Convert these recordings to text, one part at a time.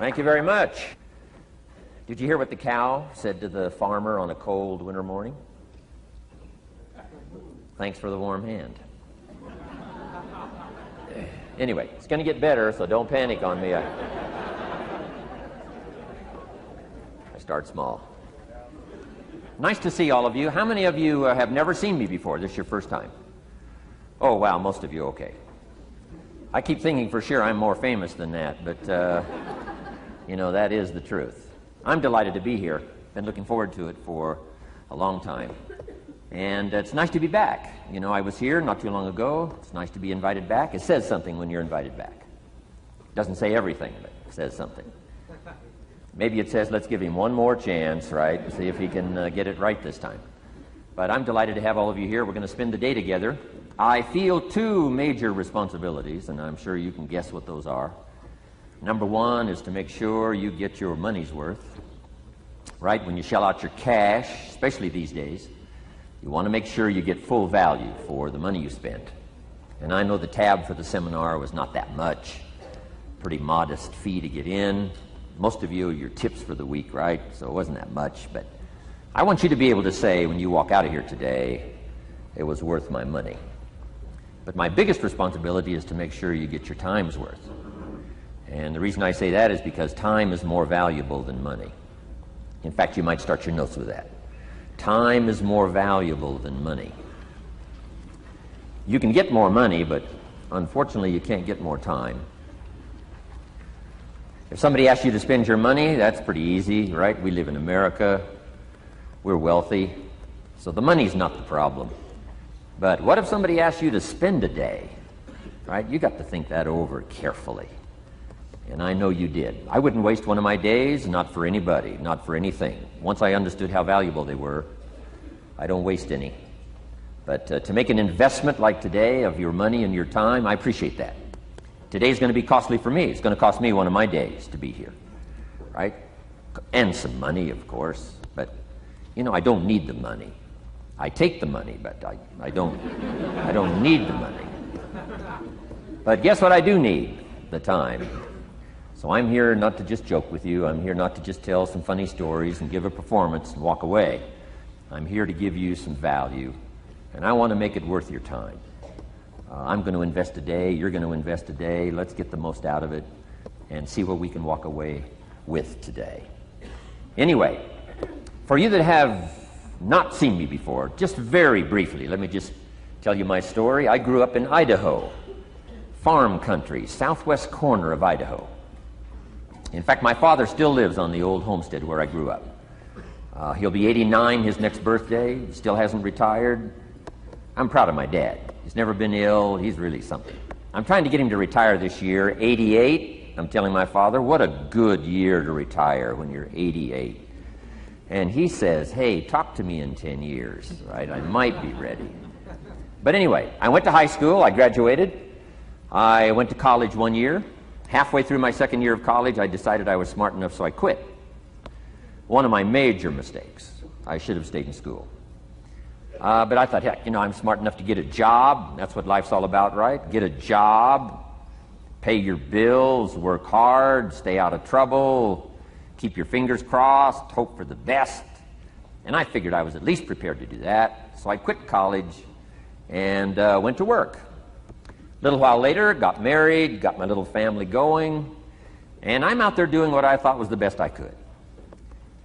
Thank you very much. Did you hear what the cow said to the farmer on a cold winter morning? Thanks for the warm hand. Anyway, it's going to get better, so don't panic on me. I start small. Nice to see all of you. How many of you have never seen me before? This is your first time? Oh, wow, most of you, okay. I keep thinking for sure I'm more famous than that, but, you know, that is the truth. I'm delighted to be here. Been looking forward to it for a long time. And it's nice to be back. You know, I was here not too long ago. It's nice to be invited back. It says something when you're invited back. It doesn't say everything, but it says something. Maybe it says, let's give him one more chance, right? See if he can get it right this time. But I'm delighted to have all of you here. We're going to spend the day together. I feel two major responsibilities, and I'm sure you can guess what those are. Number one is to make sure you get your money's worth, right? When you shell out your cash, especially these days, you want to make sure you get full value for the money you spent. And I know the tab for the seminar was not that much. Pretty modest fee to get in. Most of you, your tips for the week, right? So it wasn't that much. But I want you to be able to say when you walk out of here today, it was worth my money. But my biggest responsibility is to make sure you get your time's worth. And the reason I say that is because time is more valuable than money. In fact, you might start your notes with that. Time is more valuable than money. You can get more money, but unfortunately you can't get more time. If somebody asks you to spend your money, that's pretty easy, right? We live in America. We're wealthy. So the money's not the problem. But what if somebody asks you to spend a day, right? You got to think that over carefully. And I know you did. I wouldn't waste one of my days, not for anybody, not for anything. Once I understood how valuable they were, I don't waste any. But to make an investment like today of your money and your time, I appreciate that. Today's going to be costly for me. It's going to cost me one of my days to be here, right? And some money, of course. But, you know, I don't need the money. I take the money, but I don't need the money. But guess what I do need? The time. So I'm here not to just joke with you. I'm here not to just tell some funny stories and give a performance and walk away. I'm here to give you some value, and I want to make it worth your time. I'm going to invest a day. You're going to invest a day. Let's get the most out of it and see what we can walk away with today. Anyway, for you that have not seen me before, just very briefly, let me just tell you my story. I grew up in Idaho, farm country, southwest corner of Idaho. In fact, my father still lives on the old homestead where I grew up. He'll be 89 his next birthday. He still hasn't retired. I'm proud of my dad. He's never been ill. He's really something. I'm trying to get him to retire this year, 88. I'm telling my father, what a good year to retire when you're 88. And he says, hey, talk to me in 10 years, right? I might be ready. But anyway, I went to high school. I graduated. I went to college 1 year. Halfway through my second year of college, I decided I was smart enough, so I quit. One of my major mistakes. I should have stayed in school. But I thought, heck, you know, I'm smart enough to get a job. That's what life's all about, right? Get a job, pay your bills, work hard, stay out of trouble, keep your fingers crossed, hope for the best. And I figured I was at least prepared to do that. So I quit college and went to work. A little while later, got married, got my little family going, and I'm out there doing what I thought was the best I could.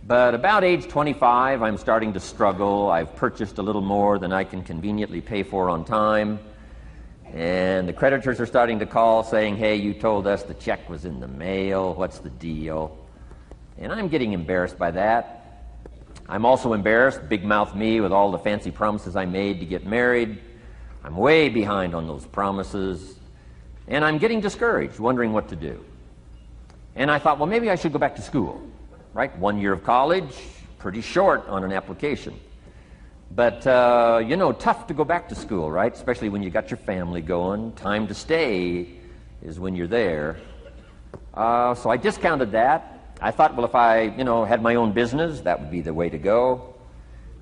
But about age 25, I'm starting to struggle. I've purchased a little more than I can conveniently pay for on time, and the creditors are starting to call saying, hey, you told us the check was in the mail. What's the deal? And I'm getting embarrassed by that. I'm also embarrassed, big mouth me, with all the fancy promises I made to get married. I'm way behind on those promises, and I'm getting discouraged, wondering what to do. And I thought, well, maybe I should go back to school, right? 1 year of college, pretty short on an application. But, you know, tough to go back to school, right? Especially when you got your family going. Time to stay is when you're there. So I discounted that. I thought, well, if I, you know, had my own business, that would be the way to go.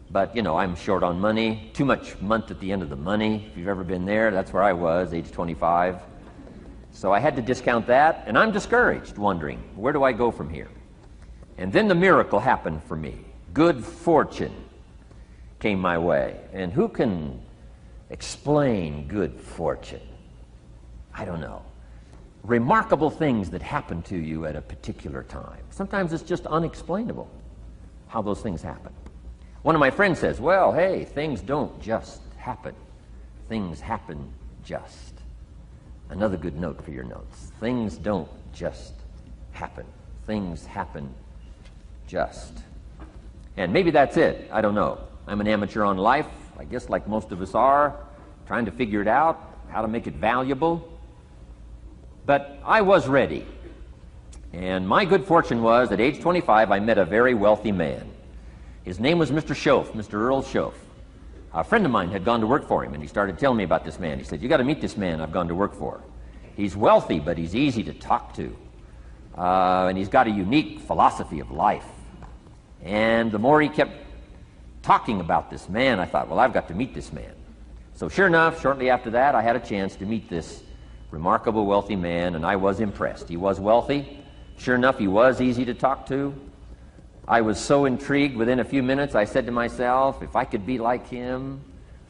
But, you know, I'm short on money, too much month at the end of the money. If you've ever been there, that's where I was, age 25. So I had to discount that, and I'm discouraged, wondering, where do I go from here? And then the miracle happened for me. Good fortune came my way. And who can explain good fortune? I don't know. Remarkable things that happen to you at a particular time. Sometimes it's just unexplainable how those things happen. One of my friends says, well, hey, things don't just happen. Things happen just. Another good note for your notes. Things don't just happen. Things happen just. And maybe that's it. I don't know. I'm an amateur on life, I guess like most of us are, trying to figure it out, how to make it valuable. But I was ready. And my good fortune was, at age 25, I met a very wealthy man. His name was Mr. Schoaf, Mr. Earl Schoaf. A friend of mine had gone to work for him, and he started telling me about this man. He said, you got to meet this man I've gone to work for. He's wealthy, but he's easy to talk to. And he's got a unique philosophy of life. And the more he kept talking about this man, I thought, well, I've got to meet this man. So sure enough, shortly after that, I had a chance to meet this remarkable wealthy man, and I was impressed. He was wealthy. Sure enough, he was easy to talk to. I was so intrigued, within a few minutes, I said to myself, if I could be like him,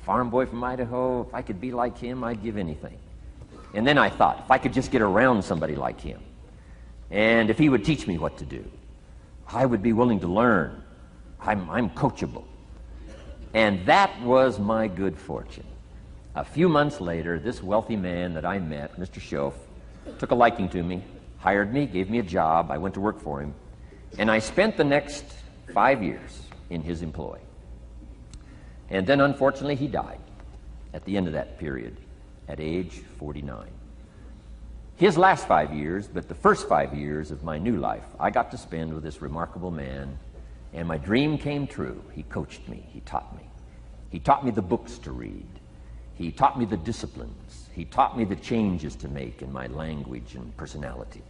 farm boy from Idaho, if I could be like him, I'd give anything. And then I thought, if I could just get around somebody like him, and if he would teach me what to do, I would be willing to learn. I'm coachable. And that was my good fortune. A few months later, this wealthy man that I met, Mr. Schoaf, took a liking to me, hired me, gave me a job. I went to work for him. And I spent the next 5 years in his employ. And then, unfortunately, he died at the end of that period, at age 49. His last 5 years, but the first 5 years of my new life, I got to spend with this remarkable man, and my dream came true. He coached me. He taught me. He taught me the books to read. He taught me the disciplines. He taught me the changes to make in my language and personality.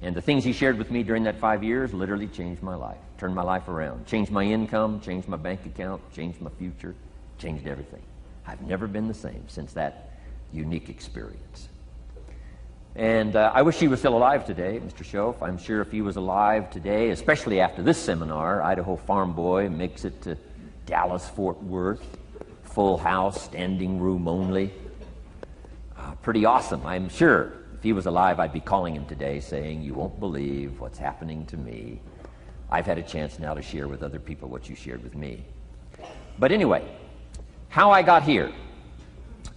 And the things he shared with me during that 5 years literally changed my life, turned my life around, changed my income, changed my bank account, changed my future, changed everything. I've never been the same since that unique experience. And I wish he was still alive today, Mr. Schoaf. I'm sure if he was alive today, especially after this seminar, Idaho Farm Boy makes it to Dallas-Fort Worth, full house, standing room only. Pretty awesome. I'm sure if he was alive, I'd be calling him today saying, you won't believe what's happening to me. I've had a chance now to share with other people what you shared with me. But anyway, how I got here.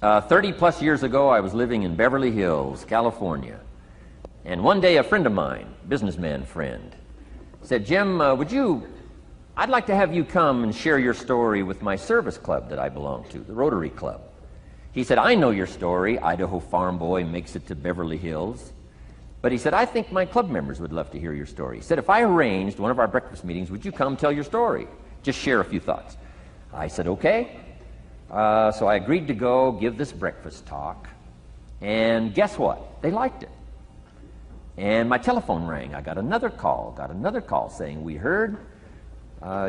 30 plus years ago, I was living in Beverly Hills, California. And one day a friend of mine, businessman friend, said, Jim, I'd like to have you come and share your story with my service club that I belong to, the Rotary Club. He said, I know your story, Idaho Farm Boy makes it to Beverly Hills. But he said, I think my club members would love to hear your story. He said, if I arranged one of our breakfast meetings, would you come tell your story? Just share a few thoughts. I said, okay. So I agreed to go give this breakfast talk. And guess what? They liked it. And my telephone rang. I got another call saying, we heard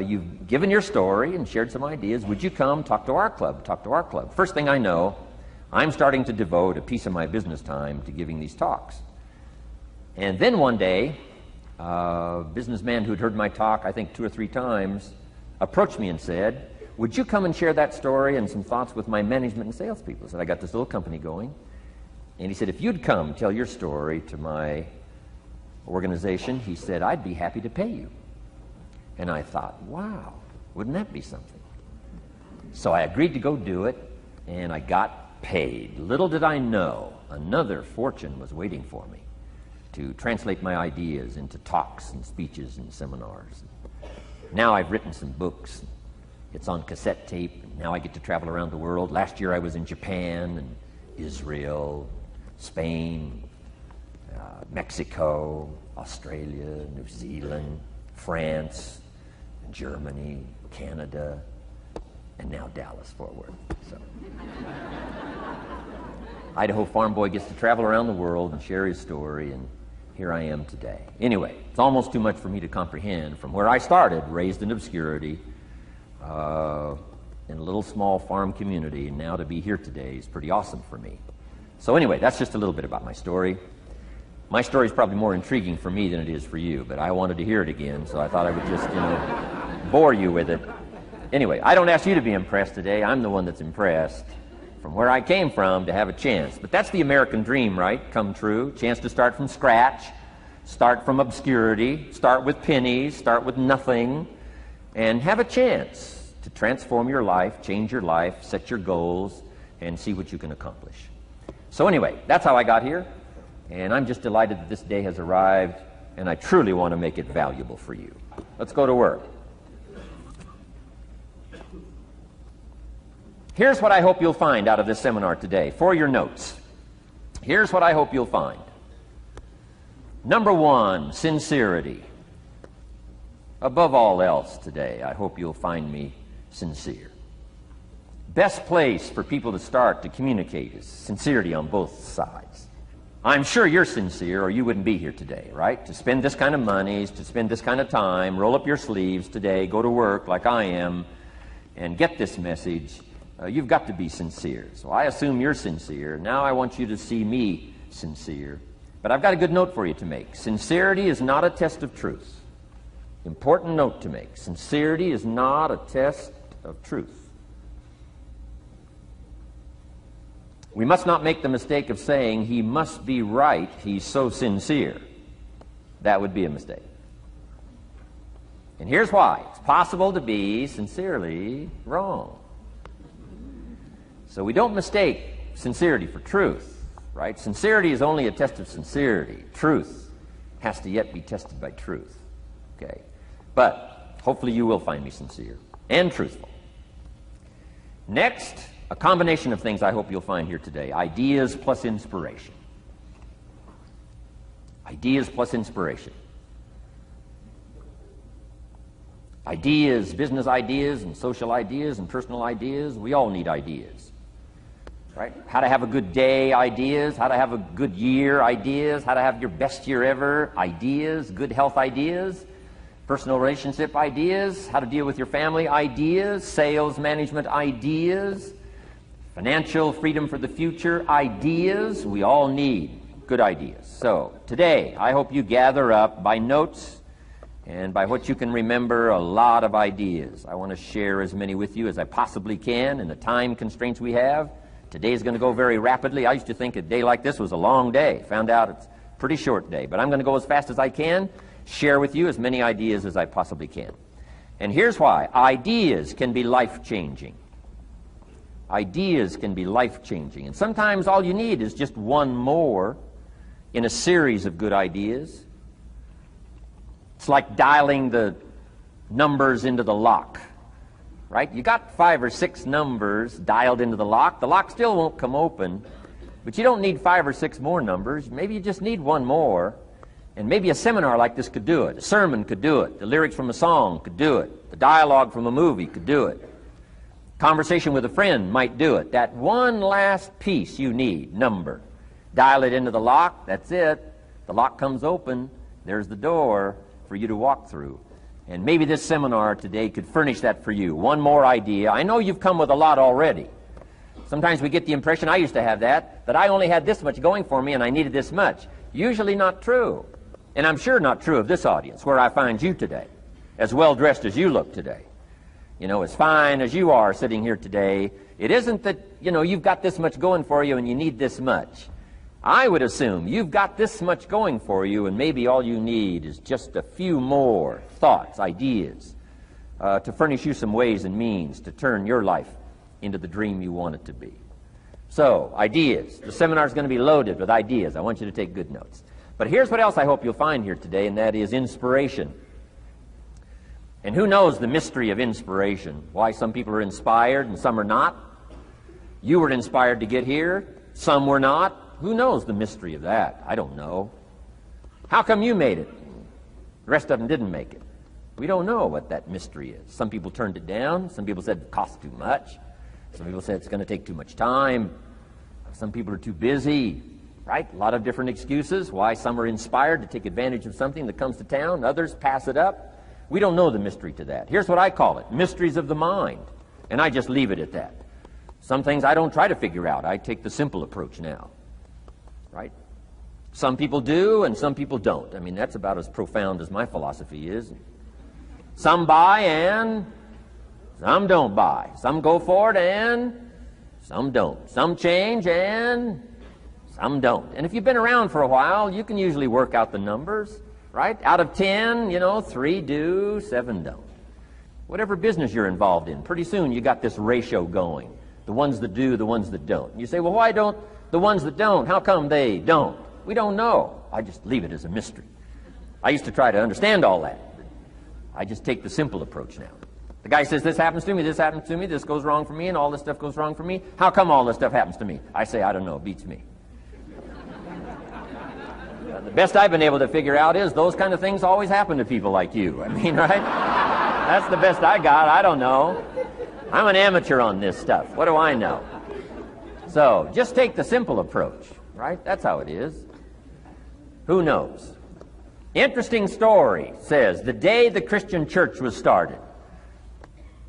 you've given your story and shared some ideas. Would you come talk to our club? First thing I know, I'm starting to devote a piece of my business time to giving these talks. And then one day, a businessman who'd heard my talk, I think 2 or 3 times, approached me and said, would you come and share that story and some thoughts with my management and salespeople? I said, I got this little company going. And he said, if you'd come tell your story to my organization, he said, I'd be happy to pay you. And I thought, wow, wouldn't that be something? So I agreed to go do it, and I got paid. Little did I know, another fortune was waiting for me to translate my ideas into talks and speeches and seminars. Now I've written some books. It's on cassette tape. Now I get to travel around the world. Last year I was in Japan and Israel, Spain, Mexico, Australia, New Zealand, France, Germany, Canada, and now Dallas-Fort Worth. So Idaho Farm Boy gets to travel around the world and share his story, and here I am today. Anyway, it's almost too much for me to comprehend. From where I started, raised in obscurity, in a little small farm community, and now to be here today is pretty awesome for me. So anyway, that's just a little bit about my story. My story is probably more intriguing for me than it is for you, but I wanted to hear it again, so I thought I would just, bore you with it. Anyway, I don't ask you to be impressed today. I'm the one that's impressed from where I came from to have a chance. But that's the American dream, right? Come true. Chance to start from scratch, start from obscurity, start with pennies, start with nothing, and have a chance to transform your life, change your life, set your goals, and see what you can accomplish. So anyway, that's how I got here, and I'm just delighted that this day has arrived, and I truly want to make it valuable for you. Let's go to work. Here's what I hope you'll find out of this seminar today for your notes. Here's what I hope you'll find. Number one, sincerity. Above all else today, I hope you'll find me sincere. Best place for people to start to communicate is sincerity on both sides. I'm sure you're sincere or you wouldn't be here today, right? To spend this kind of money, to spend this kind of time, roll up your sleeves today, go to work like I am, and get this message. You've got to be sincere. So I assume you're sincere. Now I want you to see me sincere. But I've got a good note for you to make. Sincerity is not a test of truth. Important note to make. Sincerity is not a test of truth. We must not make the mistake of saying, he must be right, he's so sincere. That would be a mistake. And here's why. It's possible to be sincerely wrong. So we don't mistake sincerity for truth, right? Sincerity is only a test of sincerity. Truth has to yet be tested by truth, okay? But hopefully you will find me sincere and truthful. Next, a combination of things I hope you'll find here today. Ideas plus inspiration. Ideas plus inspiration. Ideas, business ideas and social ideas and personal ideas. We all need ideas, right? How to have a good day ideas, how to have a good year ideas, how to have your best year ever ideas, good health ideas, personal relationship ideas, how to deal with your family ideas, sales management ideas, financial freedom for the future ideas. We all need good ideas. So today, I hope you gather up by notes and by what you can remember a lot of ideas. I want to share as many with you as I possibly can in the time constraints we have. Today is going to go very rapidly. I used to think a day like this was a long day. Found out it's a pretty short day. But I'm going to go as fast as I can, share with you as many ideas as I possibly can. And here's why. Ideas can be life-changing. Ideas can be life-changing. And sometimes all you need is just one more in a series of good ideas. It's like dialing the numbers into the lock, right? You got 5 or 6 numbers dialed into the lock. The lock still won't come open, but you don't need 5 or 6 more numbers. Maybe you just need one more, and maybe a seminar like this could do it. A sermon could do it. The lyrics from a song could do it. The dialogue from a movie could do it. Conversation with a friend might do it. That one last piece you need, number. Dial it into the lock, that's it. The lock comes open, there's the door for you to walk through. And maybe this seminar today could furnish that for you. One more idea. I know you've come with a lot already. Sometimes we get the impression, I used to have that I only had this much going for me and I needed this much. Usually not true. And I'm sure not true of this audience, where I find you today, as well dressed as you look today. As fine as you are sitting here today, it isn't that, you've got this much going for you and you need this much. I would assume you've got this much going for you and maybe all you need is just a few more thoughts, ideas, to furnish you some ways and means to turn your life into the dream you want it to be. So, ideas. The seminar is going to be loaded with ideas. I want you to take good notes. But here's what else I hope you'll find here today, and that is inspiration. And who knows the mystery of inspiration? Why some people are inspired and some are not? You were inspired to get here. Some were not. Who knows the mystery of that? I don't know. How come you made it? The rest of them didn't make it. We don't know what that mystery is. Some people turned it down. Some people said it costs too much. Some people said it's going to take too much time. Some people are too busy. Right? A lot of different excuses why some are inspired to take advantage of something that comes to town. Others pass it up. We don't know the mystery to that. Here's what I call it. Mysteries of the mind. And I just leave it at that. Some things I don't try to figure out. I take the simple approach now. right? Some people do and some people don't. I mean, that's about as profound as my philosophy is. Some buy and some don't buy. Some go for it and some don't. Some change and some don't. And if you've been around for a while, you can usually work out the numbers, right? Out of 10, 3 do, 7 don't. Whatever business you're involved in, pretty soon you got this ratio going. The ones that do, the ones that don't. You say, well, why don't the ones that don't, how come they don't? We don't know. I just leave it as a mystery. I used to try to understand all that. I just take the simple approach now. The guy says, this happens to me, this goes wrong for me, and all this stuff goes wrong for me. How come all this stuff happens to me? I say, I don't know, it beats me. The best I've been able to figure out is those kind of things always happen to people like you. I mean, right? That's the best I got. I don't know. I'm an amateur on this stuff. What do I know? So, just take the simple approach, right? That's how it is. Who knows? Interesting story says, the day the Christian church was started.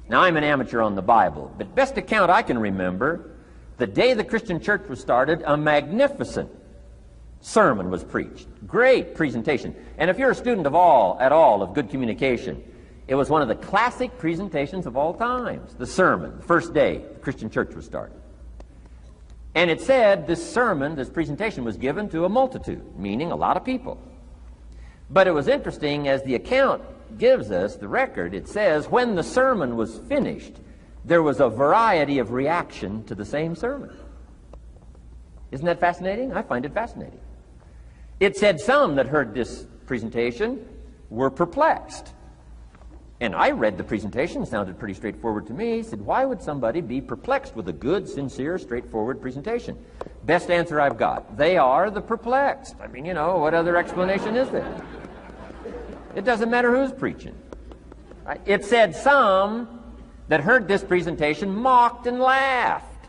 Now, I'm an amateur on the Bible, but best account I can remember, the day the Christian church was started, a magnificent sermon was preached. Great presentation. And if you're a student at all of good communication, it was one of the classic presentations of all times. The sermon, the first day the Christian church was started. And it said this sermon, this presentation was given to a multitude, meaning a lot of people. But it was interesting, as the account gives us, the record, it says, when the sermon was finished, there was a variety of reaction to the same sermon. Isn't that fascinating? I find it fascinating. It said some that heard this presentation were perplexed. And I read the presentation, sounded pretty straightforward to me. He said, why would somebody be perplexed with a good, sincere, straightforward presentation? Best answer I've got. They are the perplexed. I mean, what other explanation is there? It doesn't matter who's preaching. Right? It said some that heard this presentation mocked and laughed,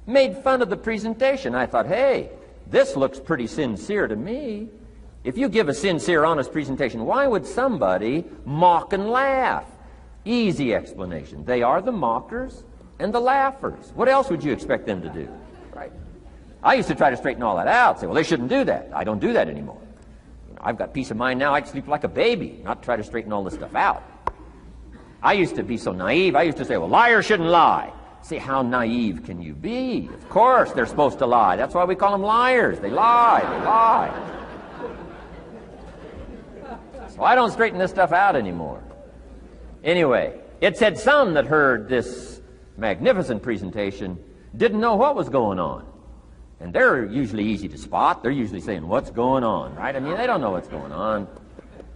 made fun of the presentation. I thought, hey, this looks pretty sincere to me. If you give a sincere, honest presentation, why would somebody mock and laugh? Easy explanation. They are the mockers and the laughers. What else would you expect them to do? Right? I used to try to straighten all that out, say, well, they shouldn't do that. I don't do that anymore. I've got peace of mind now. I can sleep like a baby, not try to straighten all this stuff out. I used to be so naive. I used to say, well, liars shouldn't lie. See, how naive can you be? Of course they're supposed to lie. That's why we call them liars. They lie. They lie. So I don't straighten this stuff out anymore. Anyway, it said some that heard this magnificent presentation didn't know what was going on. And they're usually easy to spot. They're usually saying, what's going on, right? I mean, they don't know what's going on.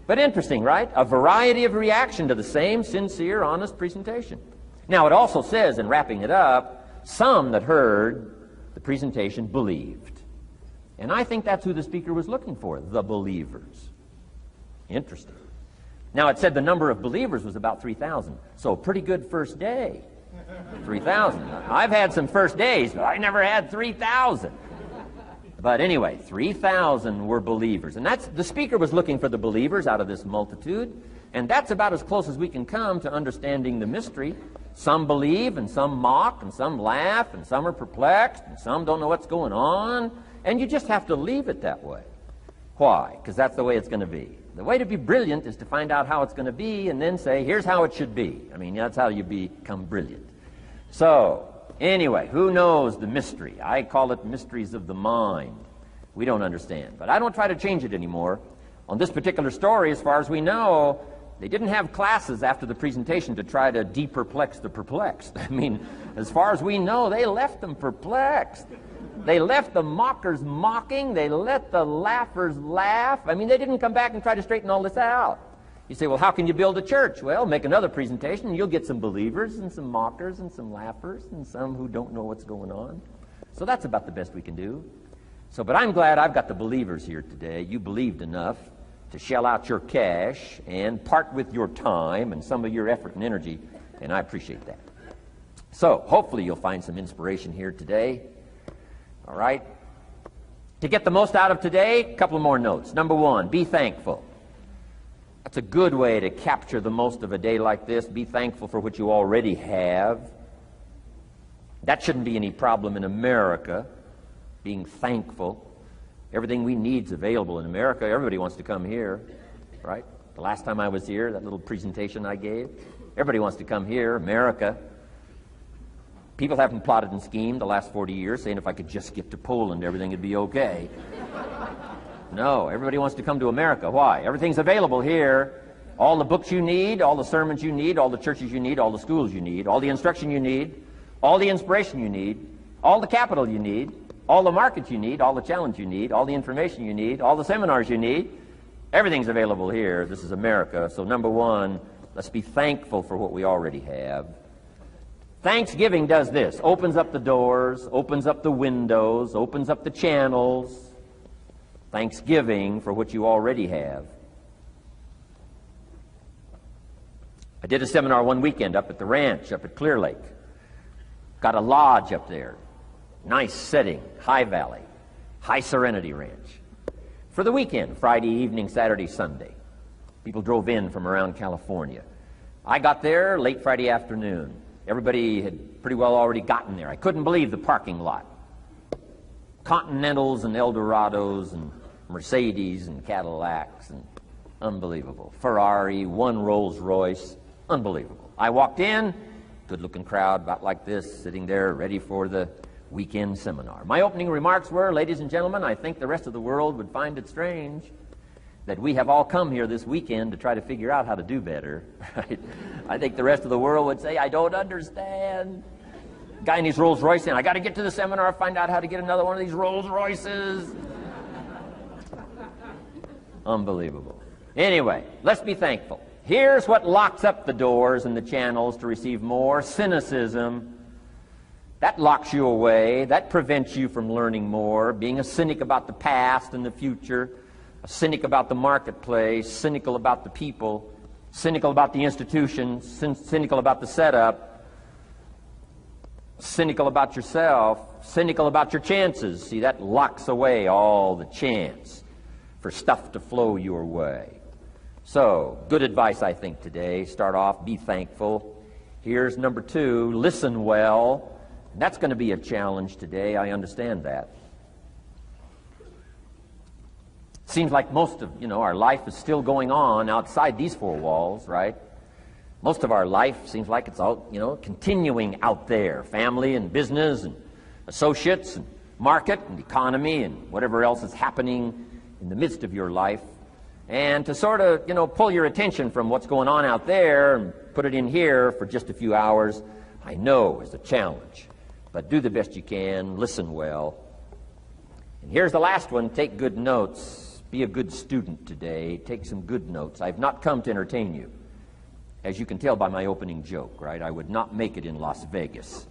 But interesting, right? A variety of reaction to the same sincere, honest presentation. Now, it also says, in wrapping it up, some that heard the presentation believed. And I think that's who the speaker was looking for, the believers. Interesting. Now, it said the number of believers was about 3,000. So, a pretty good first day. 3,000. I've had some first days, but I never had 3,000. But anyway, 3,000 were believers. And that's, the speaker was looking for the believers out of this multitude. And that's about as close as we can come to understanding the mystery. Some believe, and some mock, and some laugh, and some are perplexed, and some don't know what's going on. And you just have to leave it that way. Why? Because that's the way it's going to be. The way to be brilliant is to find out how it's going to be and then say, here's how it should be. I mean, that's how you become brilliant. So, anyway, who knows the mystery? I call it mysteries of the mind. We don't understand. But I don't try to change it anymore. On this particular story, as far as we know, they didn't have classes after the presentation to try to de-perplex the perplexed. I mean, as far as we know, they left them perplexed. They left the mockers mocking. They let the laughers laugh. I mean, they didn't come back and try to straighten all this out. You say, well, how can you build a church? Well, make another presentation, and you'll get some believers and some mockers and some laughers and some who don't know what's going on. So that's about the best we can do. So, but I'm glad I've got the believers here today. You believed enough to shell out your cash and part with your time and some of your effort and energy, and I appreciate that. So, hopefully you'll find some inspiration here today. All right? To get the most out of today, a couple of more notes. Number one, be thankful. That's a good way to capture the most of a day like this. Be thankful for what you already have. That shouldn't be any problem in America, being thankful. Everything we need is available in America. Everybody wants to come here, right? The last time I was here, that little presentation I gave, everybody wants to come here, America. People haven't plotted and schemed the last 40 years saying if I could just get to Poland, everything would be okay. No, everybody wants to come to America. Why? Everything's available here. All the books you need, all the sermons you need, all the churches you need, all the schools you need, all the instruction you need, all the inspiration you need, all the capital you need, all the markets you need, all the challenge you need, all the information you need, all the seminars you need. Everything's available here. This is America. So number one, let's be thankful for what we already have. Thanksgiving does this. Opens up the doors, opens up the windows, opens up the channels. Thanksgiving for what you already have. I did a seminar one weekend up at the ranch, up at Clear Lake. Got a lodge up there. Nice setting, high valley, high serenity ranch. For the weekend, Friday evening, Saturday, Sunday. People drove in from around California. I got there late Friday afternoon. Everybody had pretty well already gotten there. I couldn't believe the parking lot. Continentals and Eldorados and Mercedes and Cadillacs and unbelievable. Ferrari, one Rolls Royce, unbelievable. I walked in, good-looking crowd about like this, sitting there ready for the weekend seminar. My opening remarks were, ladies and gentlemen, I think the rest of the world would find it strange that we have all come here this weekend to try to figure out how to do better. Right? I think the rest of the world would say, I don't understand. Guy in his Rolls Royce saying, I got to get to the seminar, find out how to get another one of these Rolls Royces. Unbelievable. Anyway, let's be thankful. Here's what locks up the doors and the channels to receive more: cynicism. That locks you away. That prevents you from learning more. Being a cynic about the past and the future, a cynic about the marketplace, cynical about the people, cynical about the institutions, cynical about the setup, cynical about yourself, cynical about your chances. See, that locks away all the chance for stuff to flow your way. So, good advice, I think, today. Start off, be thankful. Here's number two, listen well. That's going to be a challenge today. I understand that. Seems like most of, our life is still going on outside these four walls, right? Most of our life seems like it's all, continuing out there. Family and business and associates and market and economy and whatever else is happening in the midst of your life. And to sort of, pull your attention from what's going on out there and put it in here for just a few hours, I know is a challenge. But do the best you can, listen well. And here's the last one, take good notes. Be a good student today. Take some good notes. I've not come to entertain you. As you can tell by my opening joke, right? I would not make it in Las Vegas.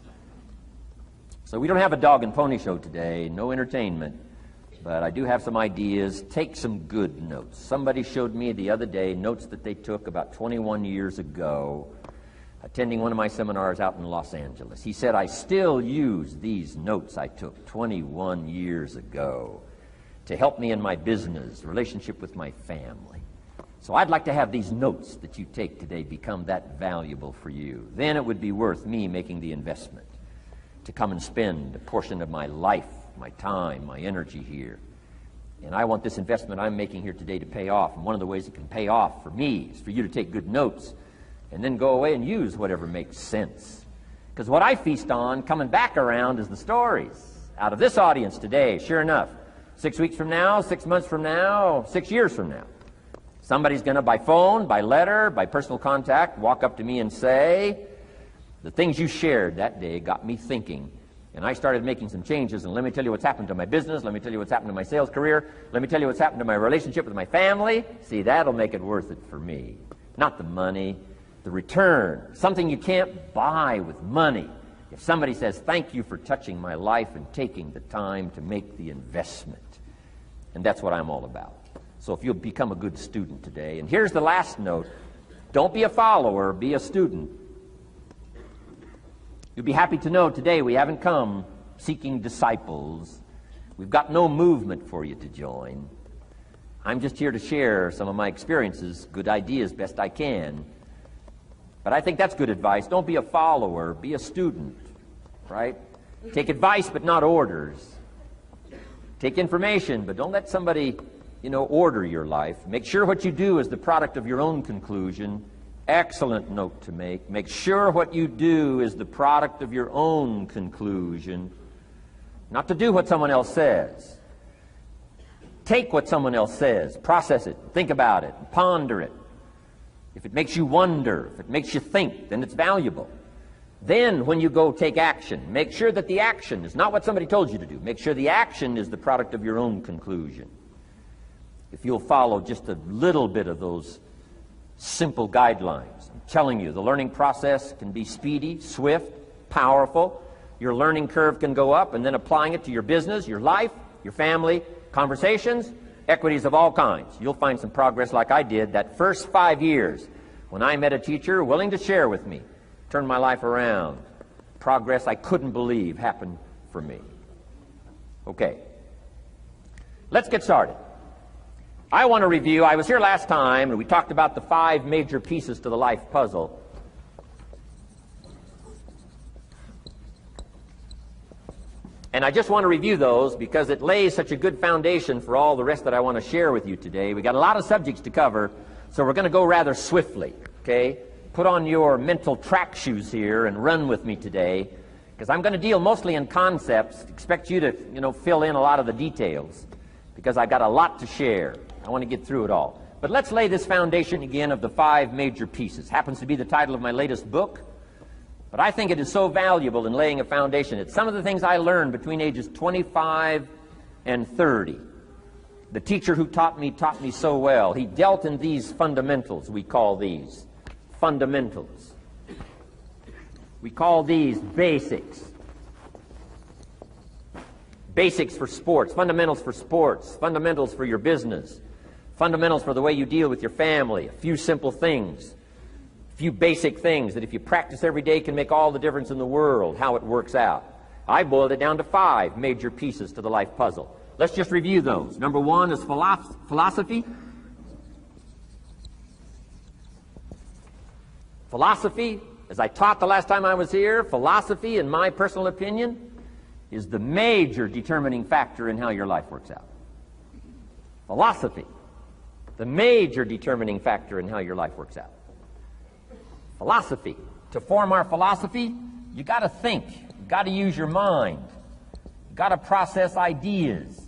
So we don't have a dog and pony show today, no entertainment. But I do have some ideas. Take some good notes. Somebody showed me the other day notes that they took about 21 years ago, attending one of my seminars out in Los Angeles. He said, I still use these notes I took 21 years ago to help me in my business, relationship with my family. So I'd like to have these notes that you take today become that valuable for you. Then it would be worth me making the investment to come and spend a portion of my life, my time, my energy here. And I want this investment I'm making here today to pay off. And one of the ways it can pay off for me is for you to take good notes and then go away and use whatever makes sense. Because what I feast on coming back around is the stories out of this audience today. Sure enough, 6 weeks from now, 6 months from now, 6 years from now, somebody's going to, by phone, by letter, by personal contact, walk up to me and say, the things you shared that day got me thinking. And I started making some changes, and let me tell you what's happened to my business, let me tell you what's happened to my sales career, let me tell you what's happened to my relationship with my family. See, that'll make it worth it for me. Not the money, the return, something you can't buy with money. If somebody says, thank you for touching my life and taking the time to make the investment. And that's what I'm all about. So if you'll become a good student today. And here's the last note. Don't be a follower, be a student. You'll be happy to know today we haven't come seeking disciples. We've got no movement for you to join. I'm just here to share some of my experiences, good ideas, best I can. But I think that's good advice. Don't be a follower, be a student, right? Take advice but not orders. Take information, but don't let somebody, order your life. Make sure what you do is the product of your own conclusion. Excellent note to make. Make sure what you do is the product of your own conclusion. Not to do what someone else says. Take what someone else says, process it, think about it, ponder it. If it makes you wonder, if it makes you think, then it's valuable. Then, when you go take action, make sure that the action is not what somebody told you to do. Make sure the action is the product of your own conclusion. If you'll follow just a little bit of those simple guidelines, I'm telling you, the learning process can be speedy, swift, powerful. Your learning curve can go up, and then applying it to your business, your life, your family, conversations, equities of all kinds. You'll find some progress like I did that first 5 years when I met a teacher willing to share with me, turned my life around. Progress I couldn't believe happened for me. Okay, let's get started. I want to review, I was here last time and we talked about the 5 major pieces to the life puzzle. And I just want to review those because it lays such a good foundation for all the rest that I want to share with you today. We got a lot of subjects to cover, so we're going to go rather swiftly, okay? Put on your mental track shoes here and run with me today, because I'm going to deal mostly in concepts. Expect you to, fill in a lot of the details, because I've got a lot to share. I want to get through it all. But let's lay this foundation again of the 5 major pieces. Happens to be the title of my latest book. But I think it is so valuable in laying a foundation. It's some of the things I learned between ages 25 and 30. The teacher who taught me so well. He dealt in these fundamentals, we call these fundamentals. We call these basics. Basics for sports, fundamentals for your business, fundamentals for the way you deal with your family, a few simple things. Few basic things that if you practice every day can make all the difference in the world, how it works out. I boiled it down to 5 major pieces to the life puzzle. Let's just review those. Number 1 is philosophy. Philosophy, as I taught the last time I was here, philosophy, in my personal opinion, is the major determining factor in how your life works out. Philosophy, the major determining factor in how your life works out. Philosophy. To form our philosophy, you got to think. You got to use your mind. You got to process ideas.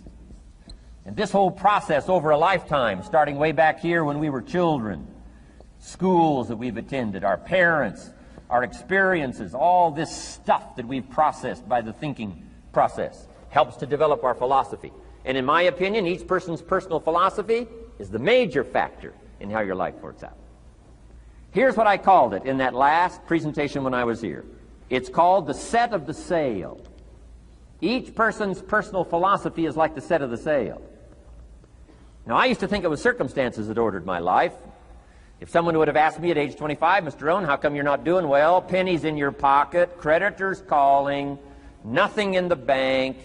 And this whole process over a lifetime, starting way back here when we were children, schools that we've attended, our parents, our experiences, all this stuff that we've processed by the thinking process helps to develop our philosophy. And in my opinion, each person's personal philosophy is the major factor in how your life works out. Here's what I called it in that last presentation when I was here. It's called the set of the sail. Each person's personal philosophy is like the set of the sail. Now, I used to think it was circumstances that ordered my life. If someone would have asked me at age 25, Mr. Rohn, how come you're not doing well? Pennies in your pocket, creditors calling, nothing in the bank,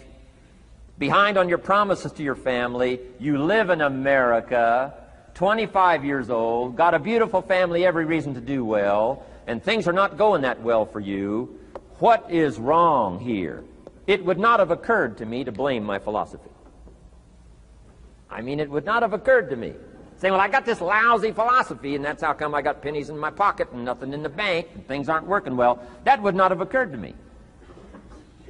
behind on your promises to your family, you live in America, 25 years old, got a beautiful family, every reason to do well, and things are not going that well for you. What is wrong here? It would not have occurred to me to blame my philosophy. I mean, it would not have occurred to me. Saying, well, I got this lousy philosophy, and that's how come I got pennies in my pocket and nothing in the bank, and things aren't working well. That would not have occurred to me.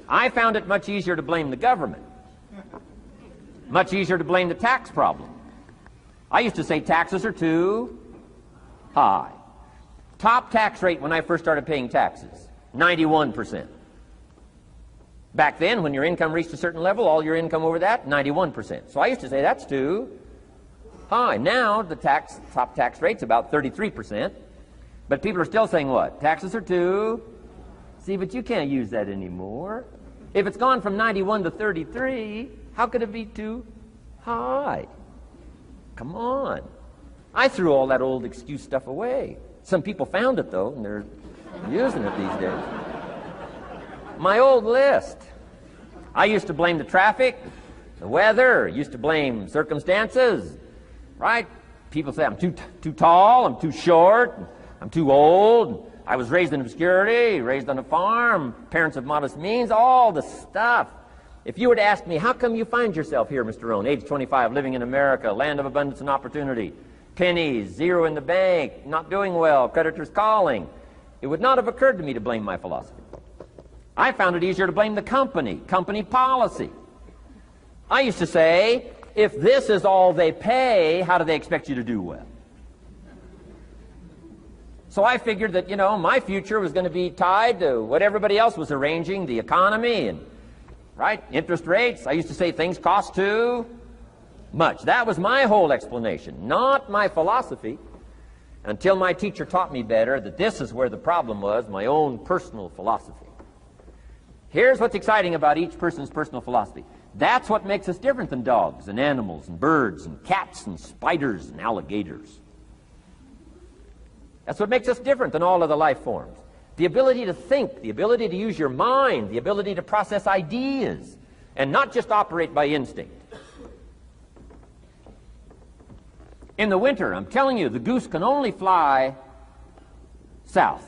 I found it much easier to blame the government. Much easier to blame the tax problem. I used to say taxes are too high. Top tax rate when I first started paying taxes, 91%. Back then, when your income reached a certain level, all your income over that, 91%. So I used to say that's too high. Now, the top tax rate's about 33%. But people are still saying what? Taxes are too. See, but you can't use that anymore. If it's gone from 91 to 33, how could it be too high? Come on. I threw all that old excuse stuff away. Some people found it, though, and they're using it these days. My old list. I used to blame the traffic, the weather, used to blame circumstances, right? People say I'm too tall, I'm too short, I'm too old, I was raised in obscurity, raised on a farm, parents of modest means, all the stuff. If you were to ask me, how come you find yourself here, Mr. Rohn, age 25, living in America, land of abundance and opportunity, pennies, zero in the bank, not doing well, creditors calling, it would not have occurred to me to blame my philosophy. I found it easier to blame the company policy. I used to say, if this is all they pay, how do they expect you to do well? So I figured that, my future was going to be tied to what everybody else was arranging, the economy and, right, interest rates. I used to say things cost too much. That was my whole explanation, not my philosophy, until my teacher taught me better that this is where the problem was, my own personal philosophy. Here's what's exciting about each person's personal philosophy. That's what makes us different than dogs and animals and birds and cats and spiders and alligators. That's what makes us different than all other life forms. The ability to think, the ability to use your mind, the ability to process ideas, and not just operate by instinct. In the winter, I'm telling you, the goose can only fly south.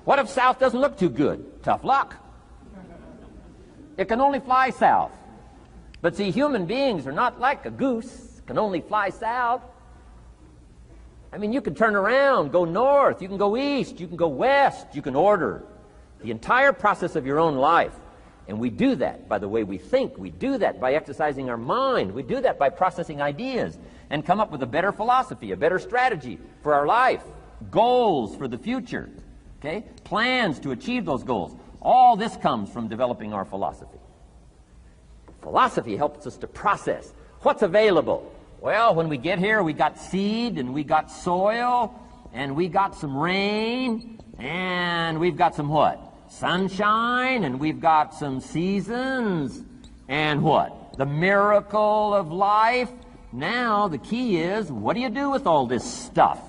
What if south doesn't look too good? Tough luck. It can only fly south. But see, human beings are not like a goose, can only fly south. I mean, you can turn around, go north, you can go east, you can go west, you can order the entire process of your own life. And we do that by the way we think. We do that by exercising our mind. We do that by processing ideas and come up with a better philosophy, a better strategy for our life, goals for the future, okay? Plans to achieve those goals. All this comes from developing our philosophy. Philosophy helps us to process what's available. Well, when we get here, we got seed, and we got soil, and we got some rain, and we've got some what? Sunshine, and we've got some seasons, and what? The miracle of life. Now, the key is, what do you do with all this stuff?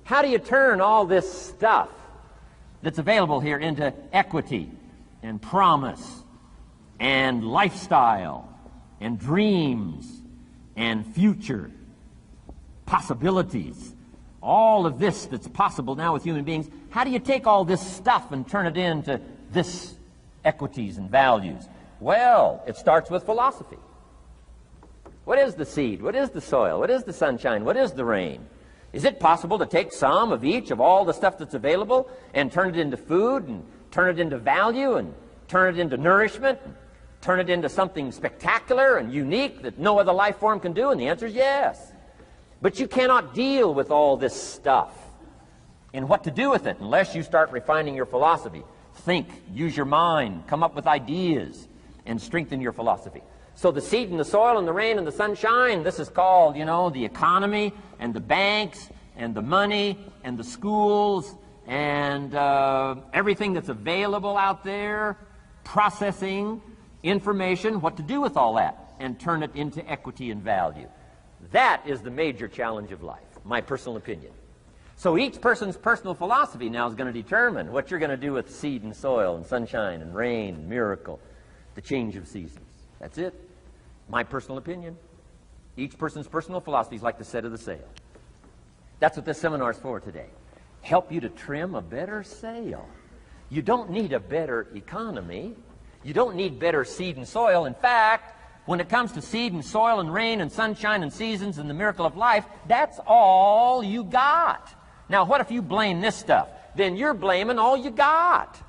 How do you turn all this stuff that's available here into equity and promise and lifestyle and dreams and future possibilities? All of this that's possible now with human beings, how do you take all this stuff and turn it into this equities and values? Well, it starts with philosophy. What is the seed? What is the soil? What is the sunshine? What is the rain? Is it possible to take some of each of all the stuff that's available and turn it into food and turn it into value and turn it into nourishment and turn it into something spectacular and unique that no other life form can do? And the answer is yes. But you cannot deal with all this stuff and what to do with it unless you start refining your philosophy. Think, use your mind, come up with ideas, and strengthen your philosophy. So the seed and the soil and the rain and the sunshine, this is called, the economy and the banks and the money and the schools and everything that's available out there, processing information, what to do with all that, and turn it into equity and value. That is the major challenge of life, my personal opinion. So each person's personal philosophy now is going to determine what you're going to do with seed and soil and sunshine and rain and miracle, the change of seasons. That's it. My personal opinion. Each person's personal philosophy is like the set of the sail. That's what this seminar is for today. Help you to trim a better sail. You don't need a better economy. You don't need better seed and soil. In fact, when it comes to seed and soil and rain and sunshine and seasons and the miracle of life, that's all you got. Now, what if you blame this stuff? Then you're blaming all you got.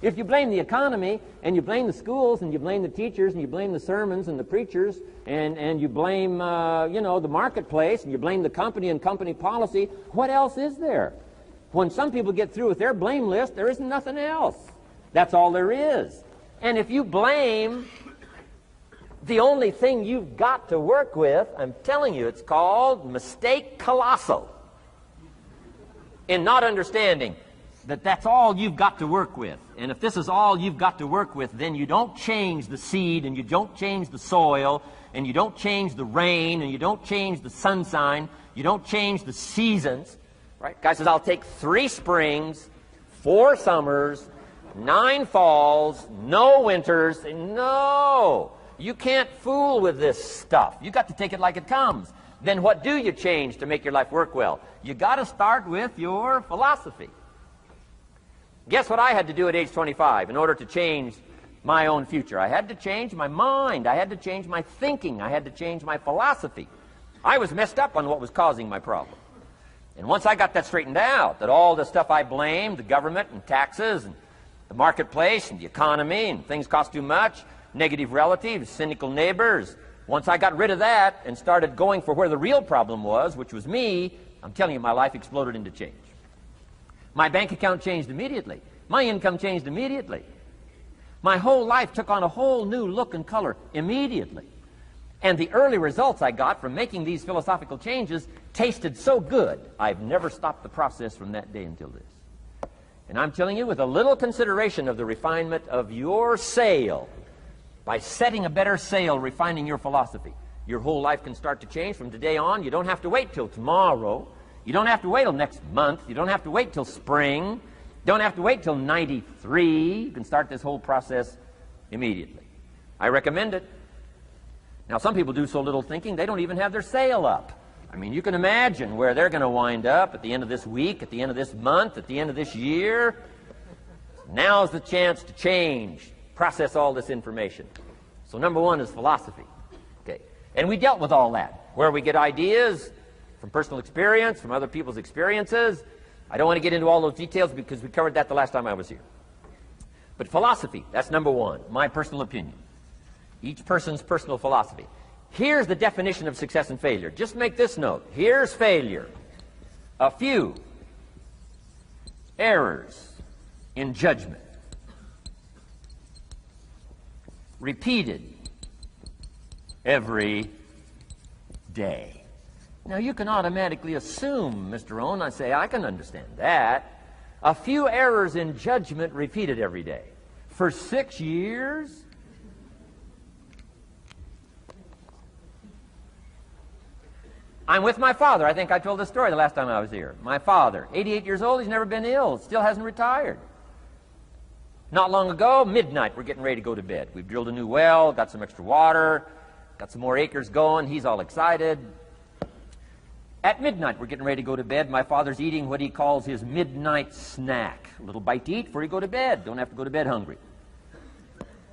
If you blame the economy, and you blame the schools, and you blame the teachers, and you blame the sermons and the preachers, and you blame, the marketplace, and you blame the company and company policy, what else is there? When some people get through with their blame list, there isn't nothing else. That's all there is. And if you blame the only thing you've got to work with, I'm telling you, it's called mistake colossal in not understanding that that's all you've got to work with. And if this is all you've got to work with, then you don't change the seed, and you don't change the soil, and you don't change the rain, and you don't change the sunshine, you don't change the seasons. Right? Guy says, I'll take 3 springs, 4 summers, 9 falls, no winters. No, you can't fool with this stuff. You got to take it like it comes. Then what do you change to make your life work well? You got to start with your philosophy. Guess what I had to do at age 25 in order to change my own future? I had to change my mind. I had to change my thinking. I had to change my philosophy. I was messed up on what was causing my problem. And once I got that straightened out, that all the stuff I blamed, the government and taxes and the marketplace and the economy and things cost too much, negative relatives, cynical neighbors, once I got rid of that and started going for where the real problem was, which was me, I'm telling you, my life exploded into change. My bank account changed immediately. My income changed immediately. My whole life took on a whole new look and color immediately. And the early results I got from making these philosophical changes tasted so good, I've never stopped the process from that day until this. And I'm telling you, with a little consideration of the refinement of your sail, by setting a better sail, refining your philosophy, your whole life can start to change from today on. You don't have to wait till tomorrow. You don't have to wait till next month. You don't have to wait till spring. You don't have to wait till 93. You can start this whole process immediately. I recommend it. Now, some people do so little thinking, they don't even have their sail up. I mean, you can imagine where they're going to wind up at the end of this week, at the end of this month, at the end of this year. Now's the chance to change, process all this information. So number one is philosophy. Okay. And we dealt with all that, where we get ideas from personal experience, from other people's experiences. I don't want to get into all those details because we covered that the last time I was here. But philosophy, that's number one, my personal opinion. Each person's personal philosophy. Here's the definition of success and failure. Just make this note. Here's failure. A few errors in judgment. Repeated every day. Now, you can automatically assume, Mr. Rohn, I say, I can understand that. A few errors in judgment repeated every day. For 6 years? I'm with my father. I think I told this story the last time I was here. My father, 88 years old, he's never been ill, still hasn't retired. Not long ago, midnight, we're getting ready to go to bed. We've drilled a new well, got some extra water, got some more acres going. He's all excited. At midnight, we're getting ready to go to bed. My father's eating what he calls his midnight snack. A little bite to eat before you go to bed. Don't have to go to bed hungry.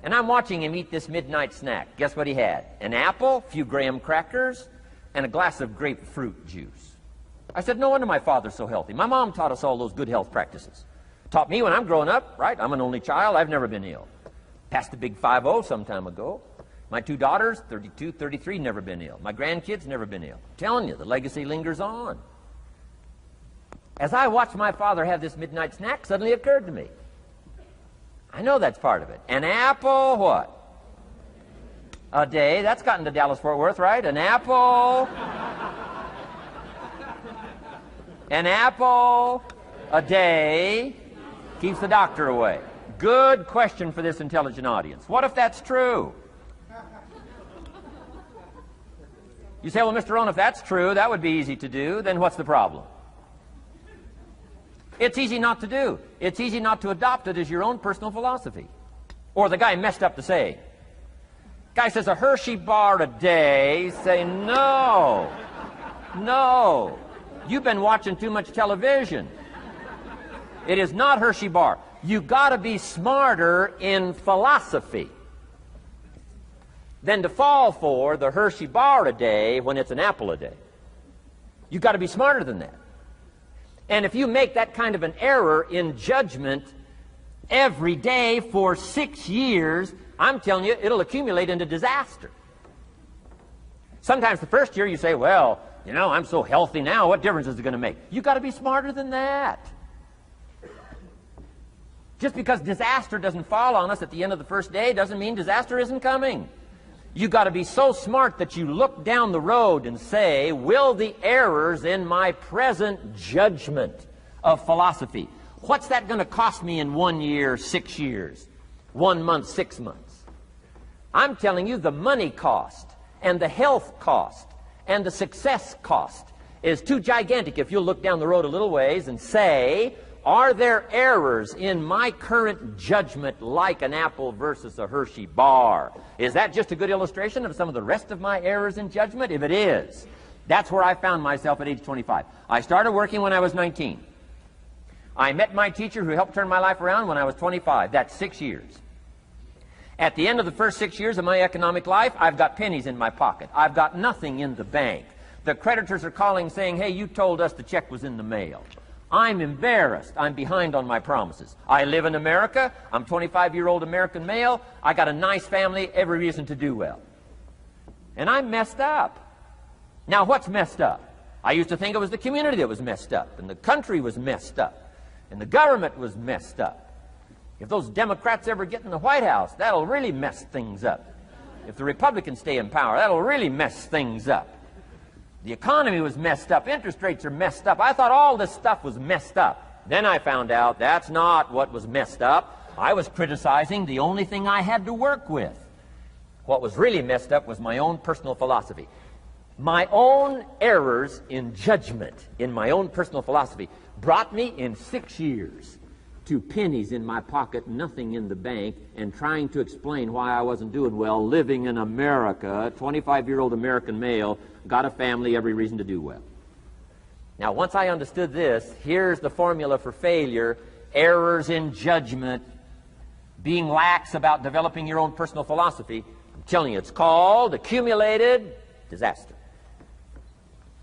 And I'm watching him eat this midnight snack. Guess what he had? An apple, a few graham crackers, and a glass of grapefruit juice. I said, no wonder my father's so healthy. My mom taught us all those good health practices. Taught me when I'm growing up, right? I'm an only child. I've never been ill. Passed the big 5-0 some time ago. My 2 daughters, 32, 33, never been ill. My grandkids, never been ill. I'm telling you, the legacy lingers on. As I watched my father have this midnight snack, suddenly occurred to me. I know that's part of it. An apple, what? A day. That's gotten to Dallas-Fort Worth, right? An apple. An apple a day keeps the doctor away. Good question for this intelligent audience. What if that's true? You say, well, Mr. Rohn, if that's true, that would be easy to do. Then what's the problem? It's easy not to do. It's easy not to adopt it as your own personal philosophy. Or the guy messed up the saying. Guy says a Hershey bar a day. Say, no. No. You've been watching too much television. It is not Hershey bar. You got to be smarter in philosophy than to fall for the Hershey bar a day when it's an apple a day. You've got to be smarter than that. And if you make that kind of an error in judgment every day for 6 years, I'm telling you, it'll accumulate into disaster. Sometimes the first year you say, well, you know, I'm so healthy now, what difference is it going to make? You've got to be smarter than that. Just because disaster doesn't fall on us at the end of the first day doesn't mean disaster isn't coming. You've got to be so smart that you look down the road and say, will the errors in my present judgment of philosophy, what's that going to cost me in 1 year, 6 years, 1 month, 6 months? I'm telling you, the money cost and the health cost and the success cost is too gigantic if you'll look down the road a little ways and say, are there errors in my current judgment like an apple versus a Hershey bar? Is that just a good illustration of some of the rest of my errors in judgment? If it is, that's where I found myself at age 25. I started working when I was 19. I met my teacher who helped turn my life around when I was 25. That's 6 years. At the end of the first 6 years of my economic life, I've got pennies in my pocket. I've got nothing in the bank. The creditors are calling saying, hey, you told us the check was in the mail. I'm embarrassed. I'm behind on my promises. I live in America. I'm a 25-year-old American male. I got a nice family, every reason to do well. And I'm messed up. Now, what's messed up? I used to think it was the community that was messed up, and the country was messed up, and the government was messed up. If those Democrats ever get in the White House, that'll really mess things up. If the Republicans stay in power, that'll really mess things up. The economy was messed up. Interest rates are messed up. I thought all this stuff was messed up. Then I found out that's not what was messed up. I was criticizing the only thing I had to work with. What was really messed up was my own personal philosophy. My own errors in judgment in my own personal philosophy brought me in 6 years to pennies in my pocket, nothing in the bank, and trying to explain why I wasn't doing well, living in America, 25-year-old American male, got a family, every reason to do well. Now, once I understood this, here's the formula for failure: errors in judgment, being lax about developing your own personal philosophy. I'm telling you, it's called accumulated disaster.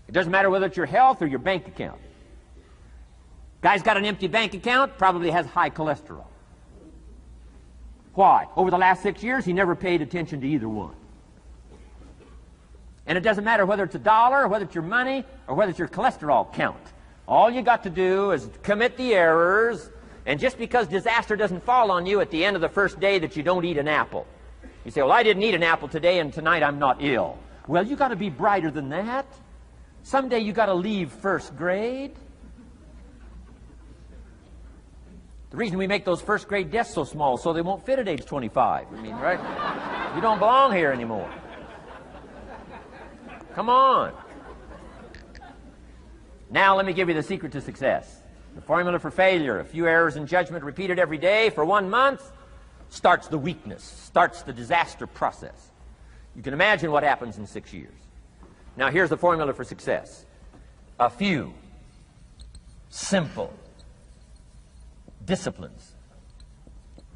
It doesn't matter whether it's your health or your bank account. Guy's got an empty bank account, probably has high cholesterol. Why? Over the last 6 years, he never paid attention to either one. And it doesn't matter whether it's a dollar, or whether it's your money, or whether it's your cholesterol count. All you got to do is commit the errors, and just because disaster doesn't fall on you at the end of the first day that you don't eat an apple. You say, well, I didn't eat an apple today, and tonight I'm not ill. Well, you got to be brighter than that. Someday you got to leave first grade. The reason we make those first grade desks so small so they won't fit at age 25. I mean, right? You don't belong here anymore. Come on. Now let me give you the secret to success. The formula for failure: a few errors in judgment repeated every day for 1 month starts the weakness, starts the disaster process. You can imagine what happens in 6 years. Now here's the formula for success: a few simple disciplines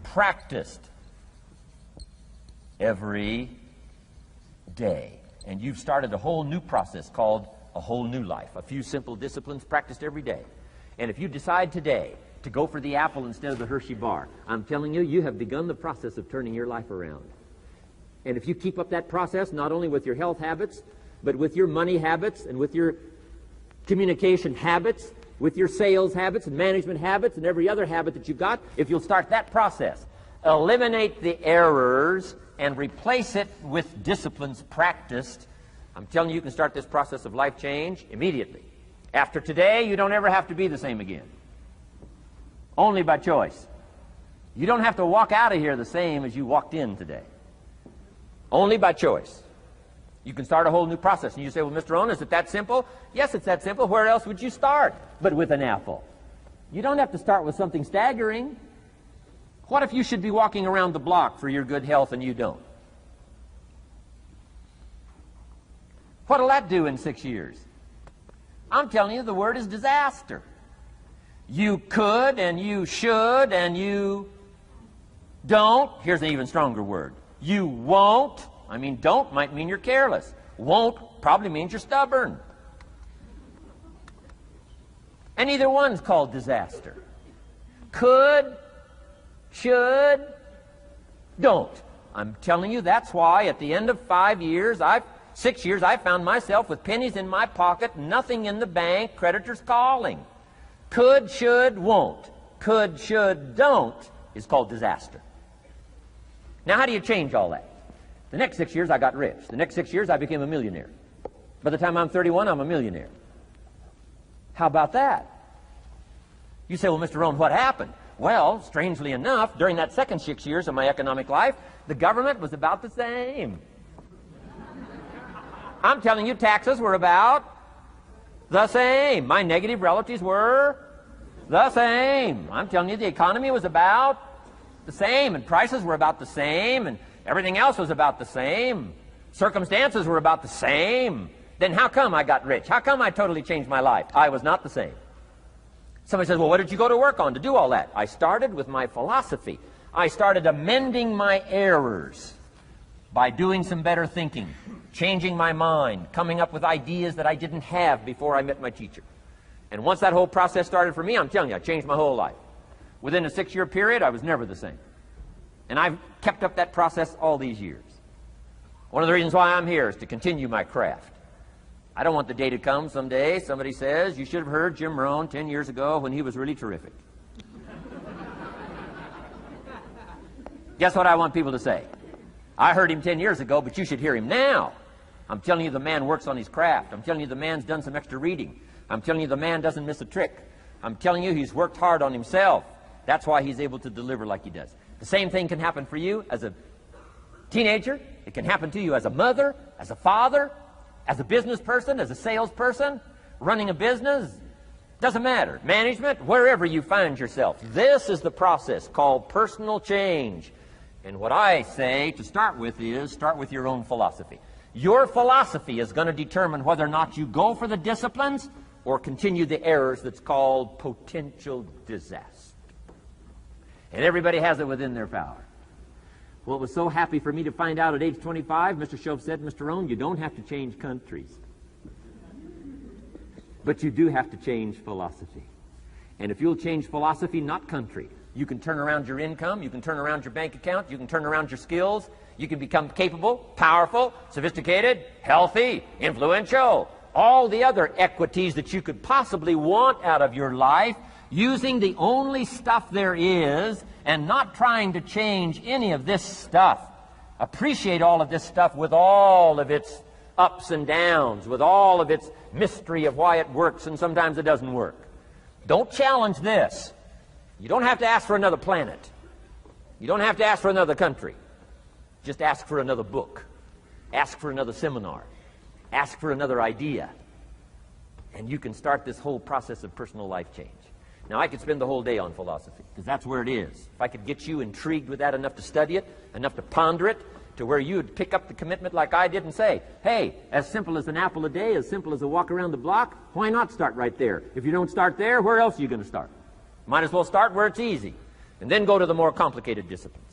practiced every day. And you've started a whole new process called a whole new life. A few simple disciplines practiced every day. And if you decide today to go for the apple instead of the Hershey bar, I'm telling you, you have begun the process of turning your life around. And if you keep up that process, not only with your health habits, but with your money habits and with your communication habits, with your sales habits and management habits and every other habit that you've got, if you'll start that process, eliminate the errors and replace it with disciplines practiced, I'm telling you, you can start this process of life change immediately. After today, you don't ever have to be the same again. Only by choice. You don't have to walk out of here the same as you walked in today. Only by choice. You can start a whole new process. And you say, well, Mr. Rohn, is it that simple? Yes, it's that simple. Where else would you start but with an apple? You don't have to start with something staggering. What if you should be walking around the block for your good health and you don't? What'll that do in 6 years? I'm telling you, the word is disaster. You could and you should and you don't. Here's an even stronger word. You won't. I mean, don't might mean you're careless. Won't probably means you're stubborn. And either one's called disaster. Could, should, don't. I'm telling you, that's why at the end of 6 years, I found myself with pennies in my pocket, nothing in the bank, creditors calling. Could, should, won't. Could, should, don't is called disaster. Now, how do you change all that? The next 6 years, I got rich. The next 6 years, I became a millionaire. By the time I'm 31, I'm a millionaire. How about that? You say, well, Mr. Rohn, what happened? Well, strangely enough, during that second 6 years of my economic life, the government was about the same. I'm telling you, taxes were about the same. My negative relatives were the same. I'm telling you, the economy was about the same, and prices were about the same, and everything else was about the same. Circumstances were about the same. Then how come I got rich? How come I totally changed my life? I was not the same. Somebody says, well, what did you go to work on to do all that? I started with my philosophy. I started amending my errors by doing some better thinking, changing my mind, coming up with ideas that I didn't have before I met my teacher. And once that whole process started for me, I'm telling you, I changed my whole life. Within a 6-year period, I was never the same. And I've kept up that process all these years. One of the reasons why I'm here is to continue my craft. I don't want the day to come someday somebody says, you should have heard Jim Rohn 10 years ago when he was really terrific. Guess what I want people to say? I heard him 10 years ago, but you should hear him now. I'm telling you the man works on his craft. I'm telling you the man's done some extra reading. I'm telling you the man doesn't miss a trick. I'm telling you he's worked hard on himself. That's why he's able to deliver like he does. The same thing can happen for you as a teenager. It can happen to you as a mother, as a father, as a business person, as a salesperson, running a business. Doesn't matter. Management, wherever you find yourself. This is the process called personal change. And what I say to start with is start with your own philosophy. Your philosophy is going to determine whether or not you go for the disciplines or continue the errors that's called potential disaster. And everybody has it within their power. Well, it was so happy for me to find out at age 25, Mr. Shove said, Mr. Rohn, you don't have to change countries. But you do have to change philosophy. And if you'll change philosophy, not country, you can turn around your income, you can turn around your bank account, you can turn around your skills, you can become capable, powerful, sophisticated, healthy, influential, all the other equities that you could possibly want out of your life, using the only stuff there is and not trying to change any of this stuff. Appreciate all of this stuff with all of its ups and downs, with all of its mystery of why it works and sometimes it doesn't work. Don't challenge this. You don't have to ask for another planet. You don't have to ask for another country. Just ask for another book. Ask for another seminar. Ask for another idea. And you can start this whole process of personal life change. Now, I could spend the whole day on philosophy, because that's where it is. If I could get you intrigued with that enough to study it, enough to ponder it, to where you would pick up the commitment like I did and say, hey, as simple as an apple a day, as simple as a walk around the block, why not start right there? If you don't start there, where else are you going to start? Might as well start where it's easy, and then go to the more complicated disciplines.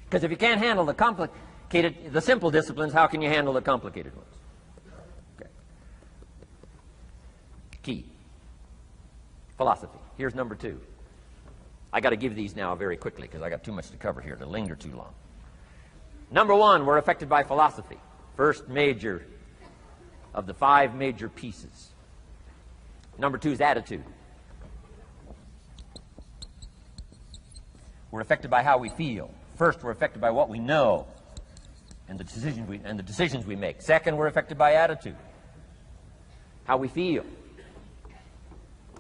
Because if you can't handle the simple disciplines, how can you handle the complicated ones? Okay. Key. Philosophy. Here's number 2. I got to give these now very quickly because I got too much to cover here to linger too long. Number 1, we're affected by philosophy. First major of the 5 major pieces. Number 2 is attitude. We're affected by how we feel. First, we're affected by what we know and the decisions we make. Second, we're affected by attitude. How we feel.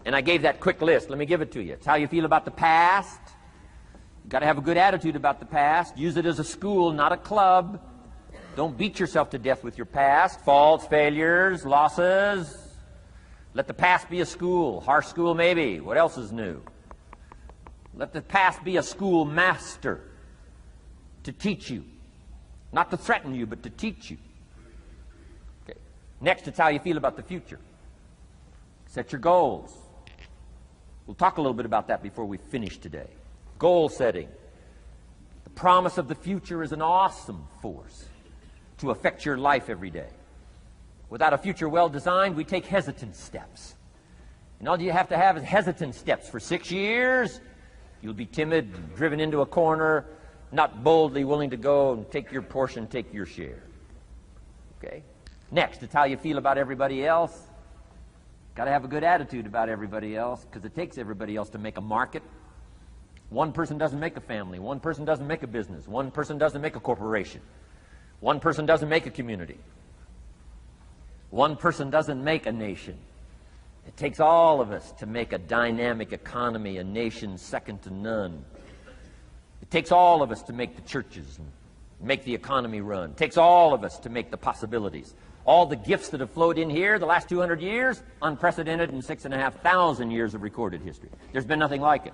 And I gave that quick list. Let me give it to you. It's how you feel about the past. You've got to have a good attitude about the past. Use it as a school, not a club. Don't beat yourself to death with your past. Faults, failures, losses. Let the past be a school. Harsh school maybe. What else is new? Let the past be a school master to teach you. Not to threaten you, but to teach you. Okay. Next, it's how you feel about the future. Set your goals. We'll talk a little bit about that before we finish today. Goal setting. The promise of the future is an awesome force to affect your life every day. Without a future well designed, we take hesitant steps. And all you have to have is hesitant steps. For 6 years, you'll be timid, driven into a corner, not boldly willing to go and take your portion, take your share. Okay? Next, it's how you feel about everybody else. Got to have a good attitude about everybody else, because it takes everybody else to make a market. One person doesn't make a family. One person doesn't make a business. One person doesn't make a corporation. One person doesn't make a community. One person doesn't make a nation. It takes all of us to make a dynamic economy, a nation second to none. It takes all of us to make the churches and make the economy run. It takes all of us to make the possibilities. All the gifts that have flowed in here the last 200 years, unprecedented in 6,500 years of recorded history. There's been nothing like it.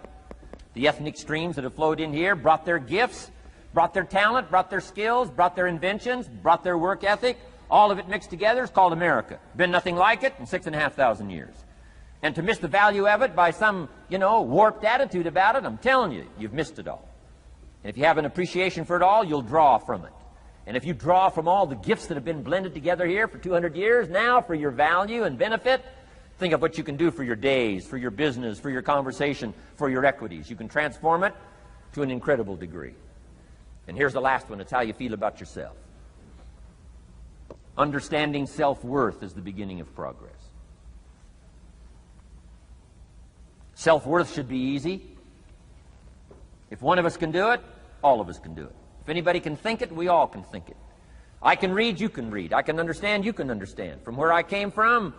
The ethnic streams that have flowed in here brought their gifts, brought their talent, brought their skills, brought their inventions, brought their work ethic. All of it mixed together is called America. Been nothing like it in 6,500 years. And to miss the value of it by some, warped attitude about it, I'm telling you, you've missed it all. And if you have an appreciation for it all, you'll draw from it. And if you draw from all the gifts that have been blended together here for 200 years, now for your value and benefit, think of what you can do for your days, for your business, for your conversation, for your equities. You can transform it to an incredible degree. And here's the last one. It's how you feel about yourself. Understanding self-worth is the beginning of progress. Self-worth should be easy. If one of us can do it, all of us can do it. If anybody can think it, we all can think it. I can read, you can read. I can understand, you can understand. From where I came from,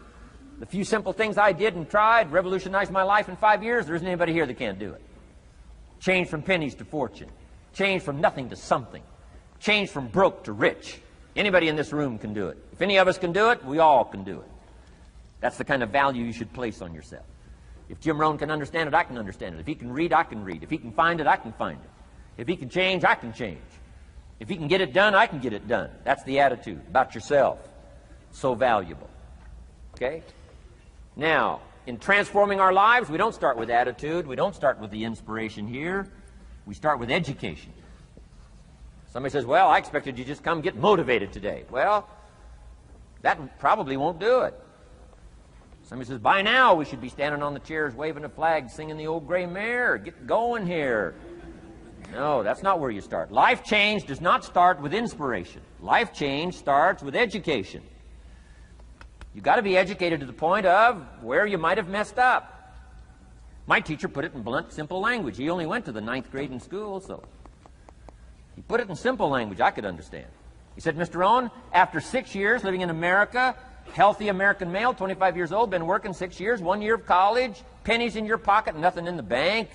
the few simple things I did and tried revolutionized my life in 5 years. There isn't anybody here that can't do it. Change from pennies to fortune. Change from nothing to something. Change from broke to rich. Anybody in this room can do it. If any of us can do it, we all can do it. That's the kind of value you should place on yourself. If Jim Rohn can understand it, I can understand it. If he can read, I can read. If he can find it, I can find it. If he can change, I can change. If he can get it done, I can get it done. That's the attitude about yourself. So valuable. Okay? Now, in transforming our lives, we don't start with attitude. We don't start with the inspiration here. We start with education. Somebody says, well, I expected you just come get motivated today. Well, that probably won't do it. Somebody says, by now we should be standing on the chairs, waving a flag, singing the old gray mare. Get going here. No, that's not where you start. Life change does not start with inspiration. Life change starts with education. You've got to be educated to the point of where you might have messed up. My teacher put it in blunt, simple language. He only went to the 9th grade in school, so he put it in simple language I could understand. He said, Mr. Rohn, after 6 years living in America, healthy American male, 25 years old, been working 6 years, 1 year of college, pennies in your pocket, nothing in the bank,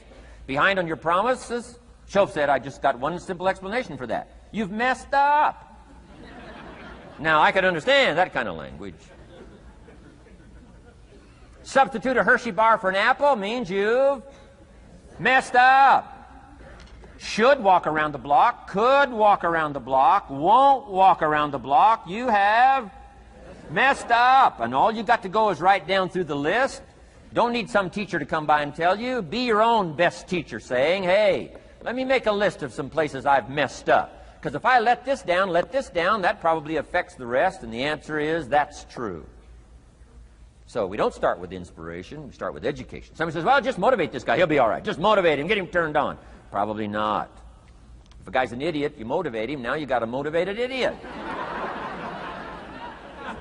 behind on your promises. Shoaff said, I just got one simple explanation for that. You've messed up. Now, I could understand that kind of language. Substitute a Hershey bar for an apple means you've messed up. Should walk around the block, could walk around the block, won't walk around the block. You have messed up. And all you got to go is right down through the list. Don't need some teacher to come by and tell you. Be your own best teacher saying, hey, let me make a list of some places I've messed up. Because if I let this down, that probably affects the rest. And the answer is, that's true. So we don't start with inspiration. We start with education. Somebody says, well, just motivate this guy. He'll be all right. Just motivate him. Get him turned on. Probably not. If a guy's an idiot, you motivate him. Now you got a motivated idiot.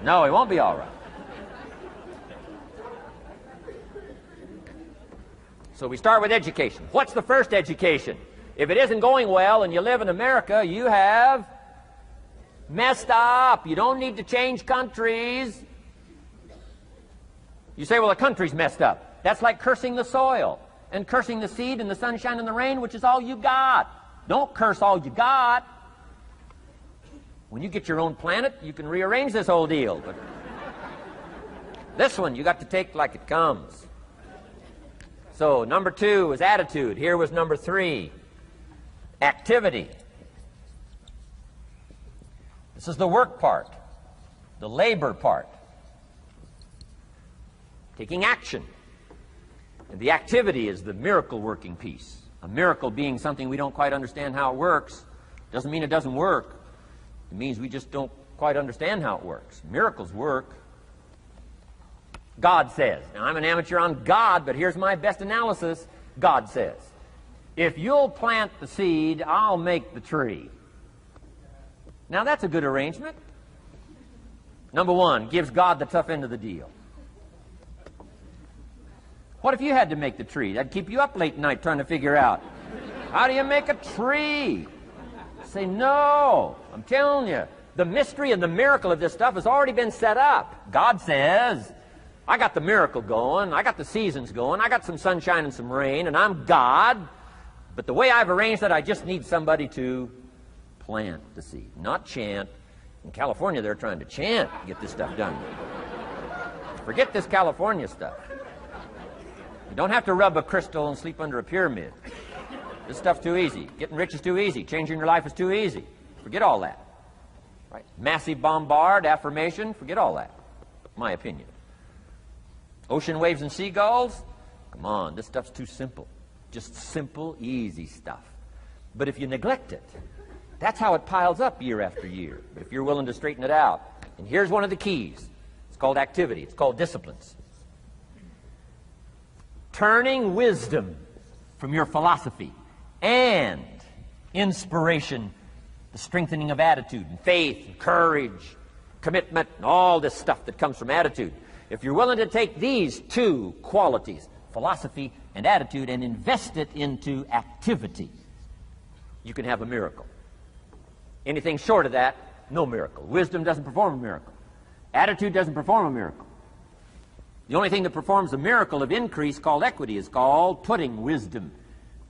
No, he won't be all right. So we start with education. What's the first education? If it isn't going well and you live in America, you have messed up. You don't need to change countries. You say, well, the country's messed up. That's like cursing the soil and cursing the seed and the sunshine and the rain, which is all you got. Don't curse all you got. When you get your own planet, you can rearrange this whole deal. But this one, you got to take like it comes. So number 2 was attitude. Here was number 3, activity. This is the work part, the labor part. Taking action. And the activity is the miracle working piece. A miracle being something we don't quite understand how it works doesn't mean it doesn't work. It means we just don't quite understand how it works. Miracles work. God says. Now, I'm an amateur on God, but here's my best analysis. God says, if you'll plant the seed, I'll make the tree. Now, that's a good arrangement. Number 1, gives God the tough end of the deal. What if you had to make the tree? That'd keep you up late at night trying to figure out, how do you make a tree? Say, no. I'm telling you, the mystery and the miracle of this stuff has already been set up. God says, I got the miracle going, I got the seasons going, I got some sunshine and some rain, and I'm God. But the way I've arranged that, I just need somebody to plant the seed, not chant. In California, they're trying to chant to get this stuff done. Forget this California stuff. You don't have to rub a crystal and sleep under a pyramid. This stuff's too easy. Getting rich is too easy. Changing your life is too easy. Forget all that. Right? Massive bombard, affirmation, forget all that. My opinion. Ocean waves and seagulls? Come on, this stuff's too simple. Just simple, easy stuff. But if you neglect it, that's how it piles up year after year. But if you're willing to straighten it out, and here's one of the keys. It's called activity. It's called disciplines. Turning wisdom from your philosophy and inspiration, the strengthening of attitude and faith and courage, commitment, and all this stuff that comes from attitude. If you're willing to take these two qualities, philosophy and attitude, and invest it into activity, you can have a miracle. Anything short of that, no miracle. Wisdom doesn't perform a miracle. Attitude doesn't perform a miracle. The only thing that performs a miracle of increase called equity is called putting wisdom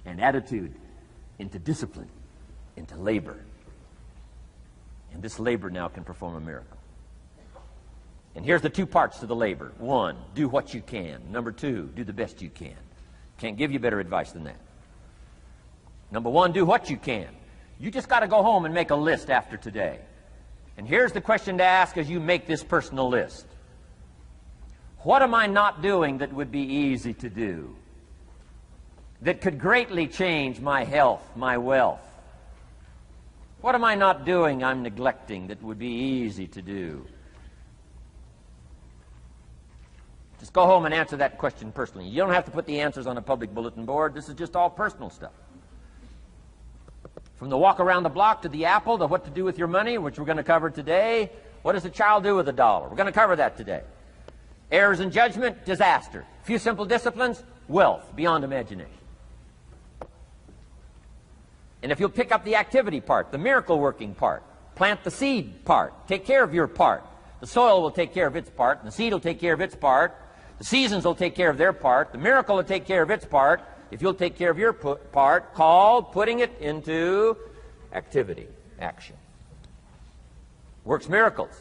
and attitude into discipline, into labor. And this labor now can perform a miracle. And here's the two parts to the labor. One, do what you can. Number two, do the best you can. Can't give you better advice than that. Number one, do what you can. You just got to go home and make a list after today. And here's the question to ask as you make this personal list. What am I not doing that would be easy to do? That could greatly change my health, my wealth? What am I not doing I'm neglecting that would be easy to do? Just go home and answer that question personally. You don't have to put the answers on a public bulletin board. This is just all personal stuff. From the walk around the block to the apple to what to do with your money, which we're going to cover today. What does a child do with $1? We're going to cover that today. Errors in judgment, disaster. Few simple disciplines, wealth beyond imagination. And if you'll pick up the activity part, the miracle working part, plant the seed part, take care of your part. The soil will take care of its part, and the seed will take care of its part. The seasons will take care of their part. The miracle will take care of its part. If you'll take care of your part, called putting it into activity, action. Works miracles.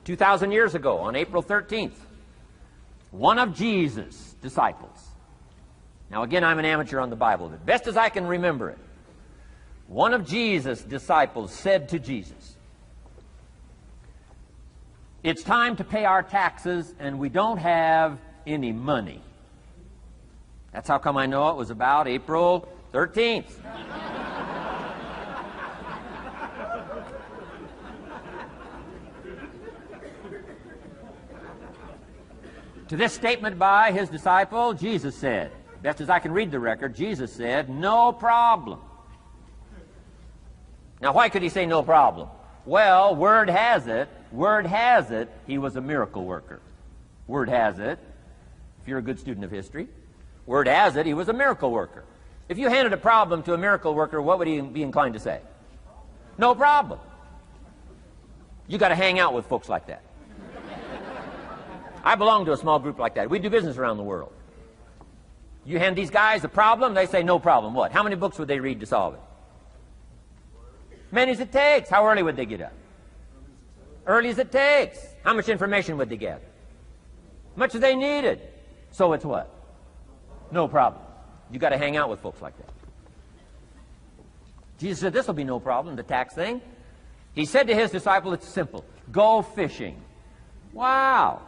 2,000 years ago, on April 13th, one of Jesus' disciples. Now again, I'm an amateur on the Bible, but best as I can remember it, one of Jesus' disciples said to Jesus, "It's time to pay our taxes and we don't have any money." That's how come I know it was about April 13th. To this statement by his disciple, Jesus said, best as I can read the record, Jesus said, "No problem." Now, why could he say no problem? Well, word has it, he was a miracle worker. Word has it, if you're a good student of history, word has it, he was a miracle worker. If you handed a problem to a miracle worker, what would he be inclined to say? No problem. You got to hang out with folks like that. I belong to a small group like that. We do business around the world. You hand these guys a problem, they say no problem. What? How many books would they read to solve it? Many as it takes. How early would they get up? Early as it takes. How much information would they get? Much as they needed. So it's what? No problem. You got to hang out with folks like that. Jesus said this will be no problem, the tax thing. He said to his disciple, it's simple. Go fishing. Wow.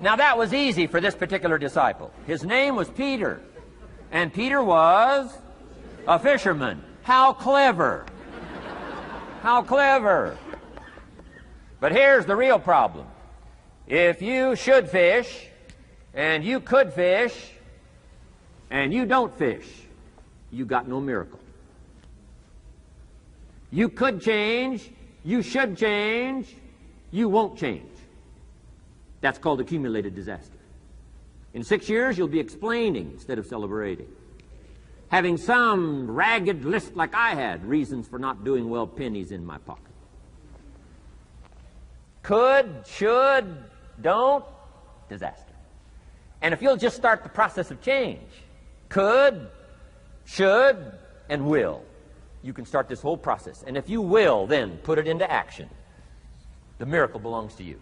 Now that was easy for this particular disciple. His name was Peter. And Peter was a fisherman. How clever. How clever. But here's the real problem. If you should fish, and you could fish, and you don't fish, you got no miracle. You could change, you should change, you won't change. That's called accumulated disaster. In 6 years, you'll be explaining instead of celebrating. Having some ragged list like I had, reasons for not doing well, pennies in my pocket. Could, should, don't, disaster. And if you'll just start the process of change, could, should, and will, you can start this whole process. And if you will, then put it into action. The miracle belongs to you.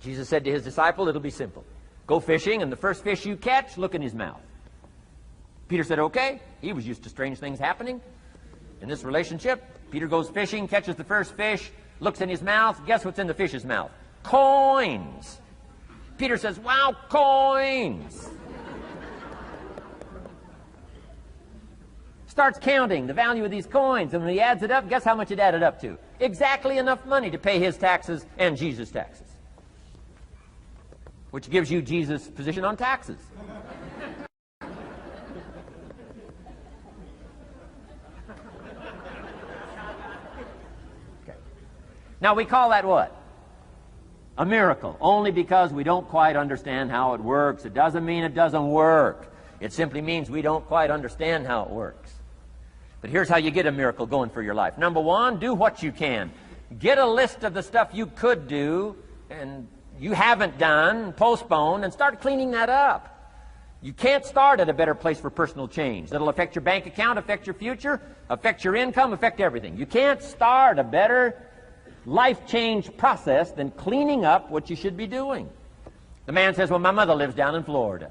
Jesus said to his disciple, it'll be simple. Go fishing, and the first fish you catch, look in his mouth. Peter said, okay. He was used to strange things happening. In this relationship, Peter goes fishing, catches the first fish, looks in his mouth. Guess what's in the fish's mouth? Coins. Peter says, wow, coins. Starts counting the value of these coins, and when he adds it up, guess how much it added up to? Exactly enough money to pay his taxes and Jesus' taxes. Which gives you Jesus' position on taxes. Okay. Now we call that what? A miracle, only because we don't quite understand how it works. It doesn't mean it doesn't work. It simply means we don't quite understand how it works. But here's how you get a miracle going for your life. Number one, do what you can. Get a list of the stuff you could do and you haven't done, postpone, and start cleaning that up. You can't start at a better place for personal change. That'll affect your bank account, affect your future, affect your income, affect everything. You can't start a better life change process than cleaning up what you should be doing. The man says, well, my mother lives down in Florida.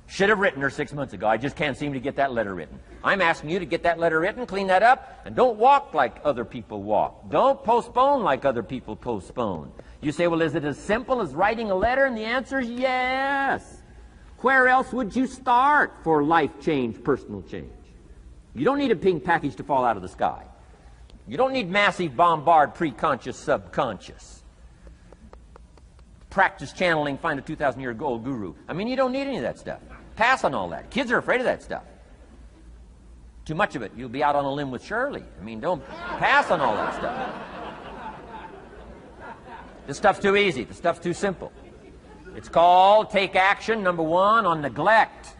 Should have written her 6 months ago. I just can't seem to get that letter written. I'm asking you to get that letter written, clean that up, and don't walk like other people walk. Don't postpone like other people postpone. You say, well, is it as simple as writing a letter? And the answer is yes. Where else would you start for life change, personal change? You don't need a pink package to fall out of the sky. You don't need massive bombard, pre-conscious, subconscious. Practice channeling, find a 2,000-year-old guru. I mean, you don't need any of that stuff. Pass on all that. Kids are afraid of that stuff. Too much of it, you'll be out on a limb with Shirley. I mean, don't pass on all that stuff. This stuff's too easy. This stuff's too simple. It's called take action, number one, on neglect,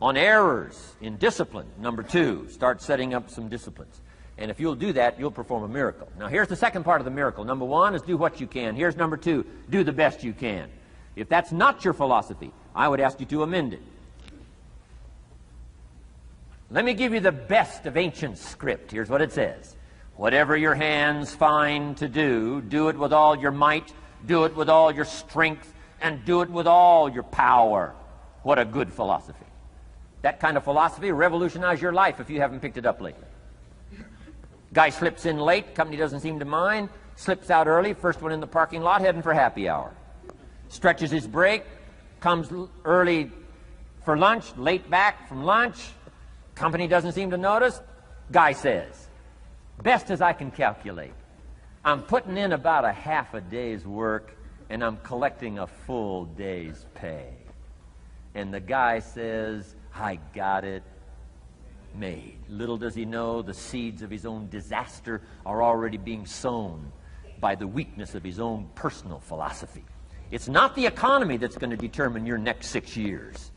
on errors, in discipline. Number two, start setting up some disciplines. And if you'll do that, you'll perform a miracle. Now, here's the second part of the miracle. Number one is do what you can. Here's number two, do the best you can. If that's not your philosophy, I would ask you to amend it. Let me give you the best of ancient script. Here's what it says. Whatever your hands find to do, do it with all your might, do it with all your strength, and do it with all your power. What a good philosophy. That kind of philosophy will revolutionize your life if you haven't picked it up lately. Guy slips in late, company doesn't seem to mind, slips out early, first one in the parking lot, heading for happy hour. Stretches his break, comes early for lunch, late back from lunch, company doesn't seem to notice. Guy says, best as I can calculate, I'm putting in about a half a day's work and I'm collecting a full day's pay. And the guy says, I got it made. Little does he know the seeds of his own disaster are already being sown by the weakness of his own personal philosophy. It's not the economy that's going to determine your next 6 years.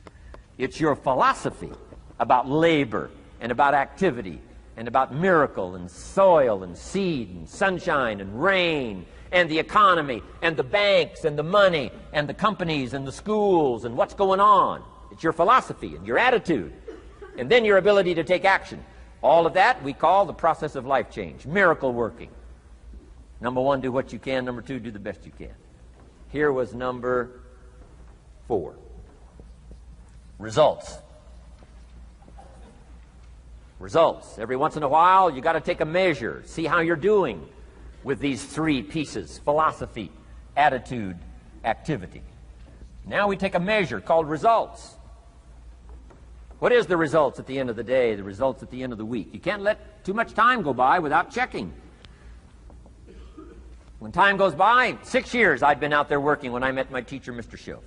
It's your philosophy about labor and about activity and about miracle and soil and seed and sunshine and rain and the economy and the banks and the money and the companies and the schools and what's going on. It's your philosophy and your attitude. And then your ability to take action. All of that we call the process of life change, miracle working. Number one, do what you can. Number two, do the best you can. Here was number 4. Results. Results. Every once in a while, you got to take a measure, see how you're doing with these 3 pieces: philosophy, attitude, activity. Now we take a measure called results. What is the results at the end of the day, the results at the end of the week? You can't let too much time go by without checking. When time goes by, 6 years I'd been out there working when I met my teacher, Mr. Schoaf.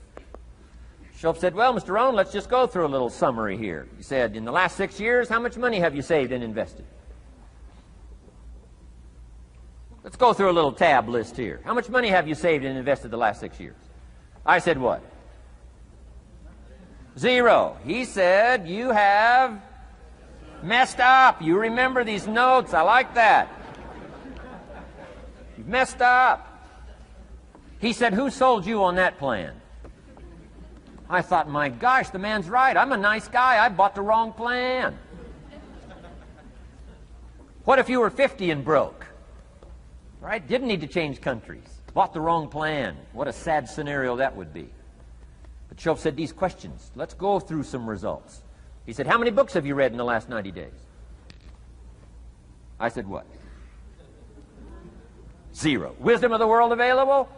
Schoaf said, well, Mr. Rohn, let's just go through a little summary here. He said, in the last 6 years, how much money have you saved and invested? Let's go through a little tab list here. How much money have you saved and invested the last 6 years? I said, what? 0. He said, you have messed up. You remember these notes. I like that. You've messed up. He said, who sold you on that plan? I thought, my gosh, the man's right. I'm a nice guy. I bought the wrong plan. What if you were 50 and broke? Right? Didn't need to change countries. Bought the wrong plan. What a sad scenario that would be. But Schoaf said these questions. Let's go through some results. He said, how many books have you read in the last 90 days? I said, what? 0. Wisdom of the world available?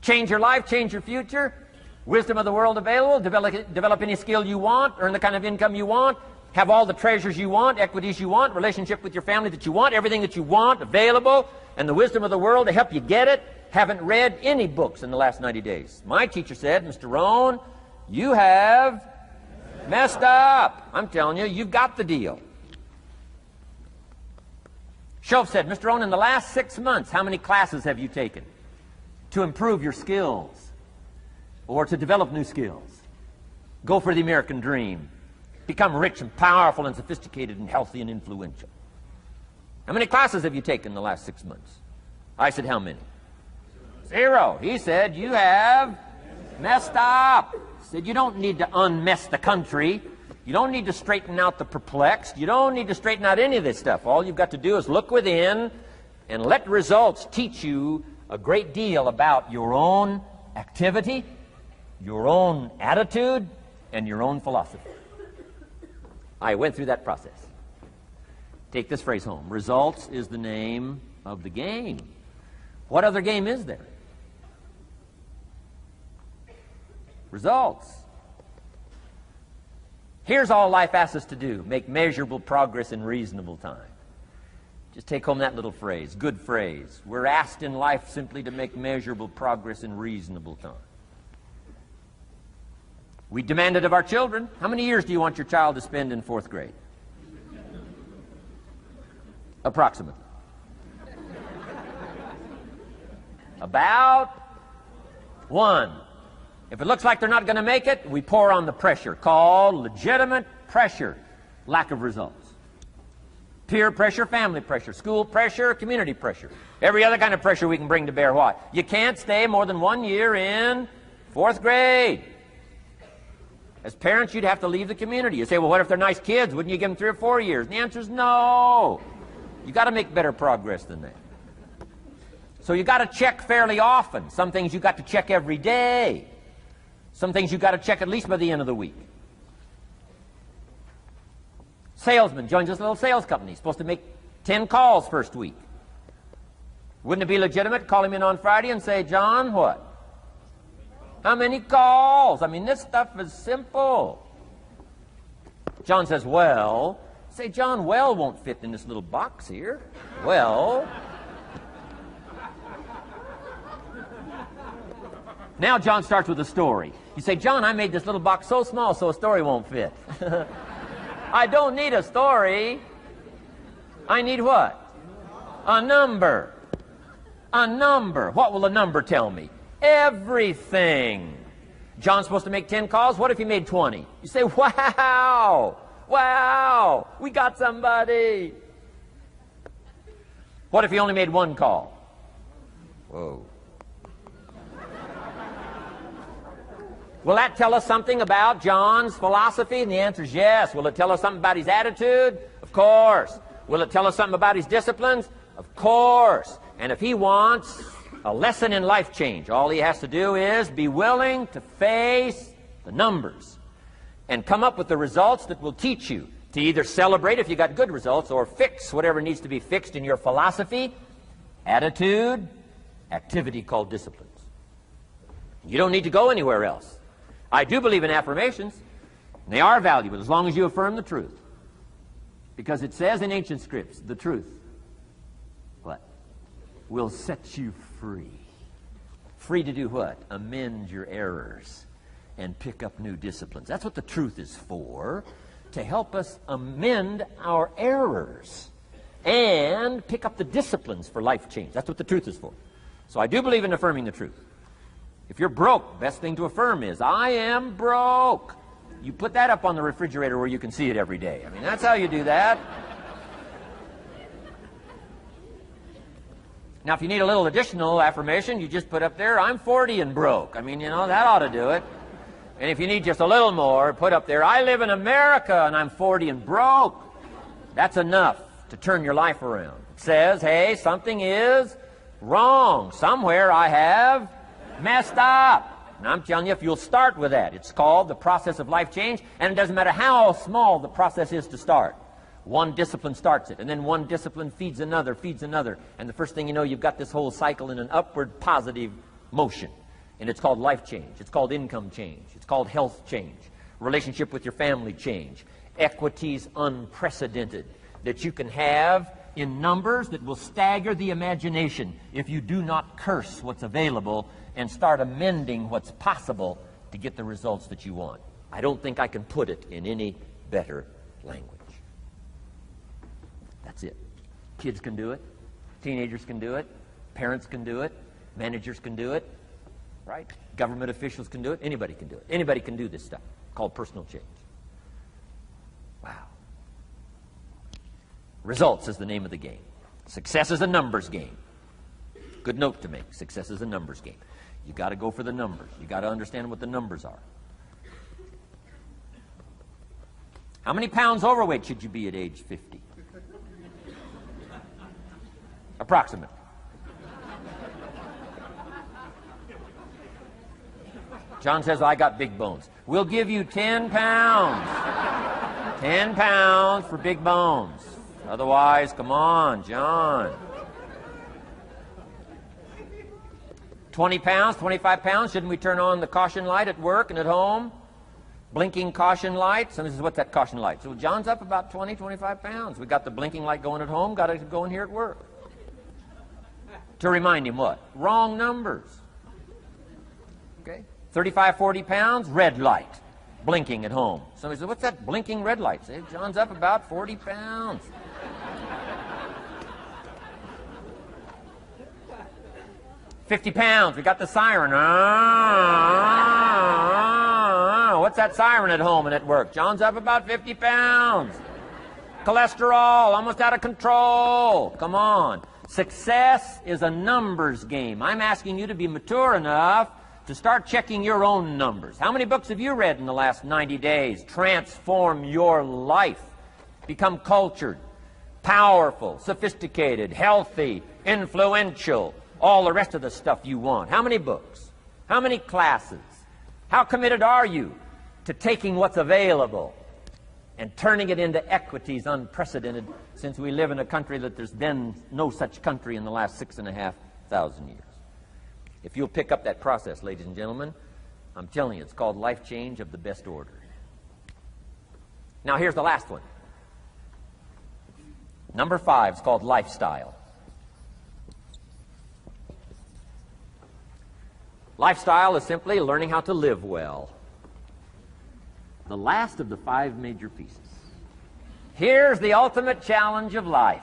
Change your life, change your future? Wisdom of the world available? Develop any skill you want, earn the kind of income you want, have all the treasures you want, equities you want, relationship with your family that you want, everything that you want available, and the wisdom of the world to help you get it. Haven't read any books in the last 90 days. My teacher said, Mr. Rohn, you have messed up. I'm telling you, you've got the deal. Shove said, Mr. Rohn, in the last 6 months, how many classes have you taken to improve your skills or to develop new skills? Go for the American dream. Become rich and powerful and sophisticated and healthy and influential. How many classes have you taken in the last 6 months? I said, how many? 0. He said, you have messed up. He said, you don't need to unmess the country. You don't need to straighten out the perplexed. You don't need to straighten out any of this stuff. All you've got to do is look within and let results teach you a great deal about your own activity, your own attitude, and your own philosophy. I went through that process. Take this phrase home. Results is the name of the game. What other game is there? Results. Here's all life asks us to do. Make measurable progress in reasonable time. Just take home that little phrase. Good phrase. We're asked in life simply to make measurable progress in reasonable time. We demand it of our children. How many years do you want your child to spend in 4th grade? Approximately. About 1. If it looks like they're not going to make it, we pour on the pressure, called legitimate pressure, lack of results. Peer pressure, family pressure, school pressure, community pressure. Every other kind of pressure we can bring to bear. What? You can't stay more than 1 year in 4th grade. As parents, you'd have to leave the community. You say, well, what if they're nice kids? Wouldn't you give them 3 or 4 years? And the answer is no. You've got to make better progress than that. So you've got to check fairly often. Some things you've got to check every day. Some things you've got to check at least by the end of the week. Salesman joins this little sales company. He's supposed to make 10 calls first week. Wouldn't it be legitimate to call him in on Friday and say, John, what? How many calls? I mean, this stuff is simple. John says, well. Say, John, well won't fit in this little box here. Well. Now John starts with a story. You say, John, I made this little box so small so a story won't fit. I don't need a story. I need what? A number. A number. What will a number tell me? Everything. John's supposed to make 10 calls. What if he made 20? You say, wow. Wow. We got somebody. What if he only made 1 call? Whoa. Will that tell us something about John's philosophy? And the answer is yes. Will it tell us something about his attitude? Of course. Will it tell us something about his disciplines? Of course. And if he wants a lesson in life change, all he has to do is be willing to face the numbers and come up with the results that will teach you to either celebrate if you got good results or fix whatever needs to be fixed in your philosophy, attitude, activity called disciplines. You don't need to go anywhere else. I do believe in affirmations. They are valuable as long as you affirm the truth. Because it says in ancient scripts, the truth, what? Will set you free. Free to do what? Amend your errors and pick up new disciplines. That's what the truth is for, to help us amend our errors and pick up the disciplines for life change. That's what the truth is for. So I do believe in affirming the truth. If you're broke, best thing to affirm is, I am broke. You put that up on the refrigerator where you can see it every day. I mean, that's how you do that. Now, if you need a little additional affirmation, you just put up there, I'm 40 and broke. I mean, you know, that ought to do it. And if you need just a little more, put up there, I live in America and I'm 40 and broke. That's enough to turn your life around. It says, hey, something is wrong. Somewhere I have messed up. And I'm telling you, if you'll start with that, it's called the process of life change, and it doesn't matter how small the process is to start. One discipline starts it, and then one discipline feeds another, and the first thing you know, you've got this whole cycle in an upward positive motion. And it's called life change. It's called income change. It's called health change. Relationship with your family change. Equities unprecedented that you can have in numbers that will stagger the imagination if you do not curse what's available and start amending what's possible to get the results that you want. I don't think I can put it in any better language. That's it. Kids can do it. Teenagers can do it. Parents can do it. Managers can do it. Right? Government officials can do it. Anybody can do it. Anybody can do this stuff called personal change. Wow. Results is the name of the game. Success is a numbers game. Good note to make. Success is a numbers game. You got to go for the numbers. You got to understand what the numbers are. How many pounds overweight should you be at age 50? Approximately. John says, I got big bones. We'll give you 10 pounds. 10 pounds for big bones. Otherwise, come on, John. 20 pounds, 25 pounds. Shouldn't we turn on the caution light at work and at home? Blinking caution light. Somebody says, what's that caution light? So John's up about 20, 25 pounds. We got the blinking light going at home, got it going here at work. To remind him what? Wrong numbers. Okay? 35, 40 pounds, red light, blinking at home. Somebody says, what's that blinking red light? Say, John's up about 40 pounds. 50 pounds, we got the siren. What's that siren at home and at work? John's up about 50 pounds. Cholesterol, almost out of control. Come on. Success is a numbers game. I'm asking you to be mature enough to start checking your own numbers. How many books have you read in the last 90 days? Transform your life. Become cultured, powerful, sophisticated, healthy, influential, all the rest of the stuff you want. How many books? How many classes? How committed are you to taking what's available and turning it into equities unprecedented, since we live in a country that there's been no such country in the last 6,500 years? If you'll pick up that process, ladies and gentlemen, I'm telling you, it's called life change of the best order. Now, here's the last one. Number 5 is called lifestyle. Lifestyle is simply learning how to live well. The last of the 5 major pieces. Here's the ultimate challenge of life.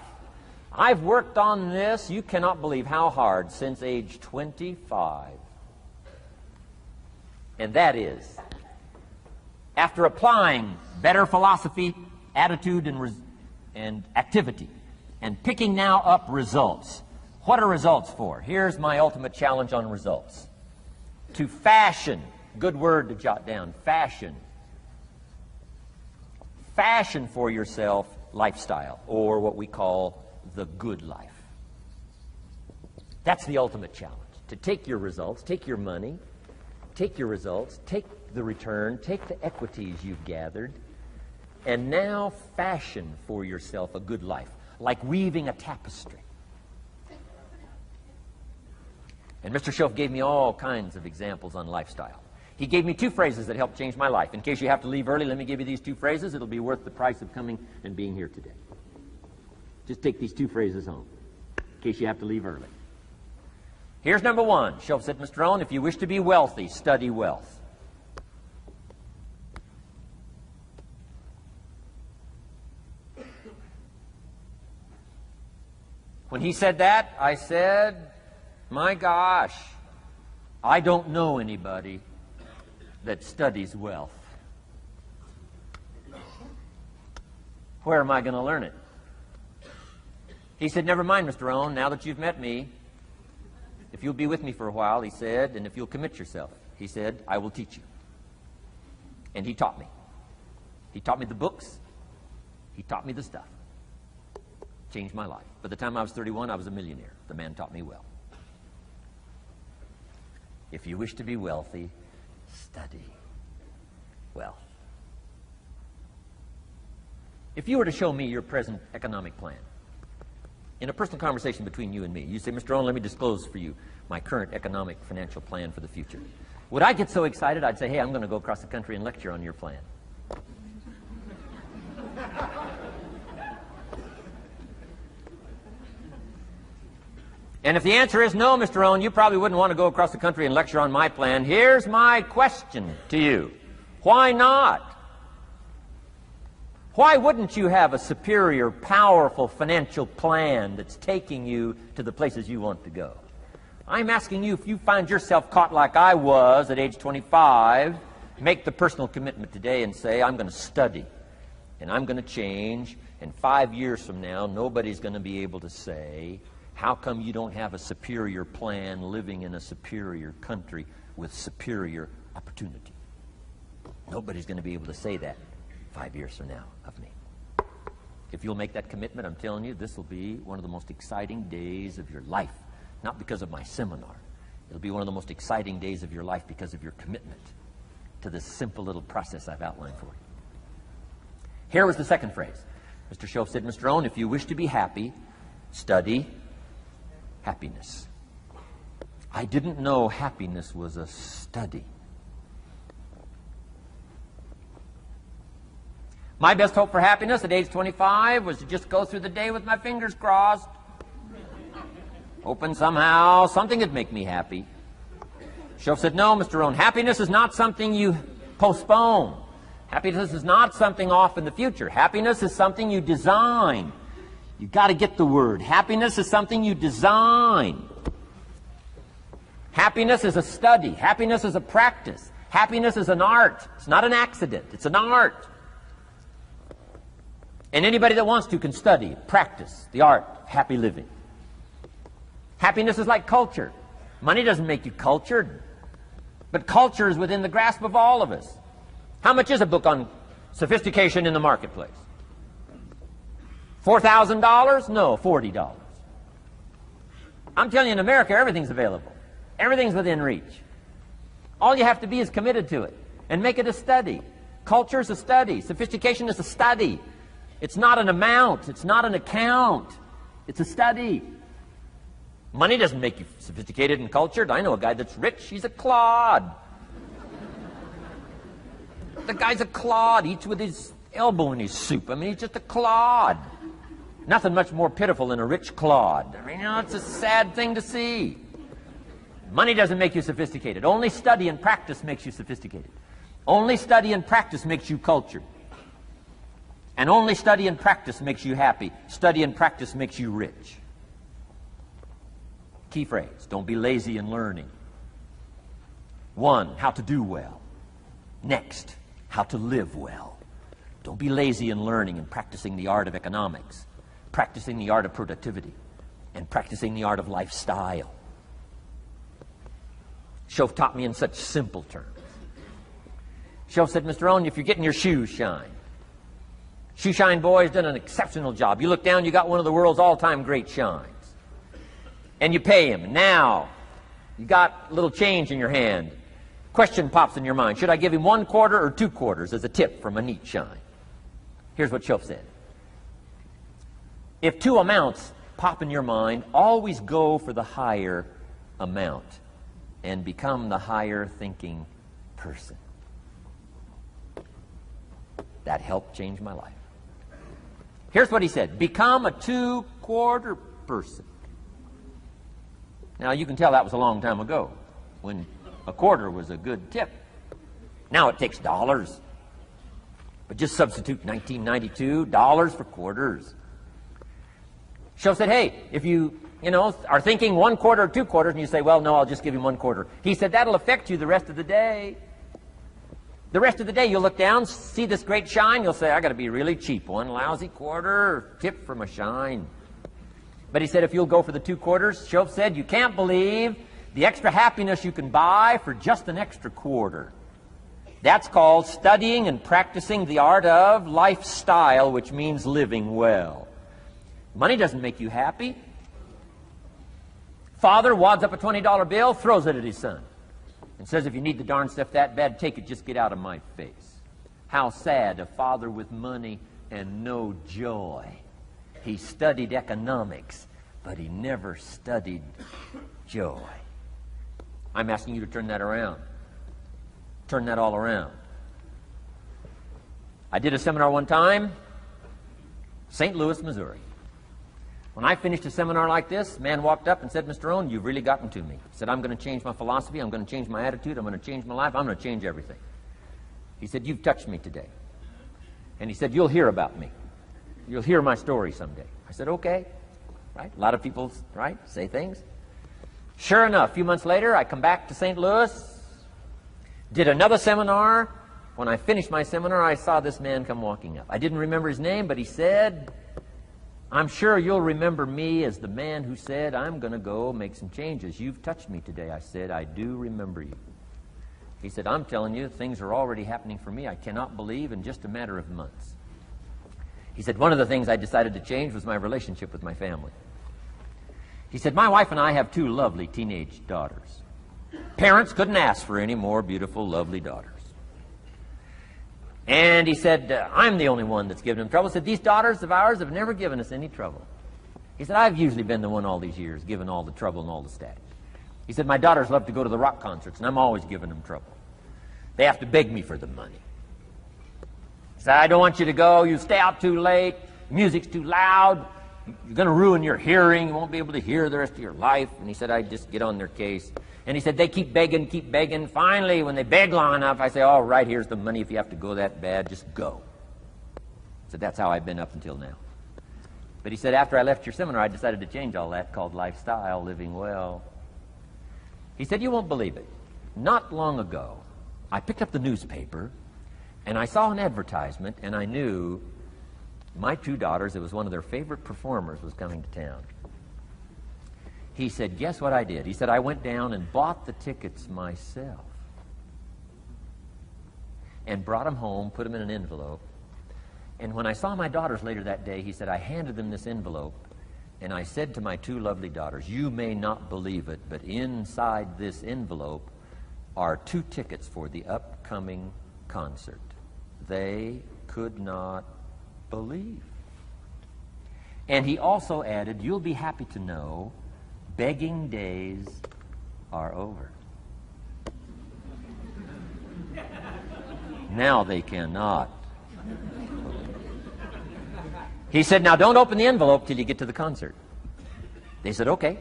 I've worked on this, you cannot believe how hard, since age 25. And that is, after applying better philosophy, attitude, and activity, and picking now up results. What are results for? Here's my ultimate challenge on results. To fashion, good word to jot down, fashion. Fashion for yourself lifestyle, or what we call the good life. That's the ultimate challenge. To take your results, take your money, take your results, take the return, take the equities you've gathered, and now fashion for yourself a good life, like weaving a tapestry. And Mr. Schoaf gave me all kinds of examples on lifestyle. He gave me 2 phrases that helped change my life. In case you have to leave early, let me give you these 2 phrases. It'll be worth the price of coming and being here today. Just take these 2 phrases home, in case you have to leave early. Here's number 1. Schoaf said, Mr. Rohn, if you wish to be wealthy, study wealth. When he said that, I said, my gosh, I don't know anybody that studies wealth. Where am I going to learn it? He said, never mind, Mr. Rohn, now that you've met me, if you'll be with me for a while, he said, and if you'll commit yourself, he said, I will teach you. And he taught me. He taught me the books. He taught me the stuff. Changed my life. By the time I was 31, I was a millionaire. The man taught me well. If you wish to be wealthy, study wealth. If you were to show me your present economic plan, in a personal conversation between you and me, you say, Mr. Rohn, let me disclose for you my current economic financial plan for the future. Would I get so excited I'd say, hey, I'm going to go across the country and lecture on your plan? And if the answer is no, Mr. Rohn, you probably wouldn't want to go across the country and lecture on my plan. Here's my question to you. Why not? Why wouldn't you have a superior, powerful financial plan that's taking you to the places you want to go? I'm asking you, if you find yourself caught like I was at age 25, make the personal commitment today and say, I'm going to study and I'm going to change, and 5 years from now, nobody's going to be able to say, how come you don't have a superior plan living in a superior country with superior opportunity? Nobody's going to be able to say that 5 years from now of me. If you'll make that commitment, I'm telling you, this will be one of the most exciting days of your life. Not because of my seminar. It'll be one of the most exciting days of your life because of your commitment to this simple little process I've outlined for you. Here was the second phrase. Mr. Shoaff said, Mr. Rohn, if you wish to be happy, study happiness. I didn't know happiness was a study. My best hope for happiness at age 25 was to just go through the day with my fingers crossed, hoping somehow something would make me happy. Shoaff said, no, Mr. Rohn, happiness is not something you postpone. Happiness is not something off in the future. Happiness is something you design. You've got to get the word. Happiness is something you design. Happiness is a study. Happiness is a practice. Happiness is an art. It's not an accident. It's an art. And anybody that wants to can study, practice the art of happy living. Happiness is like culture. Money doesn't make you cultured, but culture is within the grasp of all of us. How much is a book on sophistication in the marketplace? $4,000? No, $40. I'm telling you, in America, everything's available. Everything's within reach. All you have to be is committed to it and make it a study. Culture is a study. Sophistication is a study. It's not an amount. It's not an account. It's a study. Money doesn't make you sophisticated and cultured. I know a guy that's rich. He's a clod. The guy's a clod. Eats with his elbow in his soup. I mean, he's just a clod. Nothing much more pitiful than a rich clod. I mean, you know, it's a sad thing to see. Money doesn't make you sophisticated. Only study and practice makes you sophisticated. Only study and practice makes you cultured. And only study and practice makes you happy. Study and practice makes you rich. Key phrase, don't be lazy in learning. 1, how to do well. Next, how to live well. Don't be lazy in learning and practicing the art of economics, practicing the art of productivity, and practicing the art of lifestyle. Shoaff taught me in such simple terms. Shoaff said, Mr. Rohn, if you're getting your shoes shined, Shoe Shine Boy's done an exceptional job. You look down, you got one of the world's all-time great shines. And you pay him. Now, you got a little change in your hand. Question pops in your mind. Should I give him 1 quarter or 2 quarters as a tip from a neat shine? Here's what Shoaff said. If 2 amounts pop in your mind, always go for the higher amount and become the higher thinking person. That helped change my life. Here's what he said. Become a 2-quarter person. Now, you can tell that was a long time ago, when a quarter was a good tip. Now it takes dollars. But just substitute 1992, dollars for quarters. Shoaff said, hey, if you are thinking 1 quarter or 2 quarters, and you say, well, no, I'll just give him 1 quarter. He said, that'll affect you the rest of the day. The rest of the day, you'll look down, see this great shine, you'll say, I got to be really cheap. 1 lousy quarter, tip from a shine. But he said, if you'll go for the 2 quarters, Shoaff said, you can't believe the extra happiness you can buy for just an extra quarter. That's called studying and practicing the art of lifestyle, which means living well. Money doesn't make you happy. Father wads up a $20 bill, throws it at his son, and says, if you need the darn stuff that bad, take it, just get out of my face. How sad, a father with money and no joy. He studied economics, but he never studied joy. I'm asking you to turn that around. Turn that all around. I did a seminar one time, St. Louis, Missouri. When I finished a seminar like this, a man walked up and said, "Mr. Rohn, you've really gotten to me." He said, "I'm going to change my philosophy. I'm going to change my attitude. I'm going to change my life. I'm going to change everything." He said, "You've touched me today." And he said, "You'll hear about me. You'll hear my story someday." I said, "Okay." Right? A lot of people, right, say things. Sure enough, a few months later, I come back to St. Louis, did another seminar. When I finished my seminar, I saw this man come walking up. I didn't remember his name, but he said, "I'm sure you'll remember me as the man who said, I'm going to go make some changes. You've touched me today." I said, "I do remember you." He said, "I'm telling you, things are already happening for me. I cannot believe in just a matter of months." He said, "One of the things I decided to change was my relationship with my family." He said, "My wife and I have 2 lovely teenage daughters. Parents couldn't ask for any more beautiful, lovely daughters. And he said, I'm the only one that's given them trouble." He said, "These daughters of ours have never given us any trouble." He said, "I've usually been the one all these years giving all the trouble and all the static." He said, "My daughters love to go to the rock concerts, and I'm always giving them trouble. They have to beg me for the money. He said, I don't want you to go. You stay out too late. Music's too loud. You're going to ruin your hearing. You won't be able to hear the rest of your life." And he said, "I just get on their case." And he said, "They keep begging, keep begging. Finally, when they beg long enough, I say, all right, here's the money. If you have to go that bad, just go." So that's how I've been up until now. But he said, after I left your seminar, I decided to change all that, called lifestyle, living well. He said, "You won't believe it. Not long ago, I picked up the newspaper, and I saw an advertisement, and I knew my 2 daughters, it was one of their favorite performers, was coming to town." He said, "Guess what I did?" He said, "I went down and bought the tickets myself and brought them home, put them in an envelope. And when I saw my daughters later that day," he said, "I handed them this envelope, and I said to my 2 lovely daughters, you may not believe it, but inside this envelope are 2 tickets for the upcoming concert." They could not believe. And he also added, "You'll be happy to know begging days are over. Now they cannot." He said, "Now don't open the envelope till you get to the concert." They said, "Okay."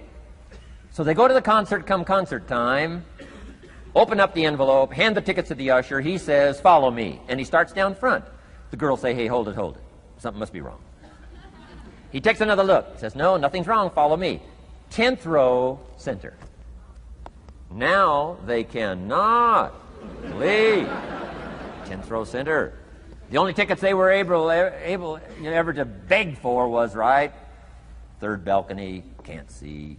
So they go to the concert, come concert time, open up the envelope, hand the tickets to the usher. He says, "Follow me." And he starts down front. The girls say, "Hey, hold it, hold it. Something must be wrong." He takes another look, says, "No, nothing's wrong, follow me." 10th row, center. Now they cannot believe. 10th row, center. The only tickets they were able ever to beg for was, right, 3rd balcony, can't see.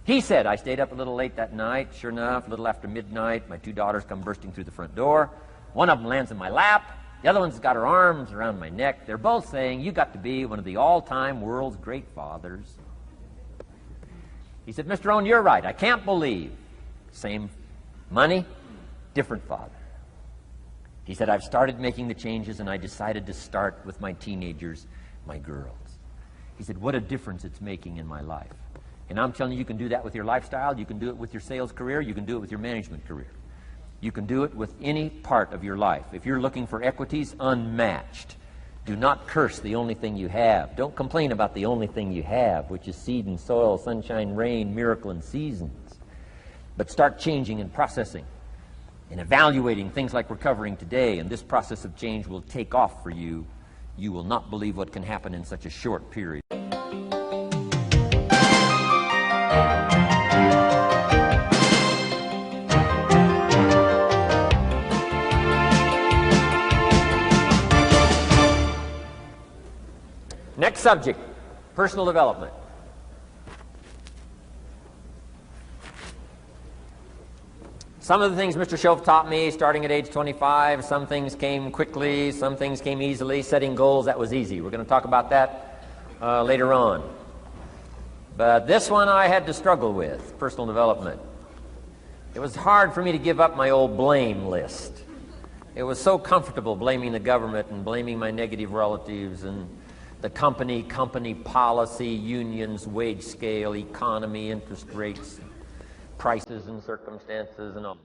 He said, "I stayed up a little late that night. Sure enough, a little after midnight, my 2 daughters come bursting through the front door. One of them lands in my lap. The other one's got her arms around my neck. They're both saying, 'You got to be one of the all-time world's great fathers.'" He said, "Mr. Rohn, you're right. I can't believe." Same money, different father. He said, "I've started making the changes, and I decided to start with my teenagers, my girls." He said, "What a difference it's making in my life." And I'm telling you, you can do that with your lifestyle. You can do it with your sales career. You can do it with your management career. You can do it with any part of your life. If you're looking for equities, unmatched. Do not curse the only thing you have. Don't complain about the only thing you have, which is seed and soil, sunshine, rain, miracle, and seasons. But start changing and processing and evaluating things like we're covering today, and this process of change will take off for you. You will not believe what can happen in such a short period. Next subject, personal development. Some of the things Mr. Shove taught me starting at age 25, some things came quickly, some things came easily. Setting goals, that was easy. We're going to talk about that later on. But this one I had to struggle with, personal development. It was hard for me to give up my old blame list. It was so comfortable blaming the government and blaming my negative relatives and the company policy, unions, wage scale, economy, interest rates, prices and circumstances and all.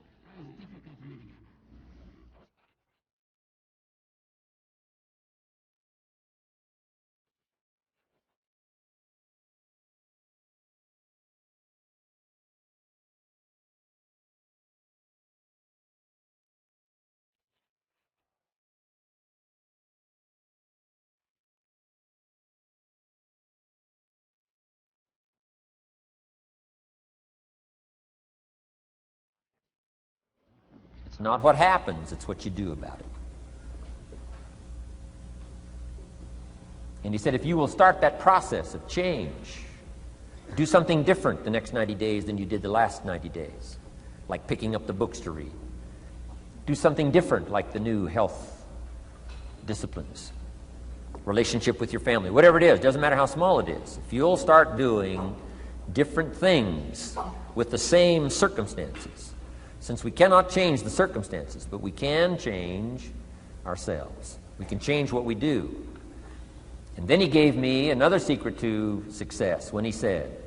It's not what happens, it's what you do about it. And he said, if you will start that process of change, do something different the next 90 days than you did the last 90 days, like picking up the books to read. Do something different, like the new health disciplines, relationship with your family, whatever it is, doesn't matter how small it is. If you'll start doing different things with the same circumstances, since we cannot change the circumstances, but we can change ourselves. We can change what we do. And then he gave me another secret to success when he said,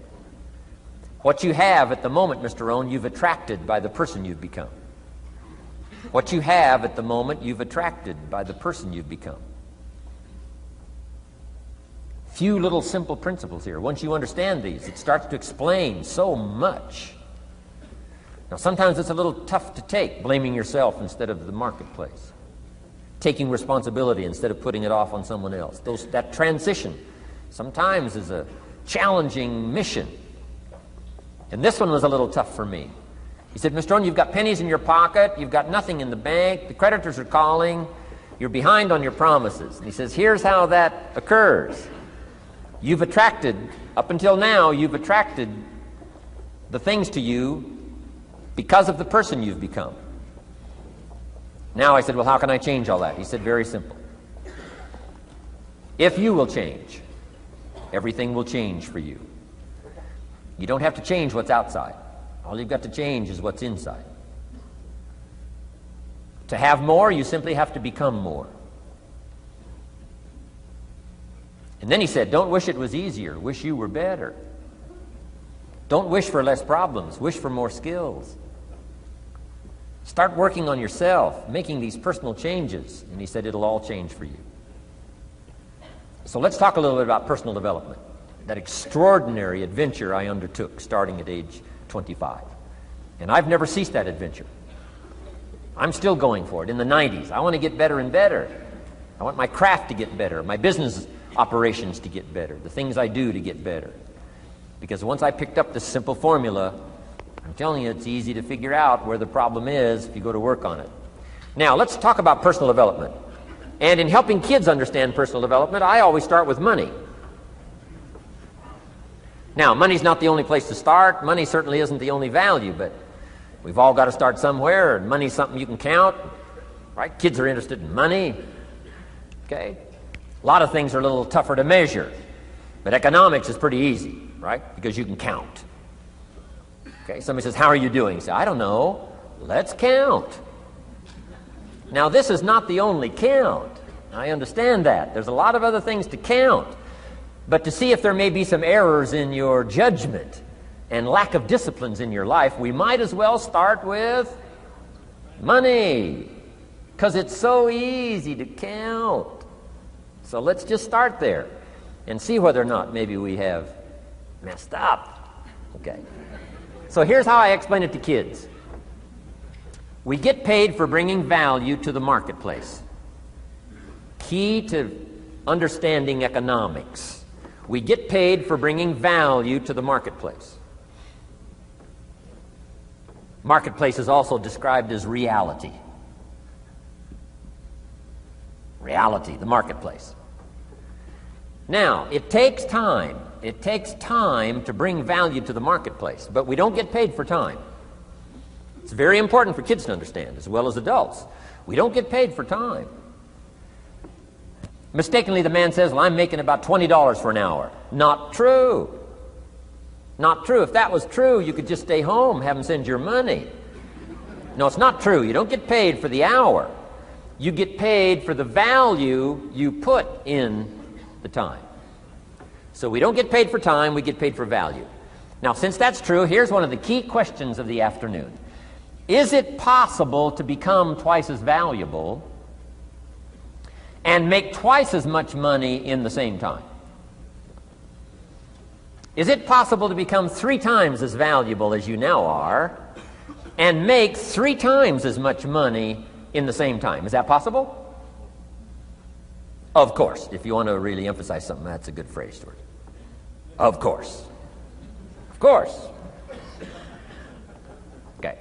what you have at the moment, Mr. Rohn, you've attracted by the person you've become. What you have at the moment, you've attracted by the person you've become. Few little simple principles here. Once you understand these, it starts to explain so much. Now, sometimes it's a little tough to take, blaming yourself instead of the marketplace, taking responsibility instead of putting it off on someone else. That transition sometimes is a challenging mission. And this one was a little tough for me. He said, Mr. Rohn, you've got pennies in your pocket, you've got nothing in the bank, the creditors are calling, you're behind on your promises. And he says, here's how that occurs. You've attracted, up until now, you've attracted the things to you because of the person you've become. Now I said, well, how can I change all that? He said, very simple. If you will change, everything will change for you. You don't have to change what's outside. All you've got to change is what's inside. To have more, you simply have to become more. And then he said, don't wish it was easier. Wish you were better. Don't wish for less problems. Wish for more skills. Start working on yourself, making these personal changes. And he said, it'll all change for you. So let's talk a little bit about personal development. That extraordinary adventure I undertook starting at age 25. And I've never ceased that adventure. I'm still going for it. In the 90s, I want to get better and better. I want my craft to get better, my business operations to get better, the things I do to get better. Because once I picked up this simple formula, I'm telling you, it's easy to figure out where the problem is if you go to work on it. Now, let's talk about personal development. And in helping kids understand personal development, I always start with money. Now, money's not the only place to start. Money certainly isn't the only value, but we've all got to start somewhere, and money's something you can count, right? Kids are interested in money, okay? A lot of things are a little tougher to measure, but economics is pretty easy, right? Because you can count. Okay, somebody says, how are you doing? You say, I don't know. Let's count. Now, this is not the only count. I understand that. There's a lot of other things to count. But to see if there may be some errors in your judgment and lack of disciplines in your life, we might as well start with money, because it's so easy to count. So let's just start there and see whether or not maybe we have messed up. Okay. So here's how I explain it to kids. We get paid for bringing value to the marketplace. Key to understanding economics. We get paid for bringing value to the marketplace. Marketplace is also described as reality. Reality, the marketplace. Now, it takes time. It takes time to bring value to the marketplace, but we don't get paid for time. It's very important for kids to understand, as well as adults. We don't get paid for time. Mistakenly, the man says, well, I'm making about $20 for an hour. Not true. Not true. If that was true, you could just stay home, have them send your money. No, it's not true. You don't get paid for the hour. You get paid for the value you put in the time. So we don't get paid for time, we get paid for value. Now, since that's true, here's one of the key questions of the afternoon. Is it possible to become twice as valuable and make twice as much money in the same time? Is it possible to become 3 times as valuable as you now are and make 3 times as much money in the same time? Is that possible? Of course. If you want to really emphasize something, that's a good phrase, Stuart. Of course. Of course. Okay.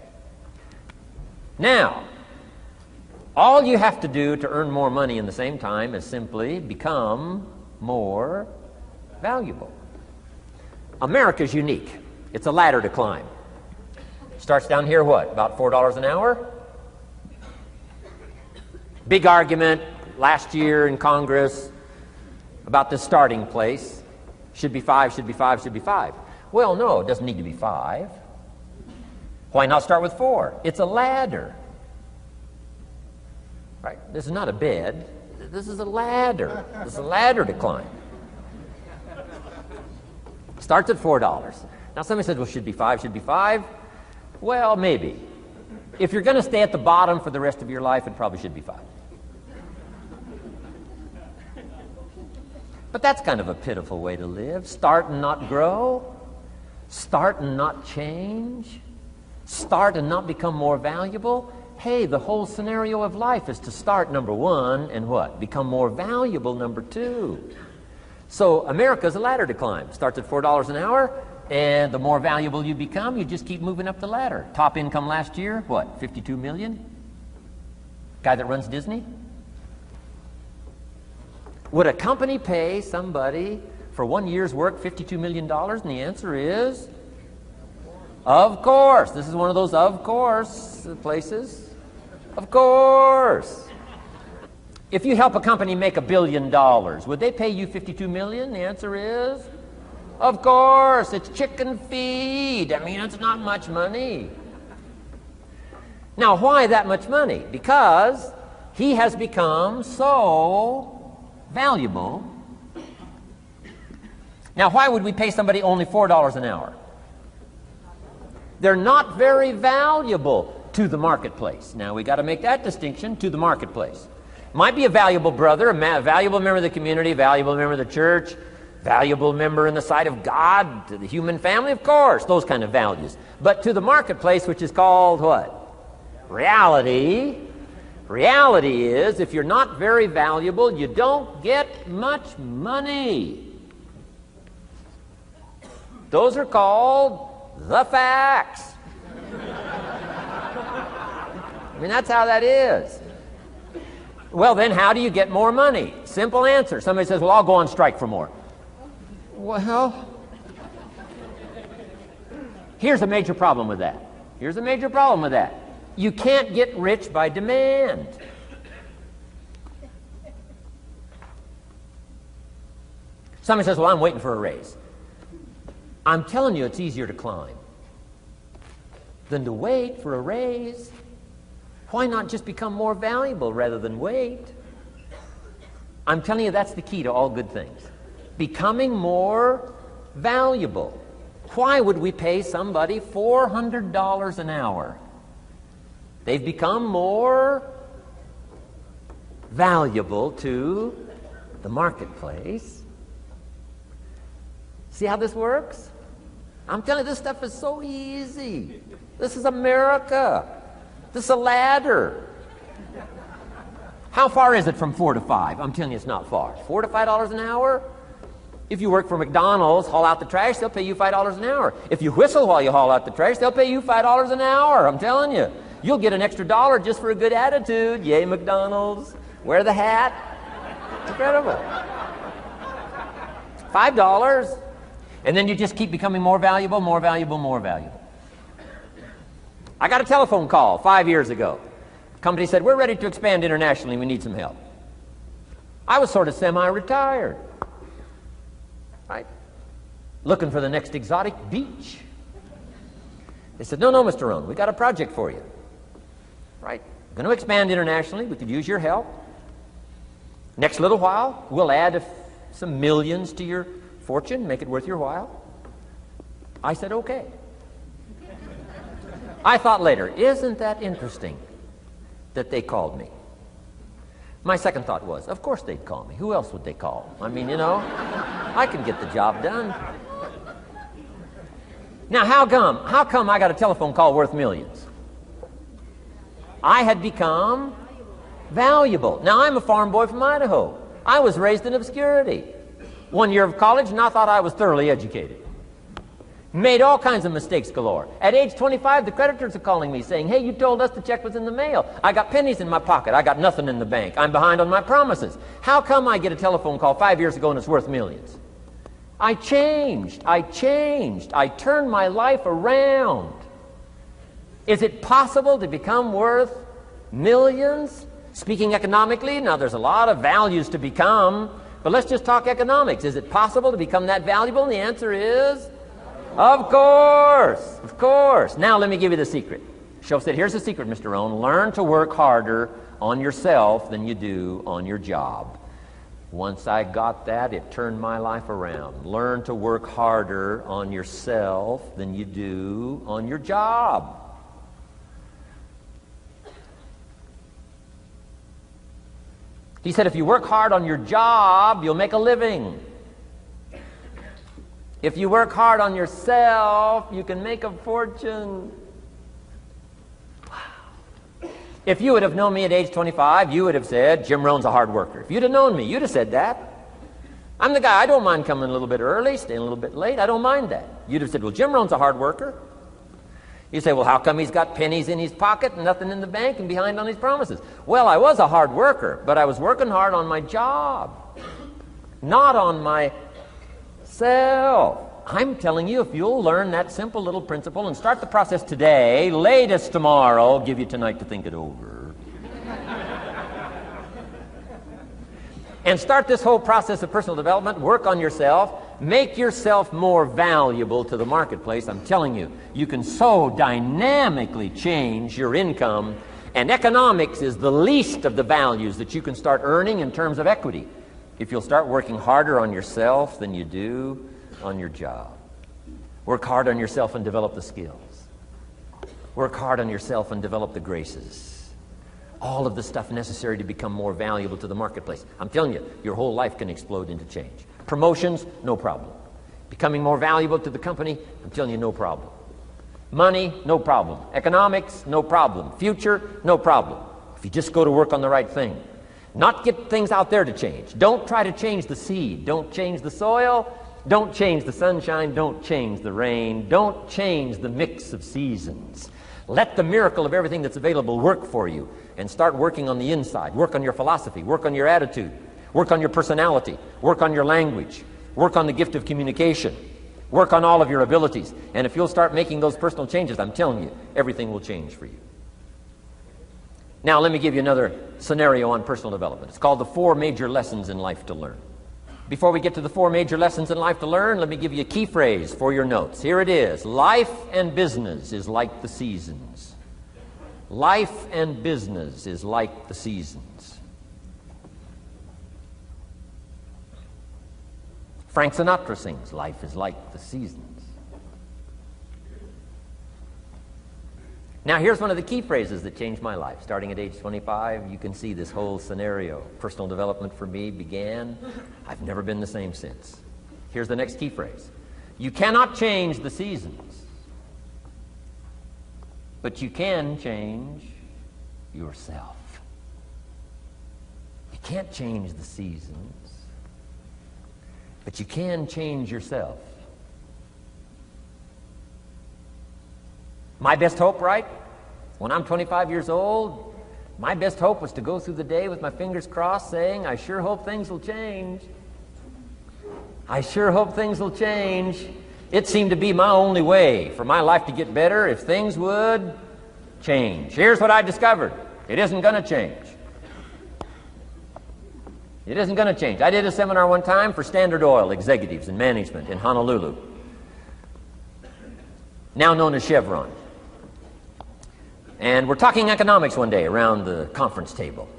Now, all you have to do to earn more money in the same time is simply become more valuable. America's unique. It's a ladder to climb. Starts down here, what? About $4 an hour? Big argument last year in Congress about the starting place. Should be 5, should be 5, should be 5. Well, no, it doesn't need to be 5. Why not start with 4? It's a ladder. Right? This is not a bed. This is a ladder. This is a ladder to climb. Starts at $4. Now somebody says, well, should be 5, should be 5. Well, maybe. If you're going to stay at the bottom for the rest of your life, it probably should be 5. But that's kind of a pitiful way to live. Start and not grow. Start and not change. Start and not become more valuable. Hey, the whole scenario of life is to start, number 1, and what? Become more valuable, number 2. So America's a ladder to climb. Starts at $4 an hour, and the more valuable you become, you just keep moving up the ladder. Top income last year, what, 52 million? Guy that runs Disney? Would a company pay somebody for 1 year's work $52 million? And the answer is, of course. This is one of those of course places. Of course. If you help a company make $1 billion, would they pay you $52 million? The answer is, of course. It's chicken feed. I mean, it's not much money. Now, why that much money? Because he has become so valuable. Now, why would we pay somebody only $4 an hour? They're not very valuable to the marketplace. Now, we got to make that distinction, to the marketplace. Might be a valuable brother, a valuable member of the community, a valuable member of the church, valuable member in the sight of God, to the human family, of course, those kind of values. But to the marketplace, which is called what? Reality. Reality is, if you're not very valuable, you don't get much money. Those are called the facts. I mean, that's how that is. Well, then, how do you get more money? Simple answer. Somebody says, well, I'll go on strike for more. Well, here's a major problem with that. Here's a major problem with that. You can't get rich by demand. Somebody says, well, I'm waiting for a raise. I'm telling you, it's easier to climb than to wait for a raise. Why not just become more valuable rather than wait? I'm telling you, that's the key to all good things. Becoming more valuable. Why would we pay somebody $400 an hour? They've become more valuable to the marketplace. See how this works? I'm telling you, this stuff is so easy. This is America. This is a ladder. How far is it from 4 to 5? I'm telling you, it's not far. $4 to $5 an hour? If you work for McDonald's, haul out the trash, they'll pay you $5 an hour. If you whistle while you haul out the trash, they'll pay you $5 an hour. I'm telling you. You'll get an extra $1 just for a good attitude. Yay, McDonald's. Wear the hat. It's incredible. $5. And then you just keep becoming more valuable, more valuable, more valuable. I got a telephone call 5 years ago. The company said, we're ready to expand internationally. We need some help. I was sort of semi-retired. Right? Looking for the next exotic beach. They said, no, Mr. Rohn, we got a project for you. Right? We're going to expand internationally. We could use your help. Next little while, we'll add some millions to your fortune, make it worth your while. I said, okay. I thought later, isn't that interesting that they called me? My second thought was, of course they'd call me. Who else would they call? I mean, I can get the job done. Now, how come I got a telephone call worth millions? I had become valuable. Now, I'm a farm boy from Idaho. I was raised in obscurity. 1 year of college, and I thought I was thoroughly educated. Made all kinds of mistakes galore. At age 25, the creditors are calling me saying, hey, you told us the check was in the mail. I got pennies in my pocket. I got nothing in the bank. I'm behind on my promises. How come I get a telephone call 5 years ago and it's worth millions? I changed. I turned my life around. Is it possible to become worth millions? Speaking economically, now there's a lot of values to become, but let's just talk economics. Is it possible to become that valuable? And the answer is, of course, of course. Now let me give you the secret. Shoaff said, here's the secret, Mr. Rohn. Learn to work harder on yourself than you do on your job. Once I got that, it turned my life around. Learn to work harder on yourself than you do on your job. He said, if you work hard on your job, you'll make a living. If you work hard on yourself, you can make a fortune. Wow. If you would have known me at age 25, you would have said, Jim Rohn's a hard worker. If you'd have known me, you'd have said that. I'm the guy, I don't mind coming a little bit early, staying a little bit late. I don't mind that. You'd have said, well, Jim Rohn's a hard worker. You say, well, how come he's got pennies in his pocket and nothing in the bank and behind on his promises? Well, I was a hard worker, but I was working hard on my job, not on myself. I'm telling you, if you'll learn that simple little principle and start the process today, latest tomorrow, give you tonight to think it over. And start this whole process of personal development, work on yourself, make yourself more valuable to the marketplace. I'm telling you, you can so dynamically change your income, and economics is the least of the values that you can start earning in terms of equity if you'll start working harder on yourself than you do on your job. Work hard on yourself and develop the skills. Work hard on yourself and develop the graces. All of the stuff necessary to become more valuable to the marketplace. I'm telling you, your whole life can explode into change. Promotions, no problem. Becoming more valuable to the company, I'm telling you, no problem. Money, no problem. Economics, no problem. Future, no problem. If you just go to work on the right thing. Not get things out there to change. Don't try to change the seed. Don't change the soil. Don't change the sunshine. Don't change the rain. Don't change the mix of seasons. Let the miracle of everything that's available work for you, and start working on the inside. Work on your philosophy. Work on your attitude. Work on your personality. Work on your language. Work on the gift of communication. Work on all of your abilities. And if you'll start making those personal changes, I'm telling you, everything will change for you. Now, let me give you another scenario on personal development. It's called the 4 major lessons in life to learn. Before we get to the 4 major lessons in life to learn, let me give you a key phrase for your notes. Here it is. Life and business is like the seasons. Life and business is like the seasons. Frank Sinatra sings, life is like the seasons. Now, here's one of the key phrases that changed my life. Starting at age 25, you can see this whole scenario. Personal development for me began. I've never been the same since. Here's the next key phrase. You cannot change the seasons, but you can change yourself. You can't change the seasons, but you can change yourself. My best hope, right? When I'm 25 years old, my best hope was to go through the day with my fingers crossed saying, I sure hope things will change. I sure hope things will change. It seemed to be my only way for my life to get better if things would change. Here's what I discovered. It isn't going to change. It isn't going to change. I did a seminar one time for Standard Oil executives and management in Honolulu, now known as Chevron. And we're talking economics one day around the conference table.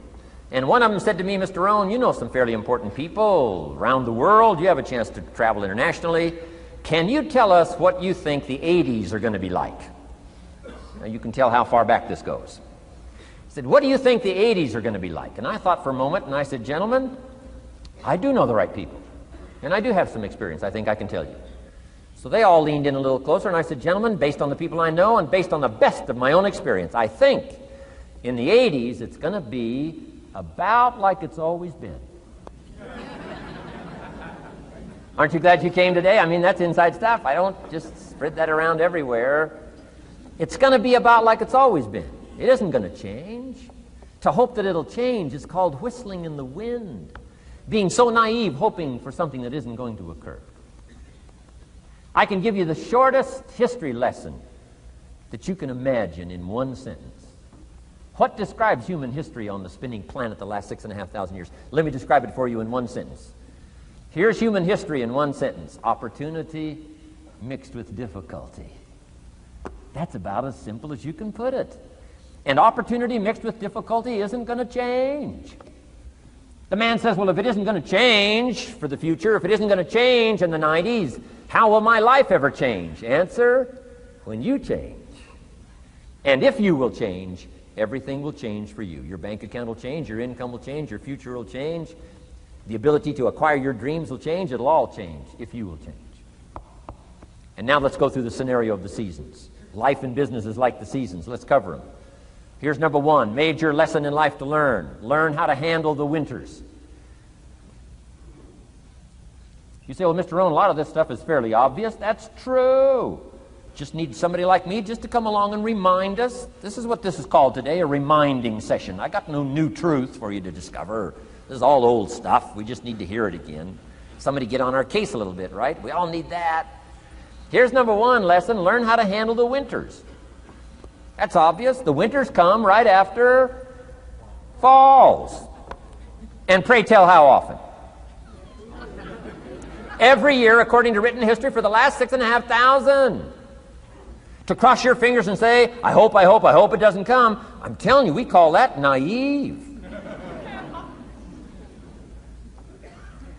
And one of them said to me, Mr. Rohn, you know some fairly important people around the world. You have a chance to travel internationally. Can you tell us what you think the 80s are going to be like? Now, you can tell how far back this goes. He said, what do you think the 80s are going to be like? And I thought for a moment, and I said, gentlemen, I do know the right people. And I do have some experience, I think I can tell you. So they all leaned in a little closer, and I said, gentlemen, based on the people I know and based on the best of my own experience, I think in the 80s it's going to be about like it's always been. Aren't you glad you came today? I mean, that's inside stuff. I don't just spread that around everywhere. It's going to be about like it's always been. It isn't going to change. To hope that it'll change is called whistling in the wind, being so naive, hoping for something that isn't going to occur. I can give you the shortest history lesson that you can imagine in one sentence. What describes human history on the spinning planet the last 6,500 years? Let me describe it for you in one sentence. Here's human history in one sentence. Opportunity mixed with difficulty. That's about as simple as you can put it. And opportunity mixed with difficulty isn't going to change. The man says, well, if it isn't going to change for the future, if it isn't going to change in the 90s, how will my life ever change? Answer, when you change. And if you will change, everything will change for you. Your bank account will change, your income will change, your future will change, the ability to acquire your dreams will change. It'll all change if you will change. And now let's go through the scenario of the seasons. Life and business is like the seasons. Let's cover them. Here's number one, major lesson in life to learn. Learn how to handle the winters. You say, well, Mr. Rohn, a lot of this stuff is fairly obvious. That's true. Just need somebody like me just to come along and remind us. This is what this is called today, a reminding session. I got no new truth for you to discover. This is all old stuff. We just need to hear it again. Somebody get on our case a little bit, right? We all need that. Here's number one lesson, learn how to handle the winters. That's obvious. The winters come right after falls. And pray tell how often? Every year, according to written history, for the last 6,500. To cross your fingers and say, I hope it doesn't come. I'm telling you, we call that naive.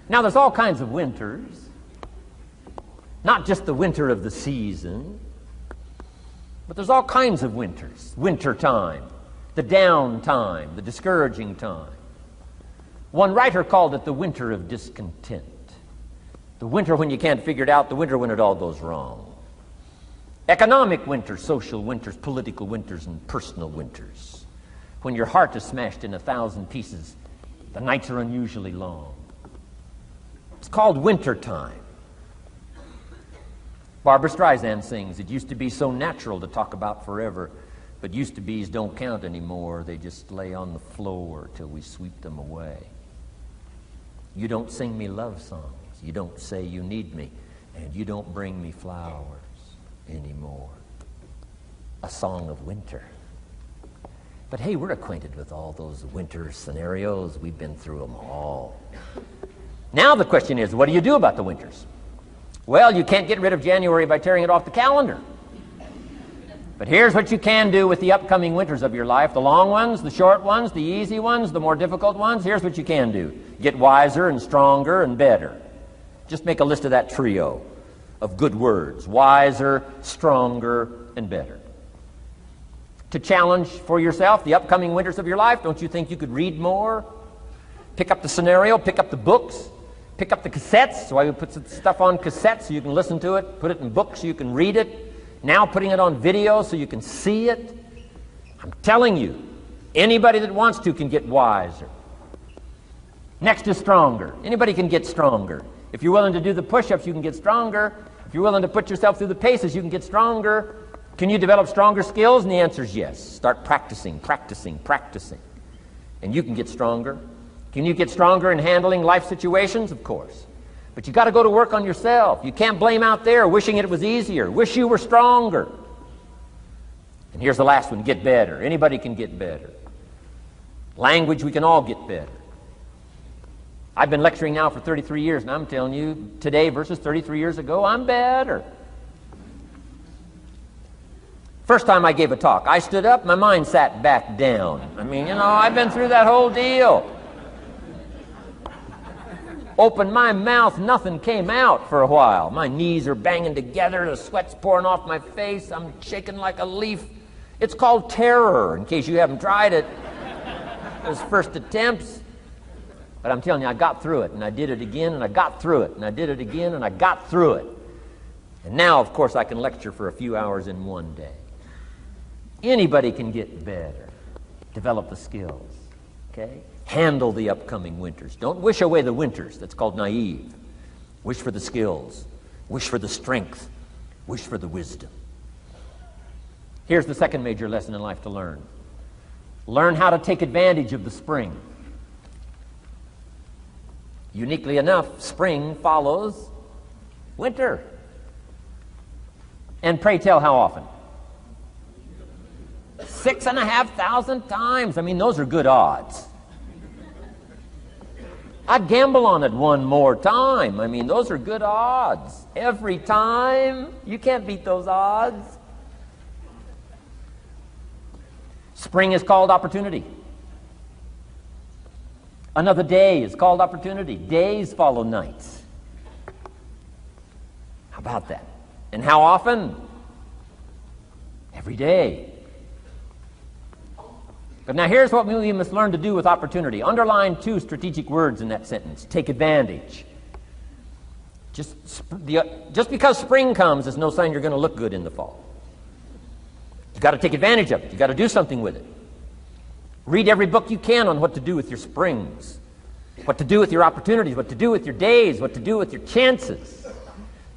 Now, there's all kinds of winters. Not just the winter of the season, but there's all kinds of winters. Winter time, the down time, the discouraging time. One writer called it the winter of discontent. The winter when you can't figure it out, the winter when it all goes wrong. Economic winters, social winters, political winters, and personal winters. When your heart is smashed in 1,000 pieces, the nights are unusually long. It's called winter time. Barbra Streisand sings, it used to be so natural to talk about forever, but used to be's don't count anymore. They just lay on the floor till we sweep them away. You don't sing me love songs. You don't say you need me, and you don't bring me flowers anymore. A song of winter. But hey, we're acquainted with all those winter scenarios. We've been through them all. Now the question is, what do you do about the winters? Well, you can't get rid of January by tearing it off the calendar. But here's what you can do with the upcoming winters of your life. The long ones, the short ones, the easy ones, the more difficult ones. Here's what you can do. Get wiser and stronger and better. Just make a list of that trio of good words. Wiser, stronger, and better. To challenge for yourself the upcoming winters of your life, don't you think you could read more? Pick up the scenario, pick up the books, pick up the cassettes. That's why we put some stuff on cassettes so you can listen to it. Put it in books so you can read it. Now putting it on video so you can see it. I'm telling you, anybody that wants to can get wiser. Next is stronger. Anybody can get stronger. If you're willing to do the push-ups, you can get stronger. If you're willing to put yourself through the paces, you can get stronger. Can you develop stronger skills? And the answer is yes. Start practicing, practicing, practicing. And you can get stronger. Can you get stronger in handling life situations? Of course. But you got to go to work on yourself. You can't blame out there wishing it was easier. Wish you were stronger. And here's the last one, get better. Anybody can get better. Language, we can all get better. I've been lecturing now for 33 years, and I'm telling you, today versus 33 years ago, I'm better. First time I gave a talk, I stood up, my mind sat back down. I mean, I've been through that whole deal. Opened my mouth, nothing came out for a while. My knees are banging together, the sweat's pouring off my face, I'm shaking like a leaf. It's called terror, in case you haven't tried it. Those first attempts. But I'm telling you, I got through it, and I did it again, and I got through it, and I did it again, and I got through it. And now, of course, I can lecture for a few hours in one day. Anybody can get better, develop the skills, okay? Handle the upcoming winters. Don't wish away the winters. That's called naive. Wish for the skills. Wish for the strength. Wish for the wisdom. Here's the second major lesson in life to learn. Learn how to take advantage of the spring. Uniquely enough, spring follows winter. And pray tell, how often? 6,500 times. I mean, those are good odds. I'd gamble on it one more time. I mean, those are good odds. Every time. You can't beat those odds. Spring is called opportunity. Another day is called opportunity. Days follow nights. How about that? And how often? Every day. But now here's what we must learn to do with opportunity. Underline two strategic words in that sentence. Take advantage. Just because spring comes is no sign you're going to look good in the fall. You've got to take advantage of it. You've got to do something with it. Read every book you can on what to do with your springs, what to do with your opportunities, what to do with your days, what to do with your chances.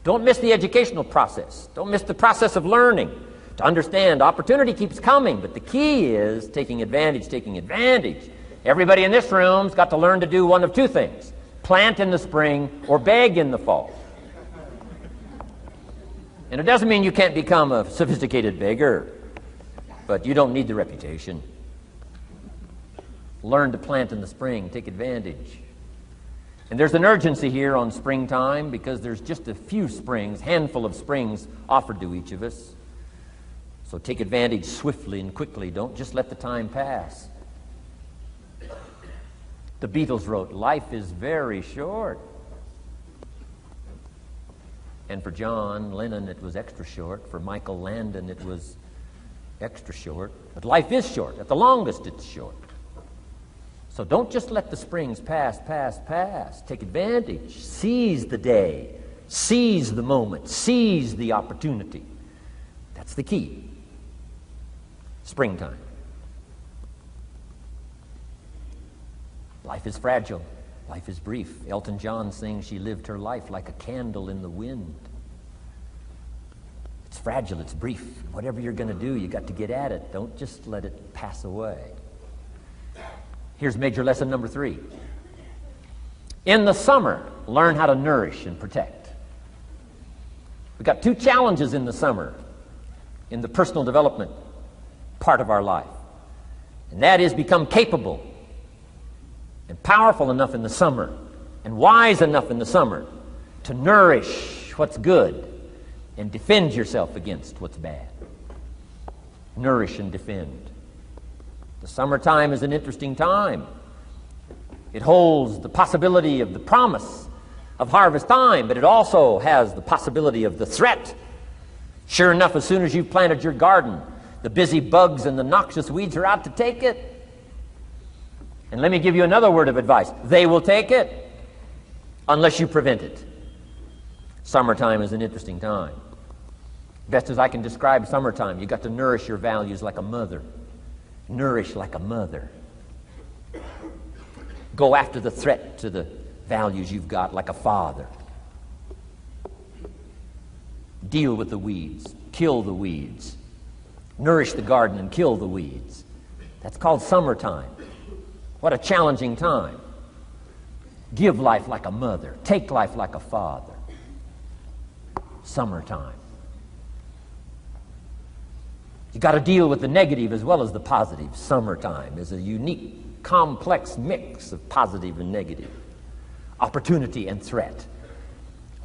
Don't miss the educational process. Don't miss the process of learning. To understand, opportunity keeps coming, but the key is taking advantage, taking advantage. Everybody in this room's got to learn to do one of two things: plant in the spring or beg in the fall. And it doesn't mean you can't become a sophisticated beggar, but you don't need the reputation. Learn to plant in the spring, take advantage. And there's an urgency here on springtime because there's just a few springs, handful of springs offered to each of us. So take advantage swiftly and quickly. Don't just let the time pass. The Beatles wrote, "Life is very short." And for John Lennon, it was extra short. For Michael Landon, it was extra short. But life is short. At the longest, it's short. So don't just let the springs pass. Take advantage. Seize the day. Seize the moment. Seize the opportunity. That's the key. Springtime. Life is fragile. Life is brief. Elton John sings, "She lived her life like a candle in the wind." It's fragile. It's brief. Whatever you're going to do, you got to get at it. Don't just let it pass away. Here's major lesson number 3. In the summer, learn how to nourish and protect. We've got 2 challenges in the summer in the personal development part of our life. And that is become capable and powerful enough in the summer and wise enough in the summer to nourish what's good and defend yourself against what's bad. Nourish and defend. The summertime is an interesting time. It holds the possibility of the promise of harvest time, but it also has the possibility of the threat. Sure enough, as soon as you've planted your garden, the busy bugs and the noxious weeds are out to take it. And let me give you another word of advice. They will take it unless you prevent it. Summertime is an interesting time. Best as I can describe summertime, you've got to nourish your values like a mother. Nourish like a mother. Go after the threat to the values you've got like a father. Deal with the weeds. Kill the weeds. Nourish the garden and kill the weeds. That's called summertime. What a challenging time. Give life like a mother. Take life like a father. Summertime. You've got to deal with the negative as well as the positive. Summertime is a unique, complex mix of positive and negative. Opportunity and threat.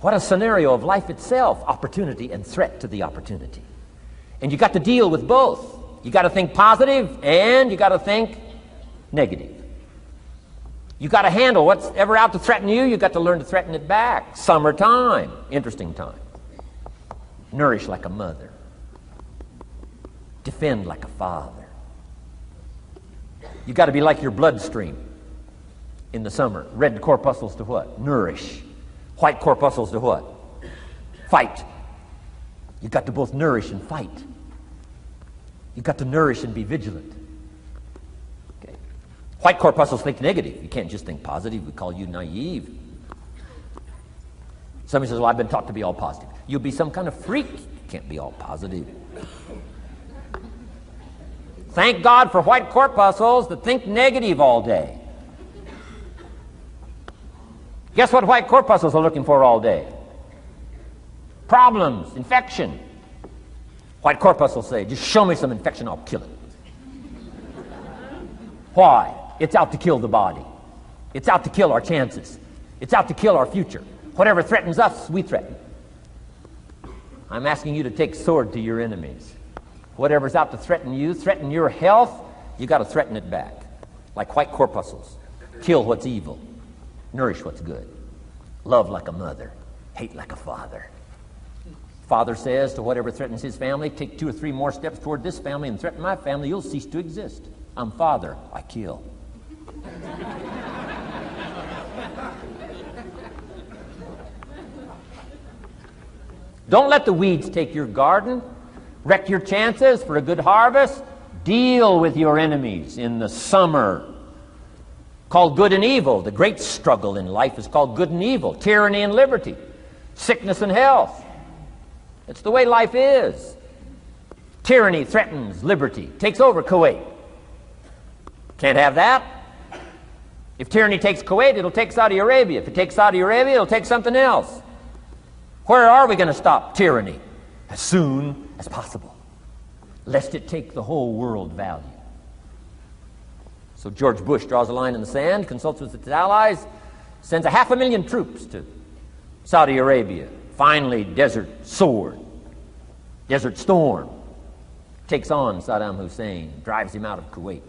What a scenario of life itself. Opportunity and threat to the opportunity. And you got to deal with both. You got to think positive and you got to think negative. You got to handle what's ever out to threaten you. You got to learn to threaten it back. Summertime, interesting time. Nourish like a mother. Defend like a father. You got to be like your bloodstream in the summer. Red corpuscles to what? Nourish. White corpuscles to what? Fight. You got to both nourish and fight. You got to nourish and be vigilant. Okay. White corpuscles think negative. You can't just think positive. We call you naive. Somebody says, well, I've been taught to be all positive. You'll be some kind of freak. You can't be all positive. Thank God for white corpuscles that think negative all day. Guess what white corpuscles are looking for all day? Problems, infection. White corpuscles say, just show me some infection, I'll kill it. Why? It's out to kill the body. It's out to kill our chances. It's out to kill our future. Whatever threatens us, we threaten. I'm asking you to take sword to your enemies. Whatever's out to threaten you, threaten your health, you got to threaten it back. Like white corpuscles. Kill what's evil. Nourish what's good. Love like a mother. Hate like a father. Father says to whatever threatens his family, take 2 or 3 more steps toward this family and threaten my family, you'll cease to exist. I'm father, I kill. Don't let the weeds take your garden. Wreck your chances for a good harvest. Deal with your enemies in the summer. Called good and evil. The great struggle in life is called good and evil. Tyranny and liberty. Sickness and health. It's the way life is. Tyranny threatens liberty. Takes over Kuwait. Can't have that. If tyranny takes Kuwait, it'll take Saudi Arabia. If it takes Saudi Arabia, it'll take something else. Where are we going to stop tyranny? As soon as possible, lest it take the whole world value. So George Bush draws a line in the sand, consults with its allies, sends 500,000 troops to Saudi Arabia. Finally, Desert Sword, Desert Storm, takes on Saddam Hussein, drives him out of Kuwait.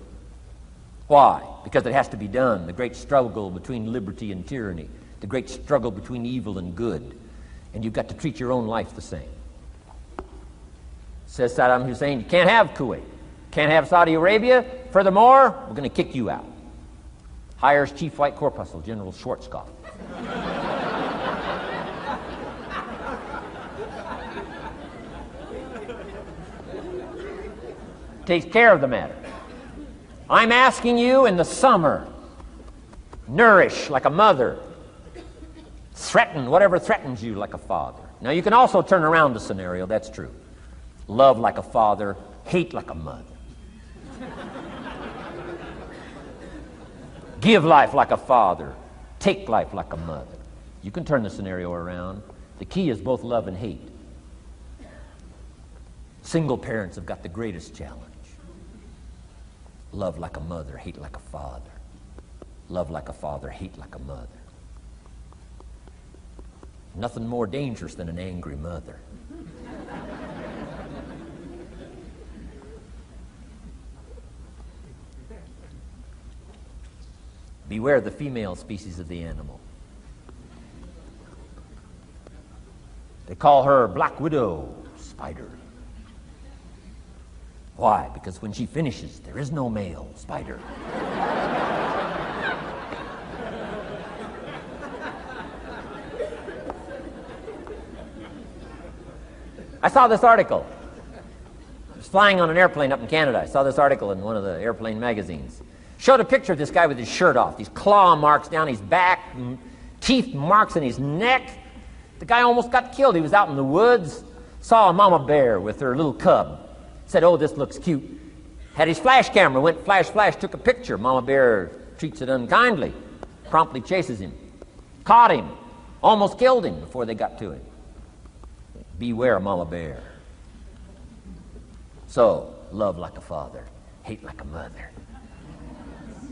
Why? Because it has to be done. The great struggle between liberty and tyranny, the great struggle between evil and good. And you've got to treat your own life the same. Says Saddam Hussein, you can't have Kuwait, can't have Saudi Arabia. Furthermore, we're going to kick you out. Hires Chief White Corpuscle, General Schwarzkopf. Takes care of the matter. I'm asking you in the summer, nourish like a mother. Threaten whatever threatens you like a father. Now you can also turn around the scenario, that's true. Love like a father, hate like a mother. Give life like a father, take life like a mother. You can turn the scenario around. The key is both love and hate. Single parents have got the greatest challenge. Love like a mother, hate like a father. Love like a father, hate like a mother. Nothing more dangerous than an angry mother. Beware the female species of the animal. They call her Black Widow spider. Why? Because when she finishes, there is no male spider. I saw this article. I was flying on an airplane up in Canada. I saw this article in one of the airplane magazines. Showed a picture of this guy with his shirt off, these claw marks down his back, teeth marks in his neck. The guy almost got killed. He was out in the woods, saw a mama bear with her little cub. Said, oh, this looks cute. Had his flash camera, went flash, flash, took a picture. Mama bear treats it unkindly, promptly chases him. Caught him, almost killed him before they got to him. Beware, mama bear. So, love like a father, hate like a mother.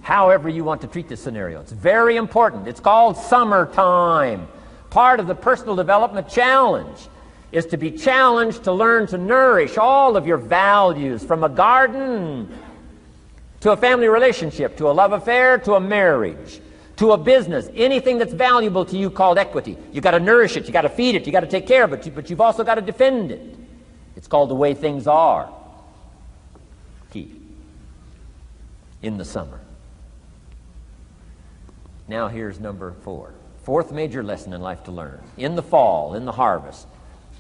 However you want to treat this scenario. It's very important. It's called summertime. Part of the personal development challenge is to be challenged to learn to nourish all of your values, from a garden to a family relationship, to a love affair, to a marriage, to a business, anything that's valuable to you called equity. You've got to nourish it, you've got to feed it, you've got to take care of it, but you've also got to defend it. It's called the way things are. Key. In the summer. Now here's number 4. Fourth major lesson in life to learn. In the fall, in the harvest,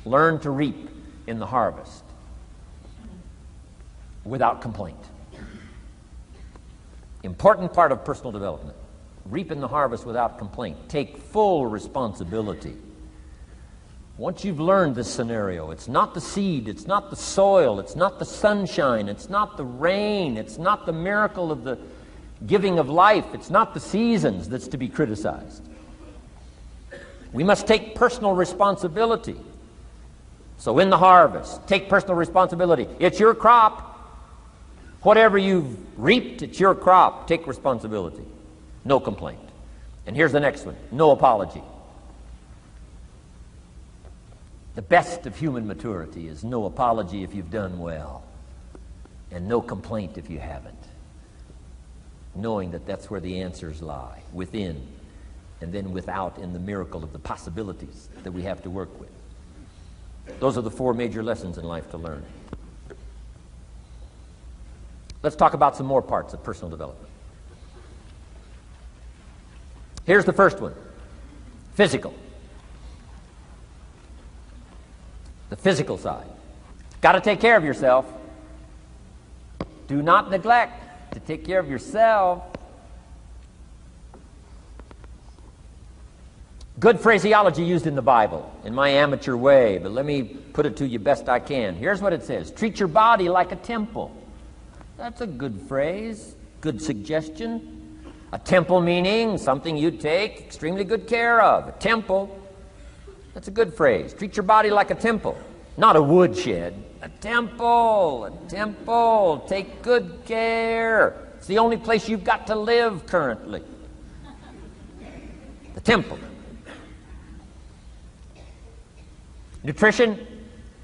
learn to reap in the harvest without complaint. Important part of personal development. Reap in the harvest without complaint. Take full responsibility. Once you've learned this scenario, it's not the seed, it's not the soil, it's not the sunshine, it's not the rain, it's not the miracle of the giving of life, it's not the seasons that's to be criticized. We must take personal responsibility. So in the harvest, take personal responsibility. It's your crop. Whatever you've reaped, it's your crop. Take responsibility. No complaint. And here's the next one. No apology. The best of human maturity is no apology if you've done well, and no complaint if you haven't. Knowing that that's where the answers lie, within, and then without, in the miracle of the possibilities that we have to work with. Those are the 4 major lessons in life to learn. Let's talk about some more parts of personal development. Here's the first one. Physical. The physical side. Got to take care of yourself. Do not neglect to take care of yourself. Good phraseology used in the Bible, in my amateur way, but let me put it to you best I can. Here's what it says. Treat your body like a temple. That's a good phrase, good suggestion. A temple meaning something you take extremely good care of. A temple. That's a good phrase. Treat your body like a temple. Not a woodshed. A temple. A temple. Take good care. It's the only place you've got to live currently. The temple. Nutrition.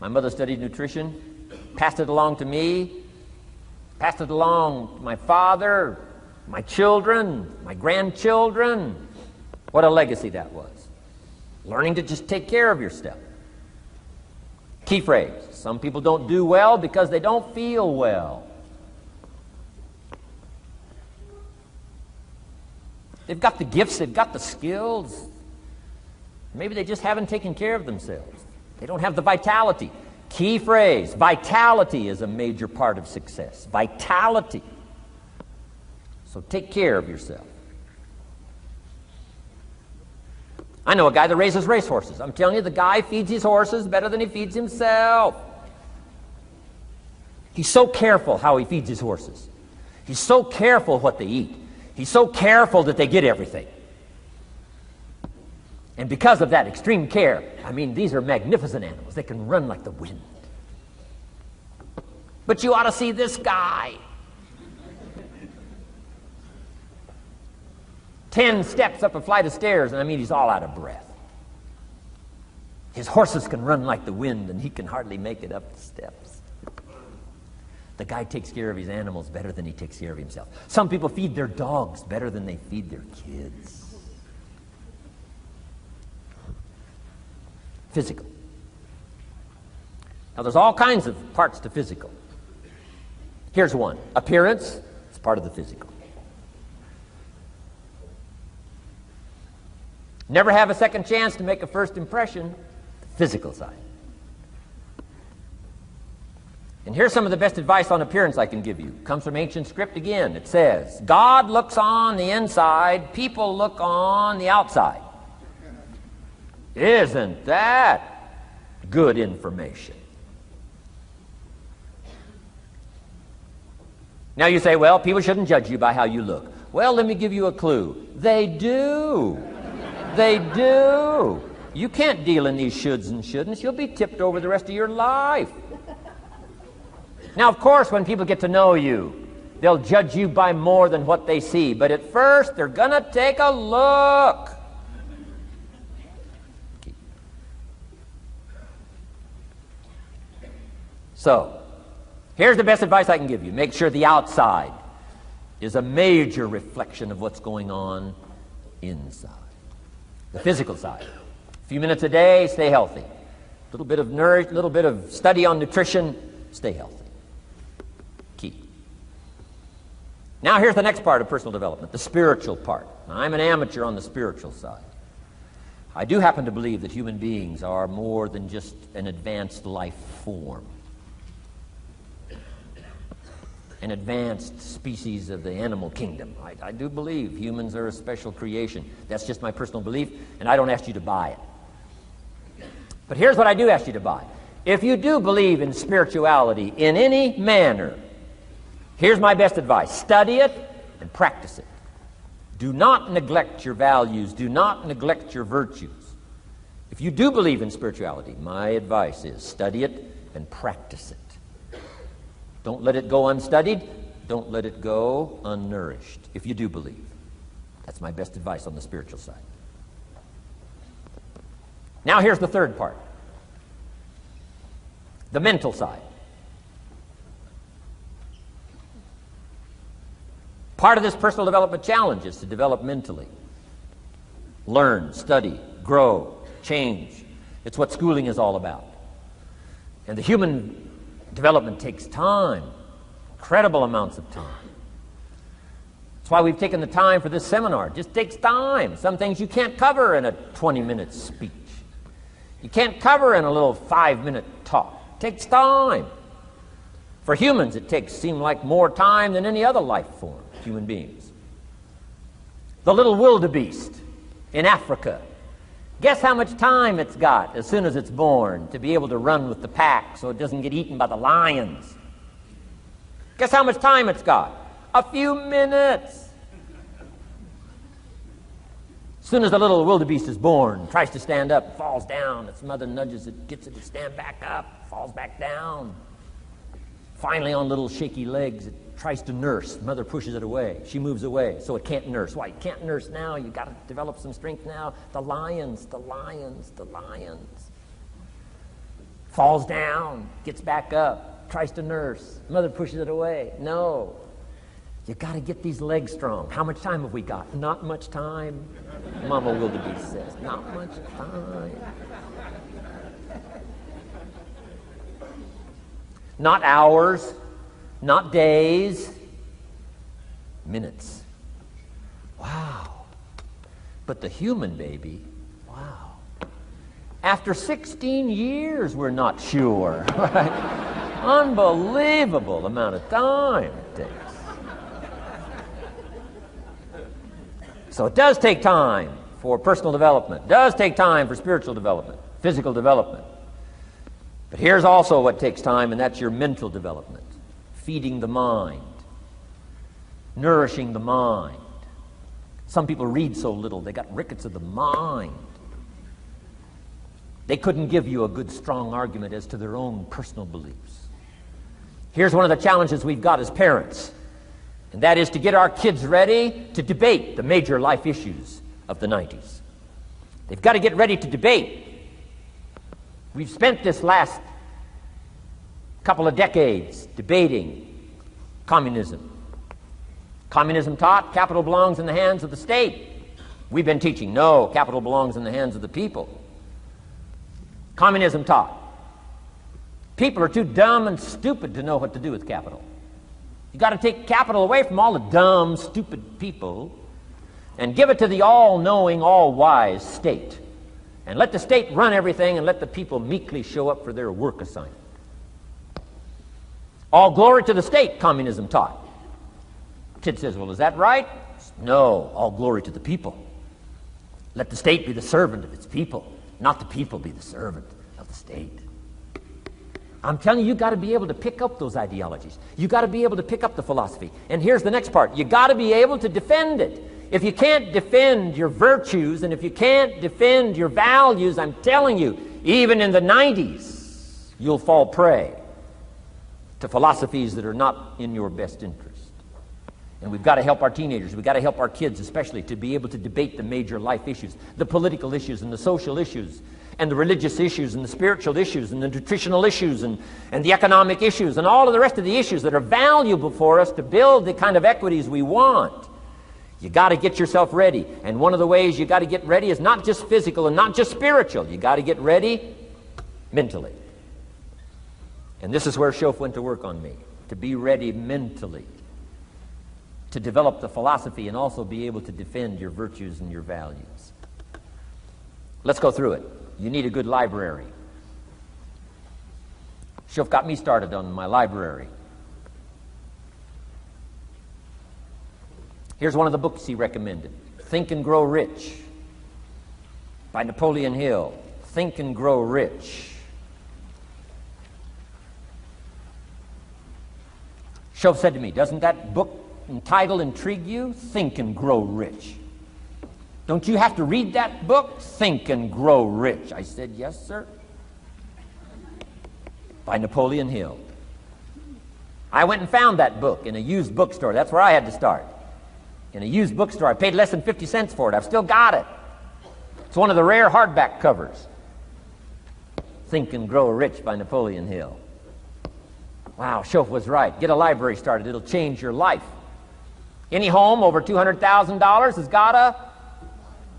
My mother studied nutrition. Passed it along to me. Passed it along to my father, my children, my grandchildren. What a legacy that was. Learning to just take care of yourself. Key phrase. Some people don't do well because they don't feel well. They've got the gifts, they've got the skills. Maybe they just haven't taken care of themselves. They don't have the vitality. Key phrase. Vitality is a major part of success. Vitality. So take care of yourself. I know a guy that raises racehorses. I'm telling you, the guy feeds his horses better than he feeds himself. He's so careful how he feeds his horses. He's so careful what they eat. He's so careful that they get everything. And because of that extreme care, I mean, these are magnificent animals. They can run like the wind. But you ought to see this guy. 10 steps up a flight of stairs, and I mean, he's all out of breath. His horses can run like the wind, and he can hardly make it up the steps. The guy takes care of his animals better than he takes care of himself. Some people feed their dogs better than they feed their kids. Physical. Now, there's all kinds of parts to physical. Here's one. Appearance is part of the physical. Never have a second chance to make a first impression. The physical side. And here's some of the best advice on appearance I can give you. It comes from ancient script again. It says, God looks on the inside, people look on the outside. Isn't that good information? Now you say, well, people shouldn't judge you by how you look. Well, let me give you a clue. They do. They do. You can't deal in these shoulds and shouldn'ts. You'll be tipped over the rest of your life. Now, of course, when people get to know you, they'll judge you by more than what they see. But at first, they're going to take a look. So, here's the best advice I can give you. Make sure the outside is a major reflection of what's going on inside. The physical side. A few minutes a day, stay healthy. A little bit of study on nutrition, stay healthy. Key. Now here's the next part of personal development, the spiritual part. Now, I'm an amateur on the spiritual side. I do happen to believe that human beings are more than just an advanced life form. An advanced species of the animal kingdom. I do believe humans are a special creation. That's just my personal belief, and I don't ask you to buy it. But here's what I do ask you to buy. If you do believe in spirituality in any manner, here's my best advice. Study it and practice it. Do not neglect your values. Do not neglect your virtues. If you do believe in spirituality, my advice is study it and practice it. Don't let it go unstudied. Don't let it go unnourished, if you do believe. That's my best advice on the spiritual side. Now here's the third part. The mental side. Part of this personal development challenge is to develop mentally. Learn, study, grow, change. It's what schooling is all about. And the human development takes time, incredible amounts of time. That's why we've taken the time for this seminar. It just takes time. Some things you can't cover in a 20-minute speech. You can't cover in a little 5-minute talk. It takes time. For humans, it seems like more time than any other life form, human beings. The little wildebeest in Africa. Guess how much time it's got as soon as it's born to be able to run with the pack so it doesn't get eaten by the lions? Guess how much time it's got? A few minutes. As soon as the little wildebeest is born, tries to stand up, falls down. Its mother nudges it, gets it to stand back up, falls back down. Finally, on little shaky legs, it tries to nurse. Mother pushes it away. She moves away, so it can't nurse. Why? You can't nurse now. You've got to develop some strength now. The lions. Falls down, gets back up, tries to nurse. Mother pushes it away. No. You've got to get these legs strong. How much time have we got? Not much time. Mama wildebeest says, not much time. Not hours, not days, minutes. Wow. But the human baby, wow. After 16 years, we're not sure. Right? Unbelievable amount of time it takes. So it does take time for personal development. It does take time for spiritual development, physical development. But here's also what takes time, and that's your mental development. Feeding the mind. Nourishing the mind. Some people read so little, they got rickets of the mind. They couldn't give you a good, strong argument as to their own personal beliefs. Here's one of the challenges we've got as parents, and that is to get our kids ready to debate the major life issues of the 90s. They've got to get ready to debate. We've spent this last couple of decades debating communism. Communism taught capital belongs in the hands of the state. We've been teaching, no, capital belongs in the hands of the people. Communism taught people are too dumb and stupid to know what to do with capital. You've got to take capital away from all the dumb, stupid people and give it to the all-knowing, all-wise state. And let the state run everything and let the people meekly show up for their work assignment. All glory to the state, communism taught. Kid says, well, is that right? No, all glory to the people. Let the state be the servant of its people, not the people be the servant of the state. I'm telling you, you've got to be able to pick up those ideologies. You've got to be able to pick up the philosophy. And here's the next part. You've got to be able to defend it. If you can't defend your virtues and if you can't defend your values, I'm telling you, even in the 90s, you'll fall prey to philosophies that are not in your best interest. And we've got to help our teenagers, we've got to help our kids especially to be able to debate the major life issues, the political issues and the social issues, and the religious issues and the spiritual issues and the nutritional issues and the economic issues and all of the rest of the issues that are valuable for us to build the kind of equities we want. You got to get yourself ready. And one of the ways you got to get ready is not just physical and not just spiritual. You got to get ready mentally. And this is where Shoaff went to work on me, to be ready mentally, to develop the philosophy and also be able to defend your virtues and your values. Let's go through it. You need a good library. Shoaff got me started on my library. Here's one of the books he recommended. Think and Grow Rich by Napoleon Hill. Think and Grow Rich. Shoaff said to me, doesn't that book and title intrigue you? Think and Grow Rich. Don't you have to read that book? Think and Grow Rich. I said, yes, sir. By Napoleon Hill. I went and found that book in a used bookstore. That's where I had to start. In a used bookstore. I paid less than 50 cents for it. I've still got it. It's one of the rare hardback covers. Think and Grow Rich by Napoleon Hill. Wow, Shoaff was right. Get a library started. It'll change your life. Any home over $200,000 has got a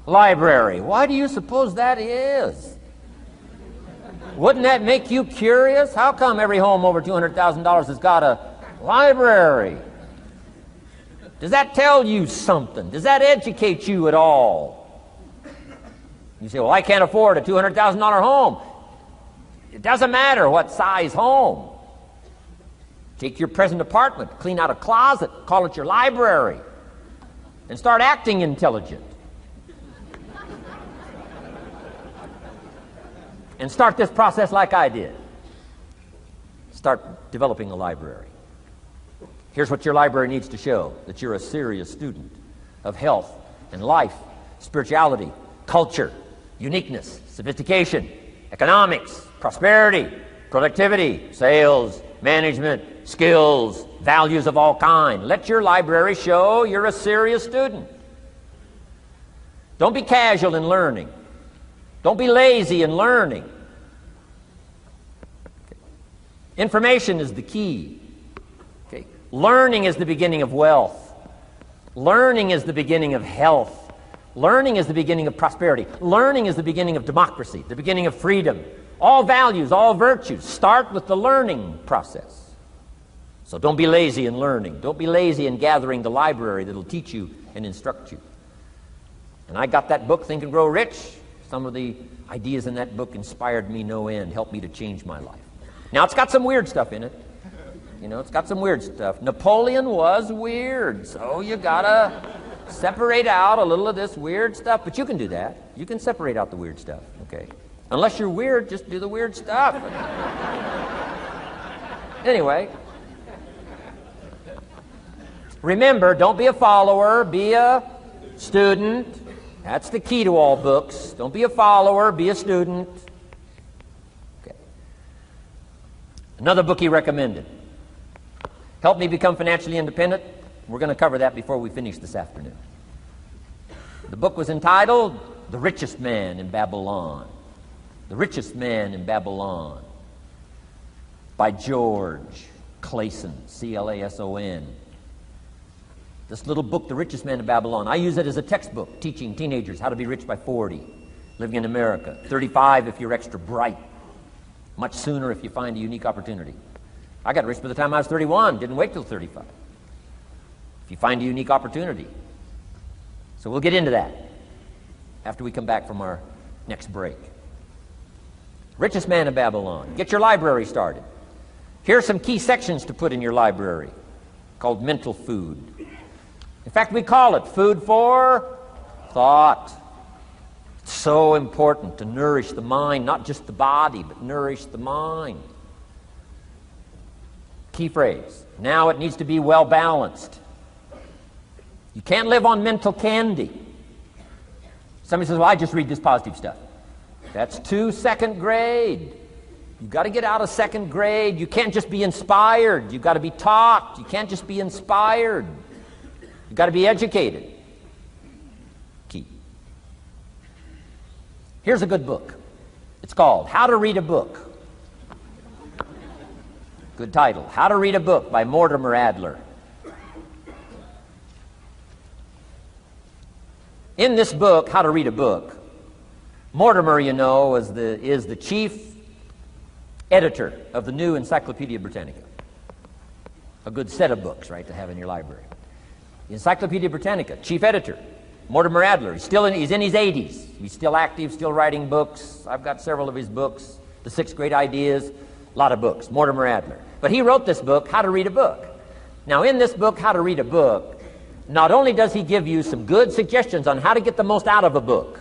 library. Why do you suppose that is? Wouldn't that make you curious? How come every home over $200,000 has got a library? Does that tell you something? Does that educate you at all? You say, well, I can't afford a $200,000 home. It doesn't matter what size home. Take your present apartment, clean out a closet, call it your library, and start acting intelligent. And start this process like I did. Start developing a library. Here's what your library needs to show, that you're a serious student of health and life, spirituality, culture, uniqueness, sophistication, economics, prosperity, productivity, sales, management, skills, values of all kinds. Let your library show you're a serious student. Don't be casual in learning. Don't be lazy in learning. Information is the key. Okay. Learning is the beginning of wealth. Learning is the beginning of health. Learning is the beginning of prosperity. Learning is the beginning of democracy, the beginning of freedom. All values, all virtues start with the learning process. So don't be lazy in learning. Don't be lazy in gathering the library that'll teach you and instruct you. And I got that book, Think and Grow Rich. Some of the ideas in that book inspired me no end, helped me to change my life. Now, it's got some weird stuff in it. You know, it's got some weird stuff. Napoleon was weird, so you gotta separate out a little of this weird stuff. But you can do that. You can separate out the weird stuff, okay? Unless you're weird, just do the weird stuff. Anyway, remember, don't be a follower, be a student. That's the key to all books. Don't be a follower, be a student. Okay. Another book he recommended. Help Me Become Financially Independent. We're going to cover that before we finish this afternoon. The book was entitled The Richest Man in Babylon. The Richest Man in Babylon by George Clason, C-L-A-S-O-N. This little book, The Richest Man in Babylon, I use it as a textbook teaching teenagers how to be rich by 40, living in America. 35 if you're extra bright. Much sooner if you find a unique opportunity. I got rich by the time I was 31, didn't wait till 35. If you find a unique opportunity. So we'll get into that after we come back from our next break. Richest Man in Babylon. Get your library started. Here are some key sections to put in your library called mental food. In fact, we call it food for thought. It's so important to nourish the mind, not just the body, but nourish the mind. Key phrase. Now it needs to be well balanced. You can't live on mental candy. Somebody says, well, I just read this positive stuff. That's too second grade. You've got to get out of second grade. You can't just be inspired. You've got to be taught. You can't just be inspired. You've got to be educated. Key. Here's a good book. It's called How to Read a Book. Good title. How to Read a Book by Mortimer Adler. In this book, How to Read a Book, Mortimer, you know, is the chief editor of the new Encyclopedia Britannica. A good set of books, right, to have in your library. The Encyclopedia Britannica, chief editor, Mortimer Adler. He's in his 80s. He's still active, still writing books. I've got several of his books. The 6 Great Ideas, a lot of books. Mortimer Adler. But he wrote this book, How to Read a Book. Now, in this book, How to Read a Book, not only does he give you some good suggestions on how to get the most out of a book.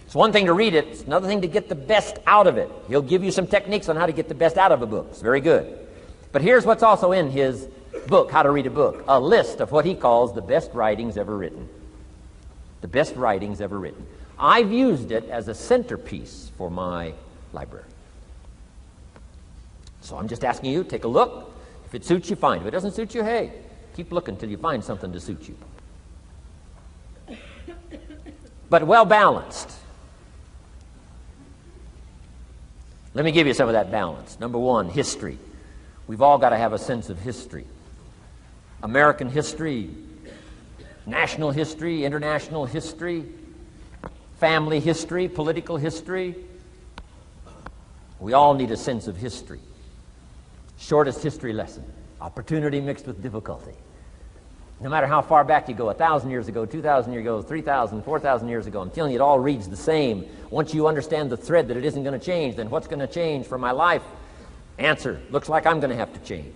It's one thing to read it, it's another thing to get the best out of it. He'll give you some techniques on how to get the best out of a book. It's very good. But here's what's also in his book, How to Read a Book, a list of what he calls the best writings ever written. The best writings ever written. I've used it as a centerpiece for my library. So I'm just asking you, take a look. If it suits you, fine. If it doesn't suit you, hey, keep looking until you find something to suit you. But well balanced. Let me give you some of that balance. Number one, history. We've all got to have a sense of history. American history, national history, international history, family history, political history. We all need a sense of history. Shortest history lesson. Opportunity mixed with difficulty. No matter how far back you go, 1,000 years ago, 2,000 years ago, 3,000, 4,000 years ago, I'm telling you, it all reads the same. Once you understand the thread that it isn't going to change, then what's going to change for my life? Answer, looks like I'm going to have to change.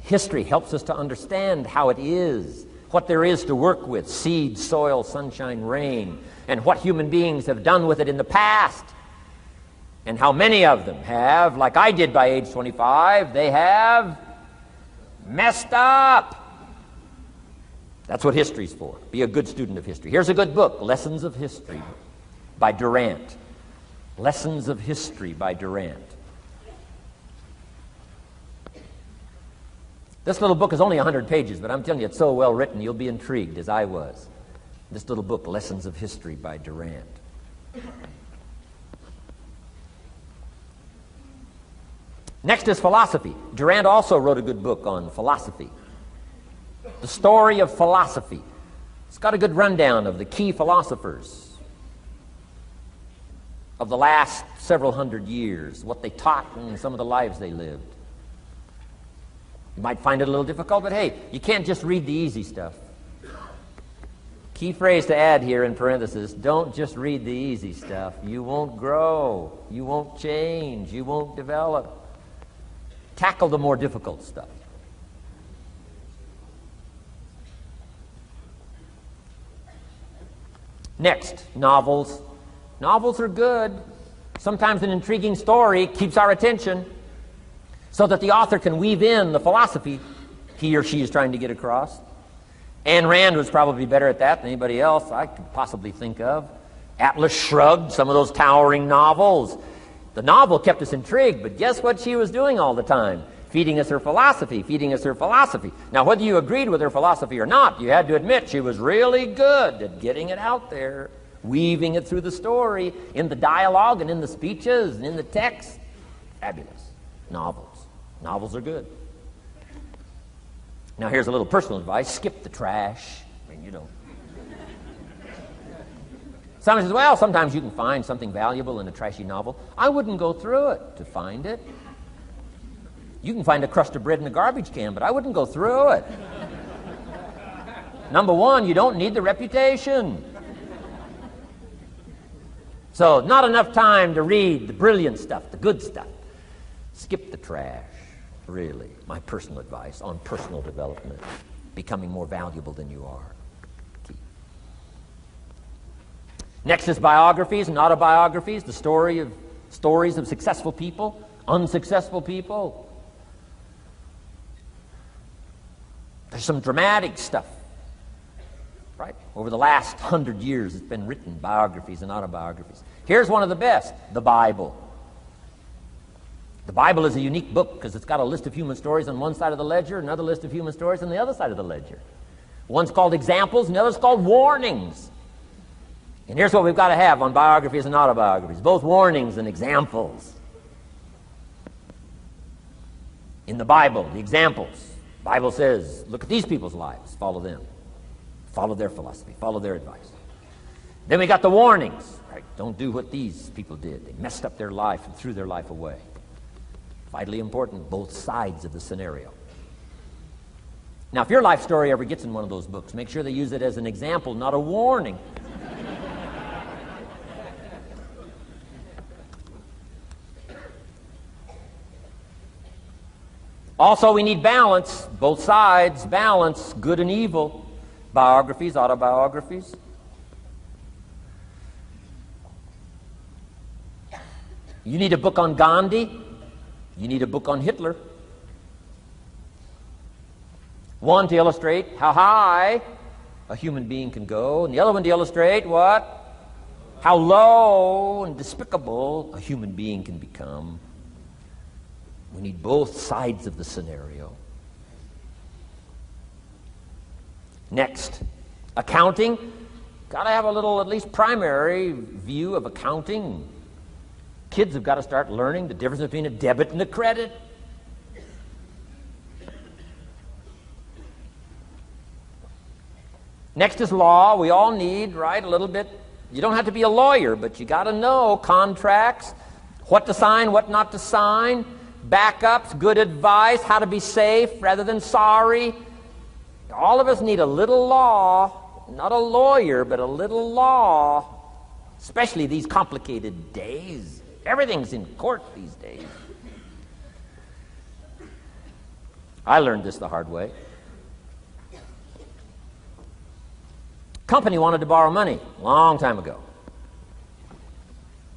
History helps us to understand how it is, what there is to work with, seed, soil, sunshine, rain, and what human beings have done with it in the past. And how many of them have, like I did by age 25, they have messed up. That's what history's for. Be a good student of history. Here's a good book, Lessons of History by Durant. Lessons of History by Durant. This little book is only 100 pages, but I'm telling you, it's so well written, you'll be intrigued, as I was. This little book, Lessons of History by Durant. Next is philosophy. Durant also wrote a good book on philosophy. The Story of Philosophy. It's got a good rundown of the key philosophers of the last several hundred years, what they taught and some of the lives they lived. You might find it a little difficult, but hey, you can't just read the easy stuff. Key phrase to add here in parentheses, don't just read the easy stuff. You won't grow. You won't change. You won't develop. Tackle the more difficult stuff. Next, novels. Novels are good. Sometimes an intriguing story keeps our attention so that the author can weave in the philosophy he or she is trying to get across. Ayn Rand was probably better at that than anybody else I could possibly think of. Atlas Shrugged, some of those towering novels. The novel kept us intrigued, but guess what she was doing all the time? Feeding us her philosophy, feeding us her philosophy. Now, whether you agreed with her philosophy or not, you had to admit she was really good at getting it out there, weaving it through the story, in the dialogue and in the speeches and in the text. Fabulous. Novels. Novels are good. Now, here's a little personal advice. Skip the trash. I mean, you know. Someone says, well, sometimes you can find something valuable in a trashy novel. I wouldn't go through it to find it. You can find a crust of bread in a garbage can, but I wouldn't go through it. Number one, you don't need the reputation. So, not enough time to read the brilliant stuff, the good stuff. Skip the trash, really. My personal advice on personal development, becoming more valuable than you are. Key. Next is biographies and autobiographies, the stories of successful people, unsuccessful people. There's some dramatic stuff, right? Over the last 100 years, it's been written, biographies and autobiographies. Here's one of the best, the Bible. The Bible is a unique book because it's got a list of human stories on one side of the ledger, another list of human stories on the other side of the ledger. One's called examples, and the other's called warnings. And here's what we've got to have on biographies and autobiographies, both warnings and examples. In the Bible, the examples. The Bible says, look at these people's lives, follow them. Follow their philosophy, follow their advice. Then we got the warnings. Right? Don't do what these people did. They messed up their life and threw their life away. Vitally important, both sides of the scenario. Now, if your life story ever gets in one of those books, make sure they use it as an example, not a warning. Also, we need balance, both sides, balance, good and evil, biographies, autobiographies. You need a book on Gandhi. You need a book on Hitler. One to illustrate how high a human being can go, and the other one to illustrate what? How low and despicable a human being can become. We need both sides of the scenario. Next, accounting. Got to have a little, at least primary view of accounting. Kids have got to start learning the difference between a debit and a credit. Next is law. We all need, right, a little bit. You don't have to be a lawyer, but you got to know contracts, what to sign, what not to sign, backups, good advice, how to be safe rather than sorry. All of us need a little law, not a lawyer, but a little law, especially these complicated days. Everything's in court these days. I learned this the hard way. Company wanted to borrow money a long time ago,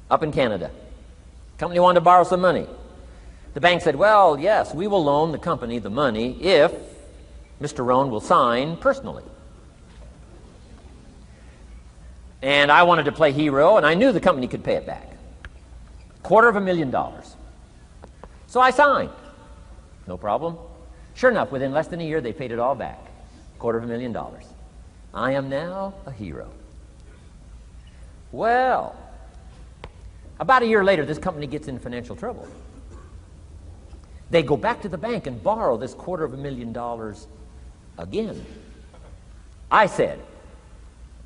up in Canada. Company wanted to borrow some money. The bank said, well, yes, we will loan the company the money if Mr. Rohn will sign personally. And I wanted to play hero, and I knew the company could pay it back. $250,000. So I signed. No problem. Sure enough, within less than a year, they paid it all back. $250,000. I am now a hero. Well, about a year later, this company gets in financial trouble. They go back to the bank and borrow this $250,000 again. I said,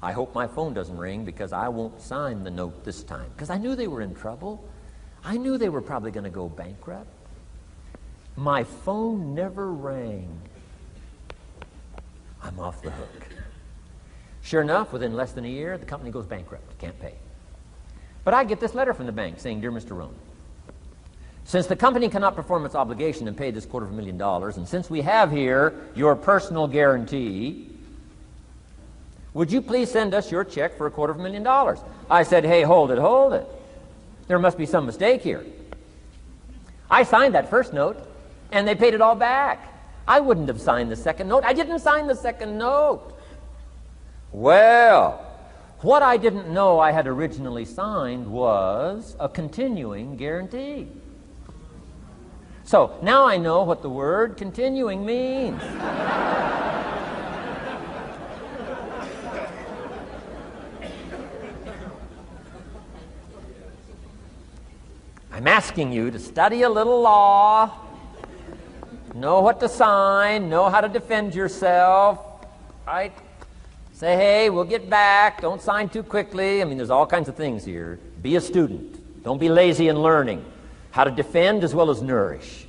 I hope my phone doesn't ring because I won't sign the note this time. Because I knew they were in trouble. I knew they were probably going to go bankrupt. My phone never rang. I'm off the hook. Sure enough, within less than a year, the company goes bankrupt. Can't pay. But I get this letter from the bank saying, Dear Mr. Rohn, since the company cannot perform its obligation and pay this $250,000, and since we have here your personal guarantee, would you please send us your check for $250,000? I said, hey, hold it. There must be some mistake here. I signed that first note, and they paid it all back. I wouldn't have signed the second note. I didn't sign the second note. Well, what I didn't know I had originally signed was a continuing guarantee. So now I know what the word continuing means. I'm asking you to study a little law, know what to sign, know how to defend yourself, right? Say, hey, we'll get back. Don't sign too quickly. I mean, there's all kinds of things here. Be a student. Don't be lazy in learning. How to defend as well as nourish.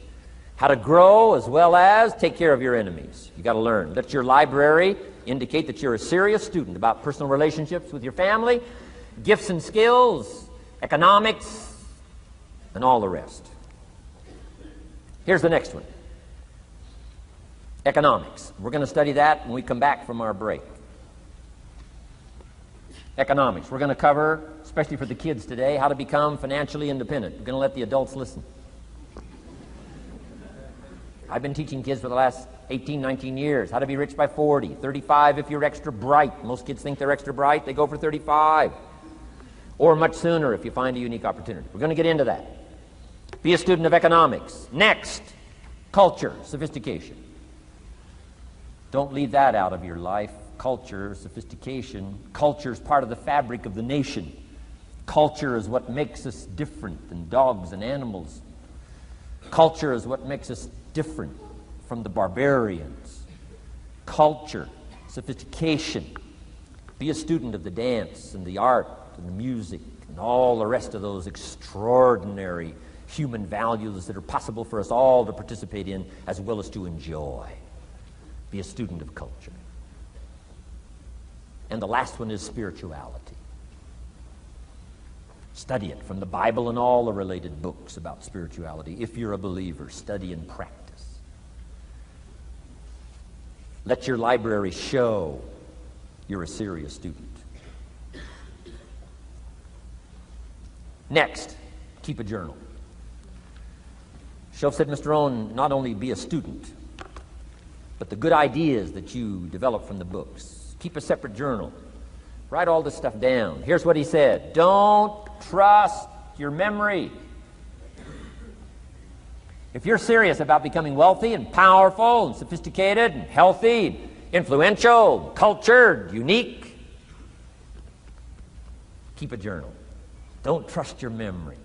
How to grow as well as take care of your enemies. You got to learn. Let your library indicate that you're a serious student about personal relationships with your family, gifts and skills, economics, and all the rest. Here's the next one. Economics. We're going to study that when we come back from our break. Economics. We're going to cover, especially for the kids today, how to become financially independent. We're going to let the adults listen. I've been teaching kids for the last 18, 19 years how to be rich by 40, 35 if you're extra bright. Most kids think they're extra bright. They go for 35. Or much sooner if you find a unique opportunity. We're going to get into that. Be a student of economics. Next, culture, sophistication. Don't leave that out of your life culture, sophistication. Culture is part of the fabric of the nation. Culture is what makes us different than dogs and animals. Culture is what makes us different from the barbarians. Culture, sophistication. Be a student of the dance and the art and the music and all the rest of those extraordinary human values that are possible for us all to participate in as well as to enjoy. Be a student of culture. And the last one is spirituality. Study it from the Bible and all the related books about spirituality. If you're a believer, study and practice. Let your library show you're a serious student. Next, keep a journal. Shoaff said, Mr. Rohn, not only be a student, but the good ideas that you develop from the books. Keep a separate journal. Write all this stuff down. Here's what he said. Don't trust your memory. If you're serious about becoming wealthy and powerful and sophisticated and healthy, influential, cultured, unique, keep a journal. Don't trust your memory.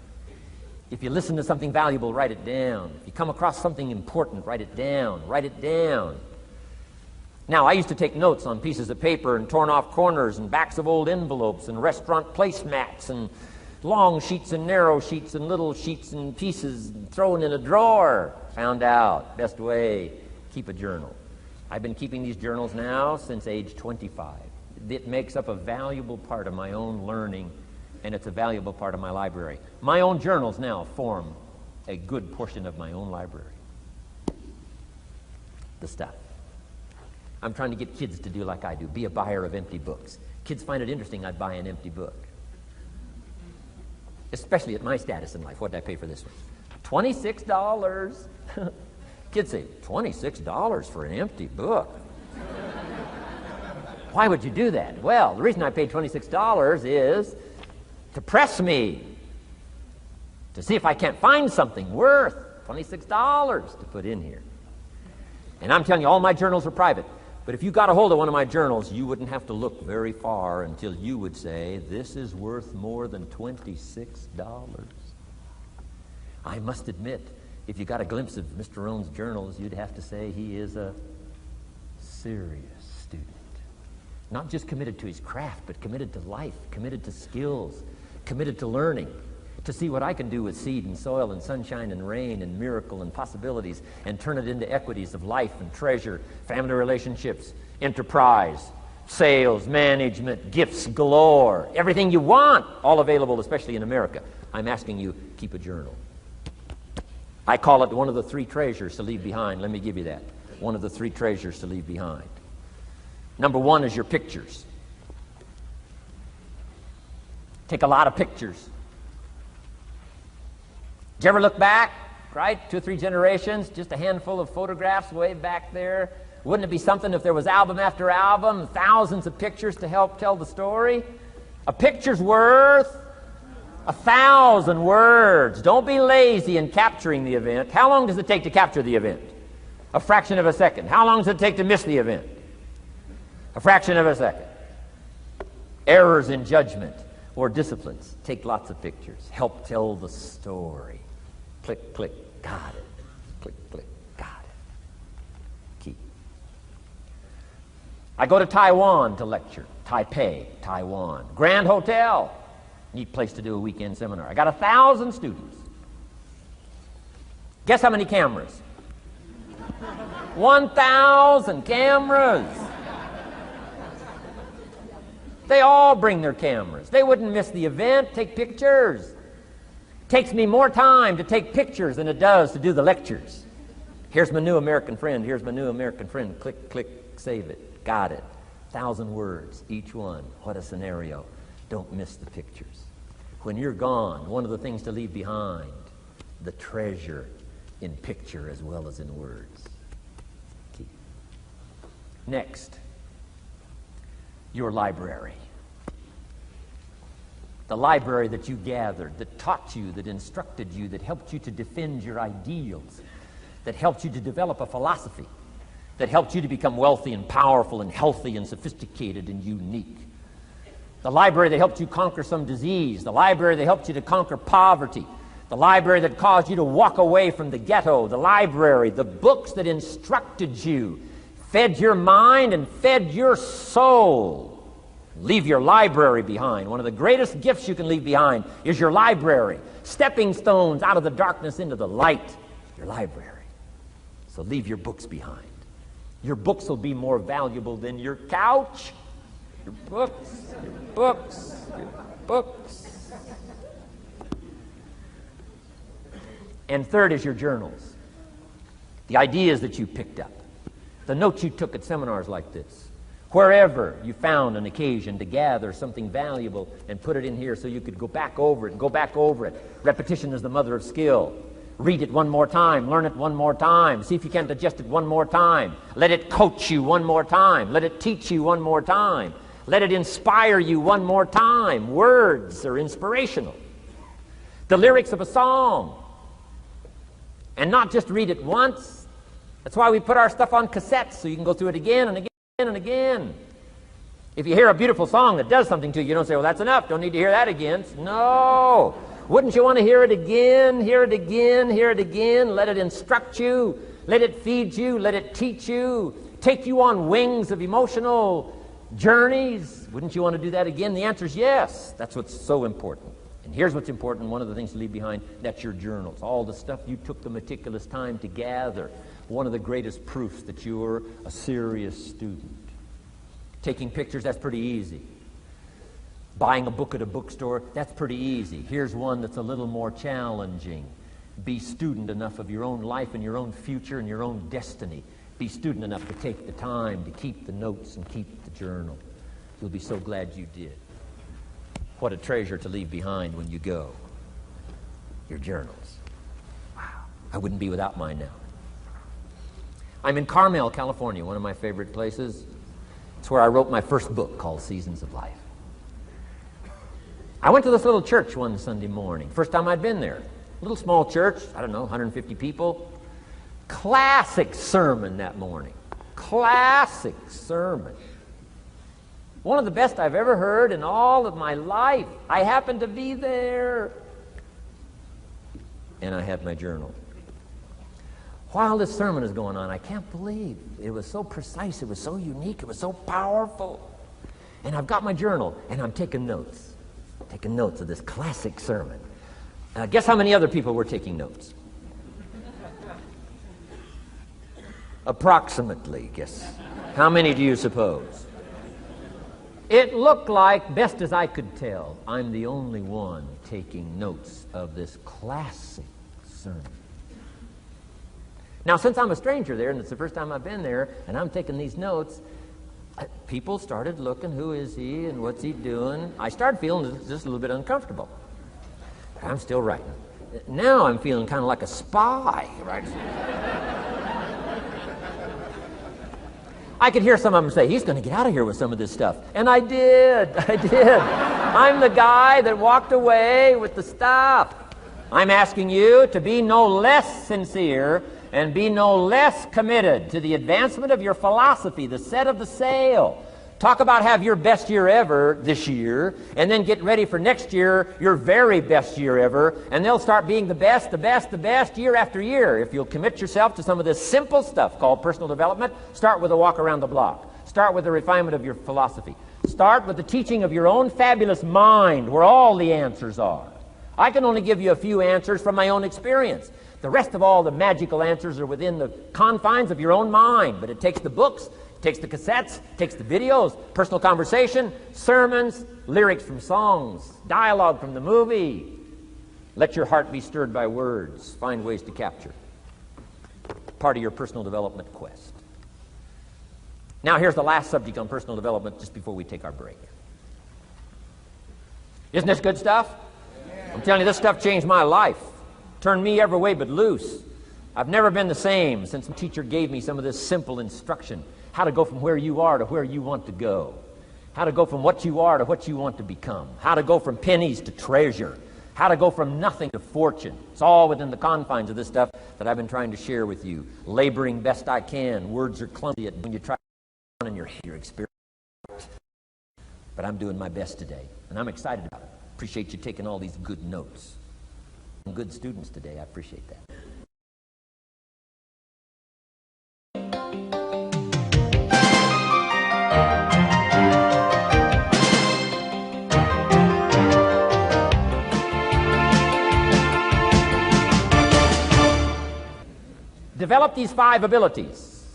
If you listen to something valuable, write it down. If you come across something important, write it down. Write it down. Now, I used to take notes on pieces of paper and torn off corners and backs of old envelopes and restaurant placemats and long sheets and narrow sheets and little sheets and pieces thrown in a drawer. Found out, best way, keep a journal. I've been keeping these journals now since age 25. It makes up a valuable part of my own learning, and it's a valuable part of my library. My own journals now form a good portion of my own library. The stuff. I'm trying to get kids to do like I do, be a buyer of empty books. Kids find it interesting I buy an empty book. Especially at my status in life. What did I pay for this one? $26. Kids say, $26 for an empty book? Why would you do that? Well, the reason I paid $26 is to press me, to see if I can't find something worth $26 to put in here. And I'm telling you, all my journals are private. But if you got a hold of one of my journals, you wouldn't have to look very far until you would say, this is worth more than $26. I must admit, if you got a glimpse of Mr. Rohn's journals, you'd have to say he is a serious student. Not just committed to his craft, but committed to life, committed to skills, committed to learning, to see what I can do with seed and soil and sunshine and rain and miracle and possibilities and turn it into equities of life and treasure, family relationships, enterprise, sales, management, gifts galore, everything you want, all available, especially in America. I'm asking you, keep a journal. I call it one of the three treasures to leave behind. Let me give you that. One of the three treasures to leave behind. Number one is your pictures. Take a lot of pictures. Did you ever look back, right? 2 or 3 generations, just a handful of photographs way back there. Wouldn't it be something if there was album after album, thousands of pictures to help tell the story? A picture's worth 1,000 words. Don't be lazy in capturing the event. How long does it take to capture the event? A fraction of a second. How long does it take to miss the event? A fraction of a second. Errors in judgment or disciplines. Take lots of pictures. Help tell the story. Click, click, got it. Click, click, got it. Key. I go to Taiwan to lecture. Taipei, Taiwan. Grand Hotel. Neat place to do a weekend seminar. I got 1,000 students. Guess how many cameras? 1,000 cameras. They all bring their cameras. They wouldn't miss the event, take pictures. Takes me more time to take pictures than it does to do the lectures. Here's my new American friend. Here's my new American friend. Click, click, save it. Got it. 1,000 words, each one. What a scenario. Don't miss the pictures. When you're gone, one of the things to leave behind, the treasure in picture as well as in words. Key. Next, your library. The library that you gathered, that taught you, that instructed you, that helped you to defend your ideals, that helped you to develop a philosophy, that helped you to become wealthy and powerful and healthy and sophisticated and unique. The library that helped you conquer some disease. The library that helped you to conquer poverty. The library that caused you to walk away from the ghetto. The library, the books that instructed you, fed your mind and fed your soul. Leave your library behind. One of the greatest gifts you can leave behind is your library. Stepping stones out of the darkness into the light. Your library. So leave your books behind. Your books will be more valuable than your couch. Your books, your books, your books. And third is your journals. The ideas that you picked up. The notes you took at seminars like this. Wherever you found an occasion to gather something valuable and put it in here so you could go back over it and go back over it. Repetition is the mother of skill. Read it one more time. Learn it one more time. See if you can digest it one more time. Let it coach you one more time. Let it teach you one more time. Let it inspire you one more time. Words are inspirational. The lyrics of a song. And not just read it once. That's why we put our stuff on cassettes so you can go through it again and again and again. If you hear a beautiful song that does something to you, you don't say, well, that's enough. Don't need to hear that again. No. Wouldn't you want to hear it again, hear it again, hear it again? Let it instruct you. Let it feed you. Let it teach you. Take you on wings of emotional journeys. Wouldn't you want to do that again? The answer is yes. That's what's so important. And here's what's important. One of the things to leave behind, that's your journals. All the stuff you took the meticulous time to gather. One of the greatest proofs that you're a serious student. Taking pictures, that's pretty easy. Buying a book at a bookstore, that's pretty easy. Here's one that's a little more challenging. Be student enough of your own life and your own future and your own destiny. Be student enough to take the time to keep the notes and keep the journal. You'll be so glad you did. What a treasure to leave behind when you go. Your journals. Wow. I wouldn't be without mine now. I'm in Carmel, California, one of my favorite places. It's where I wrote my first book called Seasons of Life. I went to this little church one Sunday morning. First time I'd been there. A little small church, I don't know, 150 people. Classic sermon that morning. Classic sermon. One of the best I've ever heard in all of my life. I happened to be there. And I had my journal. While this sermon is going on, I can't believe it was so precise, it was so unique, it was so powerful. And I've got my journal, and I'm taking notes. Taking notes of this classic sermon. Guess how many other people were taking notes? Approximately, guess. How many do you suppose? It looked like, best as I could tell, I'm the only one taking notes of this classic sermon. Now, since I'm a stranger there, and it's the first time I've been there, and I'm taking these notes, people started looking, who is he and what's he doing? I started feeling just a little bit uncomfortable. I'm still writing. Now I'm feeling kind of like a spy, right? I could hear some of them say, he's going to get out of here with some of this stuff. And I did. I'm the guy that walked away with the stuff. I'm asking you to be no less sincere and be no less committed to the advancement of your philosophy, the set of the sail. Talk about have your best year ever this year, and then get ready for next year, your very best year ever, and they'll start being the best year after year. If you'll commit yourself to some of this simple stuff called personal development, start with a walk around the block. Start with the refinement of your philosophy. Start with the teaching of your own fabulous mind, where all the answers are. I can only give you a few answers from my own experience. The rest of all the magical answers are within the confines of your own mind. But it takes the books, it takes the cassettes, it takes the videos, personal conversation, sermons, lyrics from songs, dialogue from the movie. Let your heart be stirred by words. Find ways to capture. Part of your personal development quest. Now here's the last subject on personal development just before we take our break. Isn't this good stuff? I'm telling you, this stuff changed my life. Turned me every way but loose. I've never been the same since the teacher gave me some of this simple instruction. How to go from where you are to where you want to go. How to go from what you are to what you want to become. How to go from pennies to treasure. How to go from nothing to fortune. It's all within the confines of this stuff that I've been trying to share with you. Laboring best I can. Words are clumsy when you try and your experience. But I'm doing my best today, and I'm excited about it. Appreciate you taking all these good notes. Good students today. I appreciate that. Develop these 5 abilities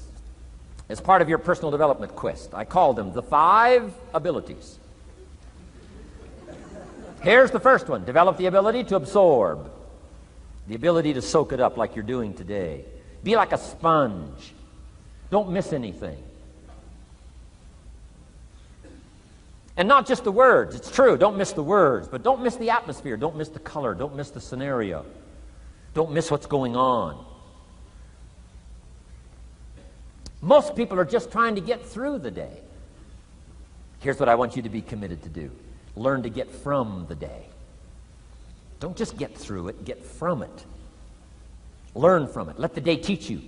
as part of your personal development quest. I call them the 5 abilities. Here's the first one. Develop the ability to absorb. The ability to soak it up like you're doing today. Be like a sponge. Don't miss anything. And not just the words. It's true, don't miss the words, but don't miss the atmosphere. Don't miss the color. Don't miss the scenario. Don't miss what's going on. Most people are just trying to get through the day. Here's what I want you to be committed to do. Learn to get from the day. Don't just get through it, get from it. Learn from it. Let the day teach you.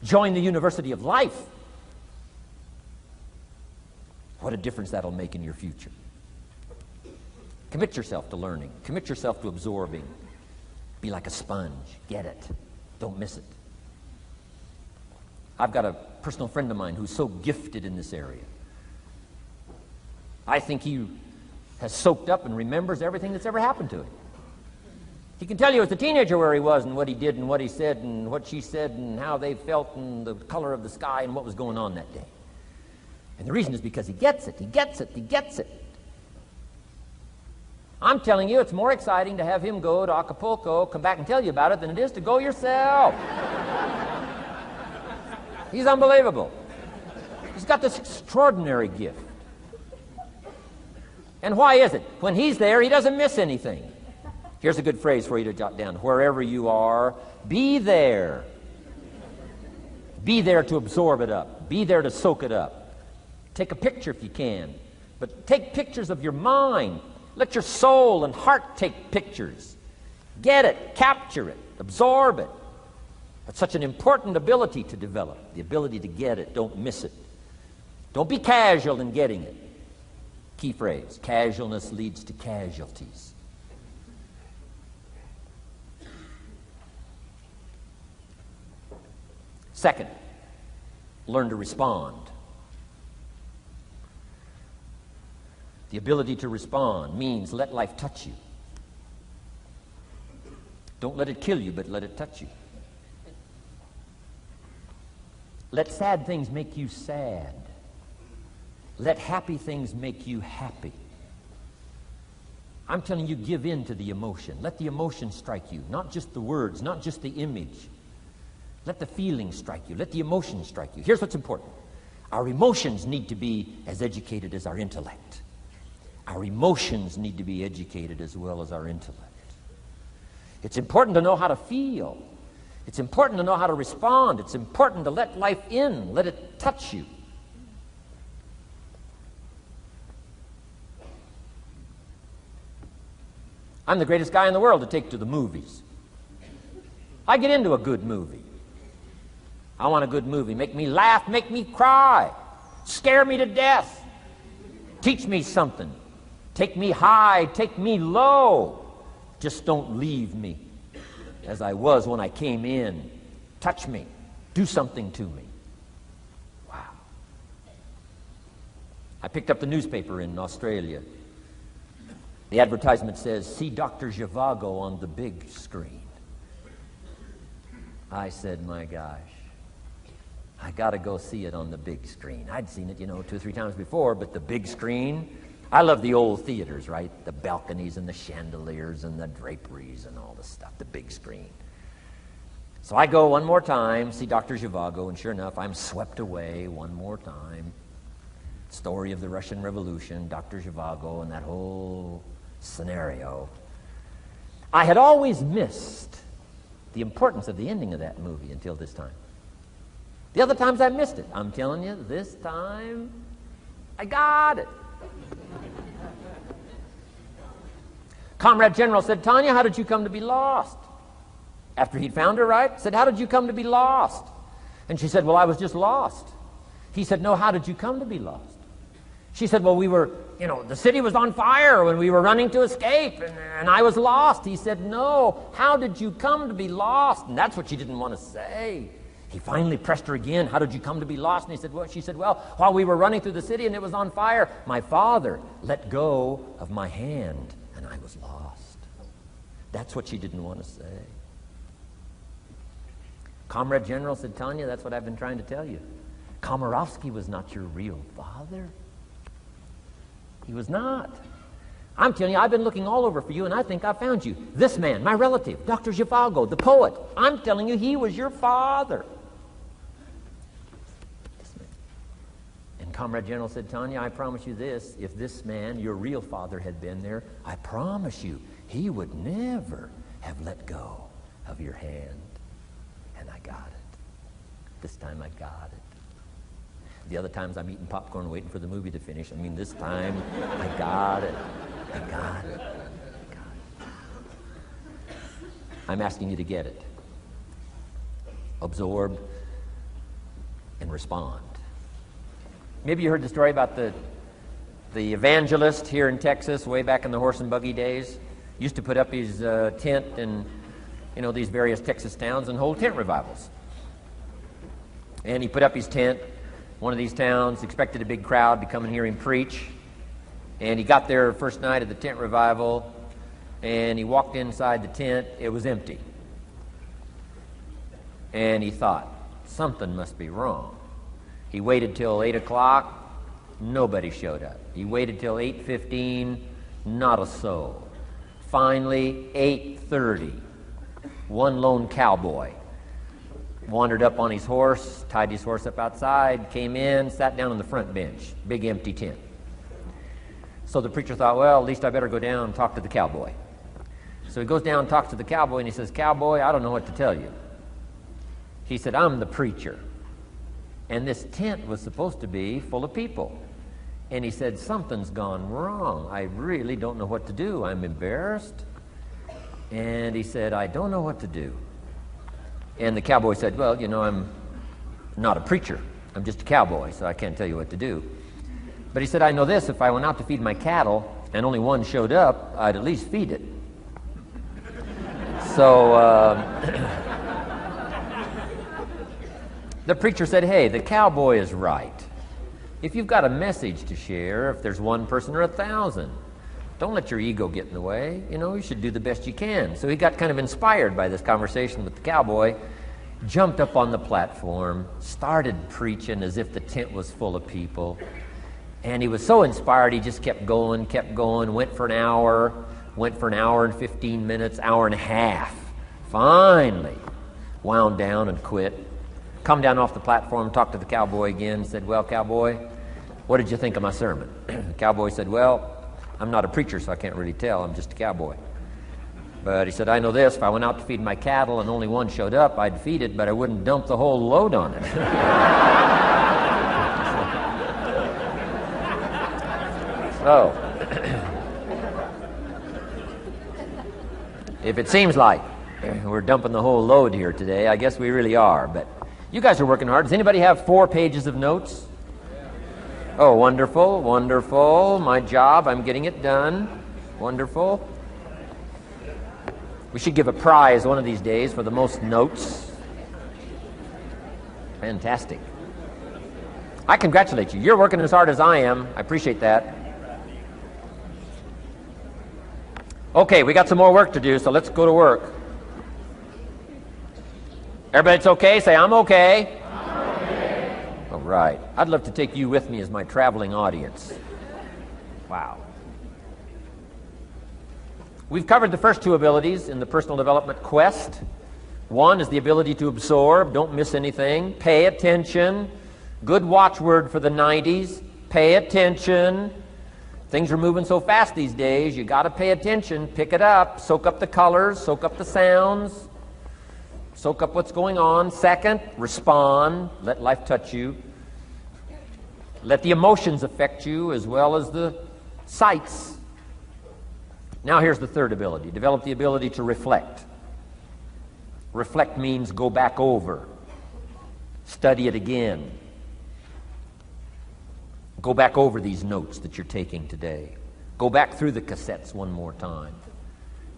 Join the University of Life. What a difference that'll make in your future. Commit yourself to learning. Commit yourself to absorbing. Be like a sponge. Get it. Don't miss it. I've got a personal friend of mine who's so gifted in this area. I think he has soaked up and remembers everything that's ever happened to him. He can tell you as a teenager where he was and what he did and what he said and what she said and how they felt and the color of the sky and what was going on that day. And the reason is because he gets it. He gets it. He gets it. I'm telling you, it's more exciting to have him go to Acapulco, come back and tell you about it, than it is to go yourself. He's unbelievable. He's got this extraordinary gift. And why is it? When he's there, he doesn't miss anything. Here's a good phrase for you to jot down. Wherever you are, be there. Be there to absorb it up. Be there to soak it up. Take a picture if you can. But take pictures of your mind. Let your soul and heart take pictures. Get it. Capture it. Absorb it. That's such an important ability to develop. The ability to get it. Don't miss it. Don't be casual in getting it. Key phrase. Casualness leads to casualties. Second, learn to respond. The ability to respond means let life touch you. Don't let it kill you, but let it touch you. Let sad things make you sad. Let happy things make you happy. I'm telling you, give in to the emotion. Let the emotion strike you, not just the words, not just the image. Let the feeling strike you. Let the emotion strike you. Here's what's important. Our emotions need to be as educated as our intellect. Our emotions need to be educated as well as our intellect. It's important to know how to feel. It's important to know how to respond. It's important to let life in. Let it touch you. I'm the greatest guy in the world to take to the movies. I get into a good movie. I want a good movie. Make me laugh, make me cry, scare me to death, teach me something, take me high, take me low. Just don't leave me as I was when I came in. Touch me. Do something to me. Wow. I picked up the newspaper in Australia. The advertisement says, see Dr. Zhivago on the big screen. I said, my gosh, I got to go see it on the big screen. I'd seen it, 2 or 3 times before, but the big screen, I love the old theaters, right? The balconies and the chandeliers and the draperies and all the stuff, the big screen. So I go one more time, see Dr. Zhivago, and sure enough, I'm swept away one more time. Story of the Russian Revolution, Dr. Zhivago, and that whole scenario. I had always missed the importance of the ending of that movie until this time. The other times I missed it. I'm telling you, this time, I got it. Comrade General said, Tanya, how did you come to be lost? After he'd found her, right? Said, how did you come to be lost? And she said, well, I was just lost. He said, no, how did you come to be lost? She said, well, we were, the city was on fire when we were running to escape, and I was lost. He said, no, how did you come to be lost? And that's what she didn't want to say. He finally pressed her again, how did you come to be lost? And he said, well, she said, well, while we were running through the city and it was on fire, my father let go of my hand, and I was lost. That's what she didn't want to say. Comrade General said, Tanya, that's what I've been trying to tell you. Komorowski was not your real father. He was not. I'm telling you, I've been looking all over for you, and I think I found you. This man, my relative, Dr. Zhivago, the poet, I'm telling you, he was your father. And Comrade General said, Tanya, I promise you this, if this man, your real father, had been there, I promise you, he would never have let go of your hand. And I got it. This time I got it. The other times I'm eating popcorn waiting for the movie to finish. I mean, this time I got it. I got it. I got it. I'm asking you to get it. Absorb and respond. Maybe you heard the story about the evangelist here in Texas way back in the horse and buggy days. Used to put up his tent in these various Texas towns and hold tent revivals. And he put up his tent. One of these towns expected a big crowd to come and hear him preach. And he got there first night of the tent revival, and he walked inside the tent. It was empty. And he thought, something must be wrong. He waited till 8 o'clock. Nobody showed up. He waited till 8:15. Not a soul. Finally, 8:30. One lone cowboy wandered up on his horse, tied his horse up outside, came in, sat down on the front bench, big empty tent. So the preacher thought, well, at least I better go down and talk to the cowboy. So he goes down and talks to the cowboy, and he says, Cowboy, I don't know what to tell you. He said, I'm the preacher, and this tent was supposed to be full of people. And he said, something's gone wrong. I really don't know what to do. I'm embarrassed. And he said, I don't know what to do. And the cowboy said, well, I'm not a preacher. I'm just a cowboy, so I can't tell you what to do. But he said, I know this, if I went out to feed my cattle and only one showed up, I'd at least feed it. So the preacher said, hey, the cowboy is right. If you've got a message to share, if there's one person or 1,000, don't let your ego get in the way. You should do the best you can. So he got kind of inspired by this conversation with the cowboy, jumped up on the platform, started preaching as if the tent was full of people. And he was so inspired, he just kept going, went for an hour and 15 minutes, hour and a half. Finally, wound down and quit. Come down off the platform, talked to the cowboy again, said, well, cowboy, what did you think of my sermon? The cowboy said, well, I'm not a preacher, so I can't really tell. I'm just a cowboy. But he said, I know this. If I went out to feed my cattle and only one showed up, I'd feed it, but I wouldn't dump the whole load on it. So, if it seems like we're dumping the whole load here today, I guess we really are. But you guys are working hard. Does anybody have 4 pages of notes? Oh, wonderful, wonderful. My job, I'm getting it done. Wonderful. We should give a prize one of these days for the most notes. Fantastic. I congratulate you. You're working as hard as I am. I appreciate that. Okay, we got some more work to do, so let's go to work. Everybody's okay? Say, I'm okay. All right. I'd love to take you with me as my traveling audience. Wow. We've covered the first 2 abilities in the personal development quest. One is the ability to absorb, don't miss anything, pay attention. Good watchword for the 90s, pay attention. Things are moving so fast these days, you got to pay attention, pick it up, soak up the colors, soak up the sounds, soak up what's going on. Second, respond, let life touch you. Let the emotions affect you as well as the sights. Now here's the third ability. Develop the ability to reflect. Reflect means go back over. Study it again. Go back over these notes that you're taking today. Go back through the cassettes one more time.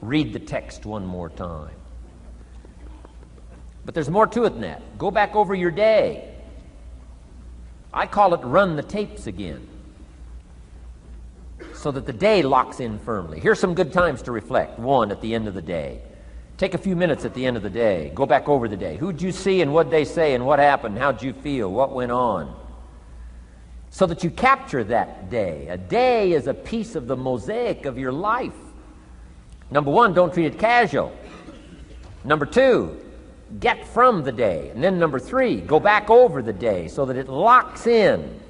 Read the text one more time. But there's more to it than that. Go back over your day. I call it run the tapes again, so that the day locks in firmly. Here's some good times to reflect. One, at the end of the day. Take a few minutes at the end of the day. Go back over the day. Who'd you see and what'd they say and what happened? How'd you feel? What went on? So that you capture that day. A day is a piece of the mosaic of your life. Number one, don't treat it casual. Number two, get from the day. And then number three, go back over the day so that it locks in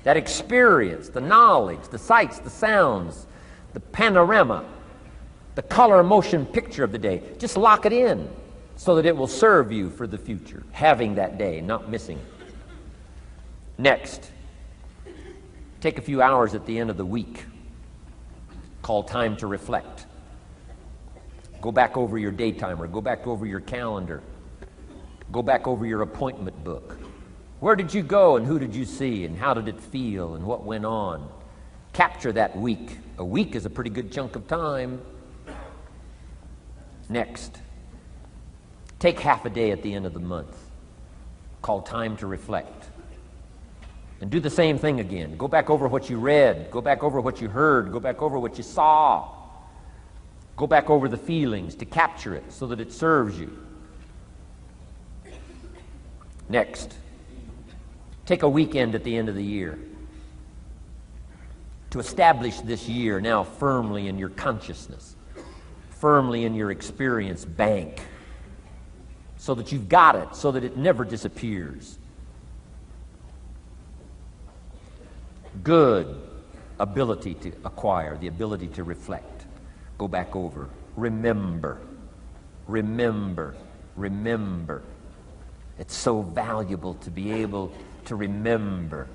that experience, the knowledge, the sights, the sounds, the panorama, the color motion picture of the day. Just lock it in so that it will serve you for the future, having that day, not missing it. Next, take a few hours at the end of the week, called time to reflect. Go back over your day timer, go back over your calendar, go back over your appointment book. Where did you go and who did you see and how did it feel and what went on? Capture that week. A week is a pretty good chunk of time. Next, take half a day at the end of the month, called time to reflect. And do the same thing again. Go back over what you read, go back over what you heard, go back over what you saw. Go back over the feelings to capture it so that it serves you. Next, take a weekend at the end of the year to establish this year now firmly in your consciousness, firmly in your experience bank, so that you've got it, so that it never disappears. Good ability to acquire, the ability to reflect. Go back over. Remember. Remember. Remember. It's so valuable to be able to remember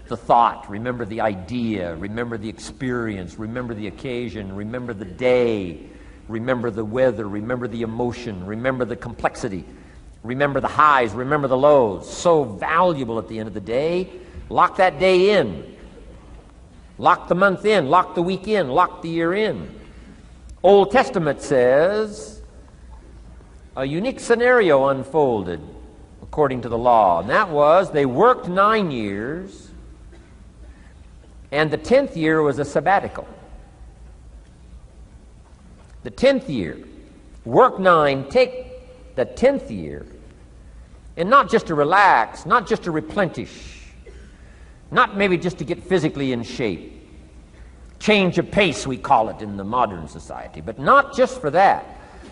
the thought, remember the idea, remember the experience, remember the occasion, remember the day, remember the weather, remember the emotion, remember the complexity, remember the highs, remember the lows. So valuable at the end of the day. Lock that day in. Lock the month in. Lock the week in. Lock the year in. Old Testament says a unique scenario unfolded according to the law, and that was they worked 9 years, and the 10th year was a sabbatical. The 10th year, work 9, take the 10th year, and not just to relax, not just to replenish, not maybe just to get physically in shape. Change of pace, we call it in the modern society, but not just for that.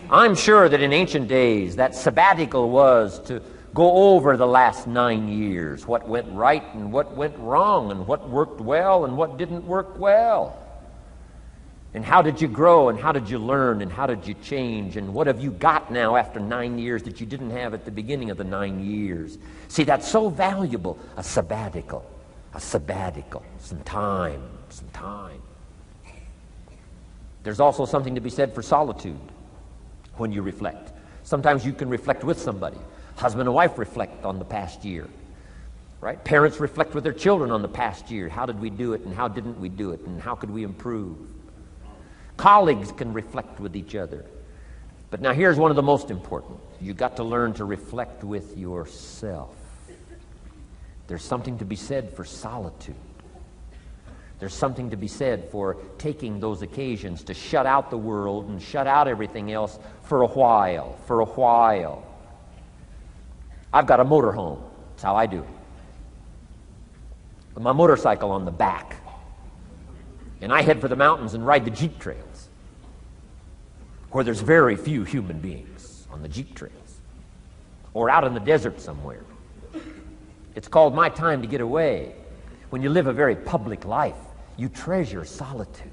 I'm sure that in ancient days, that sabbatical was to go over the last 9 years, what went right and what went wrong, and what worked well and what didn't work well. And how did you grow, and how did you learn, and how did you change, and what have you got now after 9 years that you didn't have at the beginning of the 9 years? See, that's so valuable, a sabbatical, some time. There's also something to be said for solitude when you reflect. Sometimes you can reflect with somebody. Husband and wife reflect on the past year, right? Parents reflect with their children on the past year. How did we do it, and how didn't we do it, and how could we improve? Colleagues can reflect with each other. But now here's one of the most important. You've got to learn to reflect with yourself. There's something to be said for solitude. There's something to be said for taking those occasions to shut out the world and shut out everything else for a while. I've got a motorhome. That's how I do it. With my motorcycle on the back. And I head for the mountains and ride the Jeep trails, where there's very few human beings on the Jeep trails, or out in the desert somewhere. It's called my time to get away. When you live a very public life, you treasure solitude.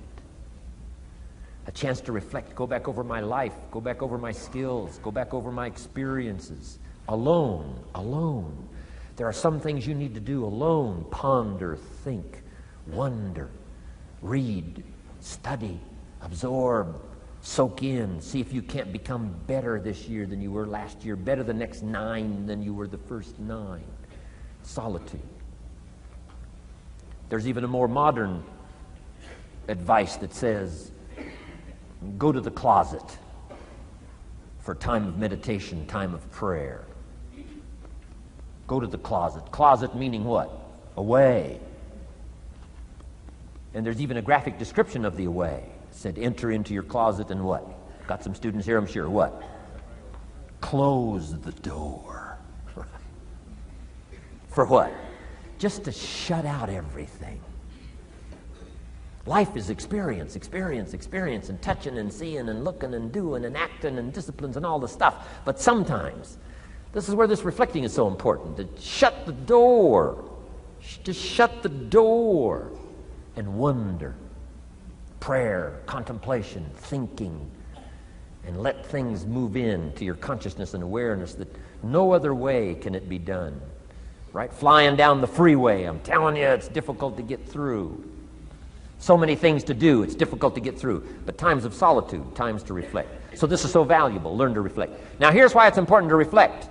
A chance to reflect, go back over my life, go back over my skills, go back over my experiences. Alone. There are some things you need to do alone. Ponder, think, wonder, read, study, absorb, Soak in. See if you can't become better this year than you were last year, better the next 9 than you were the first 9. Solitude. There's even a more modern advice that says, go to the closet for time of meditation, time of prayer. Go to the closet. Closet meaning what? Away. And there's even a graphic description of the away. It said, enter into your closet and what? Got some students here, I'm sure. What? Close the door. For what? Just to shut out everything. Life is experience, and touching and seeing and looking and doing and acting and disciplines and all the stuff. But sometimes, this is where this reflecting is so important, to shut the door. To shut the door and wonder. Prayer, contemplation, thinking, and let things move in to your consciousness and awareness that no other way can it be done. Right? Flying down the freeway, I'm telling you, it's difficult to get through. So many things to do, it's difficult to get through. But times of solitude, times to reflect. So this is so valuable, learn to reflect. Now here's why it's important to reflect.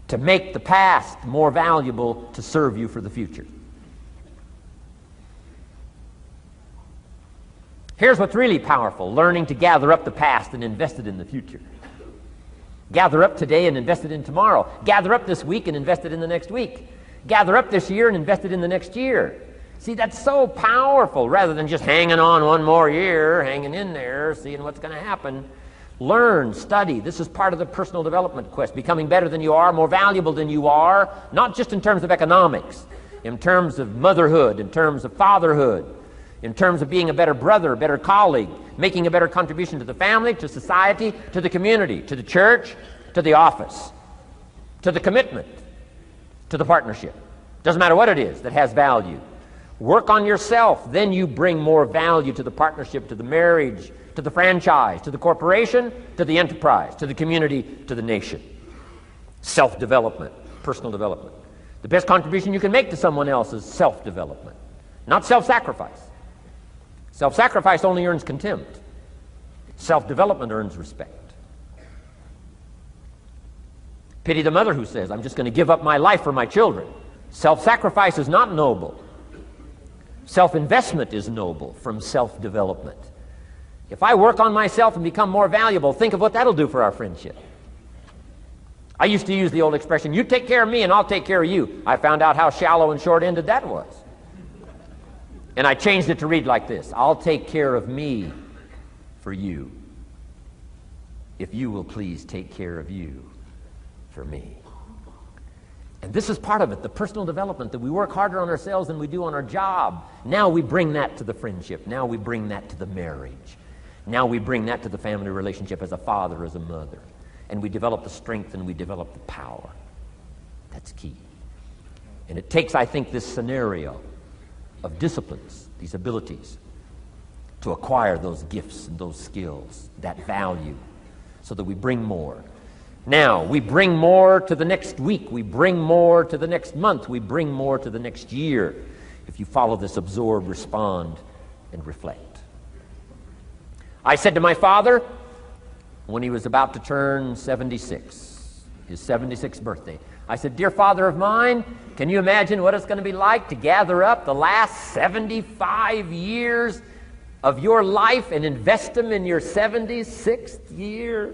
To make the past more valuable to serve you for the future. Here's what's really powerful, learning to gather up the past and invest it in the future. Gather up today and invest it in tomorrow. Gather up this week and invest it in the next week. Gather up this year and invest it in the next year. See, that's so powerful, rather than just hanging on one more year, hanging in there, seeing what's going to happen. Learn, study. This is part of the personal development quest, becoming better than you are, more valuable than you are, not just in terms of economics, in terms of motherhood, in terms of fatherhood, in terms of being a better brother, a better colleague, making a better contribution to the family, to society, to the community, to the church, to the office, to the commitment, to the partnership. Doesn't matter what it is that has value. Work on yourself, then you bring more value to the partnership, to the marriage, to the franchise, to the corporation, to the enterprise, to the community, to the nation. Self-development, personal development. The best contribution you can make to someone else is self-development, not self-sacrifice. Self-sacrifice only earns contempt. Self-development earns respect. Pity the mother who says, I'm just going to give up my life for my children. Self-sacrifice is not noble. Self-investment is noble from self-development. If I work on myself and become more valuable, think of what that'll do for our friendship. I used to use the old expression, you take care of me and I'll take care of you. I found out how shallow and short-ended that was. And I changed it to read like this, I'll take care of me for you, if you will please take care of you for me. And this is part of it, the personal development, that we work harder on ourselves than we do on our job. Now we bring that to the friendship. Now we bring that to the marriage. Now we bring that to the family relationship as a father, as a mother. And we develop the strength and we develop the power. That's key. And it takes, I think, this scenario of disciplines, these abilities, to acquire those gifts and those skills, that value, so that we bring more. Now, we bring more to the next week. We bring more to the next month. We bring more to the next year. If you follow this absorb, respond, and reflect. I said to my father, when he was about to turn 76, his 76th birthday, I said, dear father of mine, can you imagine what it's going to be like to gather up the last 75 years of your life and invest them in your 76th year?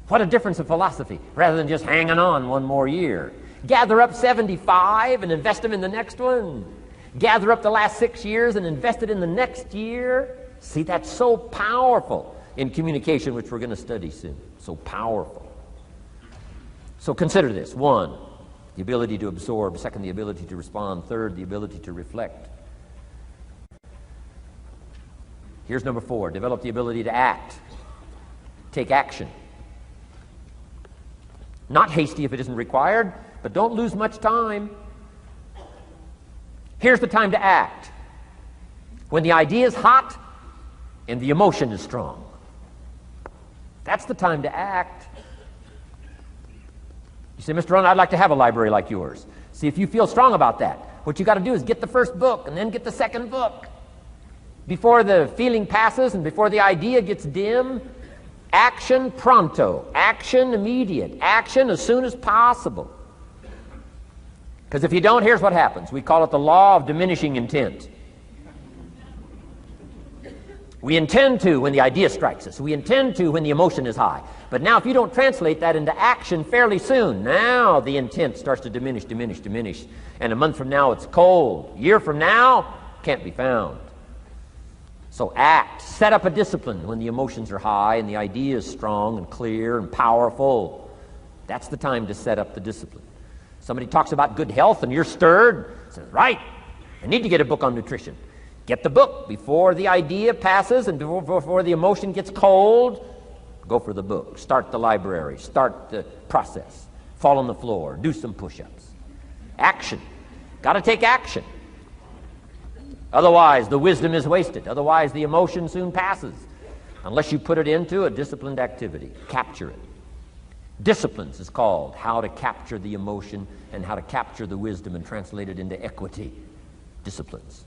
What a difference of philosophy, rather than just hanging on one more year. Gather up 75 and invest them in the next one. Gather up the last 6 years and invest it in the next year. See, that's so powerful in communication, which we're going to study soon. So powerful. So consider this. 1, the ability to absorb. 2, the ability to respond. 3, the ability to reflect. Here's number 4, develop the ability to act. Take action. Not hasty if it isn't required, but don't lose much time. Here's the time to act. When the idea is hot and the emotion is strong. That's the time to act. You say, Mr. Rohn, I'd like to have a library like yours. See, if you feel strong about that, what you got to do is get the first book and then get the second book. before the feeling passes and before the idea gets dim. Action pronto, action immediate, action as soon as possible. Because if you don't, here's what happens. We call it the law of diminishing intent. We intend to when the idea strikes us. We intend to when the emotion is high. But now if you don't translate that into action fairly soon, now the intent starts to diminish. And a month from now it's cold. A year from now, can't be found. So act. Set up a discipline when the emotions are high and the idea is strong and clear and powerful. That's the time to set up the discipline. Somebody talks about good health and you're stirred. Says, right, I need to get a book on nutrition. Get the book before the idea passes and before the emotion gets cold. Go for the book. Start the library. Start the process. Fall on the floor. Do some push-ups. Action. Got to take action. Otherwise, the wisdom is wasted. Otherwise, the emotion soon passes. Unless you put it into a disciplined activity. Capture it. Disciplines is called how to capture the emotion and how to capture the wisdom and translate it into equity. Disciplines.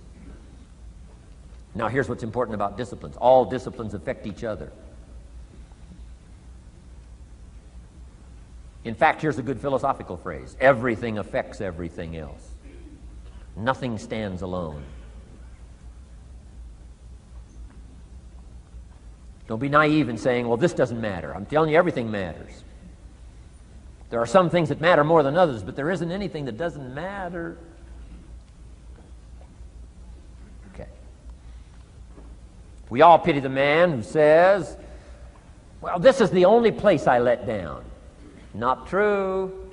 Now, here's what's important about disciplines. All disciplines affect each other. In fact, here's a good philosophical phrase. Everything affects everything else. Nothing stands alone. Don't be naive in saying, well, this doesn't matter. I'm telling you, everything matters. There are some things that matter more than others, but there isn't anything that doesn't matter. Okay. We all pity the man who says, well, this is the only place I let down. Not true.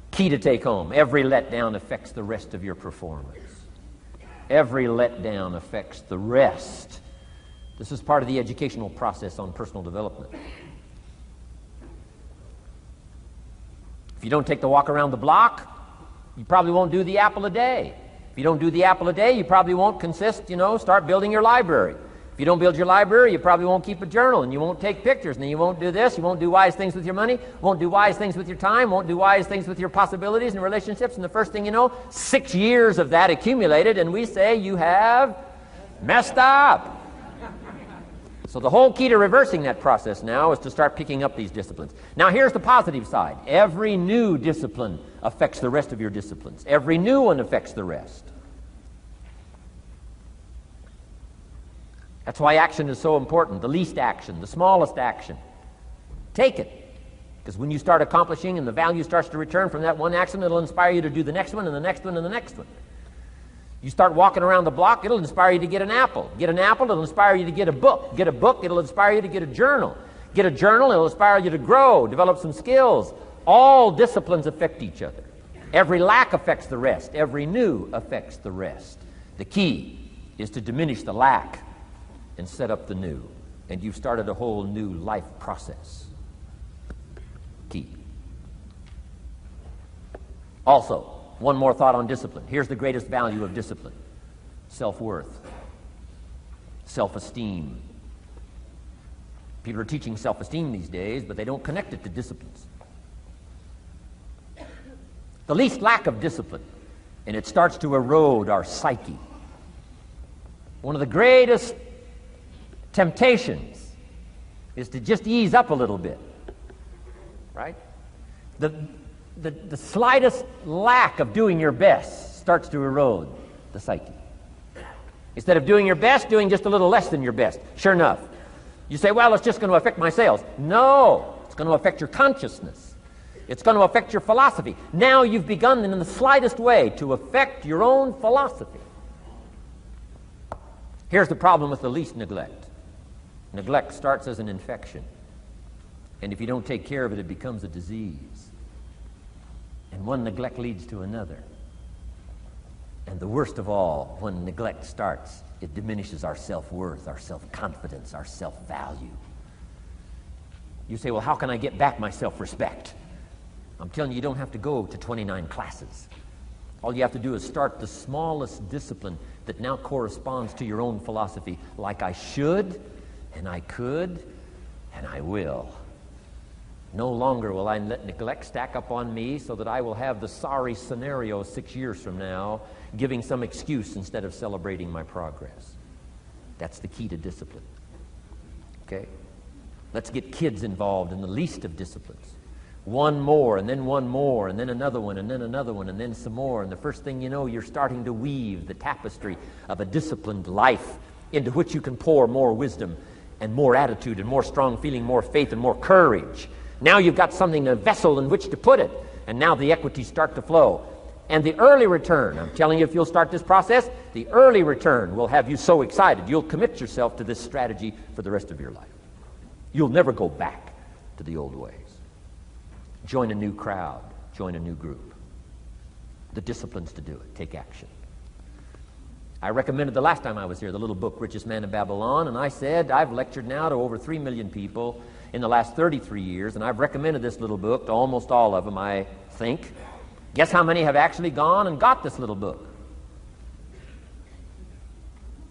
Key to take home. Every letdown affects the rest of your performance. Every letdown affects the rest. This is part of the educational process on personal development. If you don't take the walk around the block, you probably won't do the apple a day. If you don't do the apple a day, you probably won't start building your library. If you don't build your library, you probably won't keep a journal, and you won't take pictures, and then you won't do this, you won't do wise things with your money, won't do wise things with your time, won't do wise things with your possibilities and relationships, and the first thing you know, 6 years of that accumulated, and we say you have messed up. So the whole key to reversing that process now is to start picking up these disciplines. Now here's the positive side. Every new discipline affects the rest of your disciplines. Every new one affects the rest. That's why action is so important. The least action, the smallest action. Take it. Because when you start accomplishing and the value starts to return from that one action, it'll inspire you to do the next one and the next one and the next one. You start walking around the block, it'll inspire you to get an apple. Get an apple, it'll inspire you to get a book. Get a book, it'll inspire you to get a journal. Get a journal, it'll inspire you to grow, develop some skills. All disciplines affect each other. Every lack affects the rest. Every new affects the rest. The key is to diminish the lack and set up the new. And you've started a whole new life process. Key. Also, one more thought on discipline. Here's the greatest value of discipline. Self-worth. Self-esteem. People are teaching self-esteem these days, but they don't connect it to disciplines. The least lack of discipline, and it starts to erode our psyche. One of the greatest temptations is to just ease up a little bit. Right? The slightest lack of doing your best starts to erode the psyche. Instead of doing your best, doing just a little less than your best. Sure enough. You say, well, it's just going to affect my sales. No, it's going to affect your consciousness. It's going to affect your philosophy. Now you've begun in the slightest way to affect your own philosophy. Here's the problem with the least neglect. Neglect starts as an infection. And if you don't take care of it, it becomes a disease. And one neglect leads to another. And the worst of all, when neglect starts, it diminishes our self-worth, our self-confidence, our self-value. You say, well, how can I get back my self-respect? I'm telling you, you don't have to go to 29 classes. All you have to do is start the smallest discipline that now corresponds to your own philosophy, like I should, and I could, and I will. No longer will I let neglect stack up on me so that I will have the sorry scenario 6 years from now, giving some excuse instead of celebrating my progress. That's the key to discipline. Okay? Let's get kids involved in the least of disciplines. One more, and then one more, and then another one, and then another one, and then some more. And the first thing you know, you're starting to weave the tapestry of a disciplined life into which you can pour more wisdom and more attitude and more strong feeling, more faith and more courage. Now you've got something, a vessel in which to put it. And now the equities start to flow. And the early return, I'm telling you, if you'll start this process, the early return will have you so excited. You'll commit yourself to this strategy for the rest of your life. You'll never go back to the old ways. Join a new crowd. Join a new group. The disciplines to do it. Take action. I recommended the last time I was here the little book, Richest Man in Babylon, and I said I've lectured now to over 3 million people in the last 33 years, and I've recommended this little book to almost all of them, I think. Guess how many have actually gone and got this little book?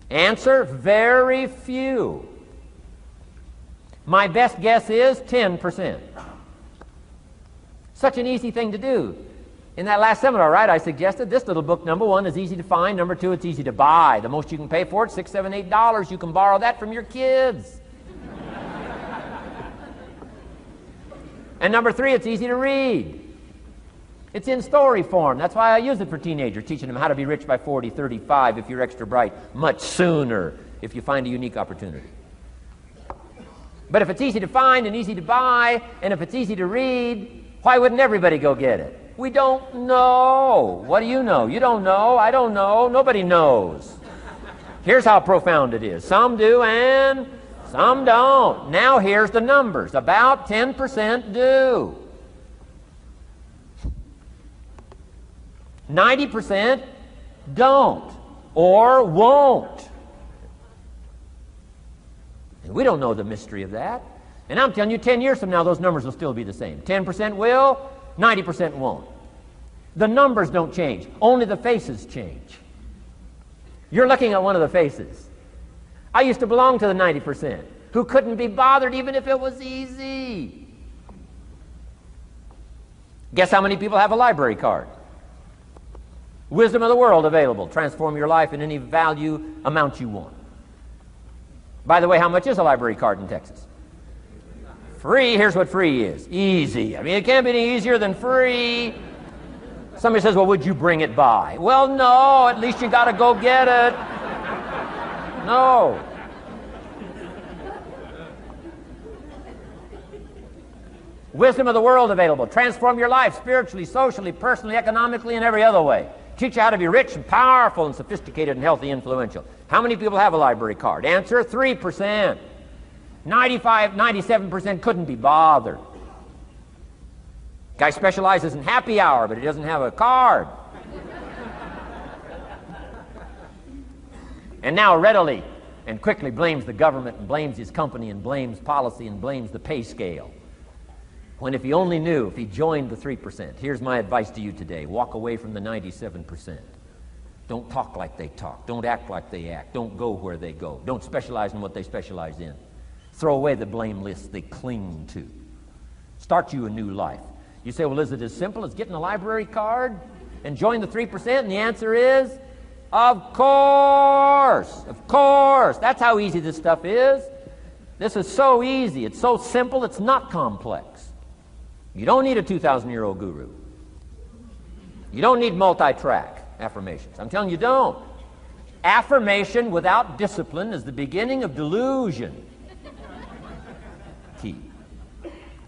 Answer, very few. My best guess is 10%. Such an easy thing to do. In that last seminar, right, I suggested this little book, number one, is easy to find. Number two, it's easy to buy. The most you can pay for it, $6, $7, $8. You can borrow that from your kids. And number three, it's easy to read. It's in story form. That's why I use it for teenagers, teaching them how to be rich by 40, 35 if you're extra bright, much sooner if you find a unique opportunity. But if it's easy to find and easy to buy, and if it's easy to read, why wouldn't everybody go get it? We don't know. What do you know? You don't know. I don't know. Nobody knows. Here's how profound it is. Some do and some don't. Now here's the numbers. About 10% do. 90% don't or won't. And we don't know the mystery of that. And I'm telling you, 10 years from now, those numbers will still be the same. 10% will, 90% won't. The numbers don't change. Only the faces change. You're looking at one of the faces. I used to belong to the 90% who couldn't be bothered even if it was easy. Guess how many people have a library card? Wisdom of the world available. Transform your life in any value amount you want. By the way, how much is a library card in Texas? Free. Here's what free is. Easy. I mean, it can't be any easier than free. Somebody says, well, would you bring it by? Well, no. At least you got to go get it. No. Wisdom of the world available. Transform your life spiritually, socially, personally, economically, and every other way. Teach you how to be rich and powerful and sophisticated and healthy, influential. How many people have a library card? Answer, 3%. 95, 97% couldn't be bothered. Guy specializes in happy hour, but he doesn't have a card. And now readily and quickly blames the government and blames his company and blames policy and blames the pay scale. When if he only knew, if he joined the 3%, here's my advice to you today. Walk away from the 97%. Don't talk like they talk. Don't act like they act. Don't go where they go. Don't specialize in what they specialize in. Throw away the blame list they cling to. Start you a new life. You say, well, is it as simple as getting a library card and join the 3%? And the answer is, of course. Of course. That's how easy this stuff is. This is so easy. It's so simple. It's not complex. You don't need a 2,000-year-old guru. You don't need multi-track affirmations. I'm telling you, don't. Affirmation without discipline is the beginning of delusion. Key.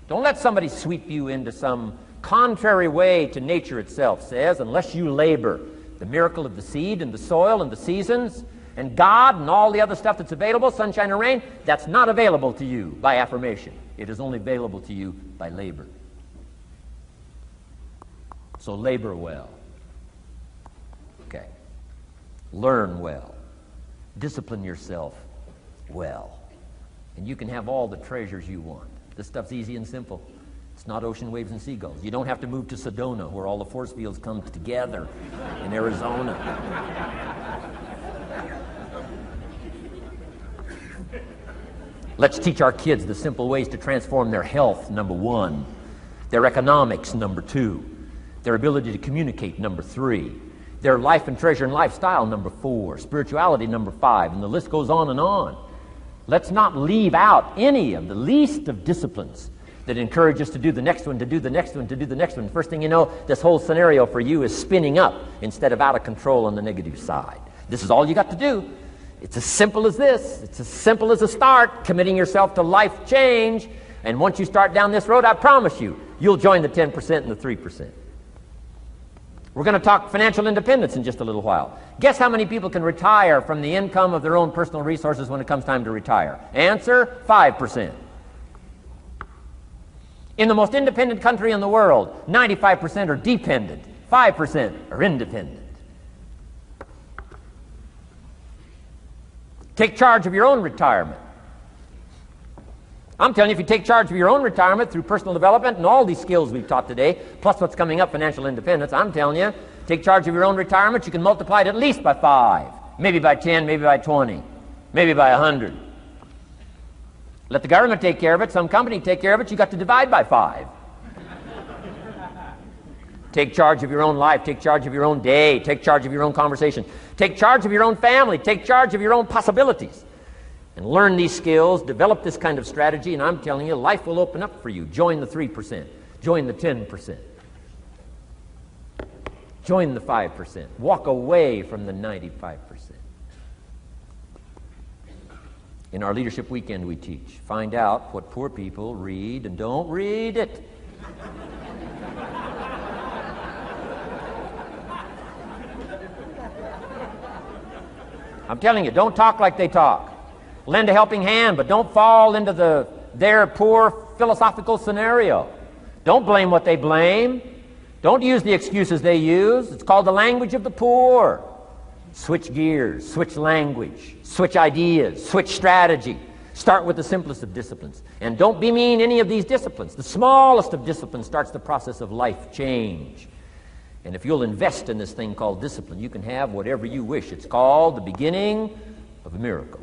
Don't let somebody sweep you into some contrary way to nature itself says, unless you labor. The miracle of the seed and the soil and the seasons and God and all the other stuff that's available, sunshine and rain, that's not available to you by affirmation. It is only available to you by labor. So labor well. Okay. Learn well. Discipline yourself well. And you can have all the treasures you want. This stuff's easy and simple. It's not ocean waves and seagulls. You don't have to move to Sedona where all the force fields come together in Arizona. Let's teach our kids the simple ways to transform their health, number one. Their economics, number two. Their ability to communicate, number three. Their life and treasure and lifestyle, number 4. Spirituality, number 5. And the list goes on and on. Let's not leave out any of the least of disciplines that encourage us to do the next one, to do the next one, to do the next one. First thing you know, this whole scenario for you is spinning up instead of out of control on the negative side. This is all you got to do. It's as simple as this. It's as simple as a start, committing yourself to life change. And once you start down this road, I promise you, you'll join the 10% and the 3%. We're going to talk financial independence in just a little while. Guess how many people can retire from the income of their own personal resources when it comes time to retire? Answer, 5%. In the most independent country in the world, 95% are dependent, 5% are independent. Take charge of your own retirement. I'm telling you, if you take charge of your own retirement through personal development and all these skills we've taught today, plus what's coming up, financial independence, I'm telling you, take charge of your own retirement, you can multiply it at least by 5, maybe by 10, maybe by 20, maybe by 100. Let the government take care of it, some company take care of it, you got to divide by 5. Take charge of your own life, take charge of your own day, take charge of your own conversation, take charge of your own family, take charge of your own possibilities. And learn these skills, develop this kind of strategy, and I'm telling you, life will open up for you. Join the 3%. Join the 10%. Join the 5%. Walk away from the 95%. In our Leadership Weekend we teach, find out what poor people read and don't read it. I'm telling you, don't talk like they talk. Lend a helping hand, but don't fall into their poor philosophical scenario. Don't blame what they blame. Don't use the excuses they use. It's called the language of the poor. Switch gears, switch language, switch ideas, switch strategy. Start with the simplest of disciplines. And don't bemean any of these disciplines. The smallest of disciplines starts the process of life change. And if you'll invest in this thing called discipline, you can have whatever you wish. It's called the beginning of a miracle.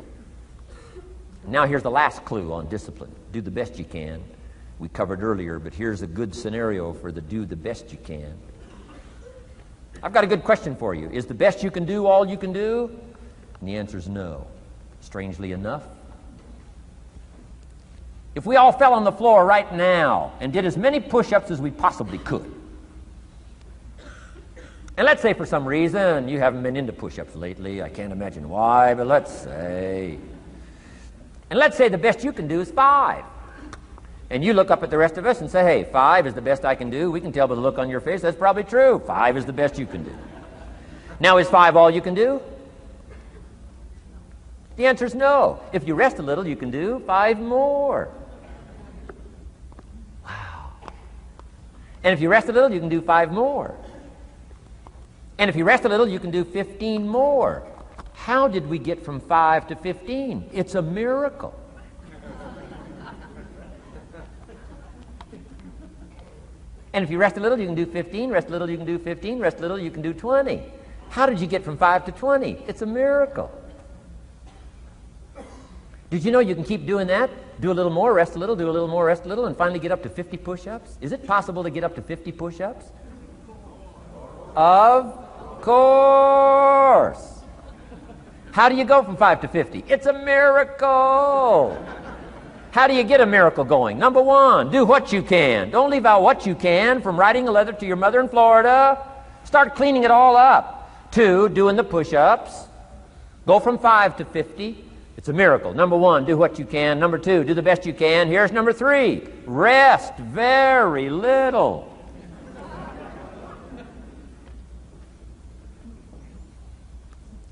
Now here's the last clue on discipline. Do the best you can. We covered earlier, but here's a good scenario for the do the best you can. I've got a good question for you. Is the best you can do all you can do? And the answer is no. Strangely enough. If we all fell on the floor right now and did as many push-ups as we possibly could, and let's say for some reason you haven't been into push-ups lately, I can't imagine why, but let's say the best you can do is 5. And you look up at the rest of us and say, hey, 5 is the best I can do. We can tell by the look on your face that's probably true. 5 is the best you can do. Now, is 5 all you can do? The answer is no. If you rest a little, you can do 5 more. Wow. And if you rest a little, you can do 5 more. And if you rest a little, you can do 15 more. How did we get from 5 to 15? It's a miracle. And if you rest a little, you can do 15. Rest a little, you can do 15. Rest a little, you can do 20. How did you get from 5 to 20? It's a miracle. Did you know you can keep doing that? Do a little more, rest a little, do a little more, rest a little, and finally get up to 50 push-ups? Is it possible to get up to 50 push-ups? Of course. How do you go from 5 to 50? It's a miracle. How do you get a miracle going? Number 1, do what you can. Don't leave out what you can, from writing a letter to your mother in Florida. Start cleaning it all up. 2, doing the push-ups. Go from 5 to 50. It's a miracle. Number 1, do what you can. Number 2, do the best you can. Here's number 3, rest very little.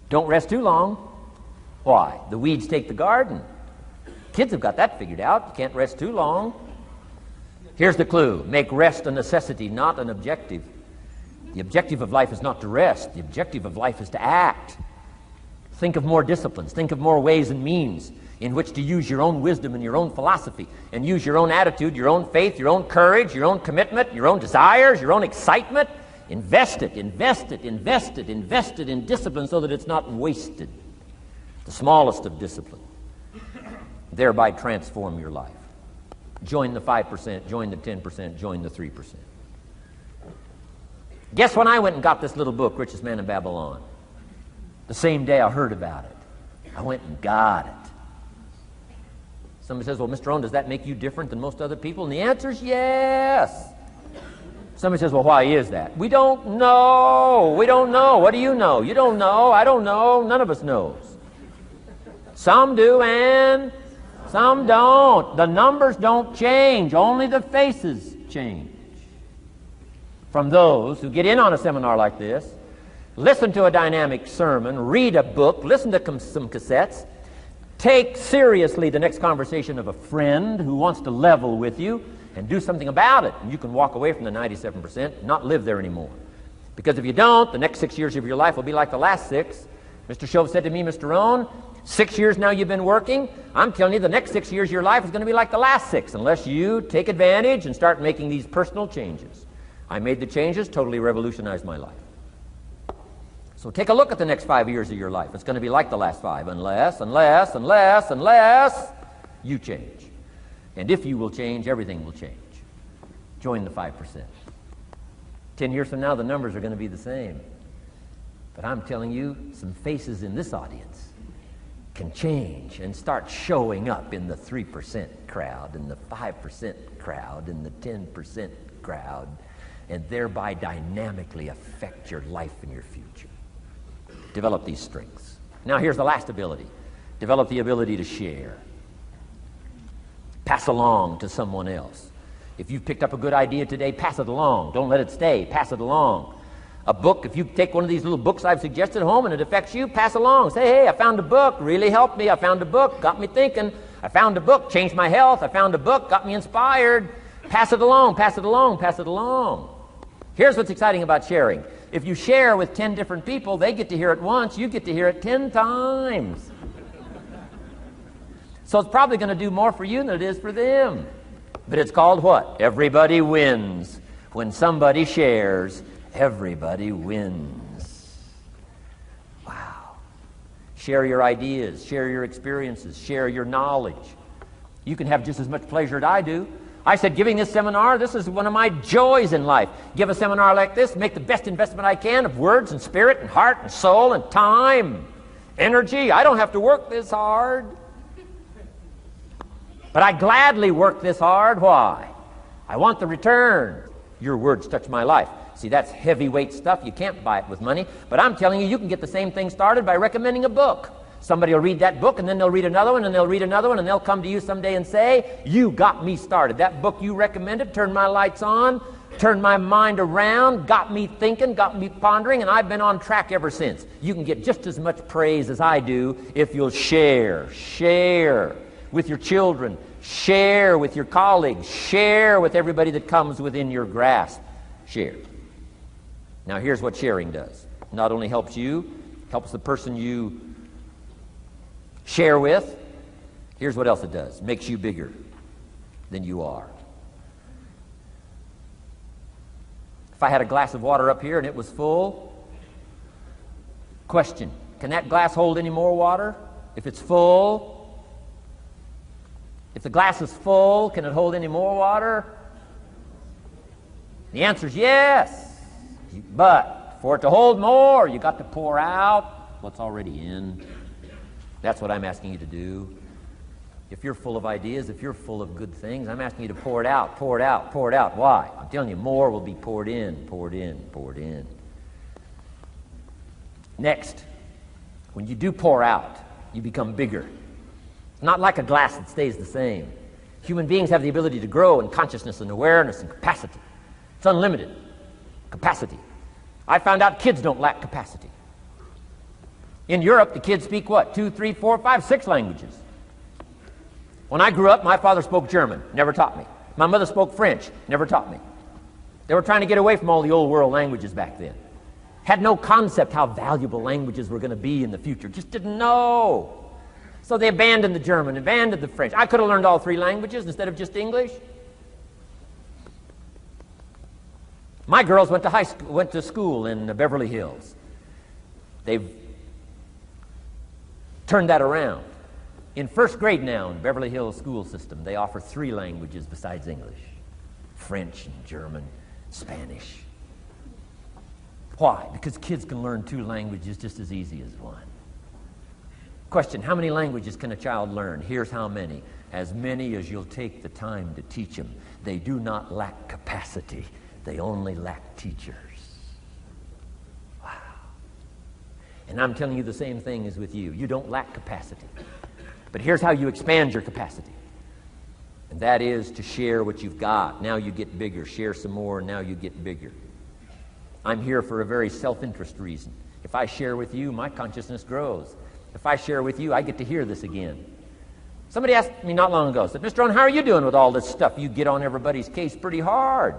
Don't rest too long. Why? The weeds take the garden. Kids have got that figured out. You can't rest too long. Here's the clue. Make rest a necessity, not an objective. The objective of life is not to rest. The objective of life is to act. Think of more disciplines. Think of more ways and means in which to use your own wisdom and your own philosophy, and use your own attitude, your own faith, your own courage, your own commitment, your own desires, your own excitement. Invest it, invest it, invest it, invest it in discipline so that it's not wasted. The smallest of discipline. Thereby transform your life. Join the 5%, join the 10%, join the 3%. Guess when I went and got this little book, Richest Man in Babylon? The same day I heard about it. I went and got it. Somebody says, well, Mr. Rohn, does that make you different than most other people? And the answer is yes. Somebody says, well, why is that? We don't know. We don't know. What do you know? You don't know. I don't know. None of us knows. Some do and some don't. The numbers don't change. Only the faces change. From those who get in on a seminar like this, listen to a dynamic sermon, read a book, listen to some cassettes, take seriously the next conversation of a friend who wants to level with you, and do something about it. And you can walk away from the 97%, not live there anymore. Because if you don't, the next 6 years of your life will be like the last 6. Mr. Shove said to me, Mr. Rohn, 6 years now you've been working. I'm telling you, the next 6 years of your life is going to be like the last 6, unless you take advantage and start making these personal changes. I made the changes, totally revolutionized my life. So take a look at the next 5 years of your life. It's going to be like the last 5, unless you change. And if you will change, everything will change. Join the 5%. 10 years from now, the numbers are going to be the same. But I'm telling you, some faces in this audience can change and start showing up in the 3% crowd, in the 5% crowd, in the 10% crowd, and thereby dynamically affect your life and your future. Develop these strengths. Now here's the last ability. Develop the ability to share. Pass along to someone else. If you've picked up a good idea today, pass it along. Don't let it stay. Pass it along. A book, if you take one of these little books I've suggested home and it affects you, pass along. Say, hey, I found a book, really helped me. I found a book, got me thinking. I found a book, changed my health. I found a book, got me inspired. Pass it along, pass it along, pass it along. Here's what's exciting about sharing. If you share with 10 different people, they get to hear it once, you get to hear it 10 times. So it's probably going to do more for you than it is for them. But it's called what? Everybody wins. When somebody shares, everybody wins. Wow. Share your ideas, share your experiences, share your knowledge. You can have just as much pleasure as I do. I said, giving this seminar, this is one of my joys in life. Give a seminar like this, make the best investment I can of words and spirit and heart and soul and time, energy. I don't have to work this hard. But I gladly work this hard. Why? I want the return. Your words touch my life. See, that's heavyweight stuff. You can't buy it with money. But I'm telling you, you can get the same thing started by recommending a book. Somebody will read that book, and then they'll read another one, and they'll read another one, and they'll come to you someday and say, you got me started. That book you recommended turned my lights on, turned my mind around, got me thinking, got me pondering, and I've been on track ever since. You can get just as much praise as I do if you'll share. Share with your children. Share with your colleagues. Share with everybody that comes within your grasp. Share. Now here's what sharing does. It not only helps you, helps the person you share with. Here's what else it does. Makes you bigger than you are. If I had a glass of water up here and it was full, question, can that glass hold any more water? If it's full, if the glass is full, can it hold any more water? The answer is yes. But for it to hold more, you got to pour out what's already in. That's what I'm asking you to do. If you're full of ideas, if you're full of good things, I'm asking you to pour it out, pour it out, pour it out. Why? I'm telling you, more will be poured in, poured in, poured in. Next, when you do pour out, you become bigger. Not like a glass that stays the same. Human beings have the ability to grow in consciousness and awareness and capacity. It's unlimited capacity. I found out kids don't lack capacity. In Europe, the kids speak what? 2, 3, 4, 5, 6 languages. When I grew up, my father spoke German, never taught me. My mother spoke French, never taught me. They were trying to get away from all the old world languages back then. Had no concept how valuable languages were going to be in the future. Just didn't know. So they abandoned the German, abandoned the French. I could have learned all 3 languages instead of just English. My girls went to school in Beverly Hills. They've turned that around. In first grade now in Beverly Hills school system, they offer 3 languages besides English. French and German, Spanish. Why? Because kids can learn 2 languages just as easy as 1. Question, how many languages can a child learn? Here's how many. As many as you'll take the time to teach them. They do not lack capacity. They only lack teachers. Wow. And I'm telling you the same thing is with you. You don't lack capacity. But here's how you expand your capacity. And that is to share what you've got. Now you get bigger. Share some more, now you get bigger. I'm here for a very self-interest reason. If I share with you, my consciousness grows. If I share with you, I get to hear this again. Somebody asked me not long ago, said, Mr. Rohn, how are you doing with all this stuff? You get on everybody's case pretty hard.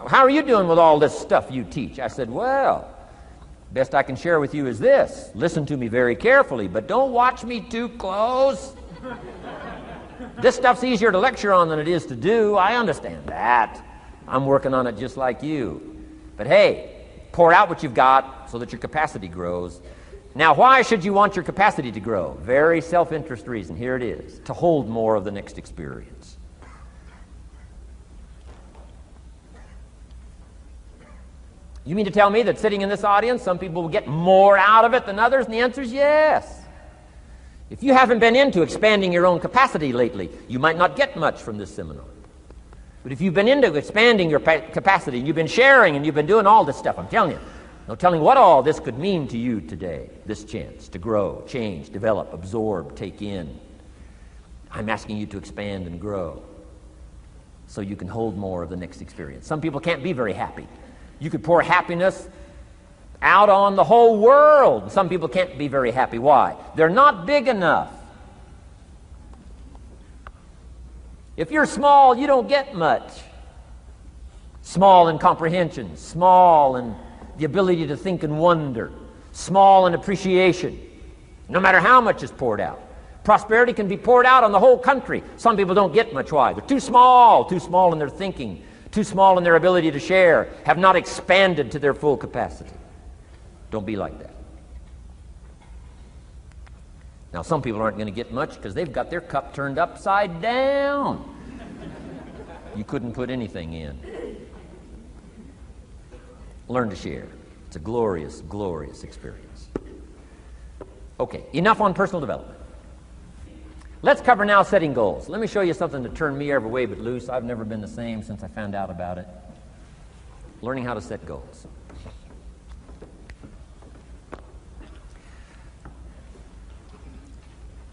How are you doing with all this stuff you teach? I said, well, best I can share with you is this. Listen to me very carefully, but don't watch me too close. This stuff's easier to lecture on than it is to do. I understand that. I'm working on it just like you. But hey, pour out what you've got so that your capacity grows. Now, why should you want your capacity to grow? Very self-interest reason. Here it is. To hold more of the next experience. You mean to tell me that sitting in this audience, some people will get more out of it than others? And the answer is yes. If you haven't been into expanding your own capacity lately, you might not get much from this seminar. But if you've been into expanding your capacity, and you've been sharing, and you've been doing all this stuff, I'm telling you, no telling what all this could mean to you today, this chance to grow, change, develop, absorb, take in. I'm asking you to expand and grow so you can hold more of the next experience. Some people can't be very happy. You could pour happiness out on the whole world. Some people can't be very happy. Why? They're not big enough. If you're small, you don't get much. Small in comprehension, small in the ability to think and wonder, small in appreciation, no matter how much is poured out. Prosperity can be poured out on the whole country. Some people don't get much. Why? They're too small in their thinking, too small in their ability to share, have not expanded to their full capacity. Don't be like that. Now, some people aren't going to get much because they've got their cup turned upside down. You couldn't put anything in. Learn to share. It's a glorious, glorious experience. Okay, enough on personal development. Let's cover now setting goals. Let me show you something to turn me every way but loose. I've never been the same since I found out about it. Learning how to set goals.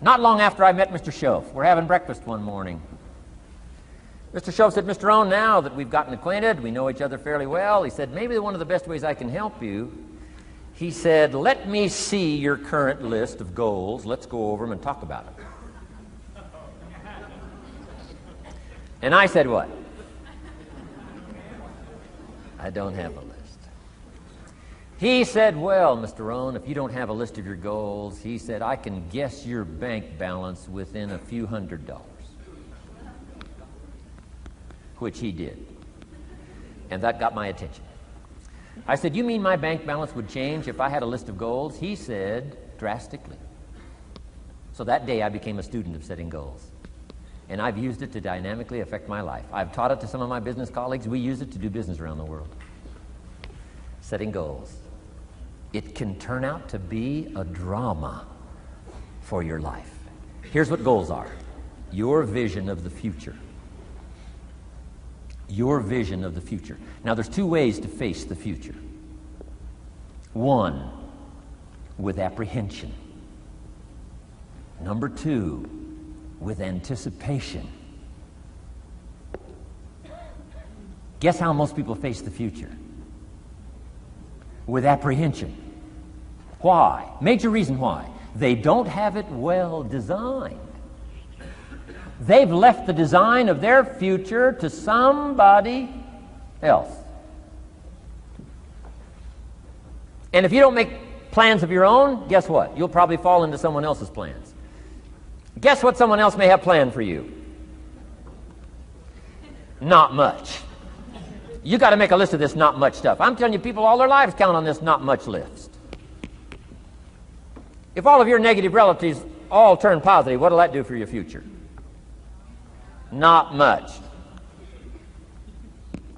Not long after I met Mr. Schoaf, we're having breakfast one morning. Mr. Schoaf said, Mr. Rohn, now that we've gotten acquainted, we know each other fairly well, he said, maybe one of the best ways I can help you, he said, let me see your current list of goals. Let's go over them and talk about it. And I said, what? I don't have a list. He said, well, Mr. Rohn, if you don't have a list of your goals, he said, I can guess your bank balance within a few $100s. Which he did. And that got my attention. I said, you mean my bank balance would change if I had a list of goals? He said, drastically. So that day I became a student of setting goals. And I've used it to dynamically affect my life. I've taught it to some of my business colleagues. We use it to do business around the world. Setting goals. It can turn out to be a drama for your life. Here's what goals are. Your vision of the future. Your vision of the future. Now, there's 2 ways to face the future. 1, with apprehension. Number 2, with anticipation. Guess how most people face the future? With apprehension. Why? Major reason why. They don't have it well designed. They've left the design of their future to somebody else. And if you don't make plans of your own, guess what? You'll probably fall into someone else's plans. Guess what someone else may have planned for you? Not much. You got to make a list of this not much stuff. I'm telling you, people all their lives count on this not much list. If all of your negative relatives all turn positive, what will that do for your future? Not much.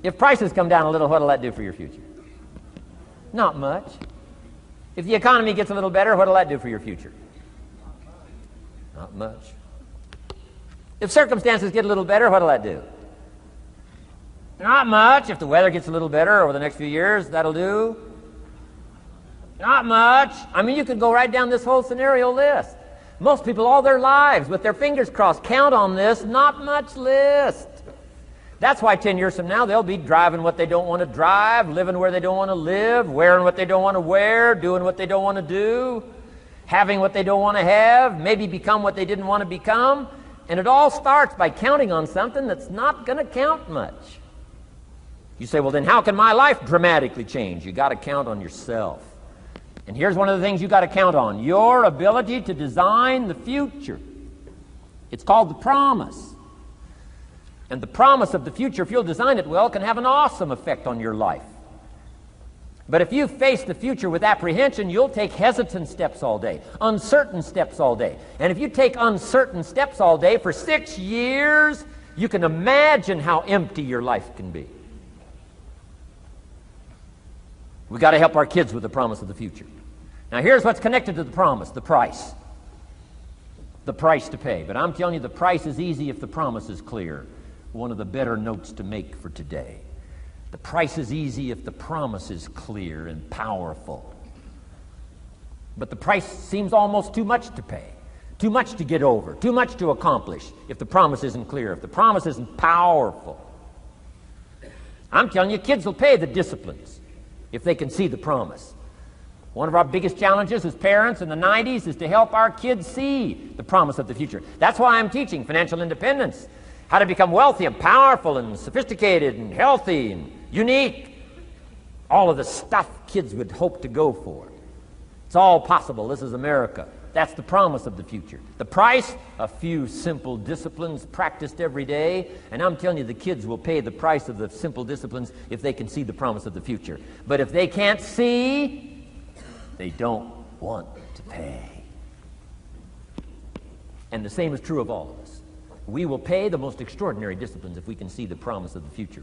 If prices come down a little, what will that do for your future? Not much. If the economy gets a little better, what'll that do for your future? Not much. If circumstances get a little better, what'll that do? Not much. If the weather gets a little better over the next few years, that'll do. Not much. I mean, you could go right down this whole scenario list. Most people all their lives, with their fingers crossed, count on this not much list. That's why 10 years from now, they'll be driving what they don't want to drive, living where they don't want to live, wearing what they don't want to wear, doing what they don't want to do, having what they don't want to have, maybe become what they didn't want to become. And it all starts by counting on something that's not going to count much. You say, well, then how can my life dramatically change? You got to count on yourself. And here's one of the things you got to count on: your ability to design the future. It's called the promise. And the promise of the future, if you'll design it well, can have an awesome effect on your life. But if you face the future with apprehension, you'll take hesitant steps all day, uncertain steps all day. And if you take uncertain steps all day for 6 years, you can imagine how empty your life can be. We've got to help our kids with the promise of the future. Now here's what's connected to the promise: the price. The price to pay. But I'm telling you, the price is easy if the promise is clear. One of the better notes to make for today. The price is easy if the promise is clear and powerful. But the price seems almost too much to pay, too much to get over, too much to accomplish if the promise isn't clear, if the promise isn't powerful. I'm telling you, kids will pay the disciplines if they can see the promise. One of our biggest challenges as parents in the 90s is to help our kids see the promise of the future. That's why I'm teaching financial independence, how to become wealthy and powerful and sophisticated and healthy and unique. All of the stuff kids would hope to go for. It's all possible. This is America. That's the promise of the future. The price, a few simple disciplines practiced every day. And I'm telling you, the kids will pay the price of the simple disciplines if they can see the promise of the future. But if they can't see, they don't want to pay. And the same is true of all of us. We will pay the most extraordinary disciplines if we can see the promise of the future,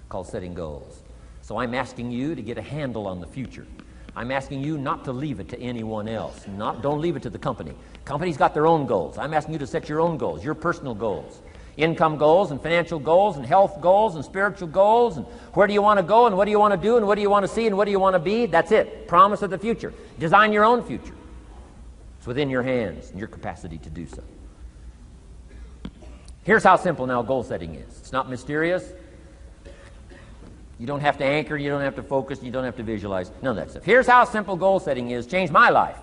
called setting goals. So I'm asking you to get a handle on the future. I'm asking you not to leave it to anyone else. Don't leave it to the company. Company's got their own goals. I'm asking you to set your own goals, your personal goals. Income goals and financial goals and health goals and spiritual goals, and where do you want to go and what do you want to do and what do you want to see and what do you want to be. That's it. Promise of the future. Design your own future. It's within your hands and your capacity to do so. Here's how simple now goal setting is. It's not mysterious. You don't have to anchor, you don't have to focus, you don't have to visualize, none of that stuff. Here's how simple goal setting is. Changed my life.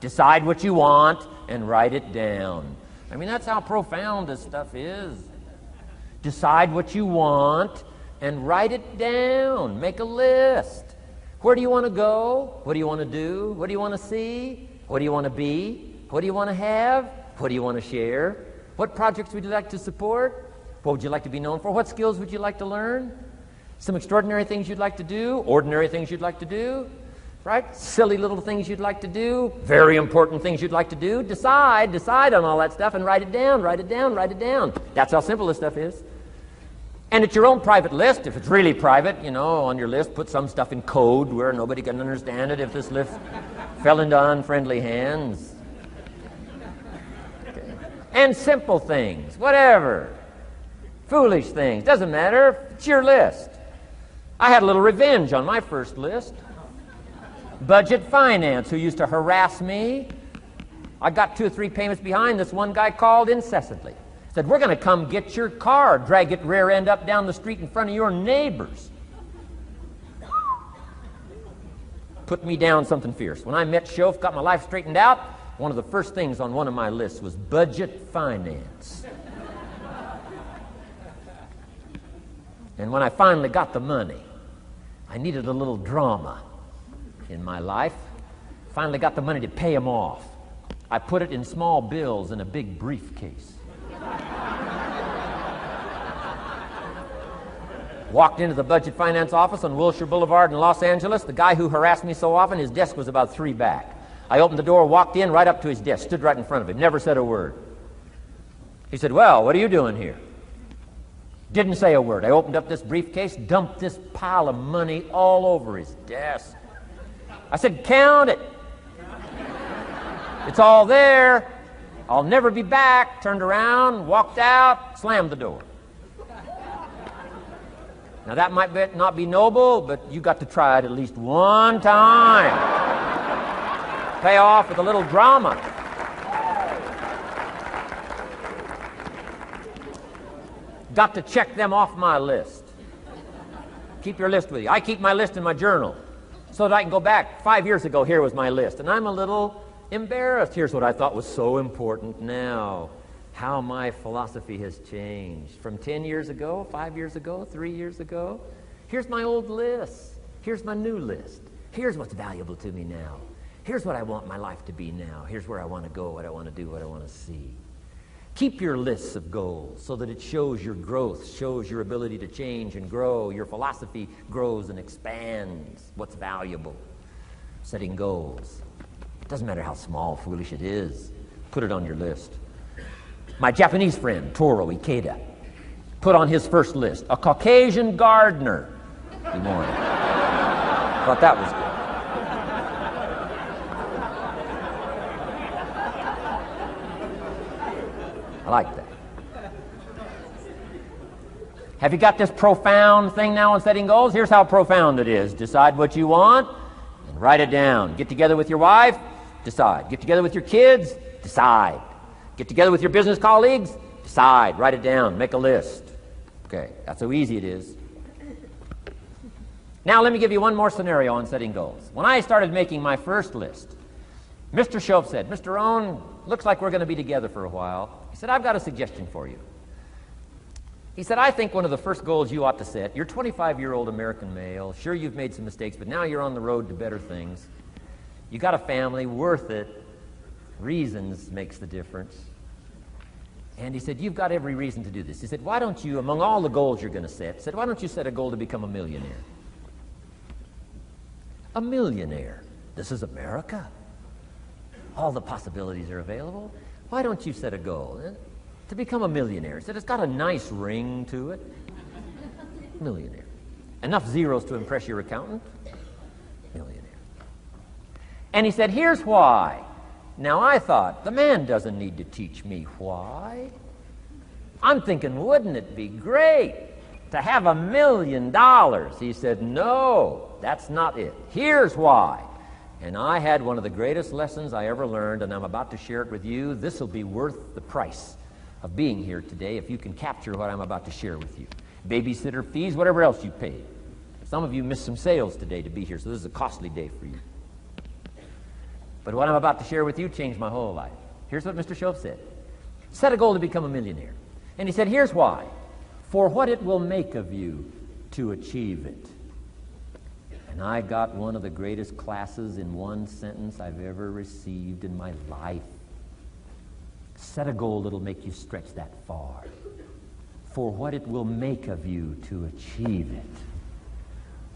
Decide what you want and write it down. I mean, that's how profound this stuff is. Decide what you want and write it down. Make a list. Where do you want to go? What do you want to do? What do you want to see? What do you want to be? What do you want to have? What do you want to share? What projects would you like to support? What would you like to be known for? What skills would you like to learn? Some extraordinary things you'd like to do, ordinary things you'd like to do, right? Silly little things you'd like to do, very important things you'd like to do. Decide on all that stuff and write it down, write it down, write it down. That's how simple this stuff is. And it's your own private list. If it's really private, on your list, put some stuff in code where nobody can understand it if this list fell into unfriendly hands. Okay. And simple things, whatever. Foolish things, doesn't matter. It's your list. I had a little revenge on my first list. Budget finance, who used to harass me. I got 2 or 3 payments behind. This one guy called incessantly. Said, we're going to come get your car, drag it rear end up down the street in front of your neighbors. Put me down something fierce. When I met Shof, got my life straightened out, one of the first things on one of my lists was budget finance. And when I finally got the money, I needed a little drama in my life. Finally got the money to pay him off. I put it in small bills in a big briefcase. Walked into the budget finance office on Wilshire Boulevard in Los Angeles. The guy who harassed me so often, his desk was about 3 back. I opened the door, walked in, right up to his desk, stood right in front of him, never said a word. He said, well, what are you doing here? Didn't say a word. I opened up this briefcase, dumped this pile of money all over his desk. I said, count it. It's all there. I'll never be back. Turned around, walked out, slammed the door. Now that might not be noble, but you got to try it at least one time. Pay off with a little drama. Got to check them off my list. Keep your list with you. I keep my list in my journal so that I can go back. 5 years ago, here was my list. And I'm a little embarrassed. Here's what I thought was so important now. How my philosophy has changed. From 10 years ago, 5 years ago, 3 years ago. Here's my old list. Here's my new list. Here's what's valuable to me now. Here's what I want my life to be now. Here's where I want to go, what I want to do, what I want to see. Keep your lists of goals so that it shows your growth, shows your ability to change and grow. Your philosophy grows and expands what's valuable. Setting goals. It doesn't matter how small, foolish it is. Put it on your list. My Japanese friend, Toro Ikeda, put on his first list, a Caucasian gardener. He wanted. Thought that was good. I like that. Have you got this profound thing now on setting goals? Here's how profound it is. Decide what you want and write it down. Get together with your wife, decide. Get together with your kids, decide. Get together with your business colleagues, decide. Write it down. Make a list. Okay, that's how easy it is. Now let me give you one more scenario on setting goals. When I started making my first list, Mr. Shope said, Mr. Rohn, looks like we're going to be together for a while. He said, I've got a suggestion for you. He said, I think one of the first goals you ought to set, you're a 25-year-old American male. Sure, you've made some mistakes, but now you're on the road to better things. You got a family, worth it. Reasons makes the difference. And he said, you've got every reason to do this. He said, why don't you, among all the goals you're going to set, said, why don't you set a goal to become a millionaire? A millionaire. This is America. All the possibilities are available. Why don't you set a goal to become a millionaire? He said, it's got a nice ring to it. Millionaire. Enough zeros to impress your accountant? Millionaire. And he said, here's why. Now I thought, the man doesn't need to teach me why. I'm thinking, wouldn't it be great to have $1 million? He said, no, that's not it. Here's why. And I had one of the greatest lessons I ever learned, and I'm about to share it with you. This will be worth the price of being here today if you can capture what I'm about to share with you. Babysitter fees, whatever else you paid. Some of you missed some sales today to be here, so this is a costly day for you. But what I'm about to share with you changed my whole life. Here's what Mr. Shope said. Set a goal to become a millionaire. And he said, here's why. For what it will make of you to achieve it. And I got one of the greatest classes in one sentence I've ever received in my life. Set a goal that'll make you stretch that far. For what it will make of you to achieve it.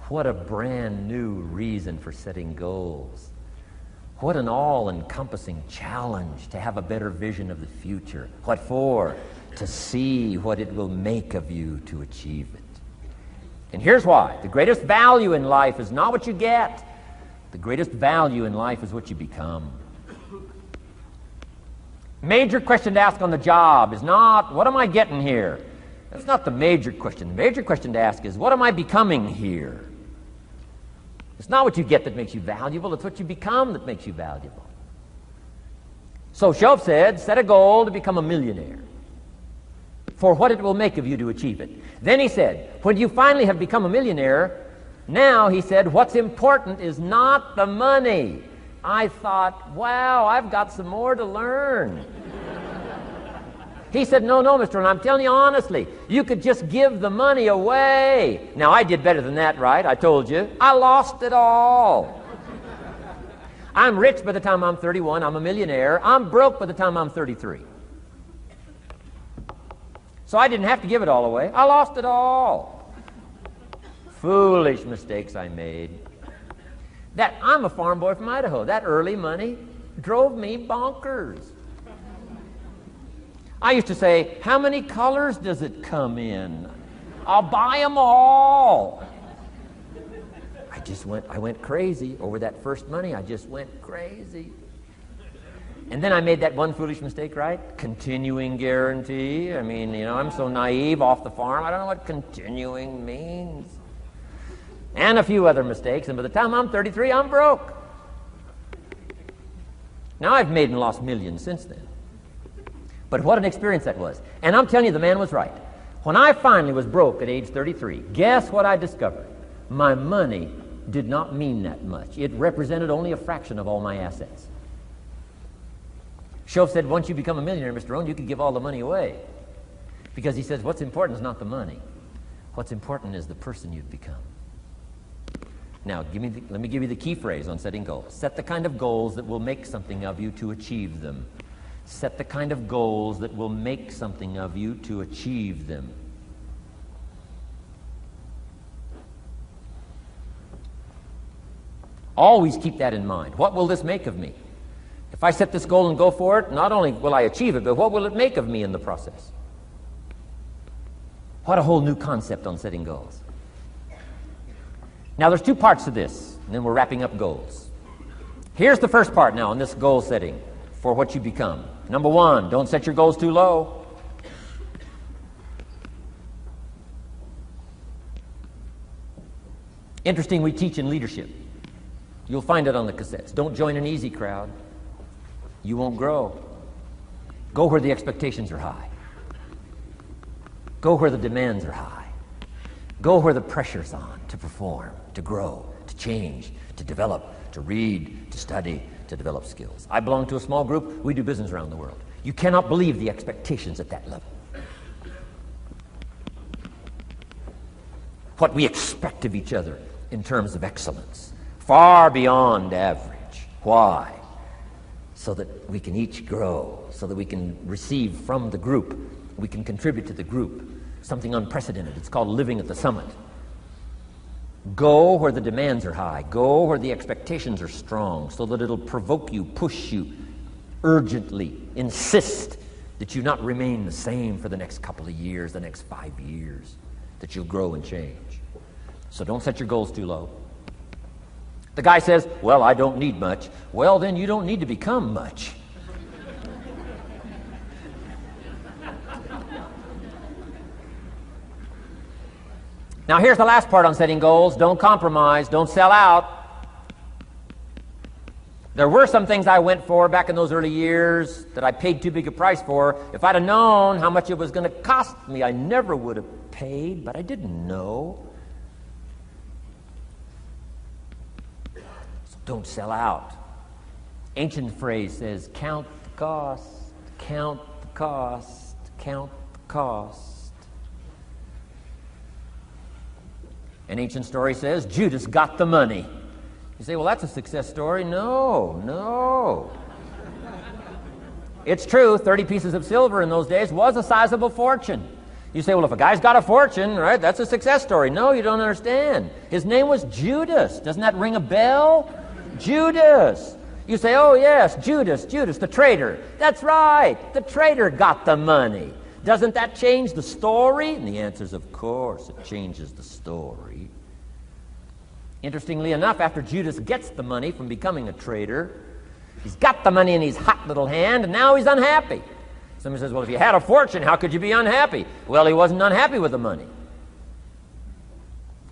What a brand new reason for setting goals. What an all-encompassing challenge to have a better vision of the future. What for? To see what it will make of you to achieve it. And here's why. The greatest value in life is not what you get. The greatest value in life is what you become. Major question to ask on the job is not, what am I getting here? That's not the major question. The major question to ask is, what am I becoming here? It's not what you get that makes you valuable. It's what you become that makes you valuable. So Shope said, set a goal to become a millionaire. For what it will make of you to achieve it. Then he said, when you finally have become a millionaire, now, he said, what's important is not the money. I thought, wow, I've got some more to learn. He said, no, Mr. Rohn, I'm telling you honestly, you could just give the money away. Now, I did better than that, right? I told you. I lost it all. I'm rich by the time I'm 31. I'm a millionaire. I'm broke by the time I'm 33. So I didn't have to give it all away. I lost it all. Foolish mistakes I made. I'm a farm boy from Idaho. That early money drove me bonkers. I used to say, how many colors does it come in? I'll buy them all. I went crazy over that first money. I just went crazy. And then I made that one foolish mistake, right? Continuing guarantee. I mean, I'm so naive off the farm. I don't know what continuing means. And a few other mistakes. And by the time I'm 33, I'm broke. Now, I've made and lost millions since then. But what an experience that was. And I'm telling you, the man was right. When I finally was broke at age 33, guess what I discovered? My money did not mean that much. It represented only a fraction of all my assets. Shoaff said, once you become a millionaire, Mr. Rohn, you can give all the money away. Because he says, what's important is not the money. What's important is the person you've become. Now, let me give you the key phrase on setting goals. Set the kind of goals that will make something of you to achieve them. Set the kind of goals that will make something of you to achieve them. Always keep that in mind. What will this make of me? If I set this goal and go for it, not only will I achieve it, but what will it make of me in the process? What a whole new concept on setting goals. Now, there's two parts to this, and then we're wrapping up goals. Here's the first part now in this goal setting for what you become. Number one, don't set your goals too low. Interesting, we teach in leadership. You'll find it on the cassettes. Don't join an easy crowd. You won't grow. Go where the expectations are high. Go where the demands are high. Go where the pressure's on to perform, to grow, to change, to develop, to read, to study, to develop skills. I belong to a small group. We do business around the world. You cannot believe the expectations at that level. What we expect of each other in terms of excellence, far beyond average. Why? So that we can each grow, so that we can receive from the group, we can contribute to the group, something unprecedented. It's called living at the summit. Go where the demands are high. Go where the expectations are strong, so that it'll provoke you, push you, urgently insist that you not remain the same for the next couple of years, the next 5 years, that you'll grow and change. So don't set your goals too low. The guy says, well, I don't need much. Well, then you don't need to become much. Now, here's the last part on setting goals. Don't compromise. Don't sell out. There were some things I went for back in those early years that I paid too big a price for. If I'd have known how much it was going to cost me, I never would have paid, but I didn't know. Don't sell out. Ancient phrase says, count the cost, count the cost, count the cost. An ancient story says, Judas got the money. You say, well, that's a success story. No. It's true, 30 pieces of silver in those days was a sizable fortune. You say, well, if a guy's got a fortune, right, that's a success story. No, you don't understand. His name was Judas. Doesn't that ring a bell? Judas. You say, oh yes, Judas, the traitor. That's right, the traitor got the money. Doesn't that change the story? And the answer is, of course, it changes the story. Interestingly enough, after Judas gets the money from becoming a traitor, he's got the money in his hot little hand, and now he's unhappy. Somebody says, well, if you had a fortune, how could you be unhappy? Well, he wasn't unhappy with the money.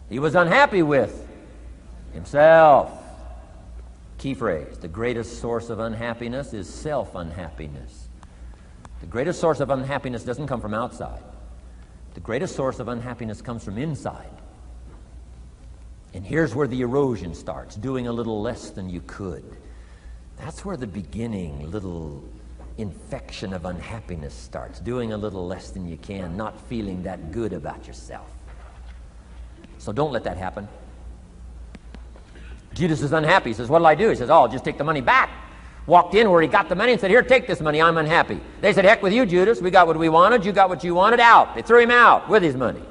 He was unhappy with himself. Key phrase, the greatest source of unhappiness is self-unhappiness. The greatest source of unhappiness doesn't come from outside. The greatest source of unhappiness comes from inside. And here's where the erosion starts, doing a little less than you could. That's where the beginning little infection of unhappiness starts, doing a little less than you can, not feeling that good about yourself. So don't let that happen. Judas is unhappy. He says, what'll I do? He says, oh, I'll just take the money back. Walked in where he got the money and said, here, take this money. I'm unhappy. They said, heck with you, Judas. We got what we wanted. You got what you wanted. Out. They threw him out with his money.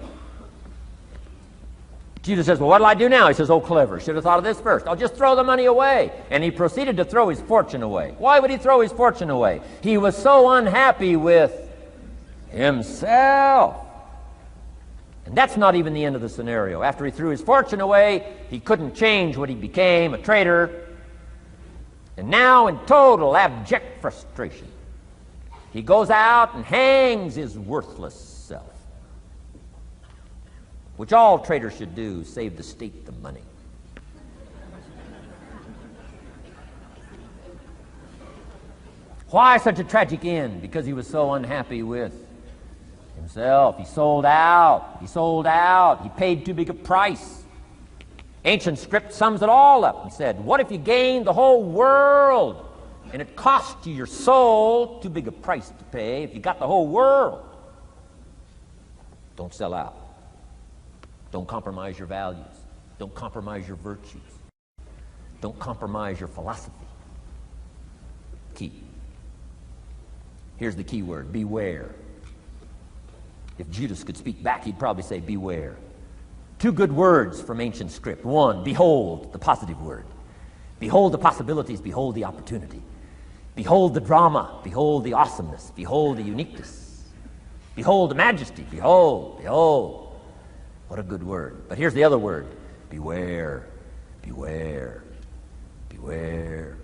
Judas says, well, what'll I do now? He says, oh, clever. Should have thought of this first. I'll just throw the money away. And he proceeded to throw his fortune away. Why would he throw his fortune away? He was so unhappy with himself. And that's not even the end of the scenario. After he threw his fortune away, he couldn't change what he became, a trader. And now, in total abject frustration, he goes out and hangs his worthless self, which all traders should do, save the state the money. Why such a tragic end? Because he was so unhappy with himself. He sold out. He sold out. He paid too big a price. Ancient script sums it all up and said, what if you gained the whole world and it cost you your soul? Too big a price to pay if you got the whole world. Don't sell out. Don't compromise your values. Don't compromise your virtues. Don't compromise your philosophy. Key. Here's the key word, beware. If Judas could speak back, he'd probably say beware. Two good words from ancient script. One, behold, the positive word. Behold the possibilities, behold the opportunity. Behold the drama, behold the awesomeness, behold the uniqueness. Behold the majesty, behold, behold. What a good word. But here's the other word, beware, beware, beware.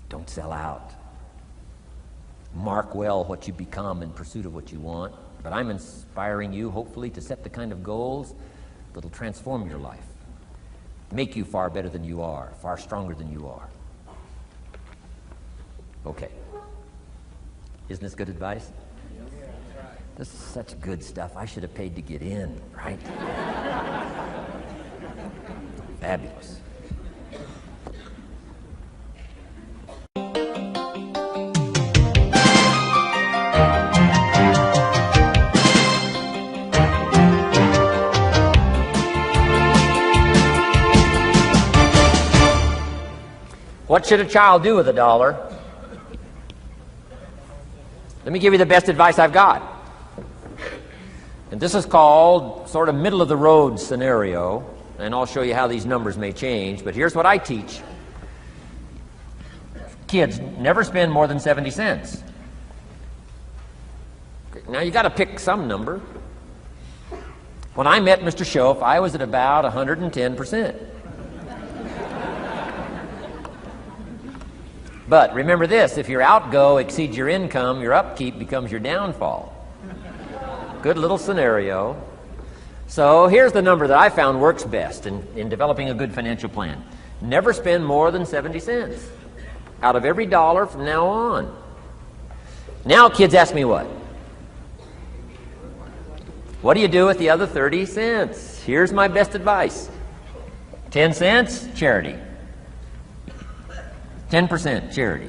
Don't sell out. Mark well what you become in pursuit of what you want. But I'm inspiring you, hopefully, to set the kind of goals that will transform your life, make you far better than you are, far stronger than you are. Okay. Isn't this good advice? This is such good stuff. I should have paid to get in, right? Fabulous. What should a child do with $1? Let me give you the best advice I've got. And this is called sort of middle of the road scenario, and I'll show you how these numbers may change, but here's what I teach. Kids, never spend more than 70 cents. Okay, now you got to pick some number. When I met Mr. Schoaf, I was at about 110%. But remember this, if your outgo exceeds your income, your upkeep becomes your downfall. Good little scenario. So here's the number that I found works best in developing a good financial plan. Never spend more than 70 cents out of every dollar from now on. Now kids ask me what? What do you do with the other 30 cents? Here's my best advice. 10 cents, charity. 10% charity.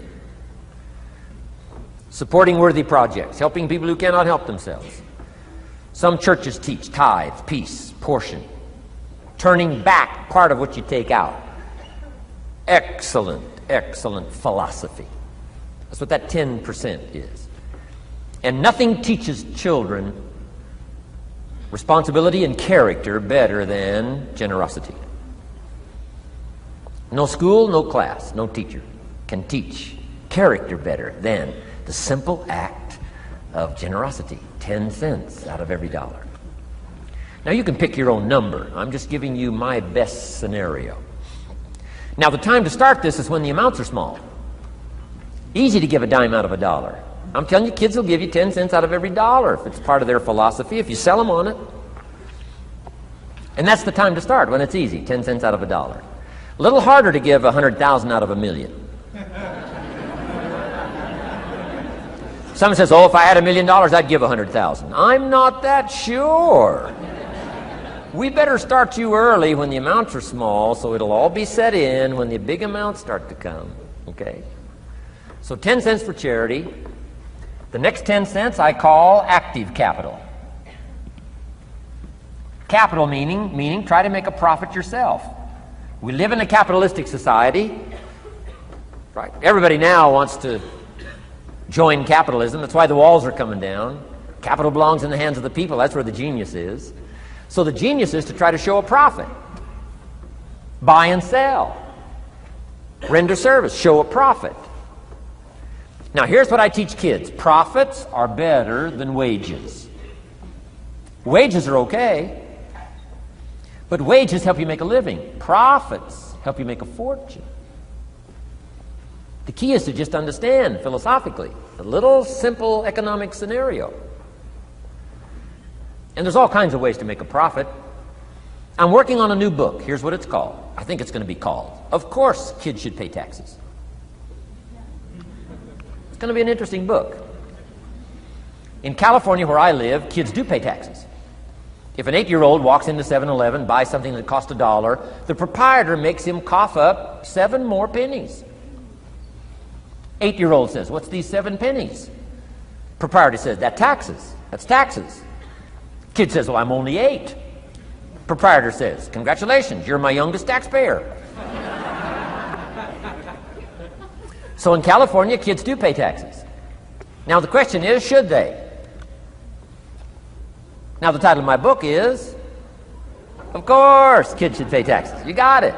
Supporting worthy projects, helping people who cannot help themselves. Some churches teach tithe, peace, portion. Turning back part of what you take out. Excellent, excellent philosophy. That's what that 10% is. And nothing teaches children responsibility and character better than generosity. No school, no class, no teacher can teach character better than the simple act of generosity. 10 cents out of every dollar. Now you can pick your own number. I'm just giving you my best scenario. Now the time to start this is when the amounts are small. Easy to give a dime out of $1. I'm telling you, kids will give you 10 cents out of every dollar if it's part of their philosophy, if you sell them on it. And that's the time to start, when it's easy, 10 cents out of $1. A little harder to give 100,000 out of 1,000,000. Someone says, oh, if I had $1 million, I'd give 100,000. I'm not that sure. We better start you early when the amounts are small, so it'll all be set in when the big amounts start to come. Okay? So 10 cents for charity. The next 10 cents I call active capital. Capital meaning try to make a profit yourself. We live in a capitalistic society. Right? Everybody now wants to join capitalism. That's why the walls are coming down. Capital belongs in the hands of the people. That's where the genius is. So the genius is to try to show a profit. Buy and sell. Render service. Show a profit. Now here's what I teach kids. Profits are better than wages. Wages are okay, but wages help you make a living. Profits help you make a fortune. The key is to just understand philosophically a little simple economic scenario. And there's all kinds of ways to make a profit. I'm working on a new book. Here's what it's called. I think it's going to be called, Of Course Kids Should Pay Taxes. It's going to be an interesting book. In California, where I live, kids do pay taxes. If an 8-year-old walks into 7-Eleven, buys something that costs $1, the proprietor makes him cough up 7 more pennies. 8-year-old says, "What's these 7 pennies?" Proprietor says, "That's taxes. That's taxes." Kid says, "Well, I'm only 8. Proprietor says, "Congratulations, you're my youngest taxpayer." So in California, kids do pay taxes. Now the question is, should they? Now the title of my book is, Of Course Kids Should Pay Taxes. You got it.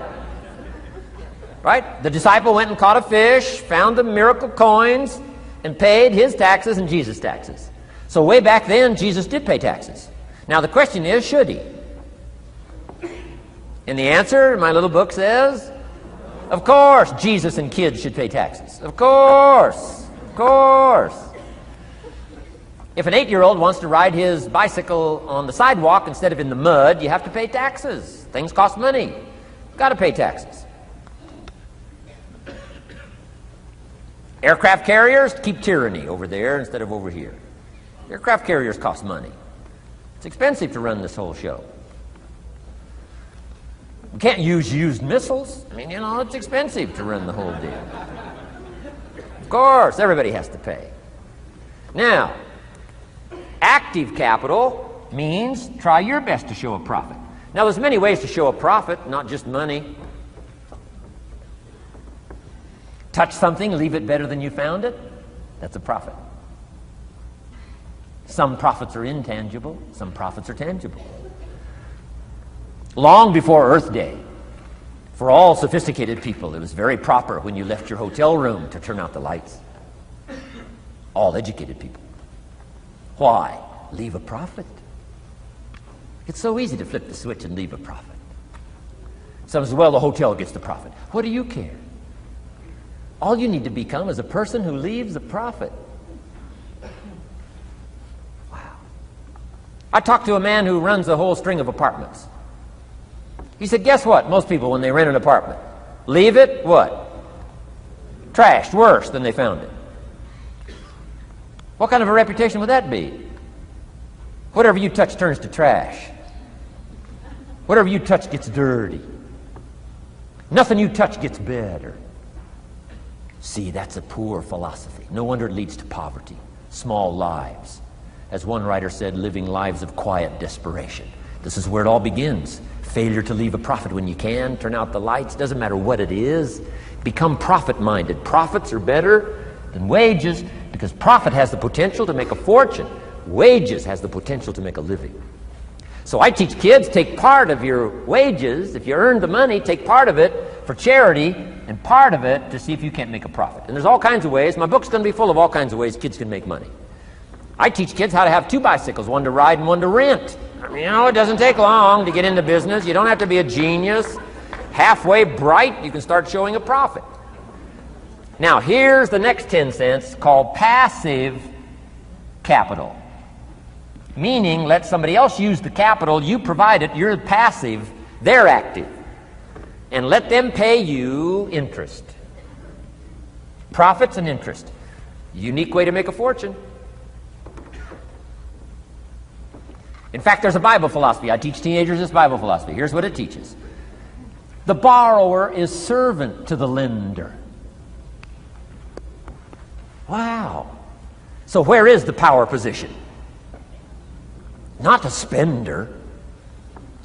Right? The disciple went and caught a fish, found the miracle coins, and paid his taxes and Jesus' taxes. So way back then, Jesus did pay taxes. Now the question is, should he? And the answer, my little book says, of course Jesus and kids should pay taxes. Of course. Of course. If an 8-year-old wants to ride his bicycle on the sidewalk instead of in the mud, you have to pay taxes. Things cost money. Got to pay taxes. Aircraft carriers keep tyranny over there instead of over here. Aircraft carriers cost money. It's expensive to run this whole show. We can't use used missiles. I mean, it's expensive to run the whole deal. Of course, everybody has to pay. Now, active capital means try your best to show a profit. Now, there's many ways to show a profit, not just money. Touch something, leave it better than you found it. That's a profit. Some profits are intangible, some profits are tangible. Long before Earth Day, for all sophisticated people, it was very proper when you left your hotel room to turn out the lights. All educated people. Why? Leave a profit. It's so easy to flip the switch and leave a profit. Some say, well, the hotel gets the profit. What do you care? All you need to become is a person who leaves a profit. Wow. I talked to a man who runs a whole string of apartments. He said, guess what? Most people, when they rent an apartment, leave it, what? Trashed, worse than they found it. What kind of a reputation would that be? Whatever you touch turns to trash. Whatever you touch gets dirty. Nothing you touch gets better. See, that's a poor philosophy. No wonder it leads to poverty, small lives. As one writer said, living lives of quiet desperation. This is where it all begins. Failure to leave a profit when you can, turn out the lights, doesn't matter what it is. Become profit-minded. Profits are better than wages because profit has the potential to make a fortune. Wages has the potential to make a living. So I teach kids, take part of your wages. If you earn the money, take part of it for charity and part of it to see if you can't make a profit. And there's all kinds of ways. My book's going to be full of all kinds of ways kids can make money. I teach kids how to have 2 bicycles, one to ride and one to rent. I mean, it doesn't take long to get into business. You don't have to be a genius. Halfway bright, you can start showing a profit. Now, here's the next 10 cents called passive capital. Meaning, let somebody else use the capital, you provide it, you're passive, they're active. And let them pay you interest. Profits and interest. Unique way to make a fortune. In fact, there's a Bible philosophy. I teach teenagers this Bible philosophy. Here's what it teaches. The borrower is servant to the lender. Wow. So where is the power position? Not a spender,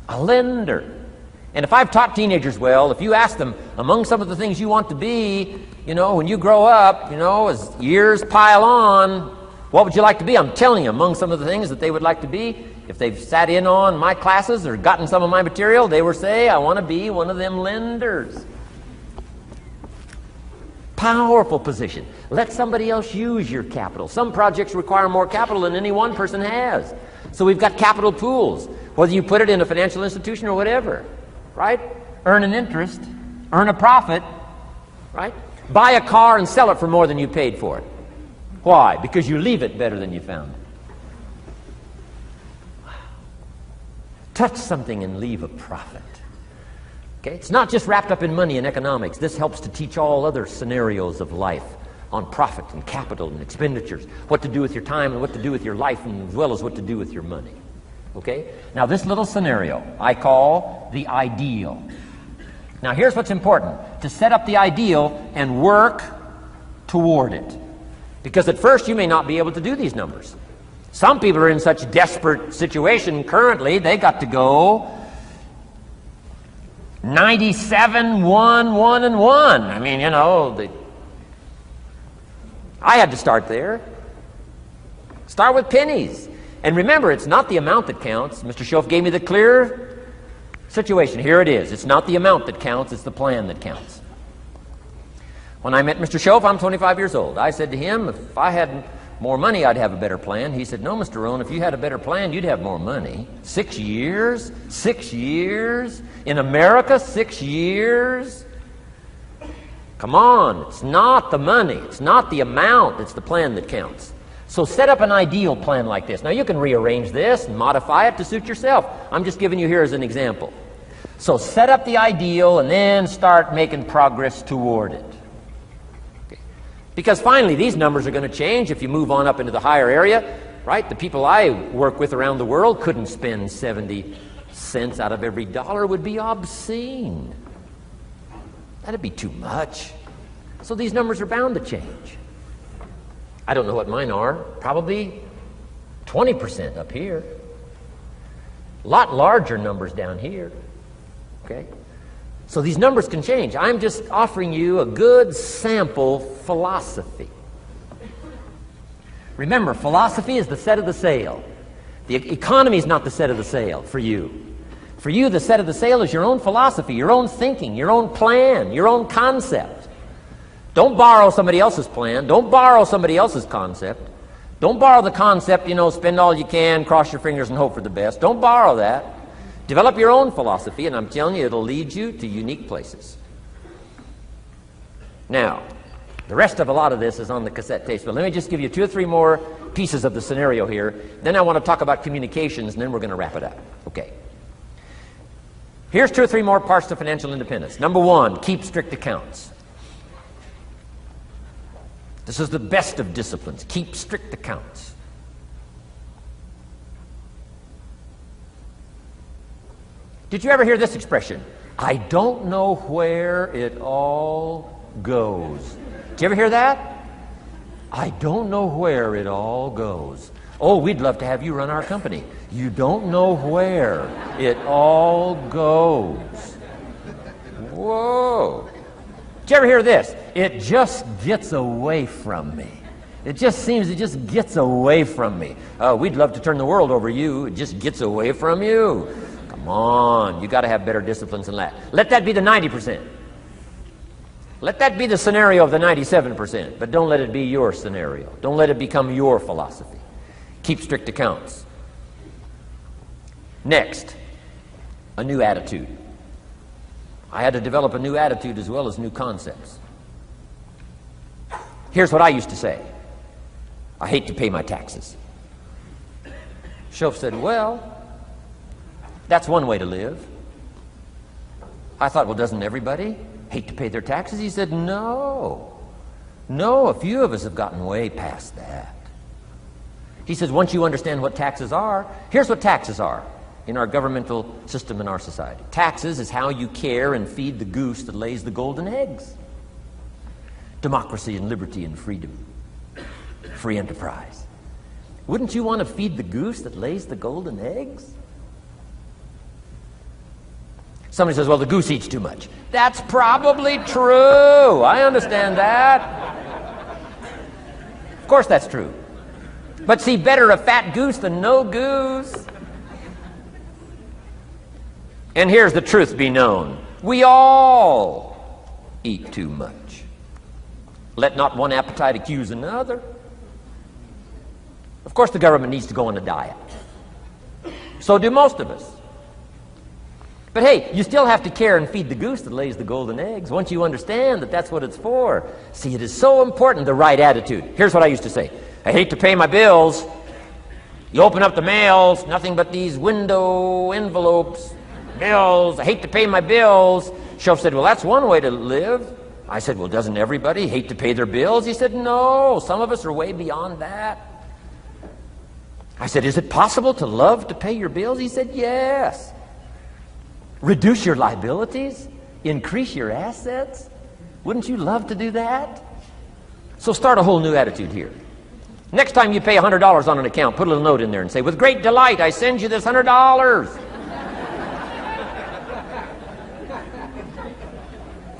a lender. And if I've taught teenagers well, if you ask them, among some of the things you want to be, when you grow up, as years pile on, what would you like to be? I'm telling you, among some of the things that they would like to be, if they've sat in on my classes or gotten some of my material, they will say, I want to be one of them lenders. Powerful position. Let somebody else use your capital. Some projects require more capital than any one person has. So we've got capital pools, whether you put it in a financial institution or whatever, right? Earn an interest, earn a profit, right? Buy a car and sell it for more than you paid for it. Why? Because you leave it better than you found it. Touch something and leave a profit. Okay? It's not just wrapped up in money and economics. This helps to teach all other scenarios of life on profit and capital and expenditures, what to do with your time and what to do with your life, and as well as what to do with your money. Okay? Now this little scenario I call the ideal. Now here's what's important: to set up the ideal and work toward it. Because at first you may not be able to do these numbers. Some people are in such desperate situation currently, they got to go 97, 1, 1, and 1. I mean, you know, I had to start there. Start with pennies. And remember, it's not the amount that counts. Mr. Schoaf gave me the clear situation. Here it is. It's not the amount that counts, it's the plan that counts. When I met Mr. Schoaf, I'm 25 years old. I said to him, if I had more money, I'd have a better plan. He said, no, Mr. Rohn, if you had a better plan, you'd have more money. 6 years? 6 years? In America, 6 years? Come on, it's not the money, it's not the amount, it's the plan that counts. So set up an ideal plan like this. Now you can rearrange this and modify it to suit yourself. I'm just giving you here as an example. So set up the ideal and then start making progress toward it. Okay. Because finally these numbers are going to change if you move on up into the higher area, right? The people I work with around the world couldn't spend 70 cents out of every dollar. It would be obscene. That'd be too much. So these numbers are bound to change. I don't know what mine are. Probably 20% up here. A lot larger numbers down here. Okay? So these numbers can change. I'm just offering you a good sample philosophy. Remember, philosophy is the set of the sail. The economy is not the set of the sail for you. For you, the set of the sail is your own philosophy, your own thinking, your own plan, your own concept. Don't borrow somebody else's plan. Don't borrow somebody else's concept. Don't borrow the concept, spend all you can, cross your fingers and hope for the best. Don't borrow that. Develop your own philosophy, and I'm telling you, it'll lead you to unique places. Now, the rest of a lot of this is on the cassette tapes, but let me just give you 2 or 3 more pieces of the scenario here. Then I want to talk about communications, and then we're going to wrap it up. Okay. Here's 2 or 3 more parts to financial independence. Number 1, keep strict accounts. This is the best of disciplines. Keep strict accounts. Did you ever hear this expression? I don't know where it all goes. Did you ever hear that? I don't know where it all goes. Oh, we'd love to have you run our company. You don't know where it all goes. Whoa. Did you ever hear this? It just gets away from me. It just seems it just gets away from me. Oh, we'd love to turn the world over you. It just gets away from you. Come on. You got to have better disciplines than that. Let that be the 90%. Let that be the scenario of the 97%. But don't let it be your scenario. Don't let it become your philosophy. Keep strict accounts. Next, a new attitude. I had to develop a new attitude as well as new concepts. Here's what I used to say. I hate to pay my taxes. Schoaf said, well, that's one way to live. I thought, well, doesn't everybody hate to pay their taxes? He said, no. No, a few of us have gotten way past that. He says, once you understand what taxes are, here's what taxes are in our governmental system in our society. Taxes is how you care and feed the goose that lays the golden eggs. Democracy and liberty and freedom. Free enterprise. Wouldn't you want to feed the goose that lays the golden eggs? Somebody says, well, the goose eats too much. That's probably true. I understand that. Of course that's true. But see, better a fat goose than no goose. And here's the truth be known. We all eat too much. Let not one appetite accuse another. Of course the government needs to go on a diet. So do most of us. But hey, you still have to care and feed the goose that lays the golden eggs. Once you understand that that's what it's for. See, it is so important, the right attitude. Here's what I used to say. I hate to pay my bills. You open up the mails, nothing but these window envelopes, bills. I hate to pay my bills. Shoaff said, well, that's one way to live. I said, well, doesn't everybody hate to pay their bills? He said, no, some of us are way beyond that. I said, is it possible to love to pay your bills? He said, yes. Reduce your liabilities? Increase your assets? Wouldn't you love to do that? So start a whole new attitude here. Next time you pay $100 on an account, put a little note in there and say, with great delight, I send you this $100.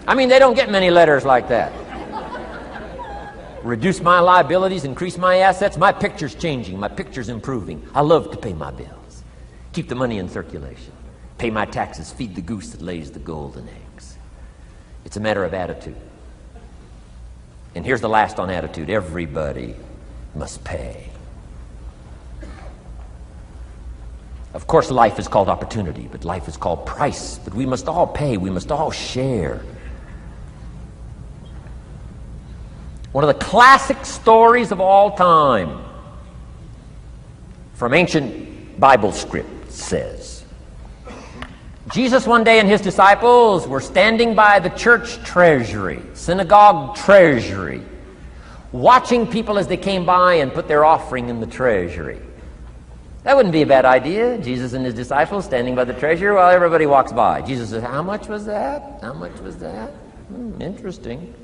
I mean, they don't get many letters like that. Reduce my liabilities, increase my assets. My picture's changing. My picture's improving. I love to pay my bills. Keep the money in circulation. Pay my taxes. Feed the goose that lays the golden eggs. It's a matter of attitude. And here's the last on attitude. Everybody must pay. Of course, life is called opportunity, but life is called price. But we must all pay. We must all share. One of the classic stories of all time from ancient Bible script says, Jesus one day and his disciples were standing by the church treasury, synagogue treasury, watching people as they came by and put their offering in the treasury. That wouldn't be a bad idea. Jesus and his disciples standing by the treasury while everybody walks by. Jesus says, how much was that? How much was that? Interesting.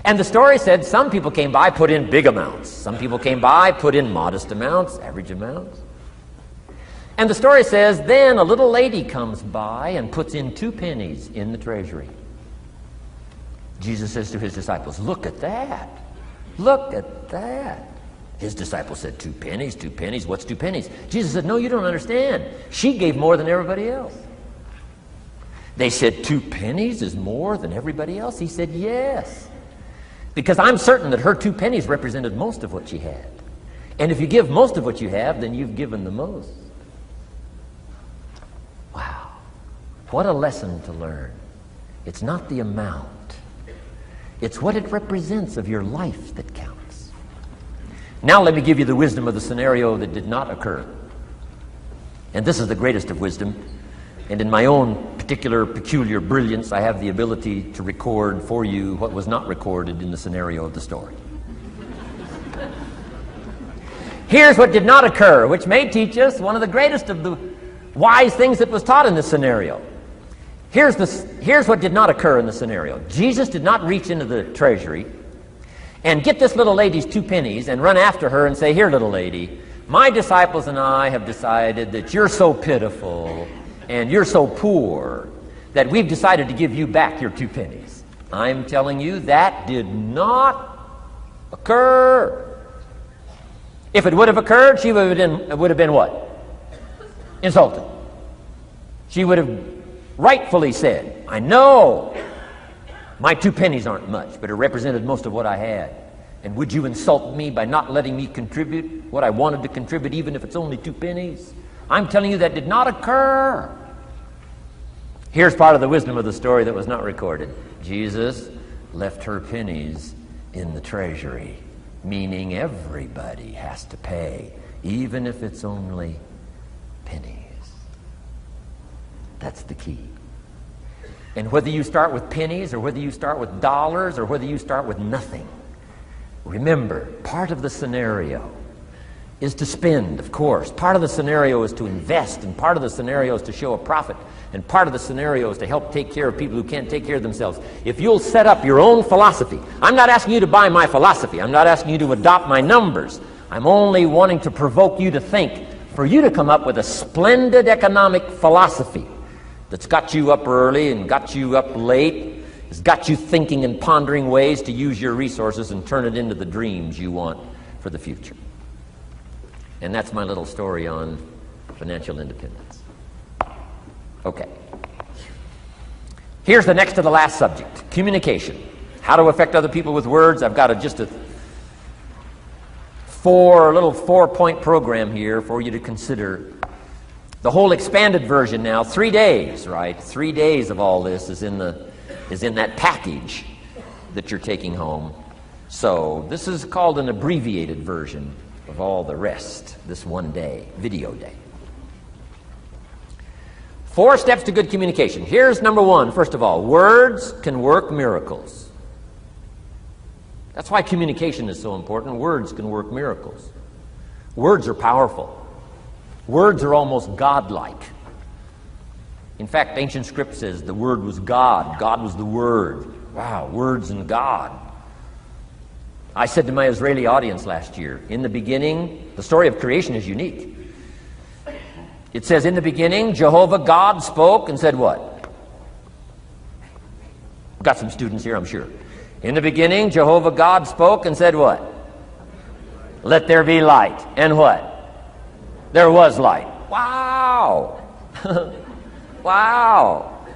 And the story said some people came by, put in big amounts. Some people came by, put in modest amounts, average amounts. And the story says, then a little lady comes by and puts in 2 pennies in the treasury. Jesus says to his disciples, look at that. Look at that. His disciples said, 2 pennies, 2 pennies. What's 2 pennies? Jesus said, no, you don't understand. She gave more than everybody else. They said, 2 pennies is more than everybody else? He said, yes. Because I'm certain that her 2 pennies represented most of what she had. And if you give most of what you have, then you've given the most. Wow. What a lesson to learn. It's not the amount. It's what it represents of your life that counts. Now let me give you the wisdom of the scenario that did not occur. And this is the greatest of wisdom. And in my own particular peculiar brilliance, I have the ability to record for you what was not recorded in the scenario of the story. Here's what did not occur, which may teach us one of the greatest of the wise things that was taught in this scenario. Here's what did not occur in the scenario. Jesus did not reach into the treasury and get this little lady's 2 pennies and run after her and say, here, little lady, my disciples and I have decided that you're so pitiful and you're so poor that we've decided to give you back your 2 pennies. I'm telling you, that did not occur. If it would have occurred, she would have been what? Insulted. She would have rightfully said, I know my 2 pennies aren't much, but it represented most of what I had. And would you insult me by not letting me contribute what I wanted to contribute, even if it's only 2 pennies? I'm telling you, that did not occur. Here's part of the wisdom of the story that was not recorded. Jesus left her pennies in the treasury, meaning everybody has to pay, even if it's only pennies. That's the key. And whether you start with pennies or whether you start with dollars or whether you start with nothing, remember, part of the scenario is to spend, of course. Part of the scenario is to invest, and part of the scenario is to show a profit, and part of the scenario is to help take care of people who can't take care of themselves. If you'll set up your own philosophy, I'm not asking you to buy my philosophy. I'm not asking you to adopt my numbers. I'm only wanting to provoke you to think, for you to come up with a splendid economic philosophy that's got you up early and got you up late, has got you thinking and pondering ways to use your resources and turn it into the dreams you want for the future. And that's my little story on financial independence. Okay. Here's the next to the last subject, communication. How to affect other people with words. I've got just a little 4-point program here for you to consider The whole expanded version now, 3 days, right? 3 days of all this is in that package that you're taking home. So this is called an abbreviated version of all the rest, this one day, video day. 4 steps to good communication. Here's number 1, first of all. Words can work miracles. That's why communication is so important. Words can work miracles. Words are powerful. Words are almost godlike. In fact, ancient script says the Word was God. God was the Word. Wow, words and God. I said to my Israeli audience last year, in the beginning, the story of creation is unique. It says, in the beginning, Jehovah God spoke and said what? Got some students here, I'm sure. In the beginning, Jehovah God spoke and said what? Let there be light. And what? There was light. Wow! Wow!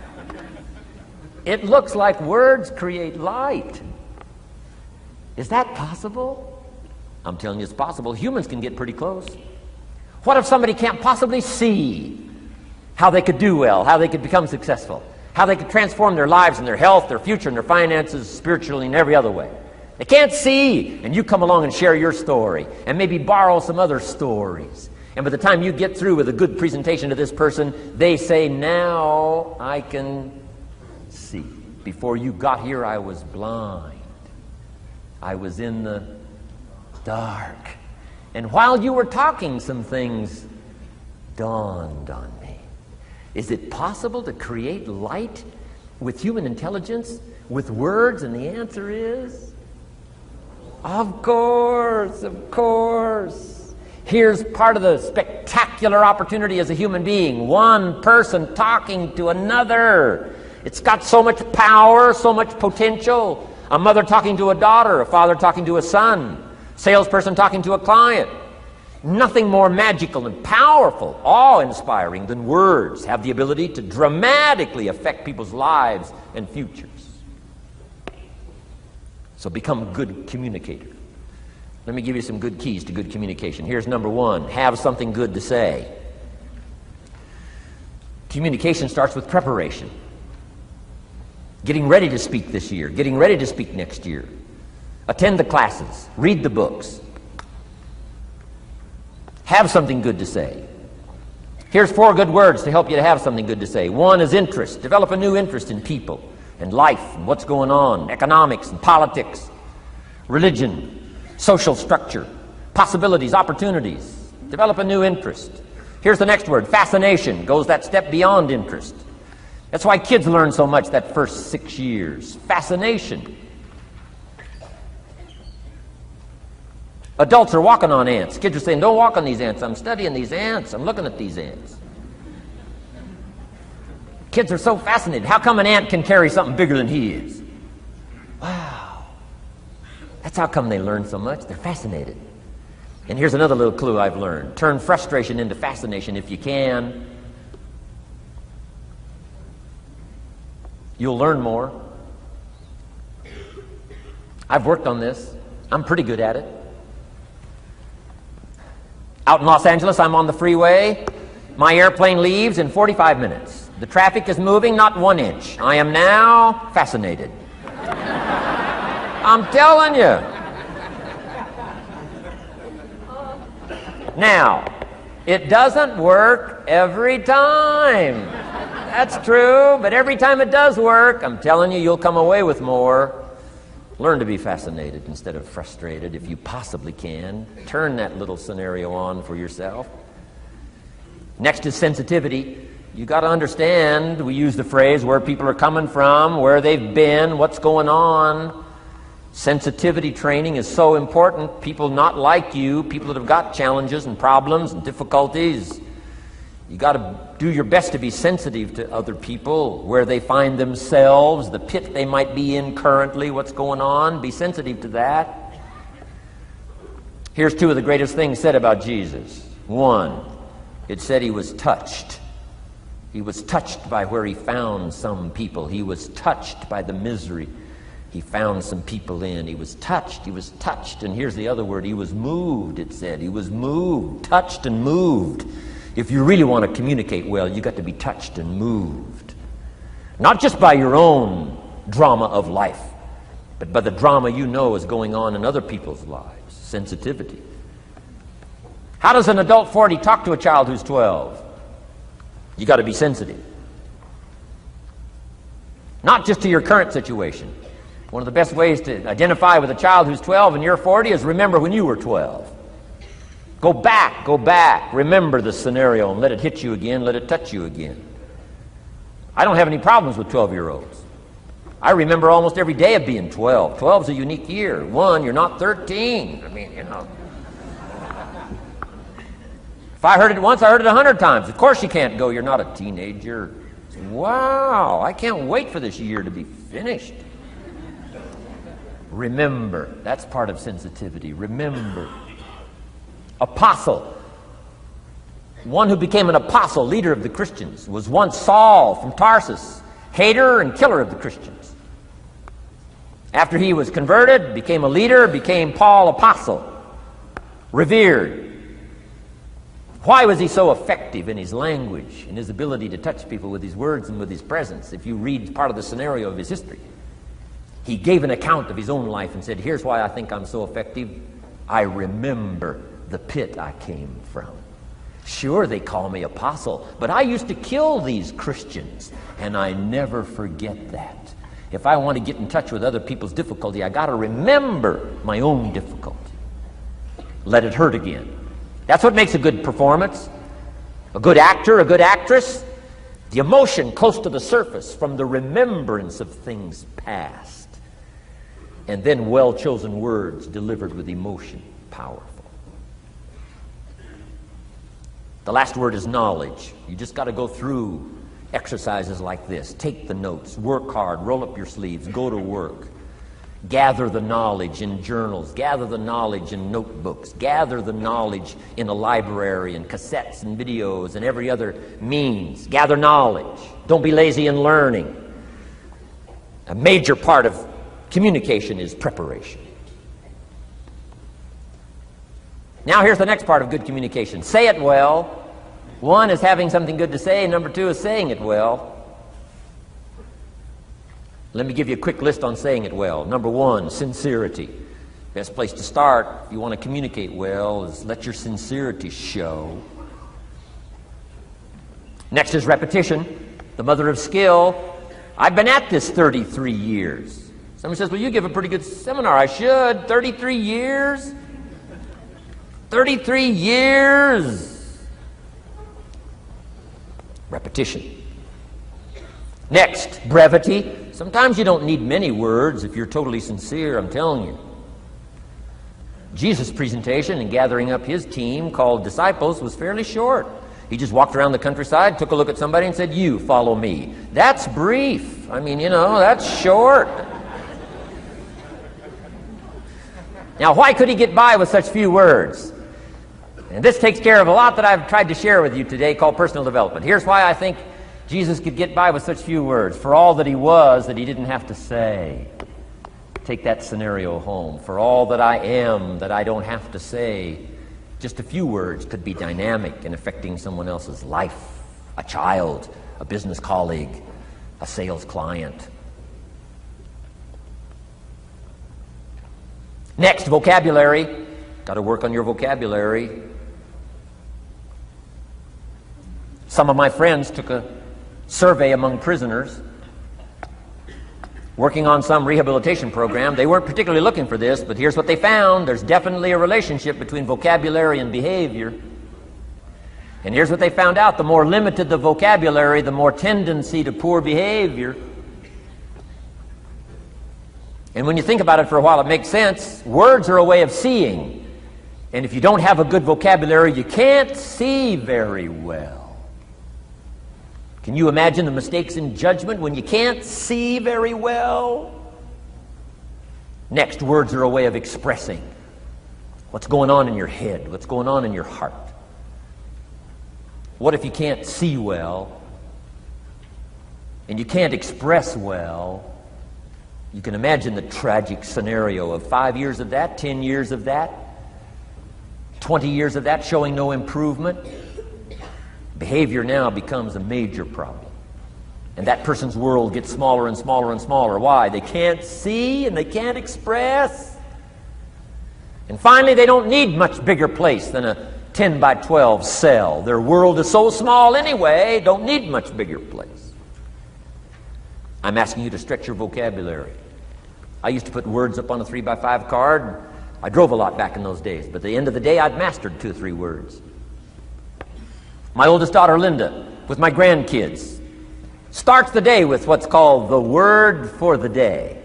It looks like words create light. Is that possible? I'm telling you it's possible. Humans can get pretty close. What if somebody can't possibly see how they could do well, how they could become successful, how they could transform their lives and their health, their future, and their finances, spiritually, and every other way? They can't see, and you come along and share your story, and maybe borrow some other stories. And by the time you get through with a good presentation to this person, they say, now I can see. Before you got here, I was blind. I was in the dark. And while you were talking, some things dawned on me. Is it possible to create light with human intelligence, with words? And the answer is, of course, of course. Here's part of the spectacular opportunity as a human being. One person talking to another. It's got so much power, so much potential. A mother talking to a daughter, a father talking to a son, salesperson talking to a client. Nothing more magical and powerful, awe-inspiring than words have the ability to dramatically affect people's lives and futures. So become a good communicator. Let me give you some good keys to good communication. Here's number 1, have something good to say. Communication starts with preparation. Getting ready to speak this year, getting ready to speak next year. Attend the classes, read the books. Have something good to say. Here's 4 good words to help you to have something good to say. 1 is interest. Develop a new interest in people and life and what's going on, economics and politics, religion, social structure, possibilities, opportunities. Develop a new interest. Here's the next word, fascination. Goes that step beyond interest. That's why kids learn so much that first 6 years. Fascination. Adults are walking on ants. Kids are saying, don't walk on these ants. I'm studying these ants. I'm looking at these ants. Kids are so fascinated. How come an ant can carry something bigger than he is? Wow. That's how come they learn so much. They're fascinated. And here's another little clue I've learned. Turn frustration into fascination if you can. You'll learn more. I've worked on this. I'm pretty good at it. Out in Los Angeles, I'm on the freeway. My airplane leaves in 45 minutes. The traffic is moving not 1 inch. I am now fascinated. I'm telling you. Now, it doesn't work every time. That's true, but every time it does work, I'm telling you, you'll come away with more. Learn to be fascinated instead of frustrated if you possibly can. Turn that little scenario on for yourself. Next is sensitivity. You got to understand, we use the phrase, where people are coming from, where they've been, what's going on. Sensitivity training is so important. People not like you, people that have got challenges and problems and difficulties, you got to do your best to be sensitive to other people, where they find themselves, the pit they might be in currently, what's going on. Be sensitive to that. Here's 2 of the greatest things said about Jesus. 1, it said he was touched. He was touched by where he found some people. He was touched by the misery he found some people in. He was touched. He was touched. And here's the other word. He was moved, it said. He was moved, touched and moved. If you really want to communicate well, you got to be touched and moved. Not just by your own drama of life, but by the drama you know is going on in other people's lives. Sensitivity. How does an adult 40 talk to a child who's 12? You got to be sensitive. Not just to your current situation. One of the best ways to identify with a child who's 12 and you're 40 is remember when you were 12. Go back, remember the scenario and let it hit you again, let it touch you again. I don't have any problems with 12-year-olds. I remember almost every day of being 12. 12's a unique year. One, you're not 13. I mean, you know. If I heard it once, I heard it 100 times. Of course you can't go, you're not a teenager. Wow, I can't wait for this year to be finished. Remember, that's part of sensitivity. Remember. Apostle. One who became an apostle, leader of the Christians, was once Saul from Tarsus, hater and killer of the Christians. After he was converted, became a leader, became Paul apostle, revered. Why was he so effective in his language, in his ability to touch people with his words and with his presence? If you read part of the scenario of his history, he gave an account of his own life and said, here's why I think I'm so effective. I remember the pit I came from. Sure, they call me apostle, but I used to kill these Christians, and I never forget that. If I want to get in touch with other people's difficulty, I got to remember my own difficulty. Let it hurt again. That's what makes a good performance. A good actor, a good actress. The emotion close to the surface from the remembrance of things past. And then well-chosen words delivered with emotion. Powerful. The last word is knowledge. You just got to go through exercises like this. Take the notes, work hard, roll up your sleeves, go to work. Gather the knowledge in journals, gather the knowledge in notebooks, gather the knowledge in a library and cassettes and videos and every other means. Gather knowledge. Don't be lazy in learning. A major part of communication is preparation. Now here's the next part of good communication. Say it well. One is having something good to say. Number two is saying it well. Let me give you a quick list on saying it well. Number one, sincerity. Best place to start if you want to communicate well is let your sincerity show. Next is repetition, the mother of skill. I've been at this 33 years. Someone says, well, you give a pretty good seminar. I should. 33 years? 33 years. Repetition. Next, brevity. Sometimes you don't need many words if you're totally sincere, I'm telling you. Jesus' presentation in gathering up his team called disciples was fairly short. He just walked around the countryside, took a look at somebody and said, you follow me. That's brief. I mean, you know, that's short. Now, why could he get by with such few words? And this takes care of a lot that I've tried to share with you today called personal development. Here's why I think Jesus could get by with such few words. For all that he was, that he didn't have to say. Take that scenario home. For all that I am, that I don't have to say. Just a few words could be dynamic in affecting someone else's life. A child, a business colleague, a sales client. Next, vocabulary. Got to work on your vocabulary. Some of my friends took a survey among prisoners working on some rehabilitation program. They weren't particularly looking for this, but here's what they found. There's definitely a relationship between vocabulary and behavior. And here's what they found out. The more limited the vocabulary, the more tendency to poor behavior. And when you think about it for a while, it makes sense. Words are a way of seeing. And if you don't have a good vocabulary, you can't see very well. Can you imagine the mistakes in judgment when you can't see very well? Next, words are a way of expressing what's going on in your head, what's going on in your heart. What if you can't see well and you can't express well? You can imagine the tragic scenario of 5 years of that, 10 years of that, 20 years of that showing no improvement. behavior now becomes a major problem. And that person's world gets smaller and smaller and smaller. Why? They can't see and they can't express. And finally, they don't need much bigger place than a 10 by 12 cell. Their world is so small anyway, don't need much bigger place. I'm asking you to stretch your vocabulary. I used to put words up on a 3 by 5 card. I drove a lot back in those days, but at the end of the day, I'd mastered 2 or 3 words. My oldest daughter, Linda, with my grandkids, starts the day with what's called the word for the day.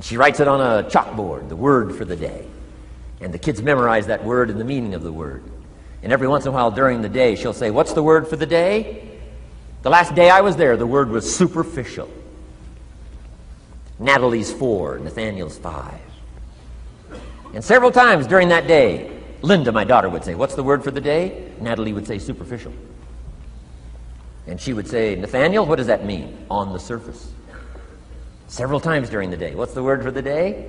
She writes it on a chalkboard, the word for the day. And the kids memorize that word and the meaning of the word. And every once in a while during the day, she'll say, "What's the word for the day?" The last day I was there, the word was superficial. Natalie's 4, Nathaniel's 5. And several times during that day, Linda, my daughter, would say, "What's the word for the day?" Natalie would say, "Superficial." And she would say, "Nathaniel, what does that mean?" "On the surface." Several times during the day. "What's the word for the day?"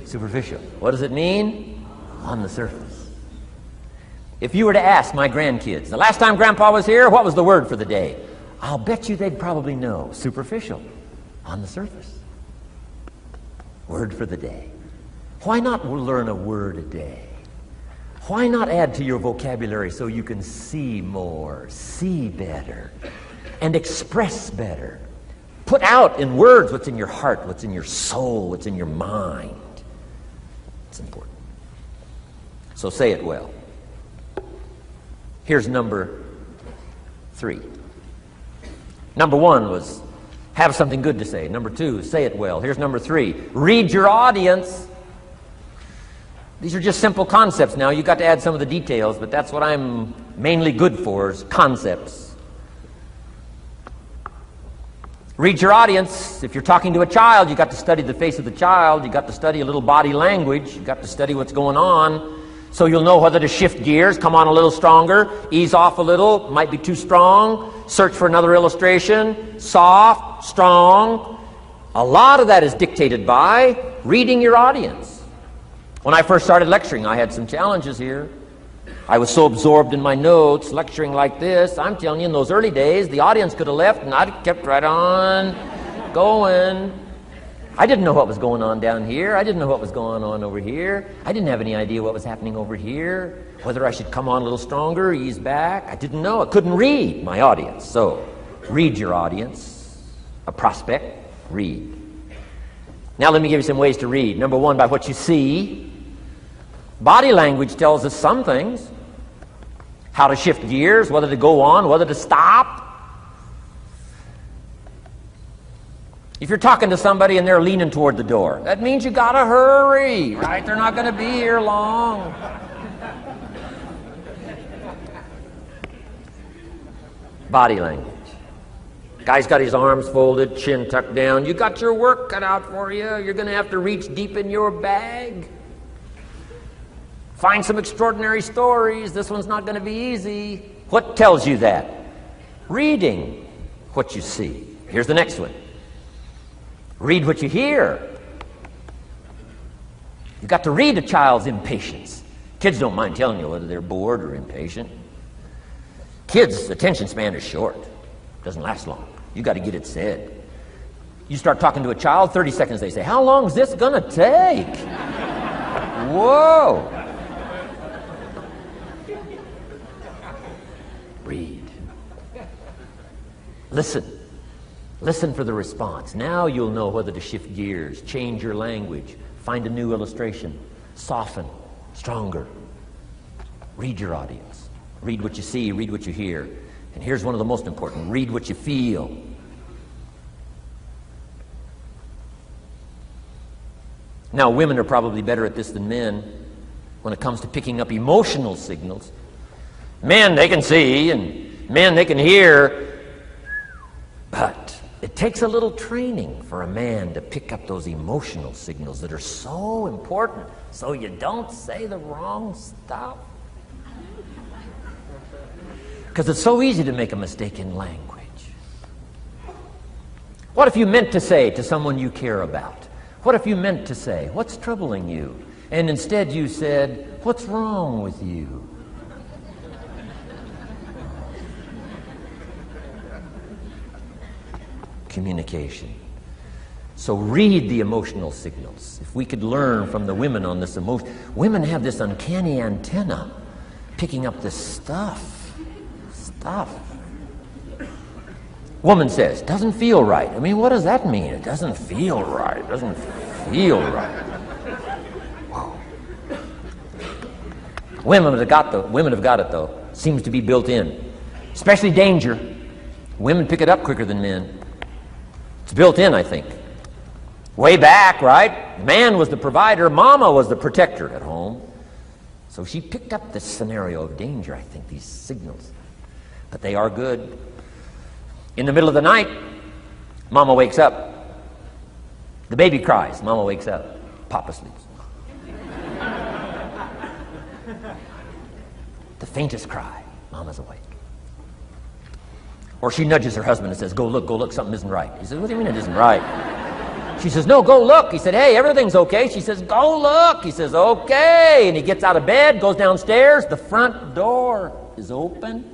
Superficial. "What does it mean?" "On the surface." If you were to ask my grandkids, "The last time Grandpa was here, what was the word for the day?" I'll bet you they'd probably know. Superficial. On the surface. Word for the day. Why not learn a word a day? Why not add to your vocabulary so you can see more, see better, and express better? Put out in words what's in your heart, what's in your soul, what's in your mind. It's important. So say it well. Here's number 3. Number 1 was have something good to say. Number 2, say it well. Here's number 3. Read your audience. These are just simple concepts now. You've got to add some of the details, but that's what I'm mainly good for, is concepts. Read your audience. If you're talking to a child, you've got to study the face of the child. You've got to study a little body language. You've got to study what's going on. So you'll know whether to shift gears, come on a little stronger, ease off a little, might be too strong, search for another illustration, soft, strong. A lot of that is dictated by reading your audience. When I first started lecturing, I had some challenges here. I was so absorbed in my notes, lecturing like this. I'm telling you, in those early days, the audience could have left and I'd kept right on going. I didn't know what was going on down here. I didn't know what was going on over here. I didn't have any idea what was happening over here, whether I should come on a little stronger, ease back. I didn't know. I couldn't read my audience. So, read your audience. A prospect, read. Now let me give you some ways to read. Number 1, by what you see. Body language tells us some things. How to shift gears, whether to go on, whether to stop. If you're talking to somebody and they're leaning toward the door, that means you gotta hurry, right? They're not gonna be here long. Body language. Guy's got his arms folded, chin tucked down. You got your work cut out for you. You're gonna have to reach deep in your bag. Find some extraordinary stories. This one's not gonna be easy. What tells you that? Reading what you see. Here's the next one. Read what you hear. You've got to read a child's impatience. Kids don't mind telling you whether they're bored or impatient. Kids' attention span is short. Doesn't last long. You've got to get it said. You start talking to a child, 30 seconds they say, "How long is this going to take?" Whoa. Read. Listen. Listen for the response. Now you'll know whether to shift gears, change your language, find a new illustration, soften, stronger. Read your audience. Read what you see, read what you hear. And here's one of the most important. Read what you feel. Now, women are probably better at this than men when it comes to picking up emotional signals. Men, they can see, and men, they can hear, but it takes a little training for a man to pick up those emotional signals that are so important so you don't say the wrong stuff. Because it's so easy to make a mistake in language. What if you meant to say to someone you care about? What if you meant to say, "What's troubling you?" And instead you said, "What's wrong with you?" communication. So read the emotional signals. If we could learn from the women on this emotion. Women have this uncanny antenna picking up this stuff. Woman says, doesn't feel right. I mean, what does that mean? It doesn't feel right. It doesn't feel right. Whoa. Women have got it, though. Seems to be built in. Especially danger. Women pick it up quicker than men. It's built in, I think. Way back, right? Man was the provider. Mama was the protector at home. So she picked up this scenario of danger, I think, these signals. But they are good. In the middle of the night, Mama wakes up. The baby cries. Mama wakes up. Papa sleeps. The faintest cry. Mama's awake. Or she nudges her husband and says, go look, something isn't right. He says, what do you mean it isn't right? She says, no, go look. He said, hey, everything's okay. She says, go look. He says, okay. And he gets out of bed, goes downstairs. The front door is open.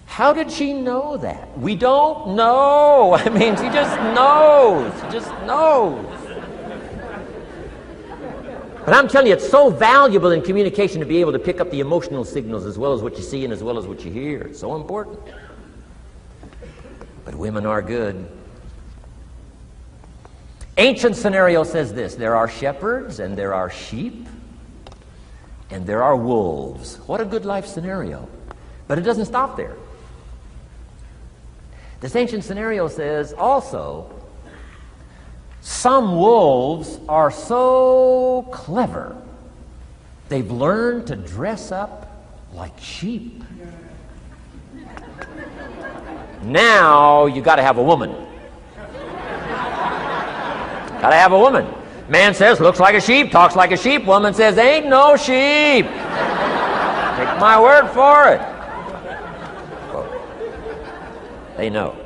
How did she know that? We don't know. I mean, she just knows. She just knows. But I'm telling you, it's so valuable in communication to be able to pick up the emotional signals as well as what you see and as well as what you hear. It's so important. But women are good. Ancient scenario says this: there are shepherds and there are sheep and there are wolves. What a good life scenario. But it doesn't stop there. This ancient scenario says also, some wolves are so clever, they've learned to dress up like sheep. Now you got to have a woman. Got to have a woman. Man says, looks like a sheep, talks like a sheep. Woman says, ain't no sheep. Take my word for it. They know.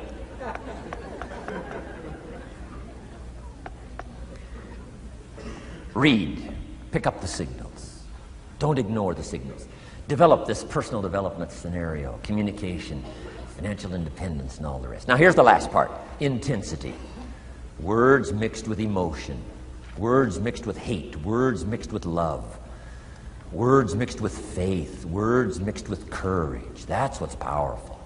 Read. Pick up the signals. Don't ignore the signals. Develop this personal development scenario, communication, financial independence, and all the rest. Now here's the last part. Intensity. Words mixed with emotion. Words mixed with hate. Words mixed with love. Words mixed with faith. Words mixed with courage. That's what's powerful.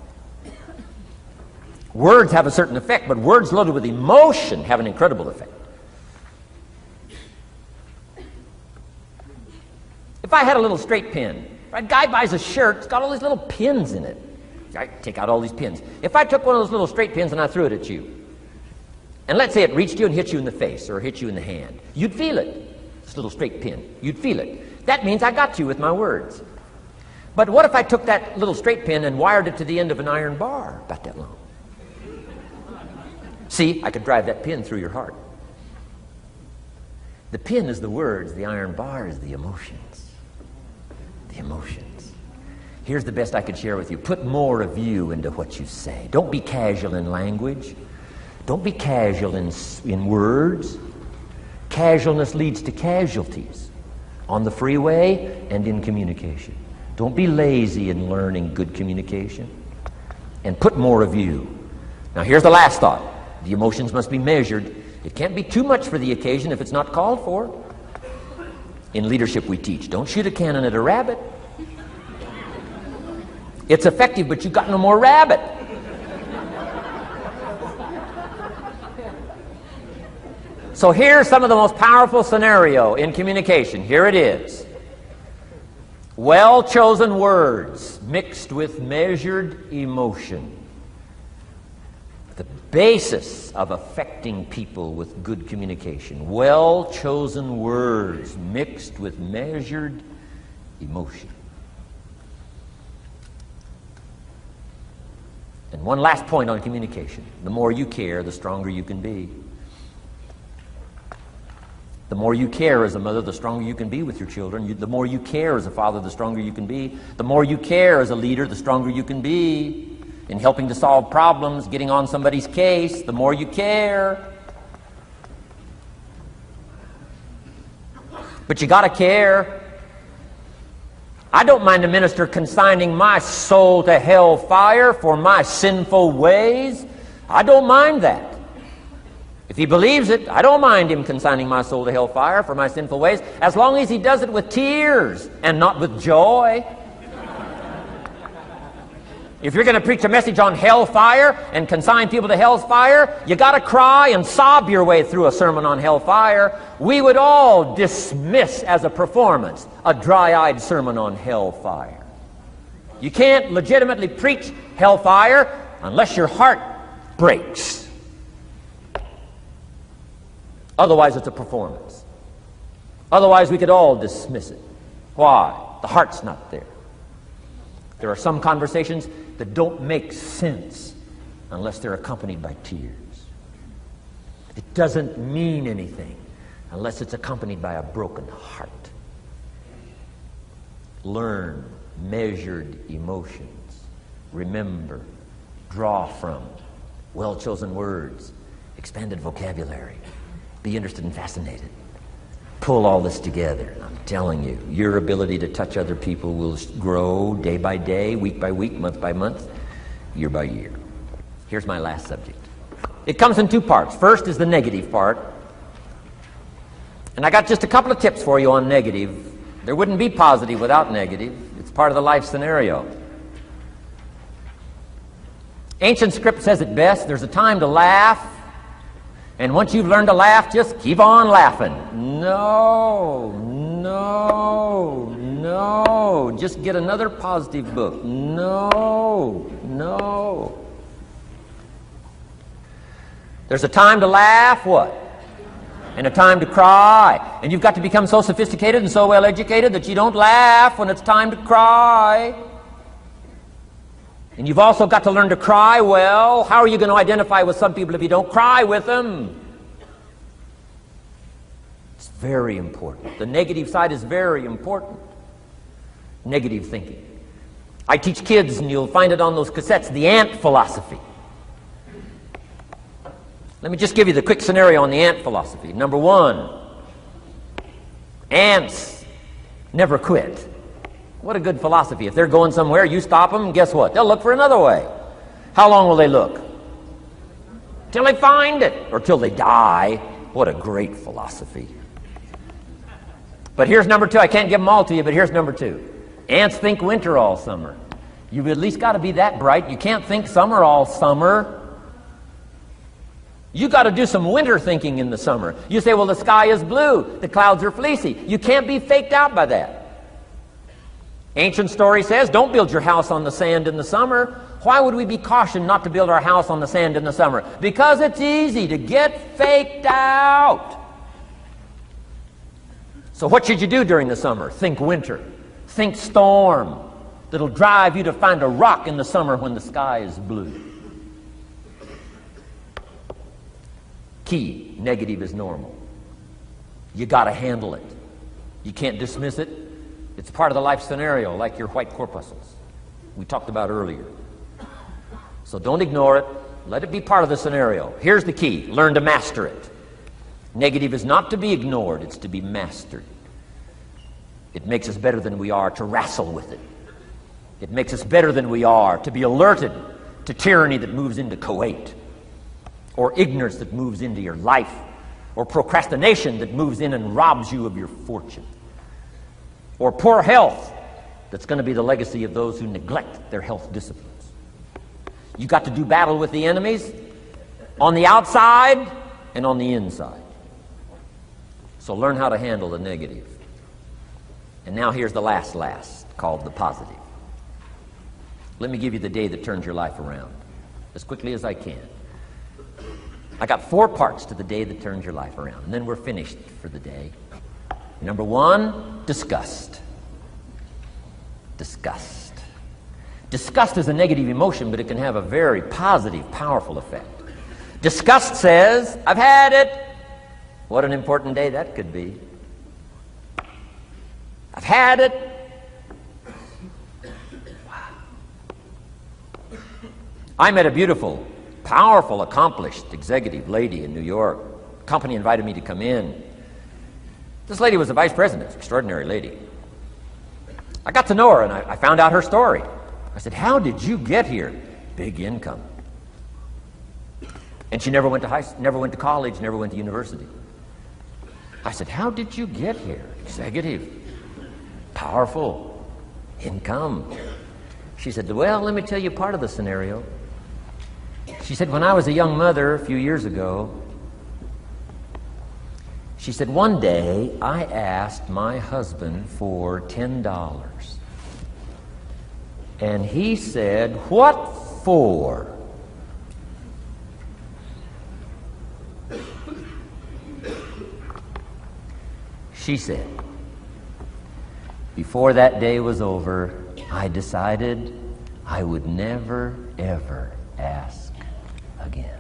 Words have a certain effect, but words loaded with emotion have an incredible effect. If I had a little straight pin, a guy buys a shirt, it's got all these little pins in it. I take out all these pins. If I took one of those little straight pins and I threw it at you, and let's say it reached you and hit you in the face or hit you in the hand, you'd feel it. This little straight pin, you'd feel it. That means I got you with my words. But what if I took that little straight pin and wired it to the end of an iron bar, about that long? See, I could drive that pin through your heart. The pin is the words, the iron bar is the emotions. The emotions. Here's the best I could share with you. Put more of you into what you say. Don't be casual in language. Don't be casual in words. Casualness leads to casualties on the freeway and in communication. Don't be lazy in learning good communication. And put more of you. Now here's the last thought. The emotions must be measured. It can't be too much for the occasion if it's not called for. In leadership we teach, don't shoot a cannon at a rabbit. It's effective, but you've got no more rabbit. So here's some of the most powerful scenario in communication. Here it is. Well-chosen words mixed with measured emotion. The basis of affecting people with good communication. Well-chosen words mixed with measured emotion. And one last point on communication. The more you care, the stronger you can be. The more you care as a mother, the stronger you can be with your children. The more you care as a father, the stronger you can be. The more you care as a leader, the stronger you can be. In helping to solve problems, getting on somebody's case, the more you care. But you got to care. I don't mind a minister consigning my soul to hell fire for my sinful ways, I don't mind that. If he believes it, I don't mind him consigning my soul to hellfire for my sinful ways, as long as he does it with tears and not with joy. If you're going to preach a message on hellfire and consign people to hell's fire, you got to cry and sob your way through a sermon on hellfire. We would all dismiss as a performance a dry-eyed sermon on hellfire. You can't legitimately preach hellfire unless your heart breaks. Otherwise, it's a performance. Otherwise, we could all dismiss it. Why? The heart's not there. There are some conversations that don't make sense unless they're accompanied by tears. It doesn't mean anything unless it's accompanied by a broken heart. Learn measured emotions. Remember, draw from well-chosen words, expanded vocabulary. Be interested and fascinated. Pull all this together. I'm telling you, your ability to touch other people will grow day by day, week by week, month by month, year by year. Here's my last subject. It comes in two parts. First is the negative part. And I got just a couple of tips for you on negative. There wouldn't be positive without negative. It's part of the life scenario. Ancient script says it best. There's a time to laugh. And once you've learned to laugh, just keep on laughing. No. Just get another positive book. No. There's a time to laugh, what? And a time to cry. And you've got to become so sophisticated and so well educated that you don't laugh when it's time to cry. And you've also got to learn to cry well. How are you going to identify with some people if you don't cry with them? It's very important. The negative side is very important. Negative thinking. I teach kids, and you'll find it on those cassettes, the ant philosophy. Let me just give you the quick scenario on the ant philosophy. Number one, ants never quit. What a good philosophy. If they're going somewhere, you stop them, and guess what? They'll look for another way. How long will they look? Till they find it, or till they die. What a great philosophy. But here's number two. I can't give them all to you, but here's number two. Ants think winter all summer. You've at least got to be that bright. You can't think summer all summer. You got to do some winter thinking in the summer. You say, well, the sky is blue, the clouds are fleecy. You can't be faked out by that. Ancient story says, don't build your house on the sand in the summer. Why would we be cautioned not to build our house on the sand in the summer? Because it's easy to get faked out. So what should you do during the summer? Think winter. Think storm. That'll drive you to find a rock in the summer when the sky is blue. Key, negative is normal. You got to handle it. You can't dismiss it. It's part of the life scenario, like your white corpuscles we talked about earlier. So don't ignore it. Let it be part of the scenario. Here's the key. Learn to master it. Negative is not to be ignored. It's to be mastered. It makes us better than we are to wrestle with it. It makes us better than we are to be alerted to tyranny that moves into Kuwait, or ignorance that moves into your life, or procrastination that moves in and robs you of your fortune, or poor health that's going to be the legacy of those who neglect their health disciplines. You've got to do battle with the enemies on the outside and on the inside. So learn how to handle the negative. And now here's the last, called the positive. Let me give you the day that turns your life around, as quickly as I can. I got 4 parts to the day that turns your life around, and then we're finished for the day. Number 1, disgust. Disgust. Disgust is a negative emotion, but it can have a very positive, powerful effect. Disgust says, I've had it. What an important day that could be. I've had it. Wow. I met a beautiful, powerful, accomplished executive lady in New York. The company invited me to come in. This lady was the vice president, extraordinary lady. I got to know her, and I found out her story. I said, how did you get here? Big income. And she never went to college, never went to university. I said, how did you get here? Executive, powerful, income. She said, well, let me tell you part of the scenario. She said, when I was a young mother a few years ago, she said, one day I asked my husband for $10. And he said, what for? She said, before that day was over, I decided I would never, ever ask again.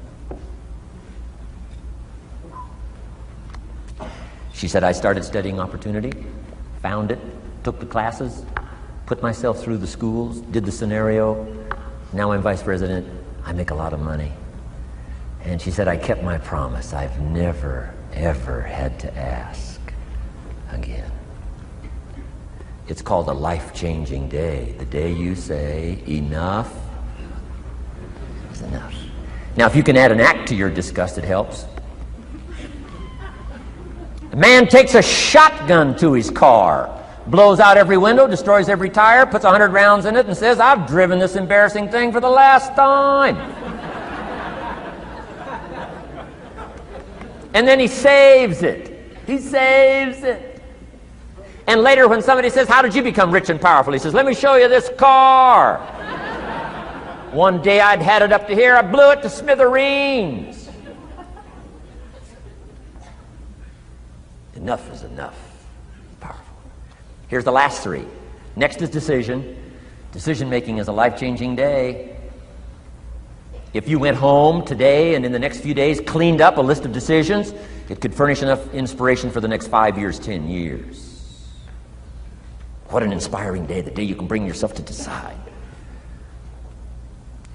She said, I started studying opportunity, found it, took the classes, put myself through the schools, did the scenario. Now I'm vice president. I make a lot of money. And she said, I kept my promise. I've never, ever had to ask again. It's called a life-changing day. The day you say, enough is enough. Now, if you can add an act to your disgust, it helps. A man takes a shotgun to his car, blows out every window, destroys every tire, puts 100 rounds in it, and says, I've driven this embarrassing thing for the last time. And then he saves it. He saves it. And later when somebody says, how did you become rich and powerful? He says, let me show you this car. One day I'd had it up to here. I blew it to smithereens. Enough is enough. Powerful. Here's the last three. Next is decision. Decision making is a life-changing day. If you went home today and in the next few days cleaned up a list of decisions, it could furnish enough inspiration for the next 5 years, 10 years. What an inspiring day, the day you can bring yourself to decide.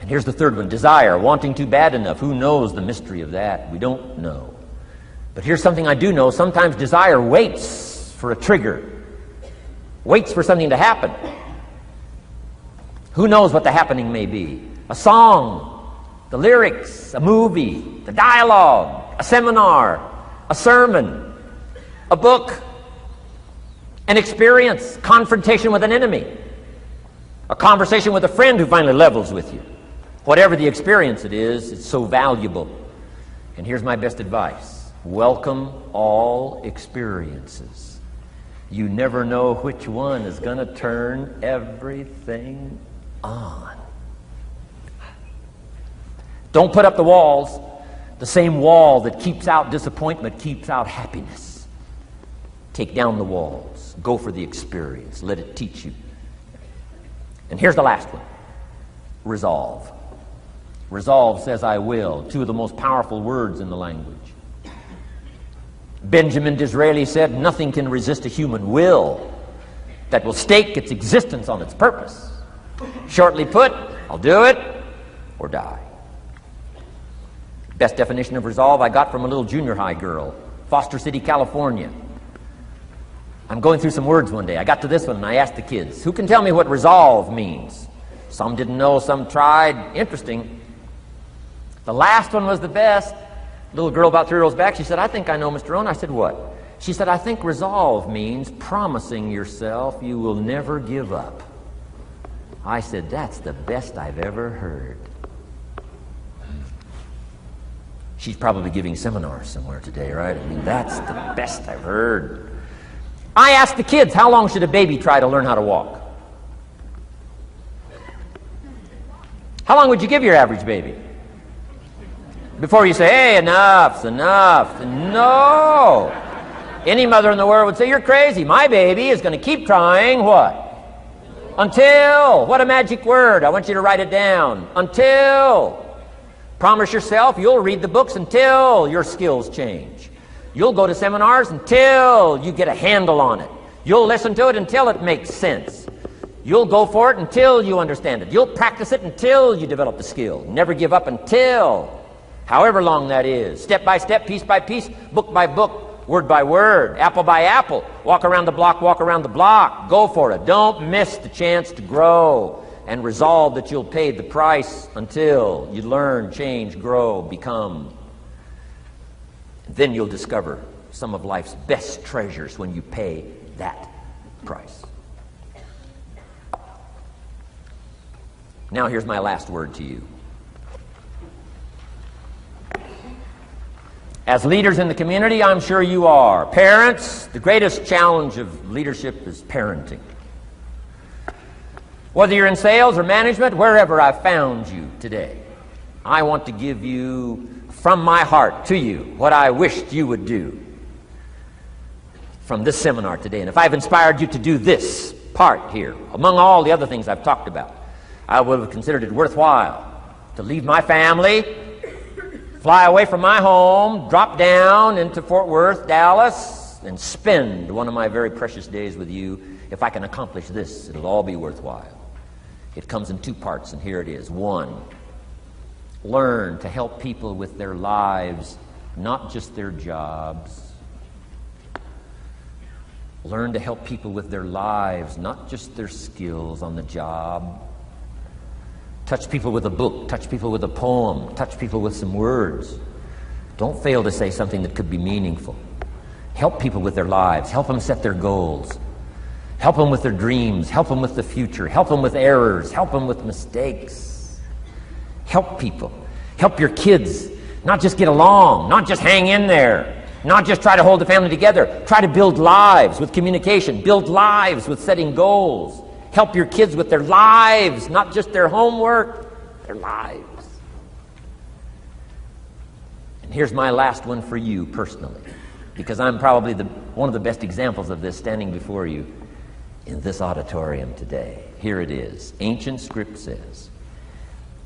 And here's the third one, desire, wanting to bad enough. Who knows the mystery of that? We don't know. But here's something I do know. Sometimes desire waits for a trigger, waits for something to happen. Who knows what the happening may be? A song, the lyrics, a movie, the dialogue, a seminar, a sermon, a book, an experience, confrontation with an enemy, a conversation with a friend who finally levels with you. Whatever the experience it is, it's so valuable. And here's my best advice. Welcome all experiences. You never know which one is going to turn everything on. Don't put up the walls. The same wall that keeps out disappointment keeps out happiness. Take down the walls. Go for the experience. Let it teach you. And here's the last one. Resolve. Resolve says I will. Two of the most powerful words in the language. Benjamin Disraeli said, nothing can resist a human will that will stake its existence on its purpose. Shortly put, I'll do it or die. Best definition of resolve I got from a little junior high girl, Foster City, California. I'm going through some words one day. I got to this one and I asked the kids, who can tell me what resolve means? Some didn't know, some tried. Interesting. The last one was the best. Little girl about 3 rows back, she said, I think I know, Mr. Rohn. I said, what? She said, I think resolve means promising yourself you will never give up. I said, that's the best I've ever heard. She's probably giving seminars somewhere today, right? I mean, that's the best I've heard. I asked the kids, how long should a baby try to learn how to walk? How long would you give your average baby? Before you say, hey, enough's enough. No. Any mother in the world would say, you're crazy. My baby is going to keep trying what? Until. What a magic word. I want you to write it down. Until. Promise yourself you'll read the books until your skills change. You'll go to seminars until you get a handle on it. You'll listen to it until it makes sense. You'll go for it until you understand it. You'll practice it until you develop the skill. Never give up until, however long that is. Step by step, piece by piece, book by book, word by word, apple by apple. Walk around the block, walk around the block. Go for it. Don't miss the chance to grow. and resolve that you'll pay the price until you learn, change, grow, become. Then you'll discover some of life's best treasures when you pay that price. Now here's my last word to you. As leaders in the community, I'm sure you are. Parents, the greatest challenge of leadership is parenting. Whether you're in sales or management, wherever I've found you today, I want to give you, from my heart to you, what I wished you would do from this seminar today. And if I've inspired you to do this part here, among all the other things I've talked about, I would have considered it worthwhile to leave my family, fly away from my home, drop down into Fort Worth, Dallas, and spend one of my very precious days with you. If I can accomplish this, it'll all be worthwhile. It comes in two parts, and here it is. One, learn to help people with their lives, not just their jobs. Learn to help people with their lives, not just their skills on the job. Touch people with a book, touch people with a poem, touch people with some words. Don't fail to say something that could be meaningful. Help people with their lives, help them set their goals. Help them with their dreams, help them with the future, help them with errors, help them with mistakes. Help people. Help your kids not just get along, not just hang in there, not just try to hold the family together. Try to build lives with communication, build lives with setting goals. Help your kids with their lives, not just their homework, their lives. And here's my last one for you personally, because I'm probably one of the best examples of this standing before you in this auditorium today. Here it is. Ancient script says,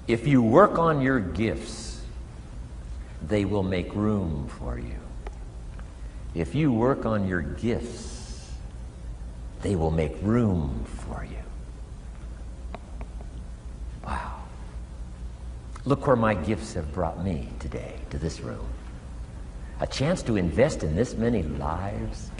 if you work on your gifts, they will make room for you. If you work on your gifts, they will make room for you. Wow. Look where my gifts have brought me today, to this room. A chance to invest in this many lives.